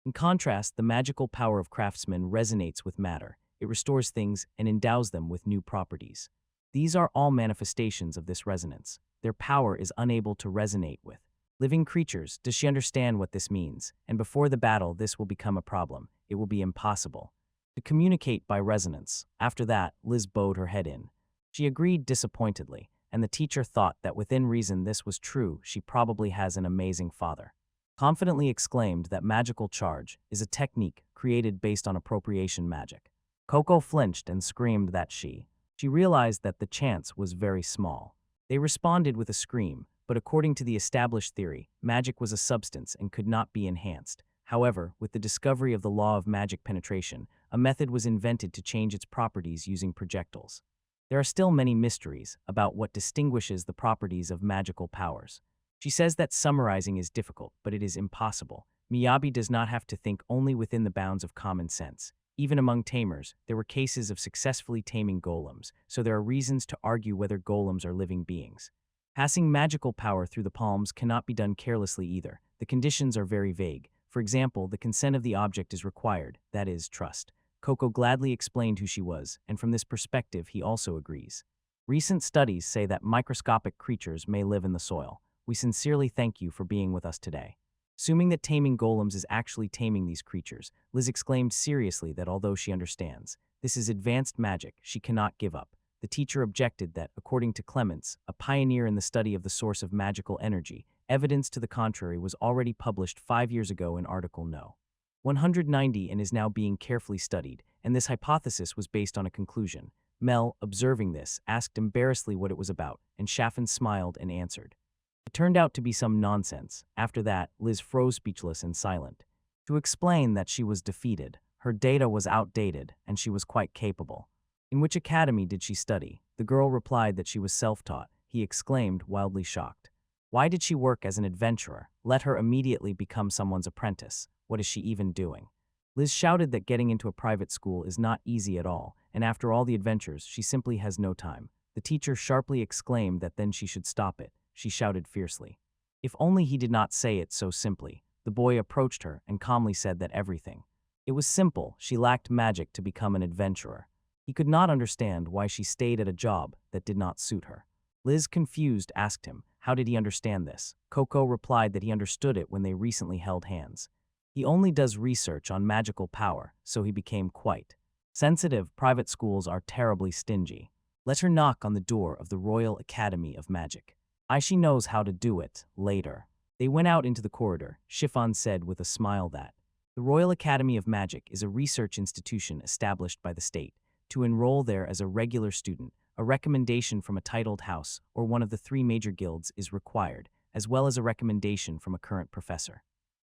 In contrast, the magical power of craftsmen resonates with matter. It restores things and endows them with new properties. These are all manifestations of this resonance. Their power is unable to resonate with living creatures. Does she understand what this means? And before the battle, this will become a problem. It will be impossible to communicate by resonance. After that, Liz bowed her head in. She agreed disappointedly, and the teacher thought that within reason this was true. She probably has an amazing father. Confidently exclaimed that magical charge is a technique created based on appropriation magic. Coco flinched and screamed that she realized that the chance was very small. They responded with a scream, but according to the established theory, magic was a substance and could not be enhanced. However, with the discovery of the law of magic penetration, a method was invented to change its properties using projectiles. There are still many mysteries about what distinguishes the properties of magical powers. She says that summarizing is difficult, but it is impossible. Miyabi does not have to think only within the bounds of common sense. Even among tamers, there were cases of successfully taming golems, so there are reasons to argue whether golems are living beings. Passing magical power through the palms cannot be done carelessly either. The conditions are very vague. For example, the consent of the object is required, that is, trust. Coco gladly explained who she was, and from this perspective he also agrees. Recent studies say that microscopic creatures may live in the soil. We sincerely thank you for being with us today. Assuming that taming golems is actually taming these creatures, Liz exclaimed seriously that although she understands this is advanced magic, she cannot give up. The teacher objected that, according to Clements, a pioneer in the study of the source of magical energy, evidence to the contrary was already published 5 years ago in Article No. 190 and is now being carefully studied, and this hypothesis was based on a conclusion. Mel, observing this, asked embarrassedly what it was about, and Chaffin smiled and answered. It turned out to be some nonsense. After that, Liz froze speechless and silent. To explain that she was defeated, her data was outdated, and she was quite capable. In which academy did she study? The girl replied that she was self-taught. He exclaimed, wildly shocked. Why did she work as an adventurer? Let her immediately become someone's apprentice. What is she even doing? Liz shouted that getting into a private school is not easy at all, and after all the adventures, she simply has no time. The teacher sharply exclaimed that then she should stop it. She shouted fiercely. If only he did not say it so simply. The boy approached her and calmly said that everything. It was simple. She lacked magic to become an adventurer. He could not understand why she stayed at a job that did not suit her. Liz, confused, asked him, how did he understand this? Coco replied that he understood it when they recently held hands. He only does research on magical power, so he became quite sensitive. Private schools are terribly stingy. Let her knock on the door of the Royal Academy of Magic. She knows how to do it, later. They went out into the corridor. Chiffon said with a smile that the Royal Academy of Magic is a research institution established by the state. To enroll there as a regular student, a recommendation from a titled house or one of the 3 major guilds is required, as well as a recommendation from a current professor.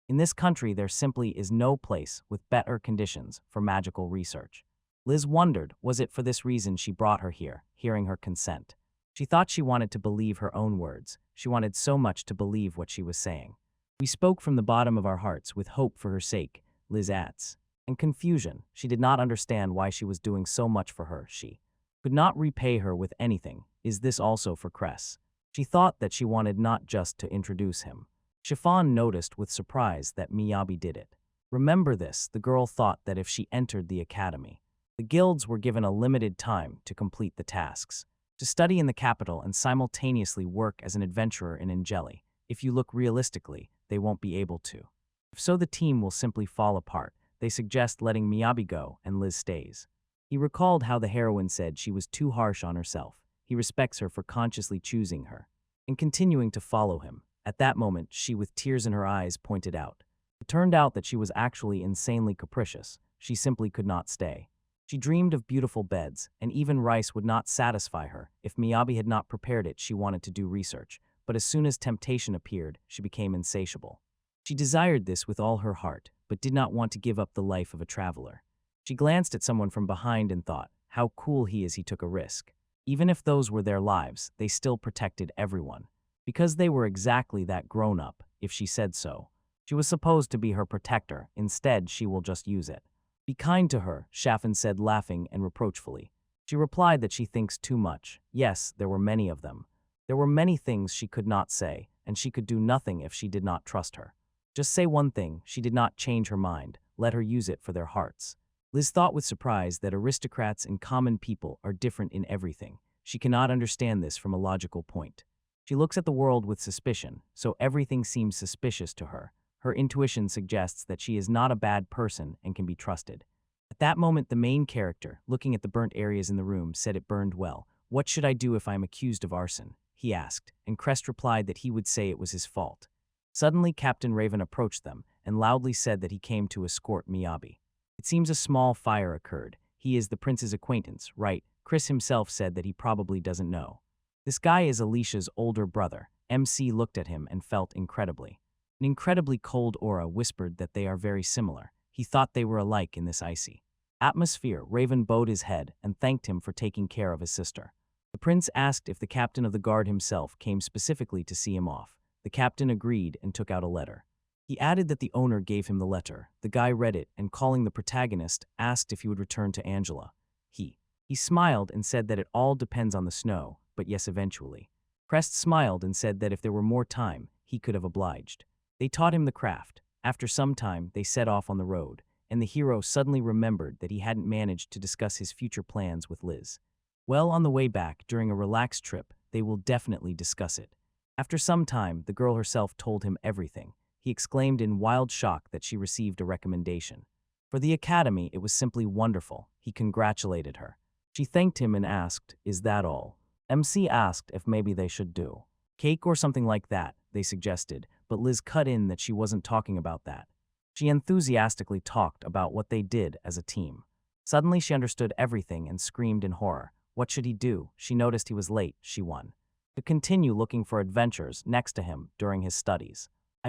In this country, there simply is no place with better conditions for magical research. Liz wondered, was it for this reason she brought her here, hearing her consent? She thought she wanted to believe her own words. She wanted so much to believe what she was saying. We spoke from the bottom of our hearts with hope for her sake, Liz adds. and confusion. She did not understand why she was doing so much for her. She could not repay her with anything. Is this also for Cress? She thought that she wanted not just to introduce him. Chiffon noticed with surprise that Miyabi did it. Remember this, the girl thought that if she entered the academy, the guilds were given a limited time to complete the tasks, to study in the capital and simultaneously work as an adventurer in Angeli. If you look realistically, they won't be able to. If so, the team will simply fall apart. They suggest letting Miyabi go and Liz stays. He recalled how the heroine said she was too harsh on herself. He respects her for consciously choosing her and continuing to follow him. At that moment, she, with tears in her eyes, pointed out. It turned out that she was actually insanely capricious. She simply could not stay. She dreamed of beautiful beds, and even rice would not satisfy her. If Miyabi had not prepared it, she wanted to do research. But as soon as temptation appeared, she became insatiable. She desired this with all her heart, but did not want to give up the life of a traveler. She glanced at someone from behind and thought, how cool he is, he took a risk. Even if those were their lives, they still protected everyone. Because they were exactly that grown-up, if she said so. She was supposed to be her protector. Instead, she will just use it. Be kind to her, Chaffin said, laughing and reproachfully. She replied that she thinks too much. Yes, there were many of them. There were many things she could not say, and she could do nothing if she did not trust her. Just say one thing. She did not change her mind. Let her use it for their hearts. Liz thought with surprise that aristocrats and common people are different in everything. She cannot understand this from a logical point. She looks at the world with suspicion, so everything seems suspicious to her. Her intuition suggests that she is not a bad person and can be trusted. At that moment, the main character, looking at the burnt areas in the room, said it burned well. What should I do if I am accused of arson? He asked, and Crest replied that he would say it was his fault. Suddenly, Captain Raven approached them and loudly said that he came to escort Miyabi. It seems a small fire occurred. He is the prince's acquaintance, right? Chris himself said that he probably doesn't know. This guy is Alicia's older brother. MC looked at him and felt incredibly. An incredibly cold aura whispered that they are very similar. He thought they were alike in this icy atmosphere. Raven bowed his head and thanked him for taking care of his sister. The prince asked if the captain of the guard himself came specifically to see him off. The captain agreed and took out a letter. He added that the owner gave him the letter. The guy read it and, calling the protagonist, asked if he would return to Angela. He smiled and said that it all depends on the snow, but yes, eventually. Crest smiled and said that if there were more time, he could have obliged. They taught him the craft. After some time, they set off on the road, and the hero suddenly remembered that he hadn't managed to discuss his future plans with Liz. Well, on the way back, during a relaxed trip, they will definitely discuss it. After some time, the girl herself told him everything. He exclaimed in wild shock that she received a recommendation. For the academy, it was simply wonderful. He congratulated her. She thanked him and asked, "Is that all?" MC asked if maybe they should do cake or something like that, they suggested, but Liz cut in that she wasn't talking about that. She enthusiastically talked about what they did as a team. Suddenly she understood everything and screamed in horror. What should he do? She noticed he was late. She won to continue looking for adventures next to him during his studies. I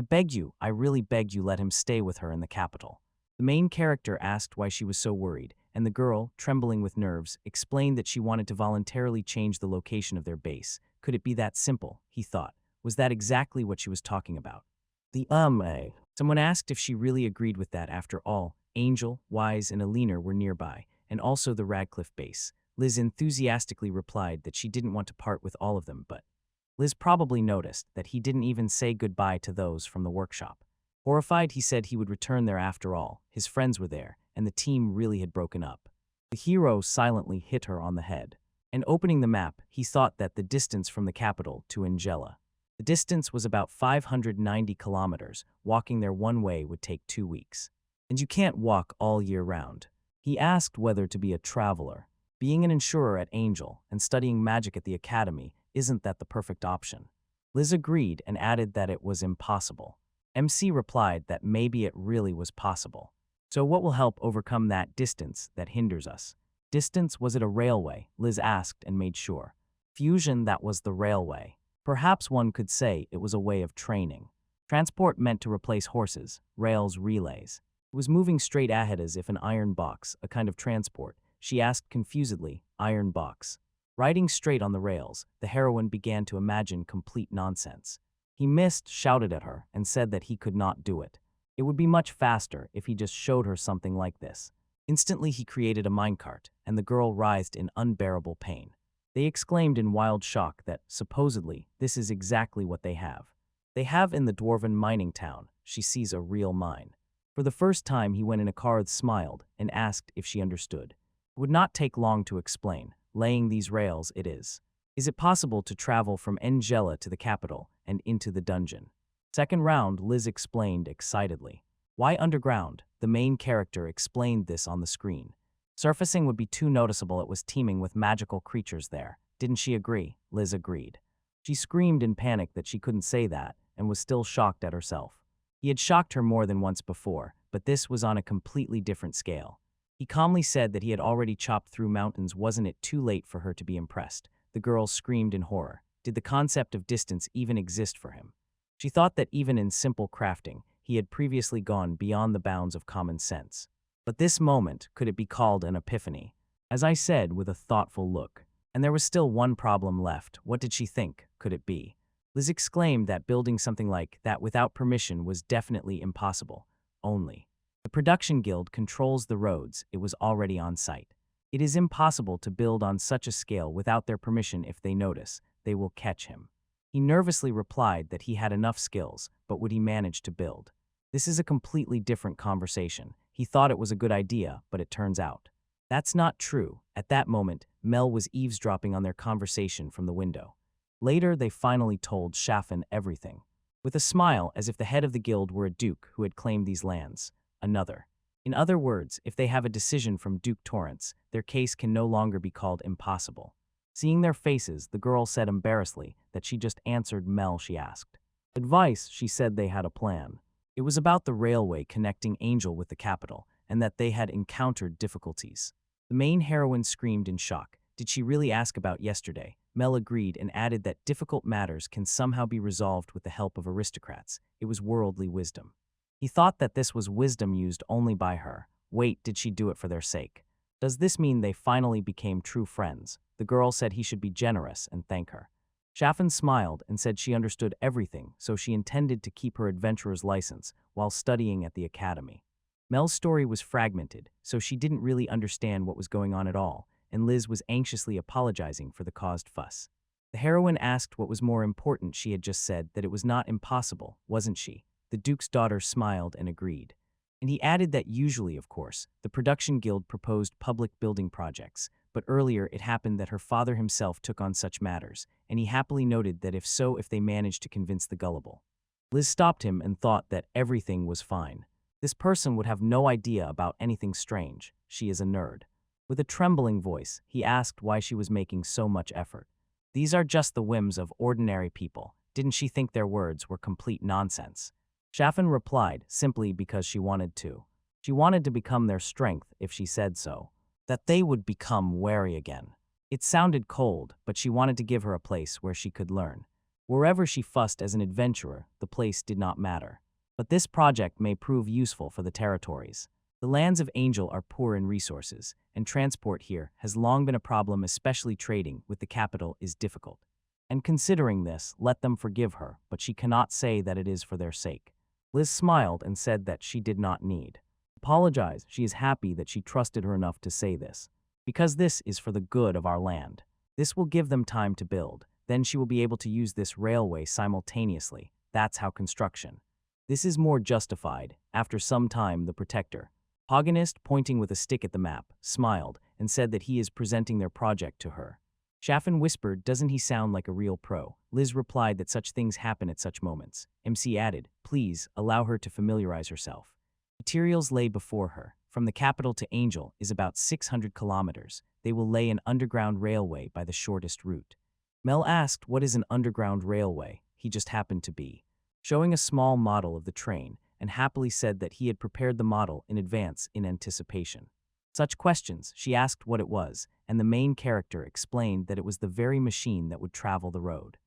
really beg you, let him stay with her in the capital. The main character asked why she was so worried, and the girl, trembling with nerves, explained that she wanted to voluntarily change the location of their base. Could it be that simple? He thought. Was that exactly what she was talking about? Someone asked if she really agreed with that. After all, Angel, Wise, and Alina were nearby, and also the Radcliffe base. Liz enthusiastically replied that she didn't want to part with all of them, but Liz probably noticed that he didn't even say goodbye to those from the workshop. Horrified, he said he would return there after all. His friends were there, and the team really had broken up. The hero silently hit her on the head. And opening the map, he thought that the distance from the capital to Angela. The distance was about 590 kilometers. Walking there one way would take 2 weeks. And you can't walk all year round. He asked whether to be a traveler. Being an insurer at Angel and studying magic at the academy, isn't that the perfect option? Liz agreed and added that it was impossible. MC replied that maybe it really was possible. So what will help overcome that distance that hinders us? Distance, was it a railway? Liz asked and made sure. Fusion, that was the railway. Perhaps one could say it was a way of training. Transport meant to replace horses, rails, relays. It was moving straight ahead as if an iron box, a kind of transport. She asked confusedly, iron box. Riding straight on the rails, the heroine began to imagine complete nonsense. He missed, shouted at her, and said that he could not do it. It would be much faster if he just showed her something like this. Instantly he created a minecart, and the girl writhed in unbearable pain. They exclaimed in wild shock that, supposedly, this is exactly what they have. They have in the dwarven mining town. She sees a real mine. For the first time he went in a car, smiled, and asked if she understood. It would not take long to explain. Laying these rails it is. Is it possible to travel from Angela to the capital and into the dungeon? Second round, Liz explained excitedly. Why underground? The main character explained this on the screen. Surfacing would be too noticeable. It was teeming with magical creatures there. Didn't she agree? Liz agreed. She screamed in panic that she couldn't say that and was still shocked at herself. He had shocked her more than once before, but this was on a completely different scale. He calmly said that he had already chopped through mountains. Wasn't it too late for her to be impressed? The girl screamed in horror. Did the concept of distance even exist for him? She thought that even in simple crafting, he had previously gone beyond the bounds of common sense. But this moment, could it be called an epiphany? As I said with a thoughtful look. And there was still one problem left. What did she think? Could it be? Liz exclaimed that building something like that without permission was definitely impossible. Only. The production guild controls the roads. It was already on site. It is impossible to build on such a scale without their permission. If they notice, they will catch him. He nervously replied that he had enough skills, but would he manage to build? This is a completely different conversation. He thought it was a good idea, but it turns out that's not true. At that moment, Mel was eavesdropping on their conversation from the window. Later, they finally told Shafin everything. With a smile, as if the head of the guild were a duke who had claimed these lands. Another. In other words, if they have a decision from Duke Torrance, their case can no longer be called impossible. Seeing their faces, the girl said embarrassedly that she just answered Mel. She asked advice. She said they had a plan. It was about the railway connecting Angel with the capital, and that they had encountered difficulties. The main heroine screamed in shock. Did she really ask about yesterday? Mel agreed and added that difficult matters can somehow be resolved with the help of aristocrats. It was worldly wisdom. He thought that this was wisdom used only by her. Wait, did she do it for their sake? Does this mean they finally became true friends? The girl said he should be generous and thank her. Shafin smiled and said she understood everything, so she intended to keep her adventurer's license while studying at the academy. Mel's story was fragmented, so she didn't really understand what was going on at all, and Liz was anxiously apologizing for the caused fuss. The heroine asked what was more important. She had just said that it was not impossible, wasn't she? The Duke's daughter smiled and agreed. And he added that usually, of course, the production guild proposed public building projects, but earlier it happened that her father himself took on such matters, and he happily noted that if they managed to convince the gullible. Liz stopped him and thought that everything was fine. This person would have no idea about anything strange. She is a nerd. With a trembling voice, he asked why she was making so much effort. These are just the whims of ordinary people. Didn't she think their words were complete nonsense? Shafin replied, simply because she wanted to. She wanted to become their strength if she said so. That they would become wary again. It sounded cold, but she wanted to give her a place where she could learn. Wherever she fussed as an adventurer, the place did not matter. But this project may prove useful for the territories. The lands of Angel are poor in resources, and transport here has long been a problem, especially trading with the capital is difficult. And considering this, let them forgive her, but she cannot say that it is for their sake. Liz smiled and said that she did not need apologize. She is happy that she trusted her enough to say this. Because this is for the good of our land. This will give them time to build. Then she will be able to use this railway simultaneously. That's how construction. This is more justified. After some time, the protector, Paganist, pointing with a stick at the map, smiled and said that he is presenting their project to her. Shafin whispered, doesn't he sound like a real pro? Liz replied that such things happen at such moments. MC added, please, allow her to familiarize herself. Materials lay before her. From the capital to Angel is about 600 kilometers. They will lay an underground railway by the shortest route. Mel asked, what is an underground railway? He just happened to be showing a small model of the train, and happily said that he had prepared the model in advance in anticipation. Such questions, she asked what it was, and the main character explained that it was the very machine that would travel the road.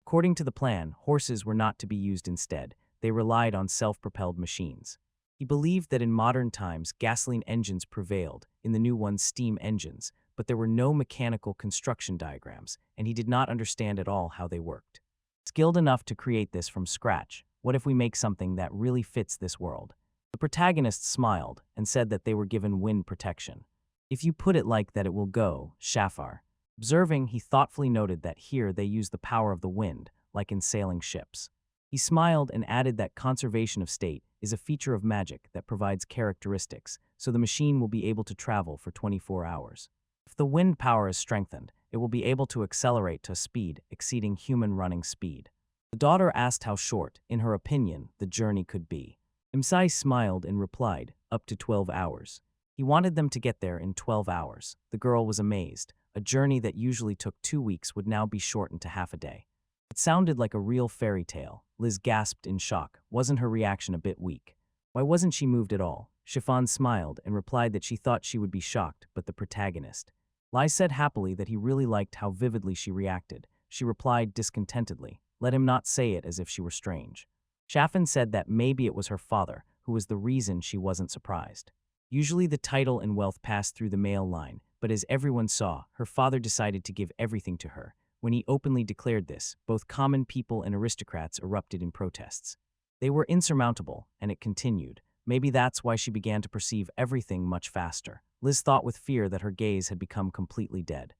According to the plan, horses were not to be used instead. They relied on self-propelled machines. He believed that in modern times, gasoline engines prevailed, in the new ones steam engines, but there were no mechanical construction diagrams, and he did not understand at all how they worked. Skilled enough to create this from scratch, what if we make something that really fits this world? The protagonist smiled and said that they were given wind protection. If you put it like that, it will go, Shafar. Observing, he thoughtfully noted that here they use the power of the wind, like in sailing ships. He smiled and added that conservation of state is a feature of magic that provides characteristics, so the machine will be able to travel for 24 hours. If the wind power is strengthened, it will be able to accelerate to a speed exceeding human running speed. The daughter asked how short, in her opinion, the journey could be. Imsai smiled and replied, up to 12 hours. He wanted them to get there in 12 hours. The girl was amazed. A journey that usually took 2 weeks would now be shortened to half a day. It sounded like a real fairy tale. Liz gasped in shock. Wasn't her reaction a bit weak? Why wasn't she moved at all? Chiffon smiled and replied that she thought she would be shocked, but the protagonist. Lai said happily that he really liked how vividly she reacted. She replied discontentedly, let him not say it as if she were strange. Chaffin said that maybe it was her father, who was the reason she wasn't surprised. Usually the title and wealth passed through the male line, but as everyone saw, her father decided to give everything to her. When he openly declared this, both common people and aristocrats erupted in protests. They were insurmountable, and it continued. Maybe that's why she began to perceive everything much faster. Liz thought with fear that her gaze had become completely dead.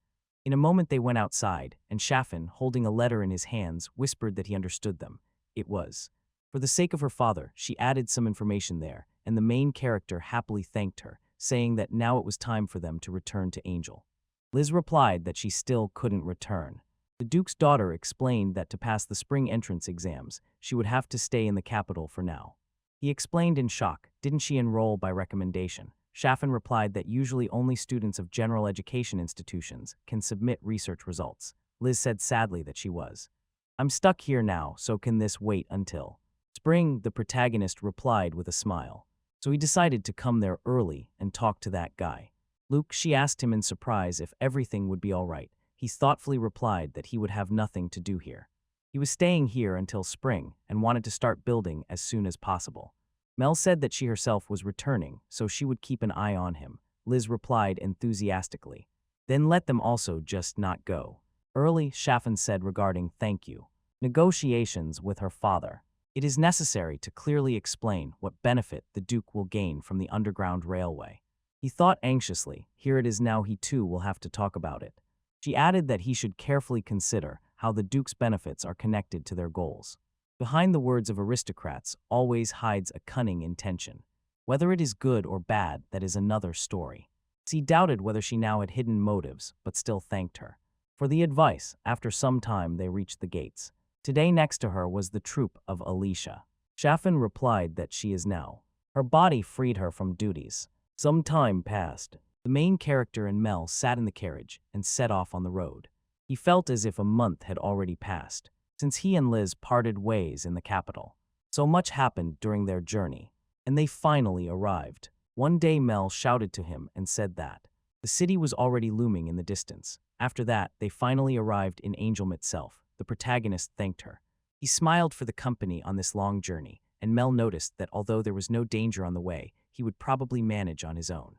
In a moment they went outside, and Chaffin, holding a letter in his hands, whispered that he understood them. It was. For the sake of her father, she added some information there, and the main character happily thanked her, saying that now it was time for them to return to Angel. Liz replied that she still couldn't return. The Duke's daughter explained that to pass the spring entrance exams, she would have to stay in the capital for now. He explained in shock, didn't she enroll by recommendation? Chaffin replied that usually only students of general education institutions can submit research results. Liz said sadly that she was. I'm stuck here now, so can this wait until spring? The protagonist replied with a smile. So he decided to come there early and talk to that guy. Luke, she asked him in surprise if everything would be all right. He thoughtfully replied that he would have nothing to do here. He was staying here until spring and wanted to start building as soon as possible. Mel said that she herself was returning, so she would keep an eye on him. Liz replied enthusiastically. Then let them also just not go early, Chaffin said regarding thank you. Negotiations with her father. It is necessary to clearly explain what benefit the Duke will gain from the Underground Railway. He thought anxiously, here it is now he too will have to talk about it. She added that he should carefully consider how the Duke's benefits are connected to their goals. Behind the words of aristocrats always hides a cunning intention. Whether it is good or bad, that is another story. He doubted whether she now had hidden motives, but still thanked her for the advice. After some time they reached the gates. Today next to her was the troop of Alicia. Chaffin replied that she is now. Her body freed her from duties. Some time passed. The main character and Mel sat in the carriage and set off on the road. He felt as if a month had already passed since he and Liz parted ways in the capital. So much happened during their journey, and they finally arrived. One day Mel shouted to him and said that the city was already looming in the distance. After that, they finally arrived in Angelm itself. The protagonist thanked her. He smiled for the company on this long journey, and Mel noticed that although there was no danger on the way, he would probably manage on his own.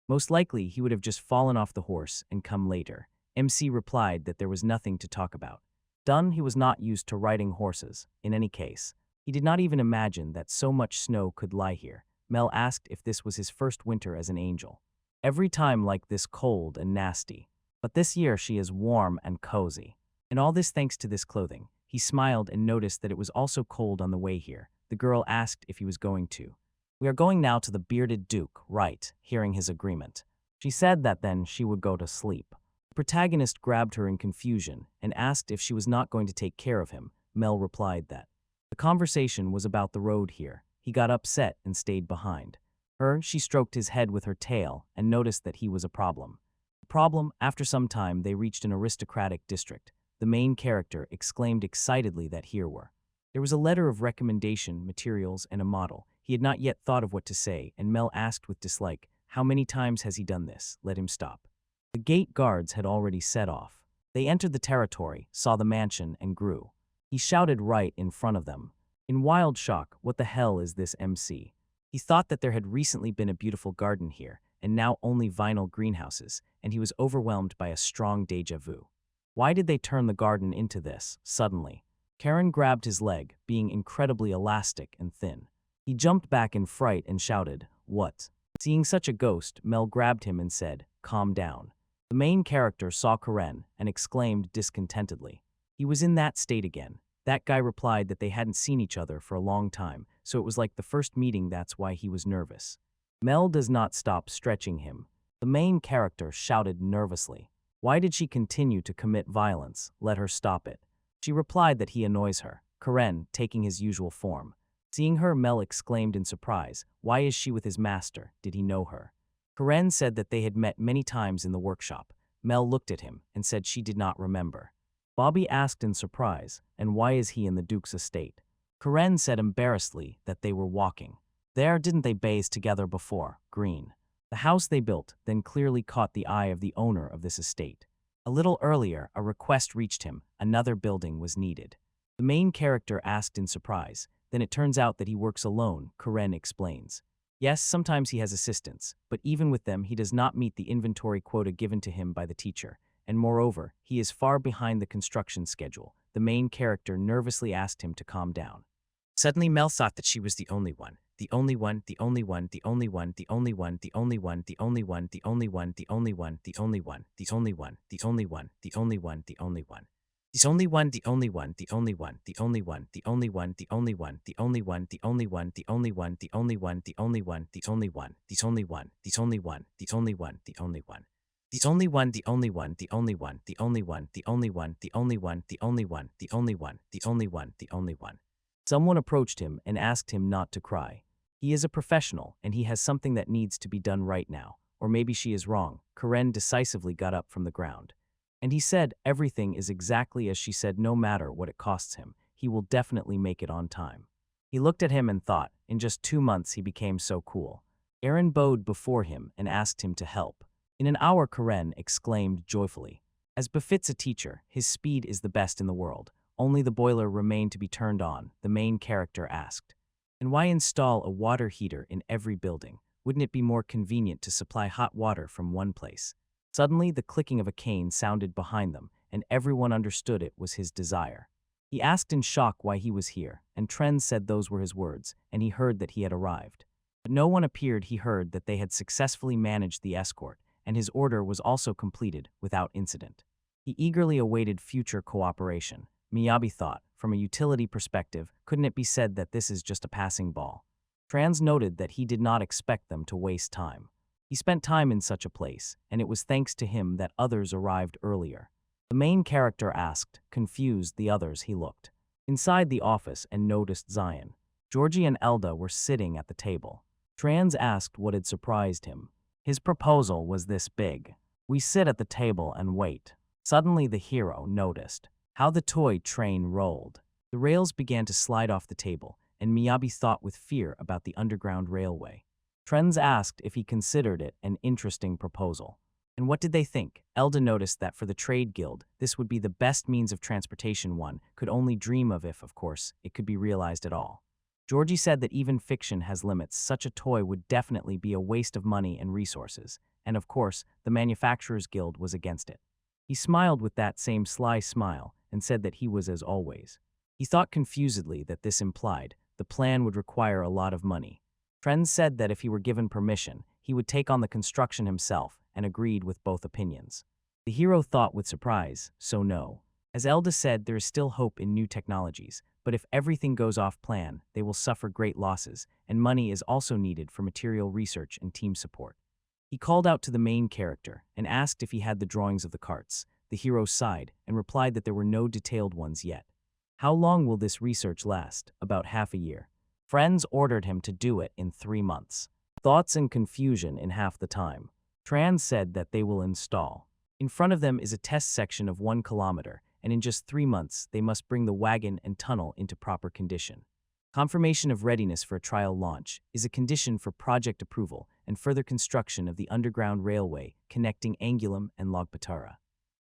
Most likely, he would have just fallen off the horse and come later. MC replied that there was nothing to talk about. Done, he was not used to riding horses. In any case, he did not even imagine that so much snow could lie here. Mel asked if this was his first winter as an angel. Every time like this cold and nasty. But this year she is warm and cozy. And all this thanks to this clothing. He smiled and noticed that it was also cold on the way here. The girl asked if he was going to. We are going now to the bearded Duke, right, hearing his agreement. She said that then she would go to sleep. The protagonist grabbed her in confusion and asked if she was not going to take care of him. Mel replied that the conversation was about the road here. He got upset and stayed behind. She stroked his head with her tail and noticed that he was a problem. After some time, they reached an aristocratic district. The main character exclaimed excitedly that here there was a letter of recommendation, materials, and a model. He had not yet thought of what to say, and Mel asked with dislike, how many times has he done this? Let him stop. The gate guards had already set off. They entered the territory, saw the mansion, and grew. He shouted right in front of them. In wild shock, what the hell is this MC? He thought that there had recently been a beautiful garden here, and now only vinyl greenhouses, and he was overwhelmed by a strong déjà vu. Why did they turn the garden into this, suddenly? Karen grabbed his leg, being incredibly elastic and thin. He jumped back in fright and shouted, "What?" Seeing such a ghost, Mel grabbed him and said, "Calm down." The main character saw Karen and exclaimed discontentedly. He was in that state again. That guy replied that they hadn't seen each other for a long time, so it was like the first meeting, that's why he was nervous. Mel does not stop stretching him. The main character shouted nervously. Why did she continue to commit violence? Let her stop it. She replied that he annoys her, Karen taking his usual form. Seeing her, Mel exclaimed in surprise, "Why is she with his master? Did he know her?" Karen said that they had met many times in the workshop. Mel looked at him and said she did not remember. Bobby asked in surprise, "And why is he in the Duke's estate?" Karen said embarrassedly that they were walking. There, didn't they bathe together before? Green. The house they built then clearly caught the eye of the owner of this estate. A little earlier, a request reached him. Another building was needed. The main character asked in surprise. Then it turns out that he works alone, Karen explains. Yes, sometimes he has assistants, but even with them he does not meet the inventory quota given to him by the teacher, and moreover, he is far behind the construction schedule. The main character nervously asked him to calm down. Suddenly Mel thought that she was the only one. The only one, the only one, the only one, the only one, the only one, the only one, the only one, the only one, the only one, the only one, the only one, the only one, the only one. The only one, the only one, the only one, the only one, the only one, the only one, the only one, the only one, the only one, the only one, the only one, the only one, the only one, the only one, the only one, the only one. The only one, the only one, the only one, the only one, the only one, the only one, the only one, the only one, the only one, the only one. Someone approached him and asked him not to cry. He is a professional and he has something that needs to be done right now. Or maybe she is wrong. Karen decisively got up from the ground. And he said everything is exactly as she said, no matter what it costs him. He will definitely make it on time. He looked at him and thought, in just 2 months he became so cool. Aaron bowed before him and asked him to help. In an hour, Karen exclaimed joyfully. As befits a teacher, his speed is the best in the world. Only the boiler remained to be turned on, the main character asked. And why install a water heater in every building? Wouldn't it be more convenient to supply hot water from one place? Suddenly, the clicking of a cane sounded behind them, and everyone understood it was his desire. He asked in shock why he was here, and Trend said those were his words, and he heard that he had arrived. But no one appeared. He heard that they had successfully managed the escort, and his order was also completed without incident. He eagerly awaited future cooperation. Miyabi thought, from a utility perspective, couldn't it be said that this is just a passing ball? Trans noted that he did not expect them to waste time. He spent time in such a place, and it was thanks to him that others arrived earlier. The main character asked, confused, the others. He looked inside the office and noticed Zion. Georgie and Elda were sitting at the table. Trans asked what had surprised him. His proposal was this big. We sit at the table and wait. Suddenly the hero noticed how the toy train rolled. The rails began to slide off the table, and Miyabi thought with fear about the underground railway. Trends asked if he considered it an interesting proposal. And what did they think? Elda noticed that for the trade guild, this would be the best means of transportation one could only dream of if, of course, it could be realized at all. Georgie said that even fiction has limits. Such a toy would definitely be a waste of money and resources. And of course, the Manufacturers Guild was against it. He smiled with that same sly smile and said that he was as always. He thought confusedly that this implied the plan would require a lot of money. Trend said that if he were given permission, he would take on the construction himself and agreed with both opinions. The hero thought with surprise, so no. As Elda said, there is still hope in new technologies, but if everything goes off plan, they will suffer great losses, and money is also needed for material research and team support. He called out to the main character and asked if he had the drawings of the carts. The hero sighed and replied that there were no detailed ones yet. How long will this research last? About half a year. Friends ordered him to do it in 3 months. Thoughts and confusion in half the time. Trans said that they will install. In front of them is a test section of 1 kilometer, and in just 3 months they must bring the wagon and tunnel into proper condition. Confirmation of readiness for a trial launch is a condition for project approval and further construction of the underground railway connecting Angulum and Logpatara.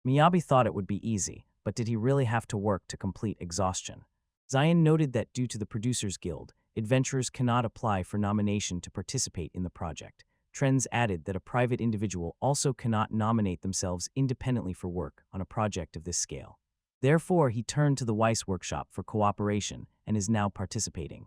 Miyabi thought it would be easy, but did he really have to work to complete exhaustion? Zion noted that due to the Producers Guild, adventurers cannot apply for nomination to participate in the project. Trends added that a private individual also cannot nominate themselves independently for work on a project of this scale. Therefore, he turned to the Weiss workshop for cooperation and is now participating.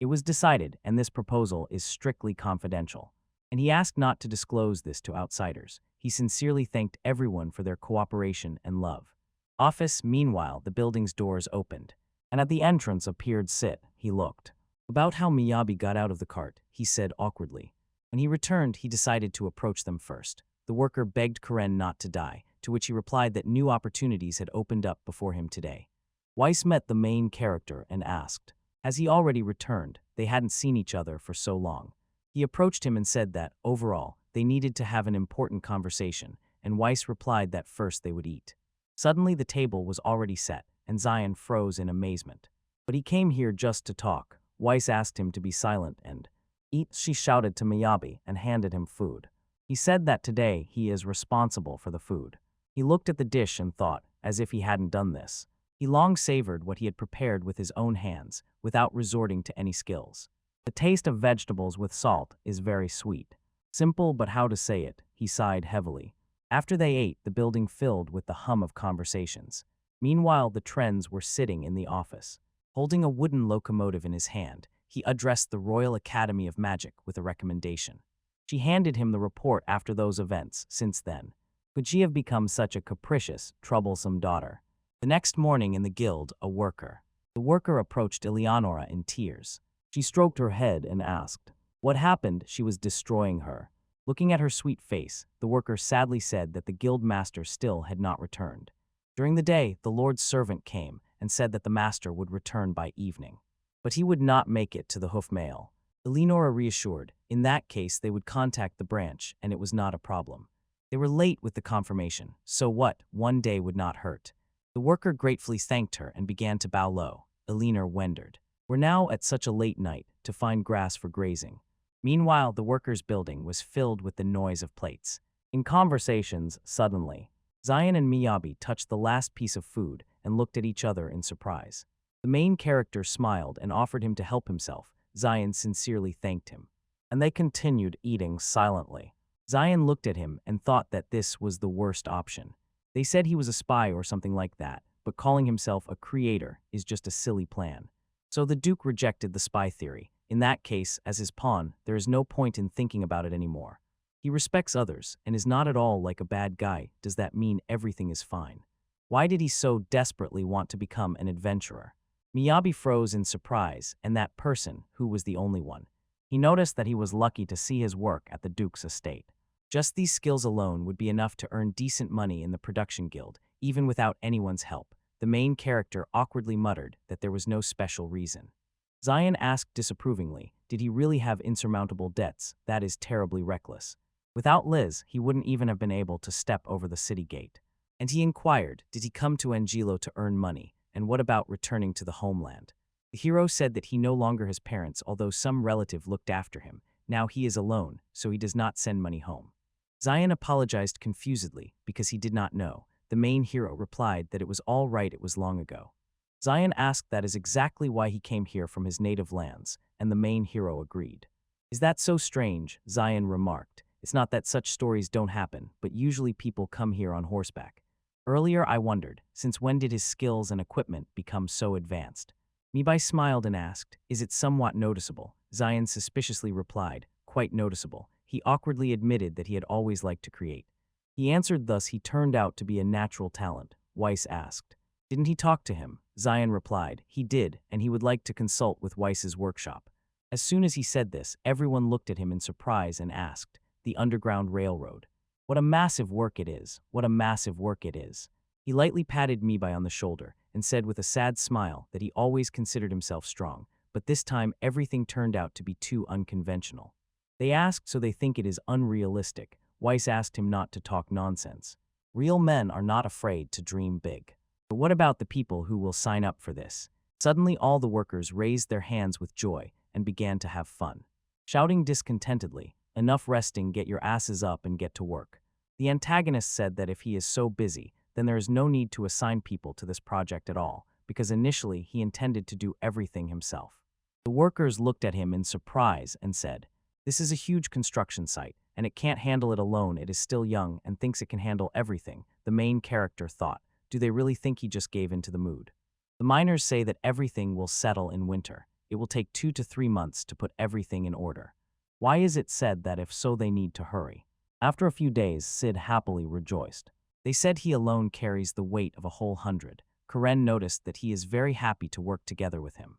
It was decided, and this proposal is strictly confidential. And he asked not to disclose this to outsiders. He sincerely thanked everyone for their cooperation and love. Office, meanwhile, the building's doors opened, and at the entrance appeared Sit. He looked. About how Miyabi got out of the cart, he said awkwardly. When he returned, he decided to approach them first. The worker begged Karen not to die, to which he replied that new opportunities had opened up before him today. Weiss met the main character and asked. As he already returned, they hadn't seen each other for so long. He approached him and said that, overall, they needed to have an important conversation, and Weiss replied that first they would eat. Suddenly the table was already set, and Zion froze in amazement. But he came here just to talk. Weiss asked him to be silent and eat. She shouted to Miyabi and handed him food. He said that today he is responsible for the food. He looked at the dish and thought, as if he hadn't done this. He long savored what he had prepared with his own hands, without resorting to any skills. The taste of vegetables with salt is very sweet. Simple, but how to say it, he sighed heavily. After they ate, the building filled with the hum of conversations. Meanwhile, the Trends were sitting in the office. Holding a wooden locomotive in his hand, he addressed the Royal Academy of Magic with a recommendation. She handed him the report after those events. Since then, could she have become such a capricious, troublesome daughter? The next morning in the guild, the worker approached Eleonora in tears. She stroked her head and asked, what happened? She was destroying her. Looking at her sweet face, the worker sadly said that the guild master still had not returned. During the day, the Lord's servant came and said that the master would return by evening. But he would not make it to the hoof mail. Eleonora reassured, in that case they would contact the branch and it was not a problem. They were late with the confirmation, so what, one day would not hurt. The worker gratefully thanked her and began to bow low. Eleanor wondered. We're now at such a late night to find grass for grazing. Meanwhile, the workers' building was filled with the noise of plates. In conversations, suddenly, Zion and Miyabi touched the last piece of food and looked at each other in surprise. The main character smiled and offered him to help himself. Zion sincerely thanked him. And they continued eating silently. Zion looked at him and thought that this was the worst option. They said he was a spy or something like that, but calling himself a creator is just a silly plan. So the Duke rejected the spy theory. In that case, as his pawn, there is no point in thinking about it anymore. He respects others and is not at all like a bad guy. Does that mean everything is fine? Why did he so desperately want to become an adventurer? Miyabi froze in surprise, and that person, who was the only one. He noticed that he was lucky to see his work at the Duke's estate. Just these skills alone would be enough to earn decent money in the production guild, even without anyone's help. The main character awkwardly muttered that there was no special reason. Zion asked disapprovingly, did he really have insurmountable debts? That is terribly reckless. Without Liz, he wouldn't even have been able to step over the city gate. And he inquired, did he come to Angelo to earn money? And what about returning to the homeland? The hero said that he no longer has parents, although some relative looked after him. Now he is alone, so he does not send money home. Zion apologized confusedly because he did not know. The main hero replied that it was all right, it was long ago. Zion asked that is exactly why he came here from his native lands, and the main hero agreed. Is that so strange? Zion remarked. It's not that such stories don't happen, but usually people come here on horseback. Earlier I wondered, since when did his skills and equipment become so advanced? Mibai smiled and asked, is it somewhat noticeable? Zion suspiciously replied, quite noticeable. He awkwardly admitted that he had always liked to create. He answered thus he turned out to be a natural talent. Weiss asked, didn't he talk to him? Zion replied, he did, and he would like to consult with Weiss's workshop. As soon as he said this, everyone looked at him in surprise and asked, the Underground Railroad. What a massive work it is, what a massive work it is. He lightly patted Mibai on the shoulder and said with a sad smile that he always considered himself strong, but this time everything turned out to be too unconventional. They asked so they think it is unrealistic. Weiss asked him not to talk nonsense. Real men are not afraid to dream big. But what about the people who will sign up for this? Suddenly all the workers raised their hands with joy and began to have fun. Shouting discontentedly, enough resting, get your asses up and get to work. The antagonist said that if he is so busy, then there is no need to assign people to this project at all, because initially he intended to do everything himself. The workers looked at him in surprise and said, this is a huge construction site, and it can't handle it alone. It is still young and thinks it can handle everything. The main character thought, do they really think he just gave in to the mood? The miners say that everything will settle in winter. It will take 2 to 3 months to put everything in order. Why is it said that if so they need to hurry? After a few days, Sid happily rejoiced. They said he alone carries the weight of a whole 100. Karen noticed that he is very happy to work together with him.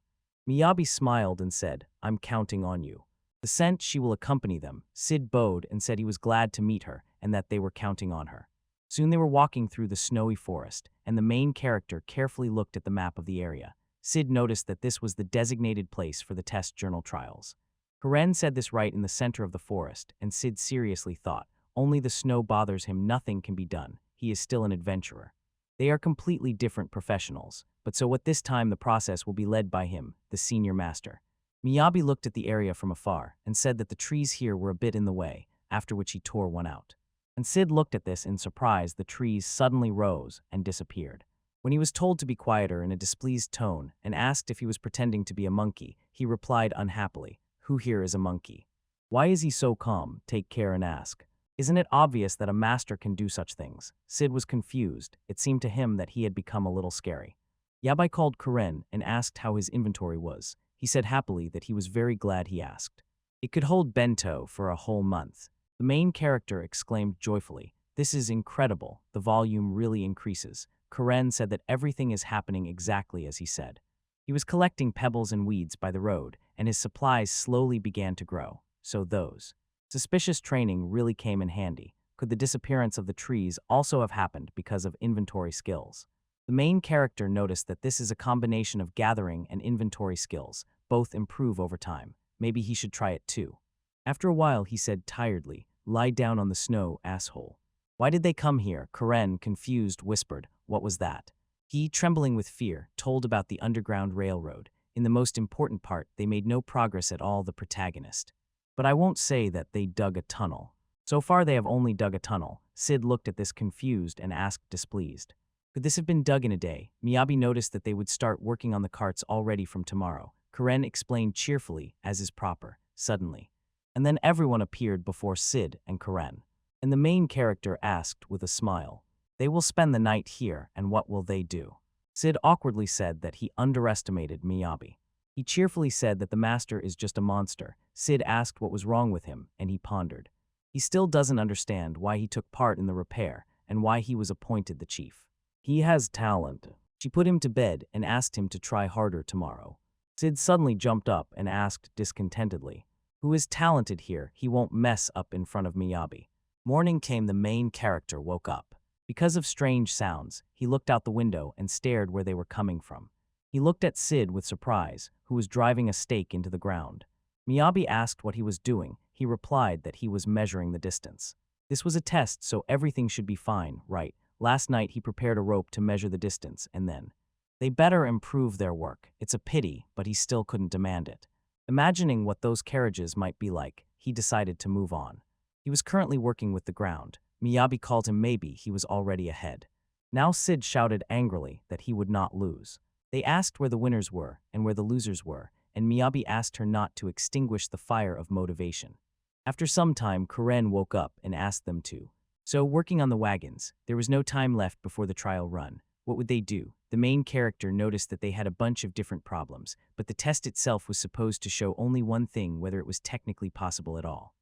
Miyabi smiled and said, "I'm counting on you." The scent she will accompany them. Sid bowed and said he was glad to meet her and that they were counting on her. Soon they were walking through the snowy forest, and the main character carefully looked at the map of the area. Sid noticed that this was the designated place for the test journal trials. Karen said this right in the center of the forest, and Sid seriously thought, only the snow bothers him, nothing can be done. He is still an adventurer. They are completely different professionals, but so what this time the process will be led by him, the senior master. Miyabi looked at the area from afar and said that the trees here were a bit in the way, after which he tore one out. And Sid looked at this in surprise. The trees suddenly rose and disappeared. When he was told to be quieter in a displeased tone and asked if he was pretending to be a monkey, he replied unhappily, "Who here is a monkey? Why is he so calm? Take care and ask. Isn't it obvious that a master can do such things?" Sid was confused. It seemed to him that he had become a little scary. Yabai called Karen and asked how his inventory was. He said happily that he was very glad he asked. It could hold bento for a whole month. The main character exclaimed joyfully, "This is incredible. The volume really increases." Karen said that everything is happening exactly as he said. He was collecting pebbles and weeds by the road, and his supplies slowly began to grow. So those suspicious training really came in handy. Could the disappearance of the trees also have happened because of inventory skills? The main character noticed that this is a combination of gathering and inventory skills. Both improve over time. Maybe he should try it too. After a while, he said tiredly, "Lie down on the snow, asshole." "Why did they come here?" Karen, confused, whispered, "What was that?" He, trembling with fear, told about the Underground Railroad. In the most important part, they made no progress at all, the protagonist. "But I won't say that they dug a tunnel. So far they have only dug a tunnel." Sid looked at this confused and asked displeased, "Could this have been dug in a day?" Miyabi noticed that they would start working on the carts already from tomorrow. Karen explained cheerfully, as is proper, suddenly. And then everyone appeared before Sid and Karen. And the main character asked with a smile, "They will spend the night here, and what will they do?" Sid awkwardly said that he underestimated Miyabi. He cheerfully said that the master is just a monster. Sid asked what was wrong with him, and he pondered. He still doesn't understand why he took part in the repair and why he was appointed the chief. He has talent. She put him to bed and asked him to try harder tomorrow. Sid suddenly jumped up and asked discontentedly, "Who is talented here? He won't mess up in front of Miyabi." Morning came. The main character woke up. Because of strange sounds, he looked out the window and stared where they were coming from. He looked at Sid with surprise, who was driving a stake into the ground. Miyabi asked what he was doing. He replied that he was measuring the distance. This was a test, so everything should be fine, right? Last night he prepared a rope to measure the distance, and then they better improve their work. It's a pity, but he still couldn't demand it. Imagining what those carriages might be like, he decided to move on. He was currently working with the ground. Miyabi called him. Maybe he was already ahead. Now Sid shouted angrily that he would not lose. They asked where the winners were and where the losers were, and Miyabi asked her not to extinguish the fire of motivation. After some time, Karen woke up and asked them to. So, working on the wagons, there was no time left before the trial run. What would they do? The main character noticed that they had a bunch of different problems, but the test itself was supposed to show only one thing, whether it was technically possible at all.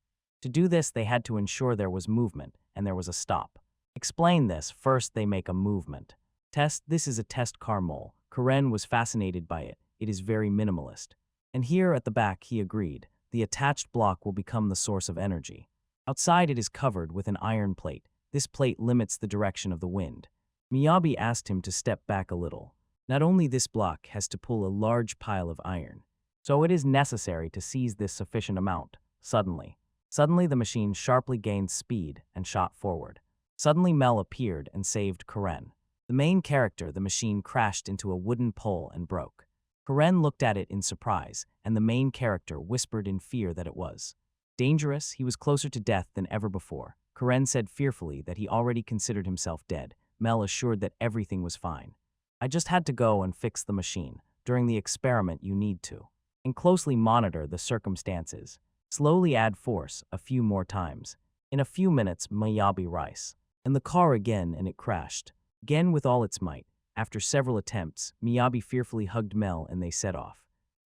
To do this, they had to ensure there was movement, and there was a stop. Explain this. First, they make a movement test. This is a test car mole. Karen was fascinated by it. It is very minimalist. And here at the back, he agreed. The attached block will become the source of energy. Outside, it is covered with an iron plate. This plate limits the direction of the wind. Miyabi asked him to step back a little. Not only this block has to pull a large pile of iron, so it is necessary to seize this sufficient amount. Suddenly the machine sharply gained speed and shot forward. Suddenly Mel appeared and saved Karen. The main character, the machine crashed into a wooden pole and broke. Karen looked at it in surprise, and the main character whispered in fear that it was dangerous. He was closer to death than ever before. Karen said fearfully that he already considered himself dead. Mel assured that everything was fine. "I just had to go and fix the machine. During the experiment, you need to. And closely monitor the circumstances. Slowly add force a few more times." In a few minutes, Miyabi rice. And the car again, and it crashed. Again with all its might. After several attempts, Miyabi fearfully hugged Mel and they set off.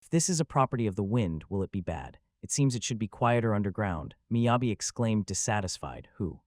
If this is a property of the wind, will it be bad? It seems it should be quieter underground, Miyabi exclaimed, dissatisfied. Who?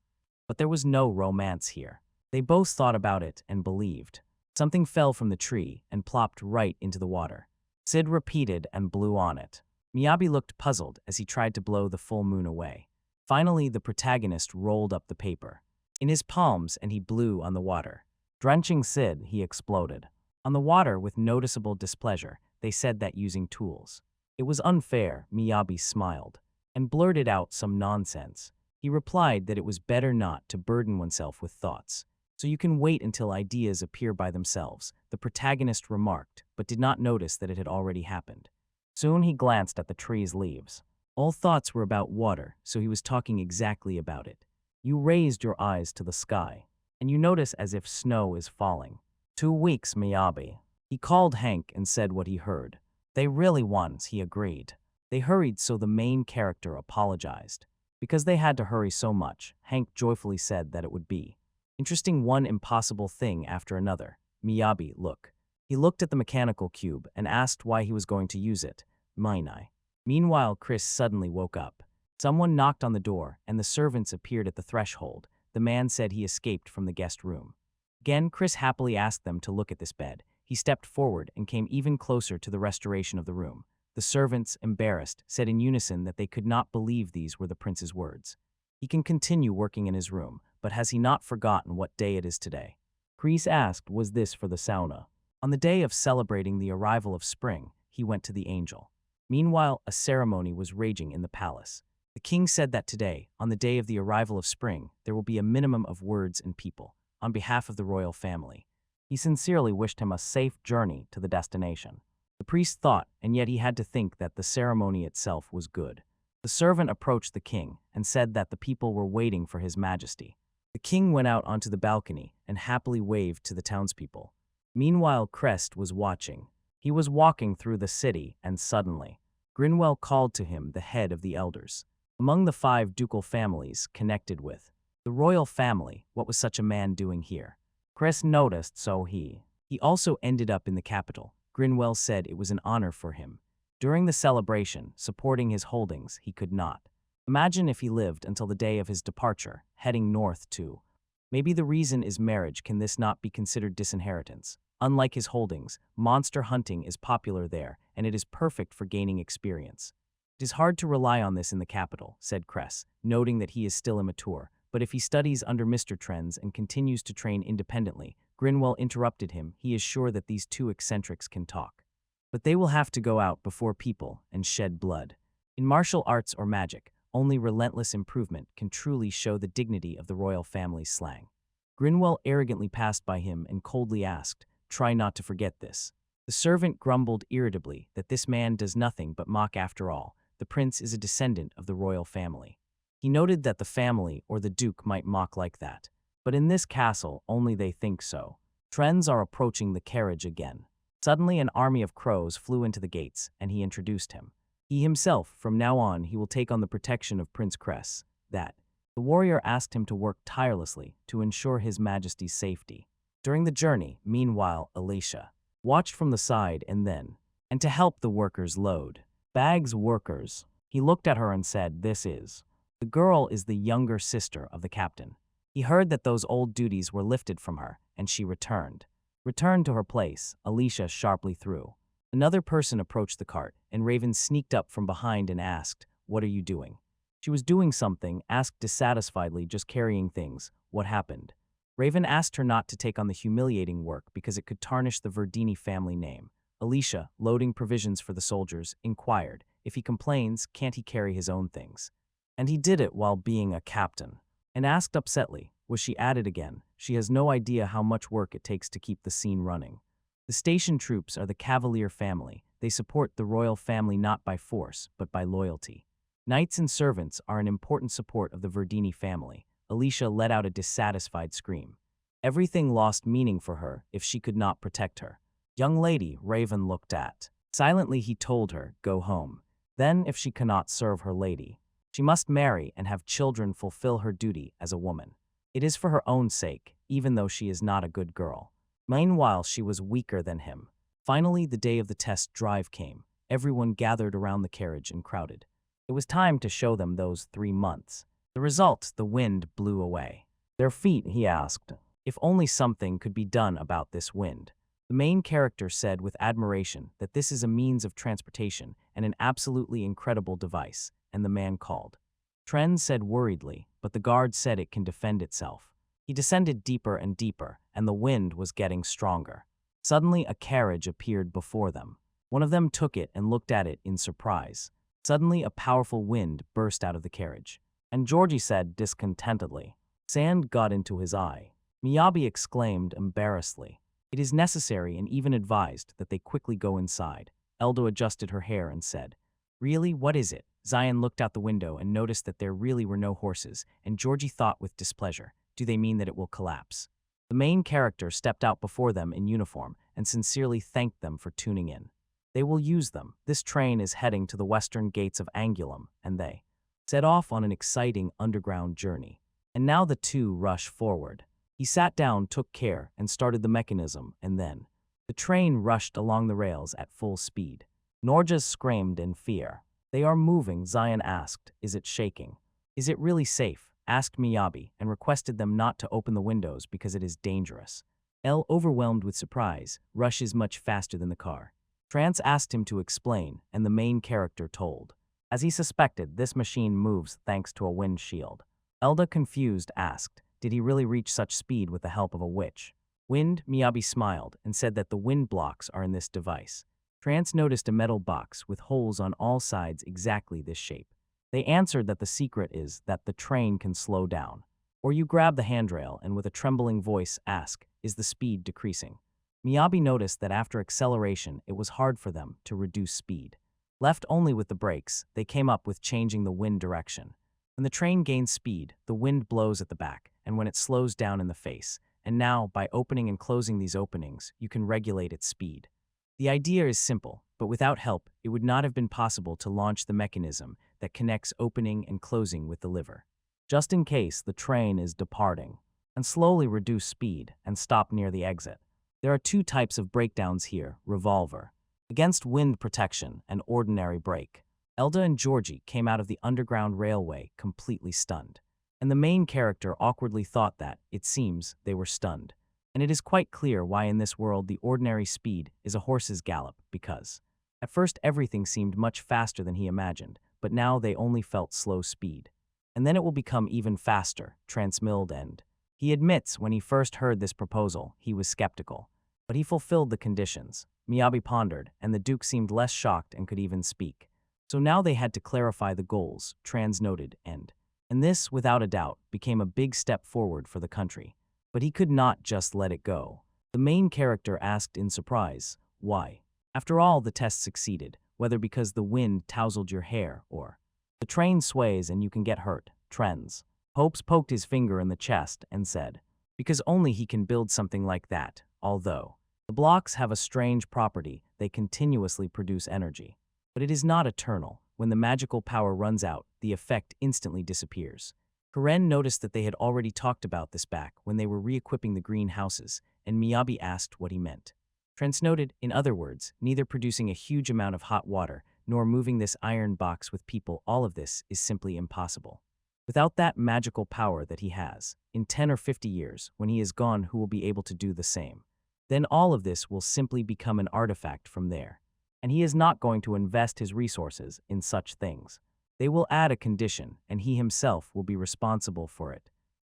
But there was no romance here. They both thought about it and believed. Something fell from the tree and plopped right into the water. Sid repeated and blew on it. Miyabi looked puzzled as he tried to blow the full moon away. Finally, the protagonist rolled up the paper in his palms and he blew on the water. Drenching Sid, he exploded. On the water, with noticeable displeasure, they said that using tools. It was unfair, Miyabi smiled, and blurted out some nonsense. He replied that it was better not to burden oneself with thoughts. So you can wait until ideas appear by themselves, the protagonist remarked, but did not notice that it had already happened. Soon he glanced at the tree's leaves. All thoughts were about water, so he was talking exactly about it. You raised your eyes to the sky, and you notice as if snow is falling. 2 weeks, Miyabi. He called Hank and said what he heard. They really won, he agreed. They hurried, so the main character apologized. Because they had to hurry so much, Hank joyfully said that it would be interesting, one impossible thing after another. Miyabi, look. He looked at the mechanical cube and asked why he was going to use it. Mine. Meanwhile, Chris suddenly woke up. Someone knocked on the door, and the servants appeared at the threshold. The man said he escaped from the guest room. Again, Chris happily asked them to look at this bed. He stepped forward and came even closer to the restoration of the room. The servants, embarrassed, said in unison that they could not believe these were the prince's words. He can continue working in his room, but has he not forgotten what day it is today? Chris asked, was this for the sauna? On the day of celebrating the arrival of spring, he went to the angel. Meanwhile, a ceremony was raging in the palace. The king said that today, on the day of the arrival of spring, there will be a minimum of words and people, on behalf of the royal family. He sincerely wished him a safe journey to the destination. The priest thought, and yet he had to think that the ceremony itself was good. The servant approached the king and said that the people were waiting for his majesty. The king went out onto the balcony and happily waved to the townspeople. Meanwhile, Crest was watching. He was walking through the city, and suddenly, Grinwell called to him the head of the elders. Among the 5 ducal families connected with the royal family, what was such a man doing here? Crest noticed, so he also ended up in the capital. Grinwell said it was an honor for him. During the celebration, supporting his holdings, he could not. Imagine if he lived until the day of his departure, heading north to. Maybe the reason is marriage. Can this not be considered disinheritance? Unlike his holdings, monster hunting is popular there, and it is perfect for gaining experience. It is hard to rely on this in the capital, said Cress, noting that he is still immature, but if he studies under Mr. Trends and continues to train independently. Grinwell interrupted him. He is sure that these 2 eccentrics can talk. But they will have to go out before people and shed blood. In martial arts or magic, only relentless improvement can truly show the dignity of the royal family's slang. Grinwell arrogantly passed by him and coldly asked, try not to forget this. The servant grumbled irritably that this man does nothing but mock. After all, the prince is a descendant of the royal family. He noted that the family or the duke might mock like that. But in this castle, only they think so. Trends are approaching the carriage again. Suddenly, an army of crows flew into the gates, and he introduced him. He himself, from now on, he will take on the protection of Prince Cress. The warrior asked him to work tirelessly to ensure his majesty's safety. During the journey, meanwhile, Alicia watched from the side and to help the workers load bags. Workers. He looked at her and said, the girl is the younger sister of the captain. He heard that those old duties were lifted from her, and she returned to her place. Alicia sharply threw. Another person approached the cart, and Raven sneaked up from behind and asked, what are you doing? She was doing something, asked dissatisfiedly, just carrying things. What happened? Raven asked her not to take on the humiliating work because it could tarnish the Verdini family name. Alicia, loading provisions for the soldiers, inquired, if he complains, can't he carry his own things? And he did it while being a captain. And asked upsetly, was she at it again? She has no idea how much work it takes to keep the scene running. The station troops are the Cavalier family. They support the royal family not by force, but by loyalty. Knights and servants are an important support of the Verdini family. Alicia let out a dissatisfied scream. Everything lost meaning for her if she could not protect her. Young lady, Raven looked at. Silently he told her, go home. Then, if she cannot serve her lady, she must marry and have children, fulfill her duty as a woman. It is for her own sake, even though she is not a good girl. Meanwhile, she was weaker than him. Finally, the day of the test drive came. everyone gathered around the carriage and crowded. It was time to show them those 3 months. The result, the wind blew away. Their feet, he asked, if only something could be done about this wind. The main character said with admiration that this is a means of transportation and an absolutely incredible device, and the man called. Tren said worriedly, but the guard said it can defend itself. He descended deeper and deeper, and the wind was getting stronger. Suddenly, a carriage appeared before them. One of them took it and looked at it in surprise. Suddenly, a powerful wind burst out of the carriage. And Georgie said discontentedly. Sand got into his eye. Miyabi exclaimed embarrassedly. It is necessary and even advised that they quickly go inside. Eldo adjusted her hair and said, Really, what is it? Zion looked out the window and noticed that there really were no horses, and Georgie thought with displeasure, do they mean that it will collapse? The main character stepped out before them in uniform and sincerely thanked them for tuning in. They will use them. This train is heading to the western gates of Angulum, and they set off on an exciting underground journey. And now the two rush forward. He sat down, took care, and started the mechanism, and then the train rushed along the rails at full speed. Norja screamed in fear. They are moving, Zion asked. Is it shaking? Is it really safe? Asked Miyabi, and requested them not to open the windows because it is dangerous. El, overwhelmed with surprise, rushes much faster than the car. Trance asked him to explain, and the main character told. As he suspected, this machine moves thanks to a wind shield. Elda, confused, asked, did he really reach such speed with the help of a witch? Wind, Miyabi smiled and said that the wind blocks are in this device. Trance noticed a metal box with holes on all sides exactly this shape. They answered that the secret is that the train can slow down. Or you grab the handrail and with a trembling voice ask, is the speed decreasing? Miyabi noticed that after acceleration, it was hard for them to reduce speed. Left only with the brakes, they came up with changing the wind direction. When the train gains speed, the wind blows at the back, and when it slows down in the face. And now, by opening and closing these openings, you can regulate its speed. The idea is simple, but without help, it would not have been possible to launch the mechanism that connects opening and closing with the lever. Just in case the train is departing, and slowly reduce speed and stop near the exit. There are two types of breakdowns here, revolver, against wind protection and ordinary brake. Elda and Georgie came out of the underground railway completely stunned. And the main character awkwardly thought that, it seems, they were stunned. And it is quite clear why in this world the ordinary speed is a horse's gallop, because at first everything seemed much faster than he imagined, but now they only felt slow speed. And then it will become even faster, Transmilled end. He admits when he first heard this proposal, he was skeptical. But he fulfilled the conditions. Miyabi pondered, and the Duke seemed less shocked and could even speak. So now they had to clarify the goals, Trans noted, and this, without a doubt, became a big step forward for the country. But he could not just let it go. The main character asked in surprise, why? After all, the test succeeded, whether because the wind tousled your hair or the train sways and you can get hurt, Trends. Hopes poked his finger in the chest and said, because only he can build something like that, although the blocks have a strange property, they continuously produce energy. But it is not eternal. When the magical power runs out, the effect instantly disappears. Karen noticed that they had already talked about this back when they were re-equipping the greenhouses, and Miyabi asked what he meant. Trent noted, in other words, neither producing a huge amount of hot water, nor moving this iron box with people, all of this is simply impossible. Without that magical power that he has, in 10 or 50 years, when he is gone, who will be able to do the same? Then all of this will simply become an artifact from there. And he is not going to invest his resources in such things. They will add a condition, and he himself will be responsible for it.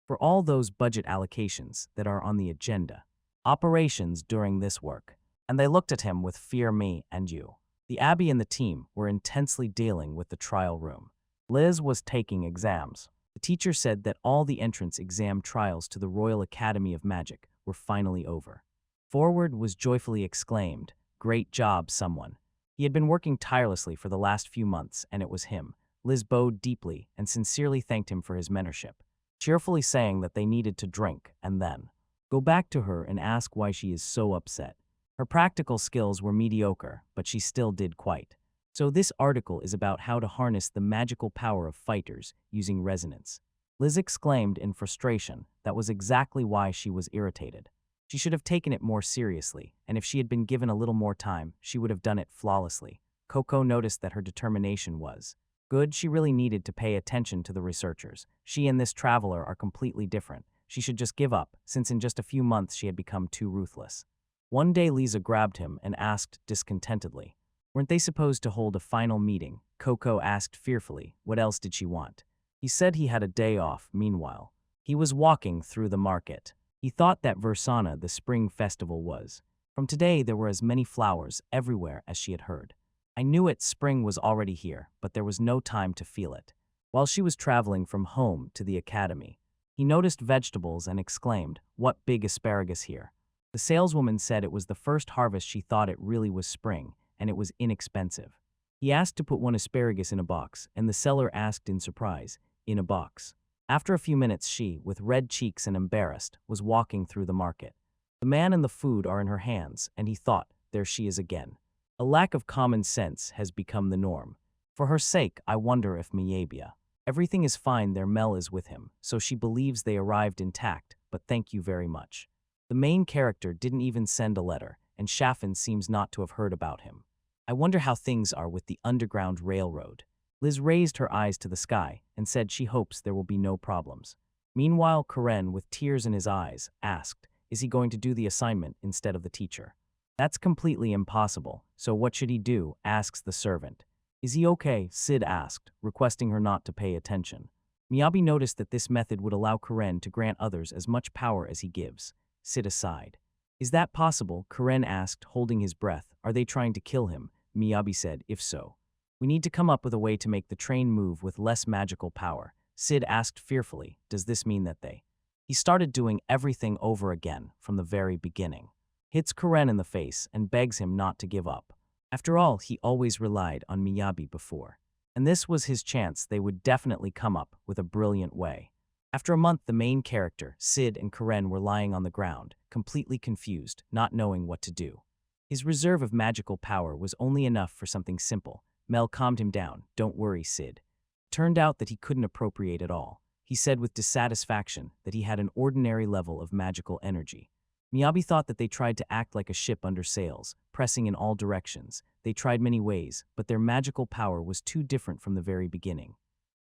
For all those budget allocations that are on the agenda. Operations during this work. And they looked at him with fear, me and you. The Abbey and the team were intensely dealing with the trial room. Liz was taking exams. The teacher said that all the entrance exam trials to the Royal Academy of Magic were finally over. Forward was joyfully exclaimed, "Great job, someone." He had been working tirelessly for the last few months, and it was him. Liz bowed deeply and sincerely thanked him for his mentorship, cheerfully saying that they needed to drink and then go back to her and ask why she is so upset. Her practical skills were mediocre, but she still did quite. So this article is about how to harness the magical power of fighters using resonance. Liz exclaimed in frustration. That was exactly why she was irritated. She should have taken it more seriously, and if she had been given a little more time, she would have done it flawlessly. Coco noticed that her determination was good. She really needed to pay attention to the researchers. She and this traveler are completely different. She should just give up, since in just a few months she had become too ruthless. One day Lisa grabbed him and asked discontentedly, "Weren't they supposed to hold a final meeting?" Coco asked fearfully, what else did she want? He said he had a day off. Meanwhile, he was walking through the market. He thought that Versana, the spring festival, was. From today there were as many flowers everywhere as she had heard. I knew it, spring was already here, but there was no time to feel it. While she was traveling from home to the academy, he noticed vegetables and exclaimed, "What big asparagus here." The saleswoman said it was the first harvest. She thought it really was spring, and it was inexpensive. He asked to put one asparagus in a box, and the seller asked in surprise, "In a box?" After a few minutes she, with red cheeks and embarrassed, was walking through the market. The man and the food are in her hands, and he thought, there she is again. A lack of common sense has become the norm. For her sake, I wonder if Miyabia. Everything is fine there. Mel is with him, so she believes they arrived intact, but thank you very much. The main character didn't even send a letter, and Shaffin seems not to have heard about him. I wonder how things are with the Underground Railroad. Liz raised her eyes to the sky and said she hopes there will be no problems. Meanwhile, Karen, with tears in his eyes, asked, is he going to do the assignment instead of the teacher? That's completely impossible, so what should he do? Asks the servant. Is he okay? Sid asked, requesting her not to pay attention. Miyabi noticed that this method would allow Karen to grant others as much power as he gives. Sid aside. Is that possible? Karen asked, holding his breath. Are they trying to kill him? Miyabi said, if so, we need to come up with a way to make the train move with less magical power. Sid asked fearfully, does this mean that they? He started doing everything over again from the very beginning. Hits Karen in the face and begs him not to give up. After all, he always relied on Miyabi before. And this was his chance. They would definitely come up with a brilliant way. After a month, the main character, Sid, and Karen were lying on the ground, completely confused, not knowing what to do. His reserve of magical power was only enough for something simple. Mel calmed him down. Don't worry, Sid. Turned out that he couldn't appropriate it all. He said with dissatisfaction that he had an ordinary level of magical energy. Miyabi thought that they tried to act like a ship under sails, pressing in all directions. They tried many ways, but their magical power was too different from the very beginning.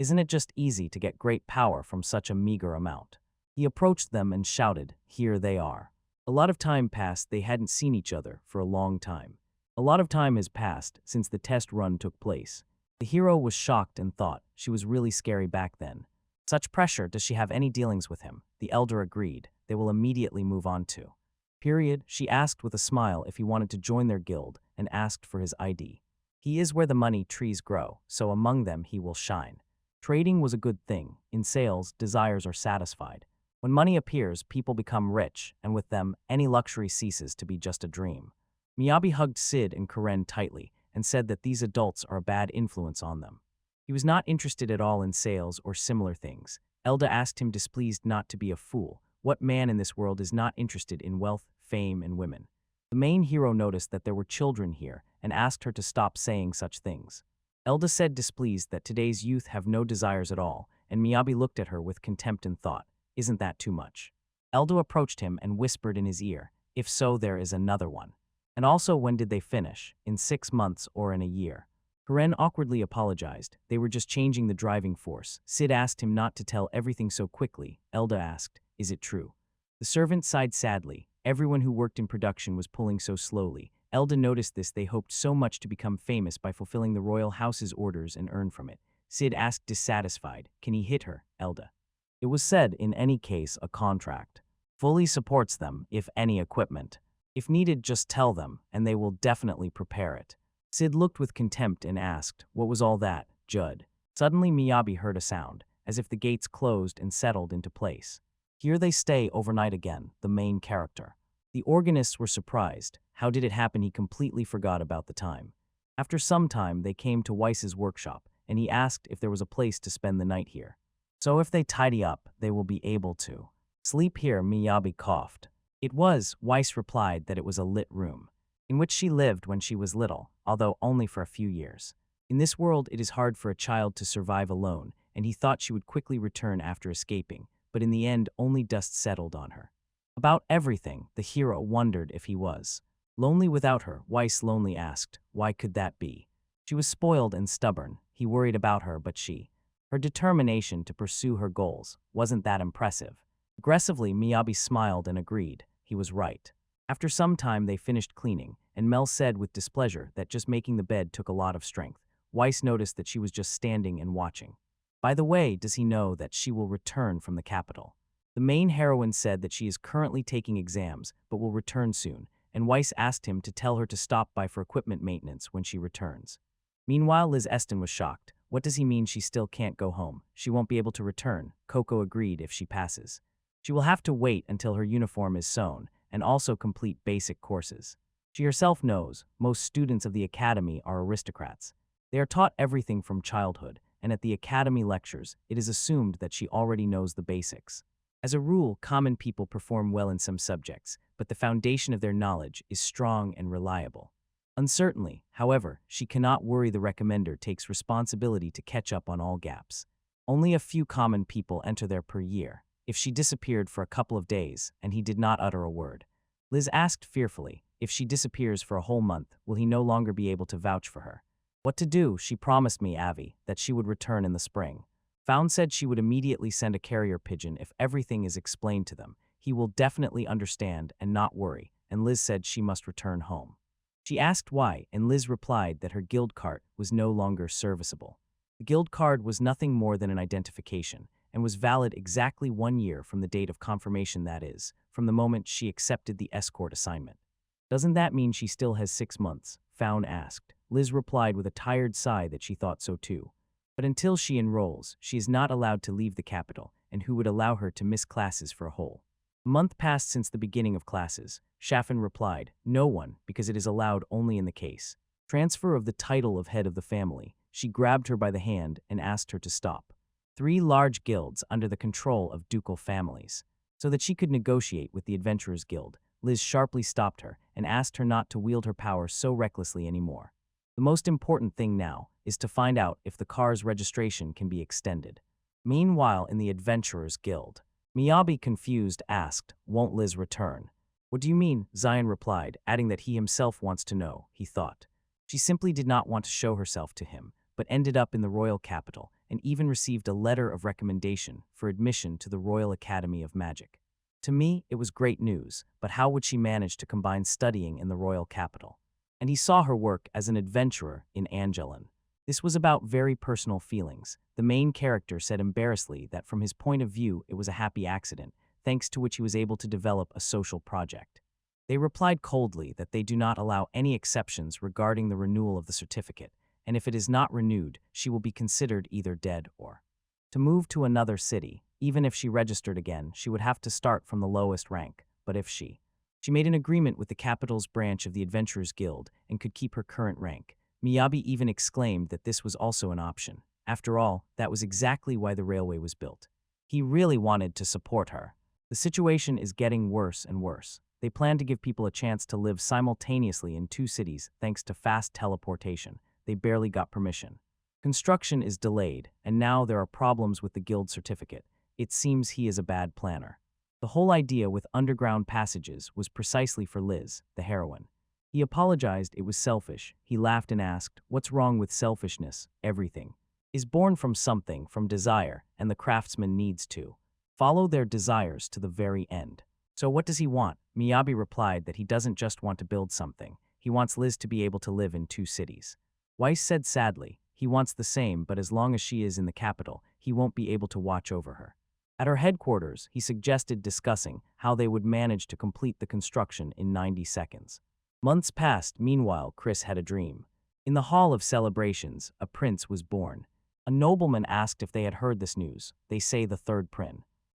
Isn't it just easy to get great power from such a meager amount? He approached them and shouted, here they are. A lot of time passed. They hadn't seen each other for a long time. A lot of time has passed since the test run took place. The hero was shocked and thought she was really scary back then. Such pressure, does she have any dealings with him? The elder agreed. They will immediately move on to. Period. She asked with a smile if he wanted to join their guild and asked for his ID. He is where the money trees grow, so among them he will shine. Trading was a good thing. In sales, desires are satisfied. When money appears, people become rich, and with them, any luxury ceases to be just a dream. Miyabi hugged Sid and Karen tightly and said that these adults are a bad influence on them. He was not interested at all in sales or similar things. Elda asked him, displeased, not to be a fool. What man in this world is not interested in wealth, fame, and women? The main hero noticed that there were children here and asked her to stop saying such things. Elda said, displeased, that today's youth have no desires at all, and Miyabi looked at her with contempt and thought, isn't that too much? Elda approached him and whispered in his ear, if so, there is another one. And also, when did they finish? In 6 months or in a year? Karen awkwardly apologized. They were just changing the driving force. Sid asked him not to tell everything so quickly. Elda asked, is it true? The servant sighed sadly. Everyone who worked in production was pulling so slowly. Elda noticed this. They hoped so much to become famous by fulfilling the royal house's orders and earn from it. Sid asked, dissatisfied, can he hit her? Elda. It was said, in any case, a contract. Fully supports them, if any equipment. If needed, just tell them, and they will definitely prepare it. Sid looked with contempt and asked, what was all that, Judd? Suddenly Miyabi heard a sound, as if the gates closed and settled into place. Here they stay overnight again, the main character. The organists were surprised. How did it happen? He completely forgot about the time. After some time, they came to Weiss's workshop, and he asked if there was a place to spend the night here. So if they tidy up, they will be able to sleep here. Miyabi coughed. It was, Weiss replied that it was a lit room, in which she lived when she was little, although only for a few years. In this world, it is hard for a child to survive alone, and he thought she would quickly return after escaping, but in the end, only dust settled on her. About everything, the hero wondered if he was lonely without her. Weiss lonely asked, why could that be? She was spoiled and stubborn. He worried about her, but her determination to pursue her goals wasn't that impressive. Aggressively, Miyabi smiled and agreed. He was right. After some time, they finished cleaning, and Mel said with displeasure that just making the bed took a lot of strength. Weiss noticed that she was just standing and watching. By the way, does he know that she will return from the capital? The main heroine said that she is currently taking exams, but will return soon, and Weiss asked him to tell her to stop by for equipment maintenance when she returns. Meanwhile, Liz Eston was shocked. What does he mean she still can't go home? She won't be able to return. Coco agreed if she passes. She will have to wait until her uniform is sewn, and also complete basic courses. She herself knows most students of the academy are aristocrats. They are taught everything from childhood, and at the academy lectures, it is assumed that she already knows the basics. As a rule, common people perform well in some subjects, but the foundation of their knowledge is strong and reliable. Uncertainly, however, she cannot worry. The recommender takes responsibility to catch up on all gaps. Only a few common people enter there per year. If she disappeared for a couple of days and he did not utter a word, Liz asked fearfully, if she disappears for a whole month, will he no longer be able to vouch for her? What to do? She promised me, Avi, that she would return in the spring. Found said she would immediately send a carrier pigeon if everything is explained to them. He will definitely understand and not worry, and Liz said she must return home. She asked why, and Liz replied that her guild card was no longer serviceable. The guild card was nothing more than an identification, and was valid exactly 1 year from the date of confirmation, that is, from the moment she accepted the escort assignment. Doesn't that mean she still has 6 months? Found asked. Liz replied with a tired sigh that she thought so too. But until she enrolls, she is not allowed to leave the capital, and who would allow her to miss classes for a whole month passed since the beginning of classes? Shaffin replied, no one, because it is allowed only in the case transfer of the title of head of the family. She grabbed her by the hand and asked her to stop. 3 large guilds under the control of ducal families, so that she could negotiate with the Adventurers Guild. Liz sharply stopped her and asked her not to wield her power so recklessly anymore. The most important thing now is to find out if the car's registration can be extended. Meanwhile, in the Adventurers Guild, Miyabi, confused, asked, won't Liz return? What do you mean? Zion replied, adding that he himself wants to know. He thought she simply did not want to show herself to him, but ended up in the royal capital and even received a letter of recommendation for admission to the Royal Academy of Magic. To me, it was great news, but how would she manage to combine studying in the royal capital? And he saw her work as an adventurer in Angelin. This was about very personal feelings. The main character said embarrassedly that from his point of view it was a happy accident, thanks to which he was able to develop a social project. They replied coldly that they do not allow any exceptions regarding the renewal of the certificate, and if it is not renewed, she will be considered either dead or to move to another city. Even if she registered again, she would have to start from the lowest rank, but if she made an agreement with the capital's branch of the Adventurers Guild and could keep her current rank. Miyabi even exclaimed that this was also an option. After all, that was exactly why the railway was built. He really wanted to support her. The situation is getting worse and worse. They plan to give people a chance to live simultaneously in 2 cities thanks to fast teleportation. They barely got permission. Construction is delayed, and now there are problems with the guild certificate. It seems he is a bad planner. The whole idea with underground passages was precisely for Liz, the heroine. He apologized it was selfish. He laughed and asked, what's wrong with selfishness? Everything is born from something, from desire, and the craftsman needs to follow their desires to the very end. So what does he want? Miyabi replied that he doesn't just want to build something. He wants Liz to be able to live in 2 cities. Weiss said sadly, he wants the same, but as long as she is in the capital, he won't be able to watch over her. At her headquarters, he suggested discussing how they would manage to complete the construction in 90 seconds. Months passed. Meanwhile, Chris had a dream. In the hall of celebrations, a prince was born. A nobleman asked if they had heard this news. They say the 3rd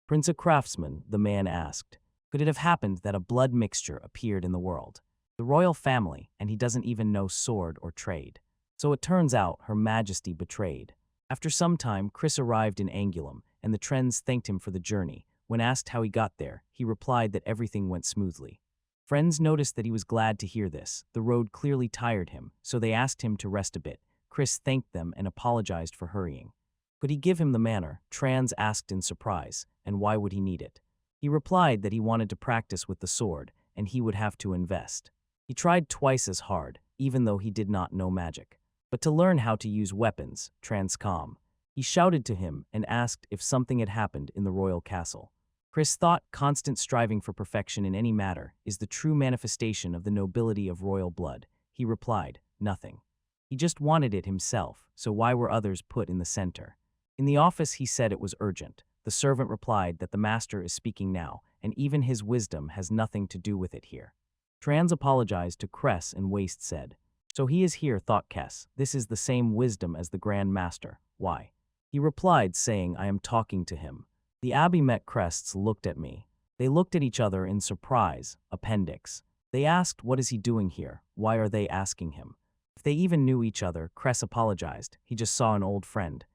prince a craftsman, the man asked. Could it have happened that a blood mixture appeared in the world? The royal family, and he doesn't even know sword or trade. So it turns out Her Majesty betrayed. After some time, Chris arrived in Angulum, and the Trends thanked him for the journey. When asked how he got there, he replied that everything went smoothly. Friends noticed that he was glad to hear this. The road clearly tired him, so they asked him to rest a bit. Chris thanked them and apologized for hurrying. Could he give him the manor? Trans asked in surprise, and why would he need it? He replied that he wanted to practice with the sword, and he would have to invest. He tried twice as hard, even though he did not know magic. but to learn how to use weapons, transcom. He shouted to him and asked if something had happened in the royal castle. Chris thought constant striving for perfection in any matter is the true manifestation of the nobility of royal blood. He replied, nothing. He just wanted it himself, so why were others put in the center? In the office he said it was urgent. The servant replied that the master is speaking now, and even his wisdom has nothing to do with it here. Trans apologized to Cress and Waste said, so he is here, thought Kess. This is the same wisdom as the Grand Master. Why? He replied, saying, I am talking to him. The Abbey Met Crests looked at me. They looked at each other in surprise. Appendix. They asked, what is he doing here? Why are they asking him? If they even knew each other, Cress apologized. He just saw an old friend.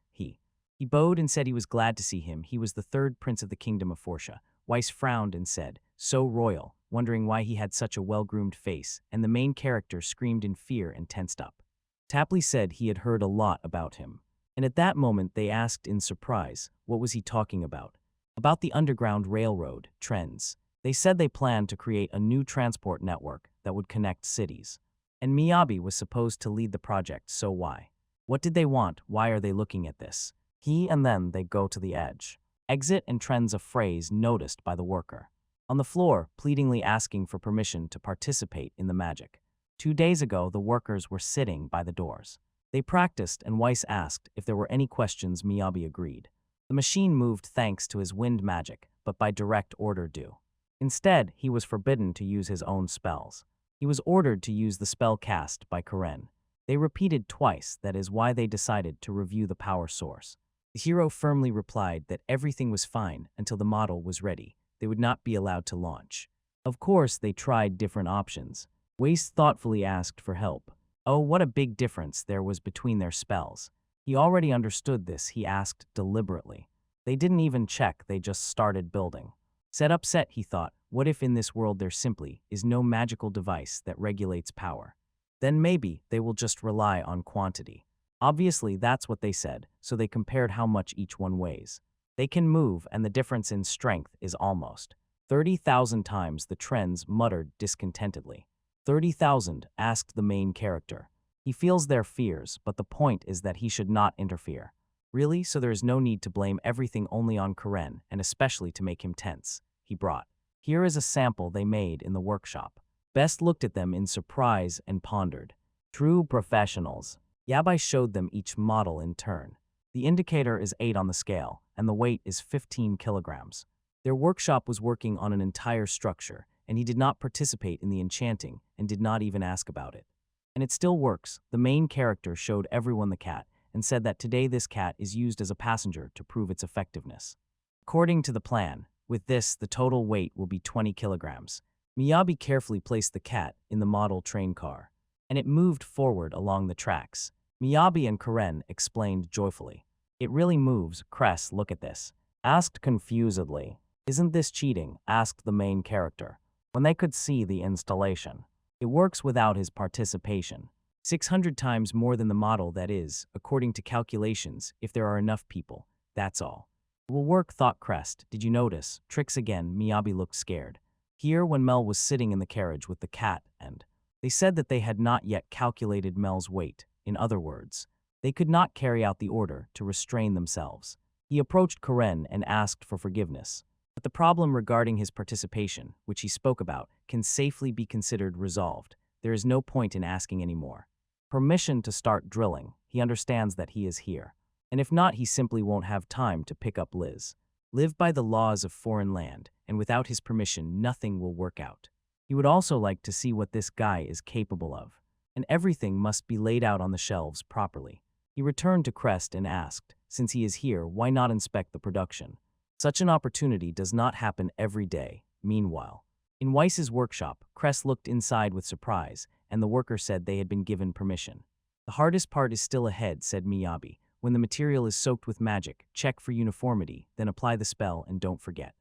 He bowed and said he was glad to see him. He was the third prince of the kingdom of Forsha. Weiss frowned and said, so royal, wondering why he had such a well-groomed face, and the main character screamed in fear and tensed up. Tapley said he had heard a lot about him. And at that moment they asked in surprise, what was he talking about? About the Underground Railroad, trends. They said they planned to create a new transport network that would connect cities. And Miyabi was supposed to lead the project, so why? What did they want? Why are they looking at this? He and then they go to the edge. Exit and trends a phrase noticed by the worker. On the floor, pleadingly asking for permission to participate in the magic. 2 days ago, the workers were sitting by the doors. They practiced and Weiss asked if there were any questions. Miyabi agreed. The machine moved thanks to his wind magic, but by direct order due. Instead, he was forbidden to use his own spells. He was ordered to use the spell cast by Karen. They repeated twice, that is why they decided to review the power source. The hero firmly replied that everything was fine until the model was ready. They would not be allowed to launch. Of course, they tried different options. Waste thoughtfully asked for help. Oh, what a big difference there was between their spells. He already understood this, he asked deliberately. They didn't even check, they just started building. Set upset, he thought, what if in this world there simply is no magical device that regulates power? Then maybe they will just rely on quantity. Obviously, that's what they said, so they compared how much each one weighs. They can move, and the difference in strength is almost 30,000 times, the trends muttered discontentedly. 30,000, asked the main character. He feels their fears, but the point is that he should not interfere. Really? So there is no need to blame everything only on Karen, and especially to make him tense. He brought. Here is a sample they made in the workshop. Best looked at them in surprise and pondered. True professionals. Yabai showed them each model in turn. The indicator is 8 on the scale, and the weight is 15 kilograms. Their workshop was working on an entire structure, and he did not participate in the enchanting and did not even ask about it. And it still works. The main character showed everyone the cat and said that today this cat is used as a passenger to prove its effectiveness. According to the plan, with this, the total weight will be 20 kilograms. Miyabi carefully placed the cat in the model train car, and it moved forward along the tracks. Miyabi and Karen explained joyfully. It really moves. Cress, look at this. Asked confusedly. Isn't this cheating? Asked the main character. When they could see the installation. It works without his participation. 600 times more than the model, that is, according to calculations, if there are enough people. That's all. It will work, thought Crest. Did you notice? Tricks again. Miyabi looked scared. Here, when Mel was sitting in the carriage with the cat, and they said that they had not yet calculated Mel's weight. In other words, they could not carry out the order to restrain themselves. He approached Karen and asked for forgiveness. But the problem regarding his participation, which he spoke about, can safely be considered resolved. There is no point in asking anymore. Permission to start drilling. He understands that he is here. And if not, he simply won't have time to pick up Liz. Live by the laws of foreign land, and without his permission, nothing will work out. He would also like to see what this guy is capable of. And everything must be laid out on the shelves properly. He returned to Crest and asked, since he is here, why not inspect the production? Such an opportunity does not happen every day. Meanwhile, in Weiss's workshop, Crest looked inside with surprise, and the worker said they had been given permission. The hardest part is still ahead, said Miyabi. When the material is soaked with magic, check for uniformity, then apply the spell and don't forget.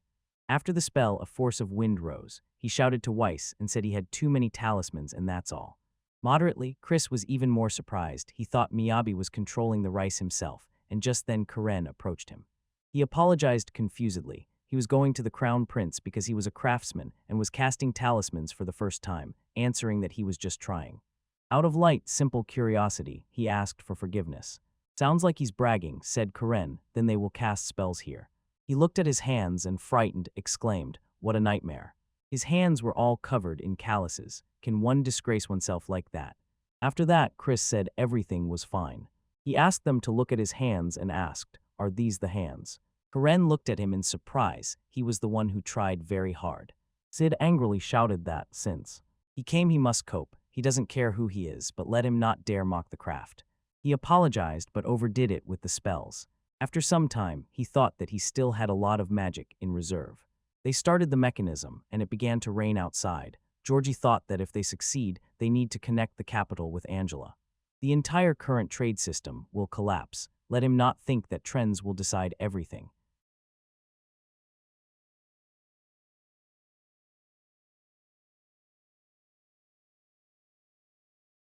After the spell, a force of wind rose. He shouted to Weiss and said he had too many talismans and that's all. Moderately, Chris was even more surprised. He thought Miyabi was controlling the rice himself, and just then Karen approached him. He apologized confusedly. He was going to the crown prince because he was a craftsman and was casting talismans for the first time, answering that he was just trying. Out of light, simple curiosity, he asked for forgiveness. Sounds like he's bragging, said Karen, then they will cast spells here. He looked at his hands and, frightened, exclaimed, what a nightmare. His hands were all covered in calluses. Can one disgrace oneself like that? After that, Chris said everything was fine. He asked them to look at his hands and asked, are these the hands? Karen looked at him in surprise. He was the one who tried very hard. Sid angrily shouted that, since he came he must cope. He doesn't care who he is, but let him not dare mock the craft. He apologized but overdid it with the spells. After some time, he thought that he still had a lot of magic in reserve. They started the mechanism, and it began to rain outside. Georgie thought that if they succeed, they need to connect the capital with Angela. The entire current trade system will collapse. Let him not think that trends will decide everything.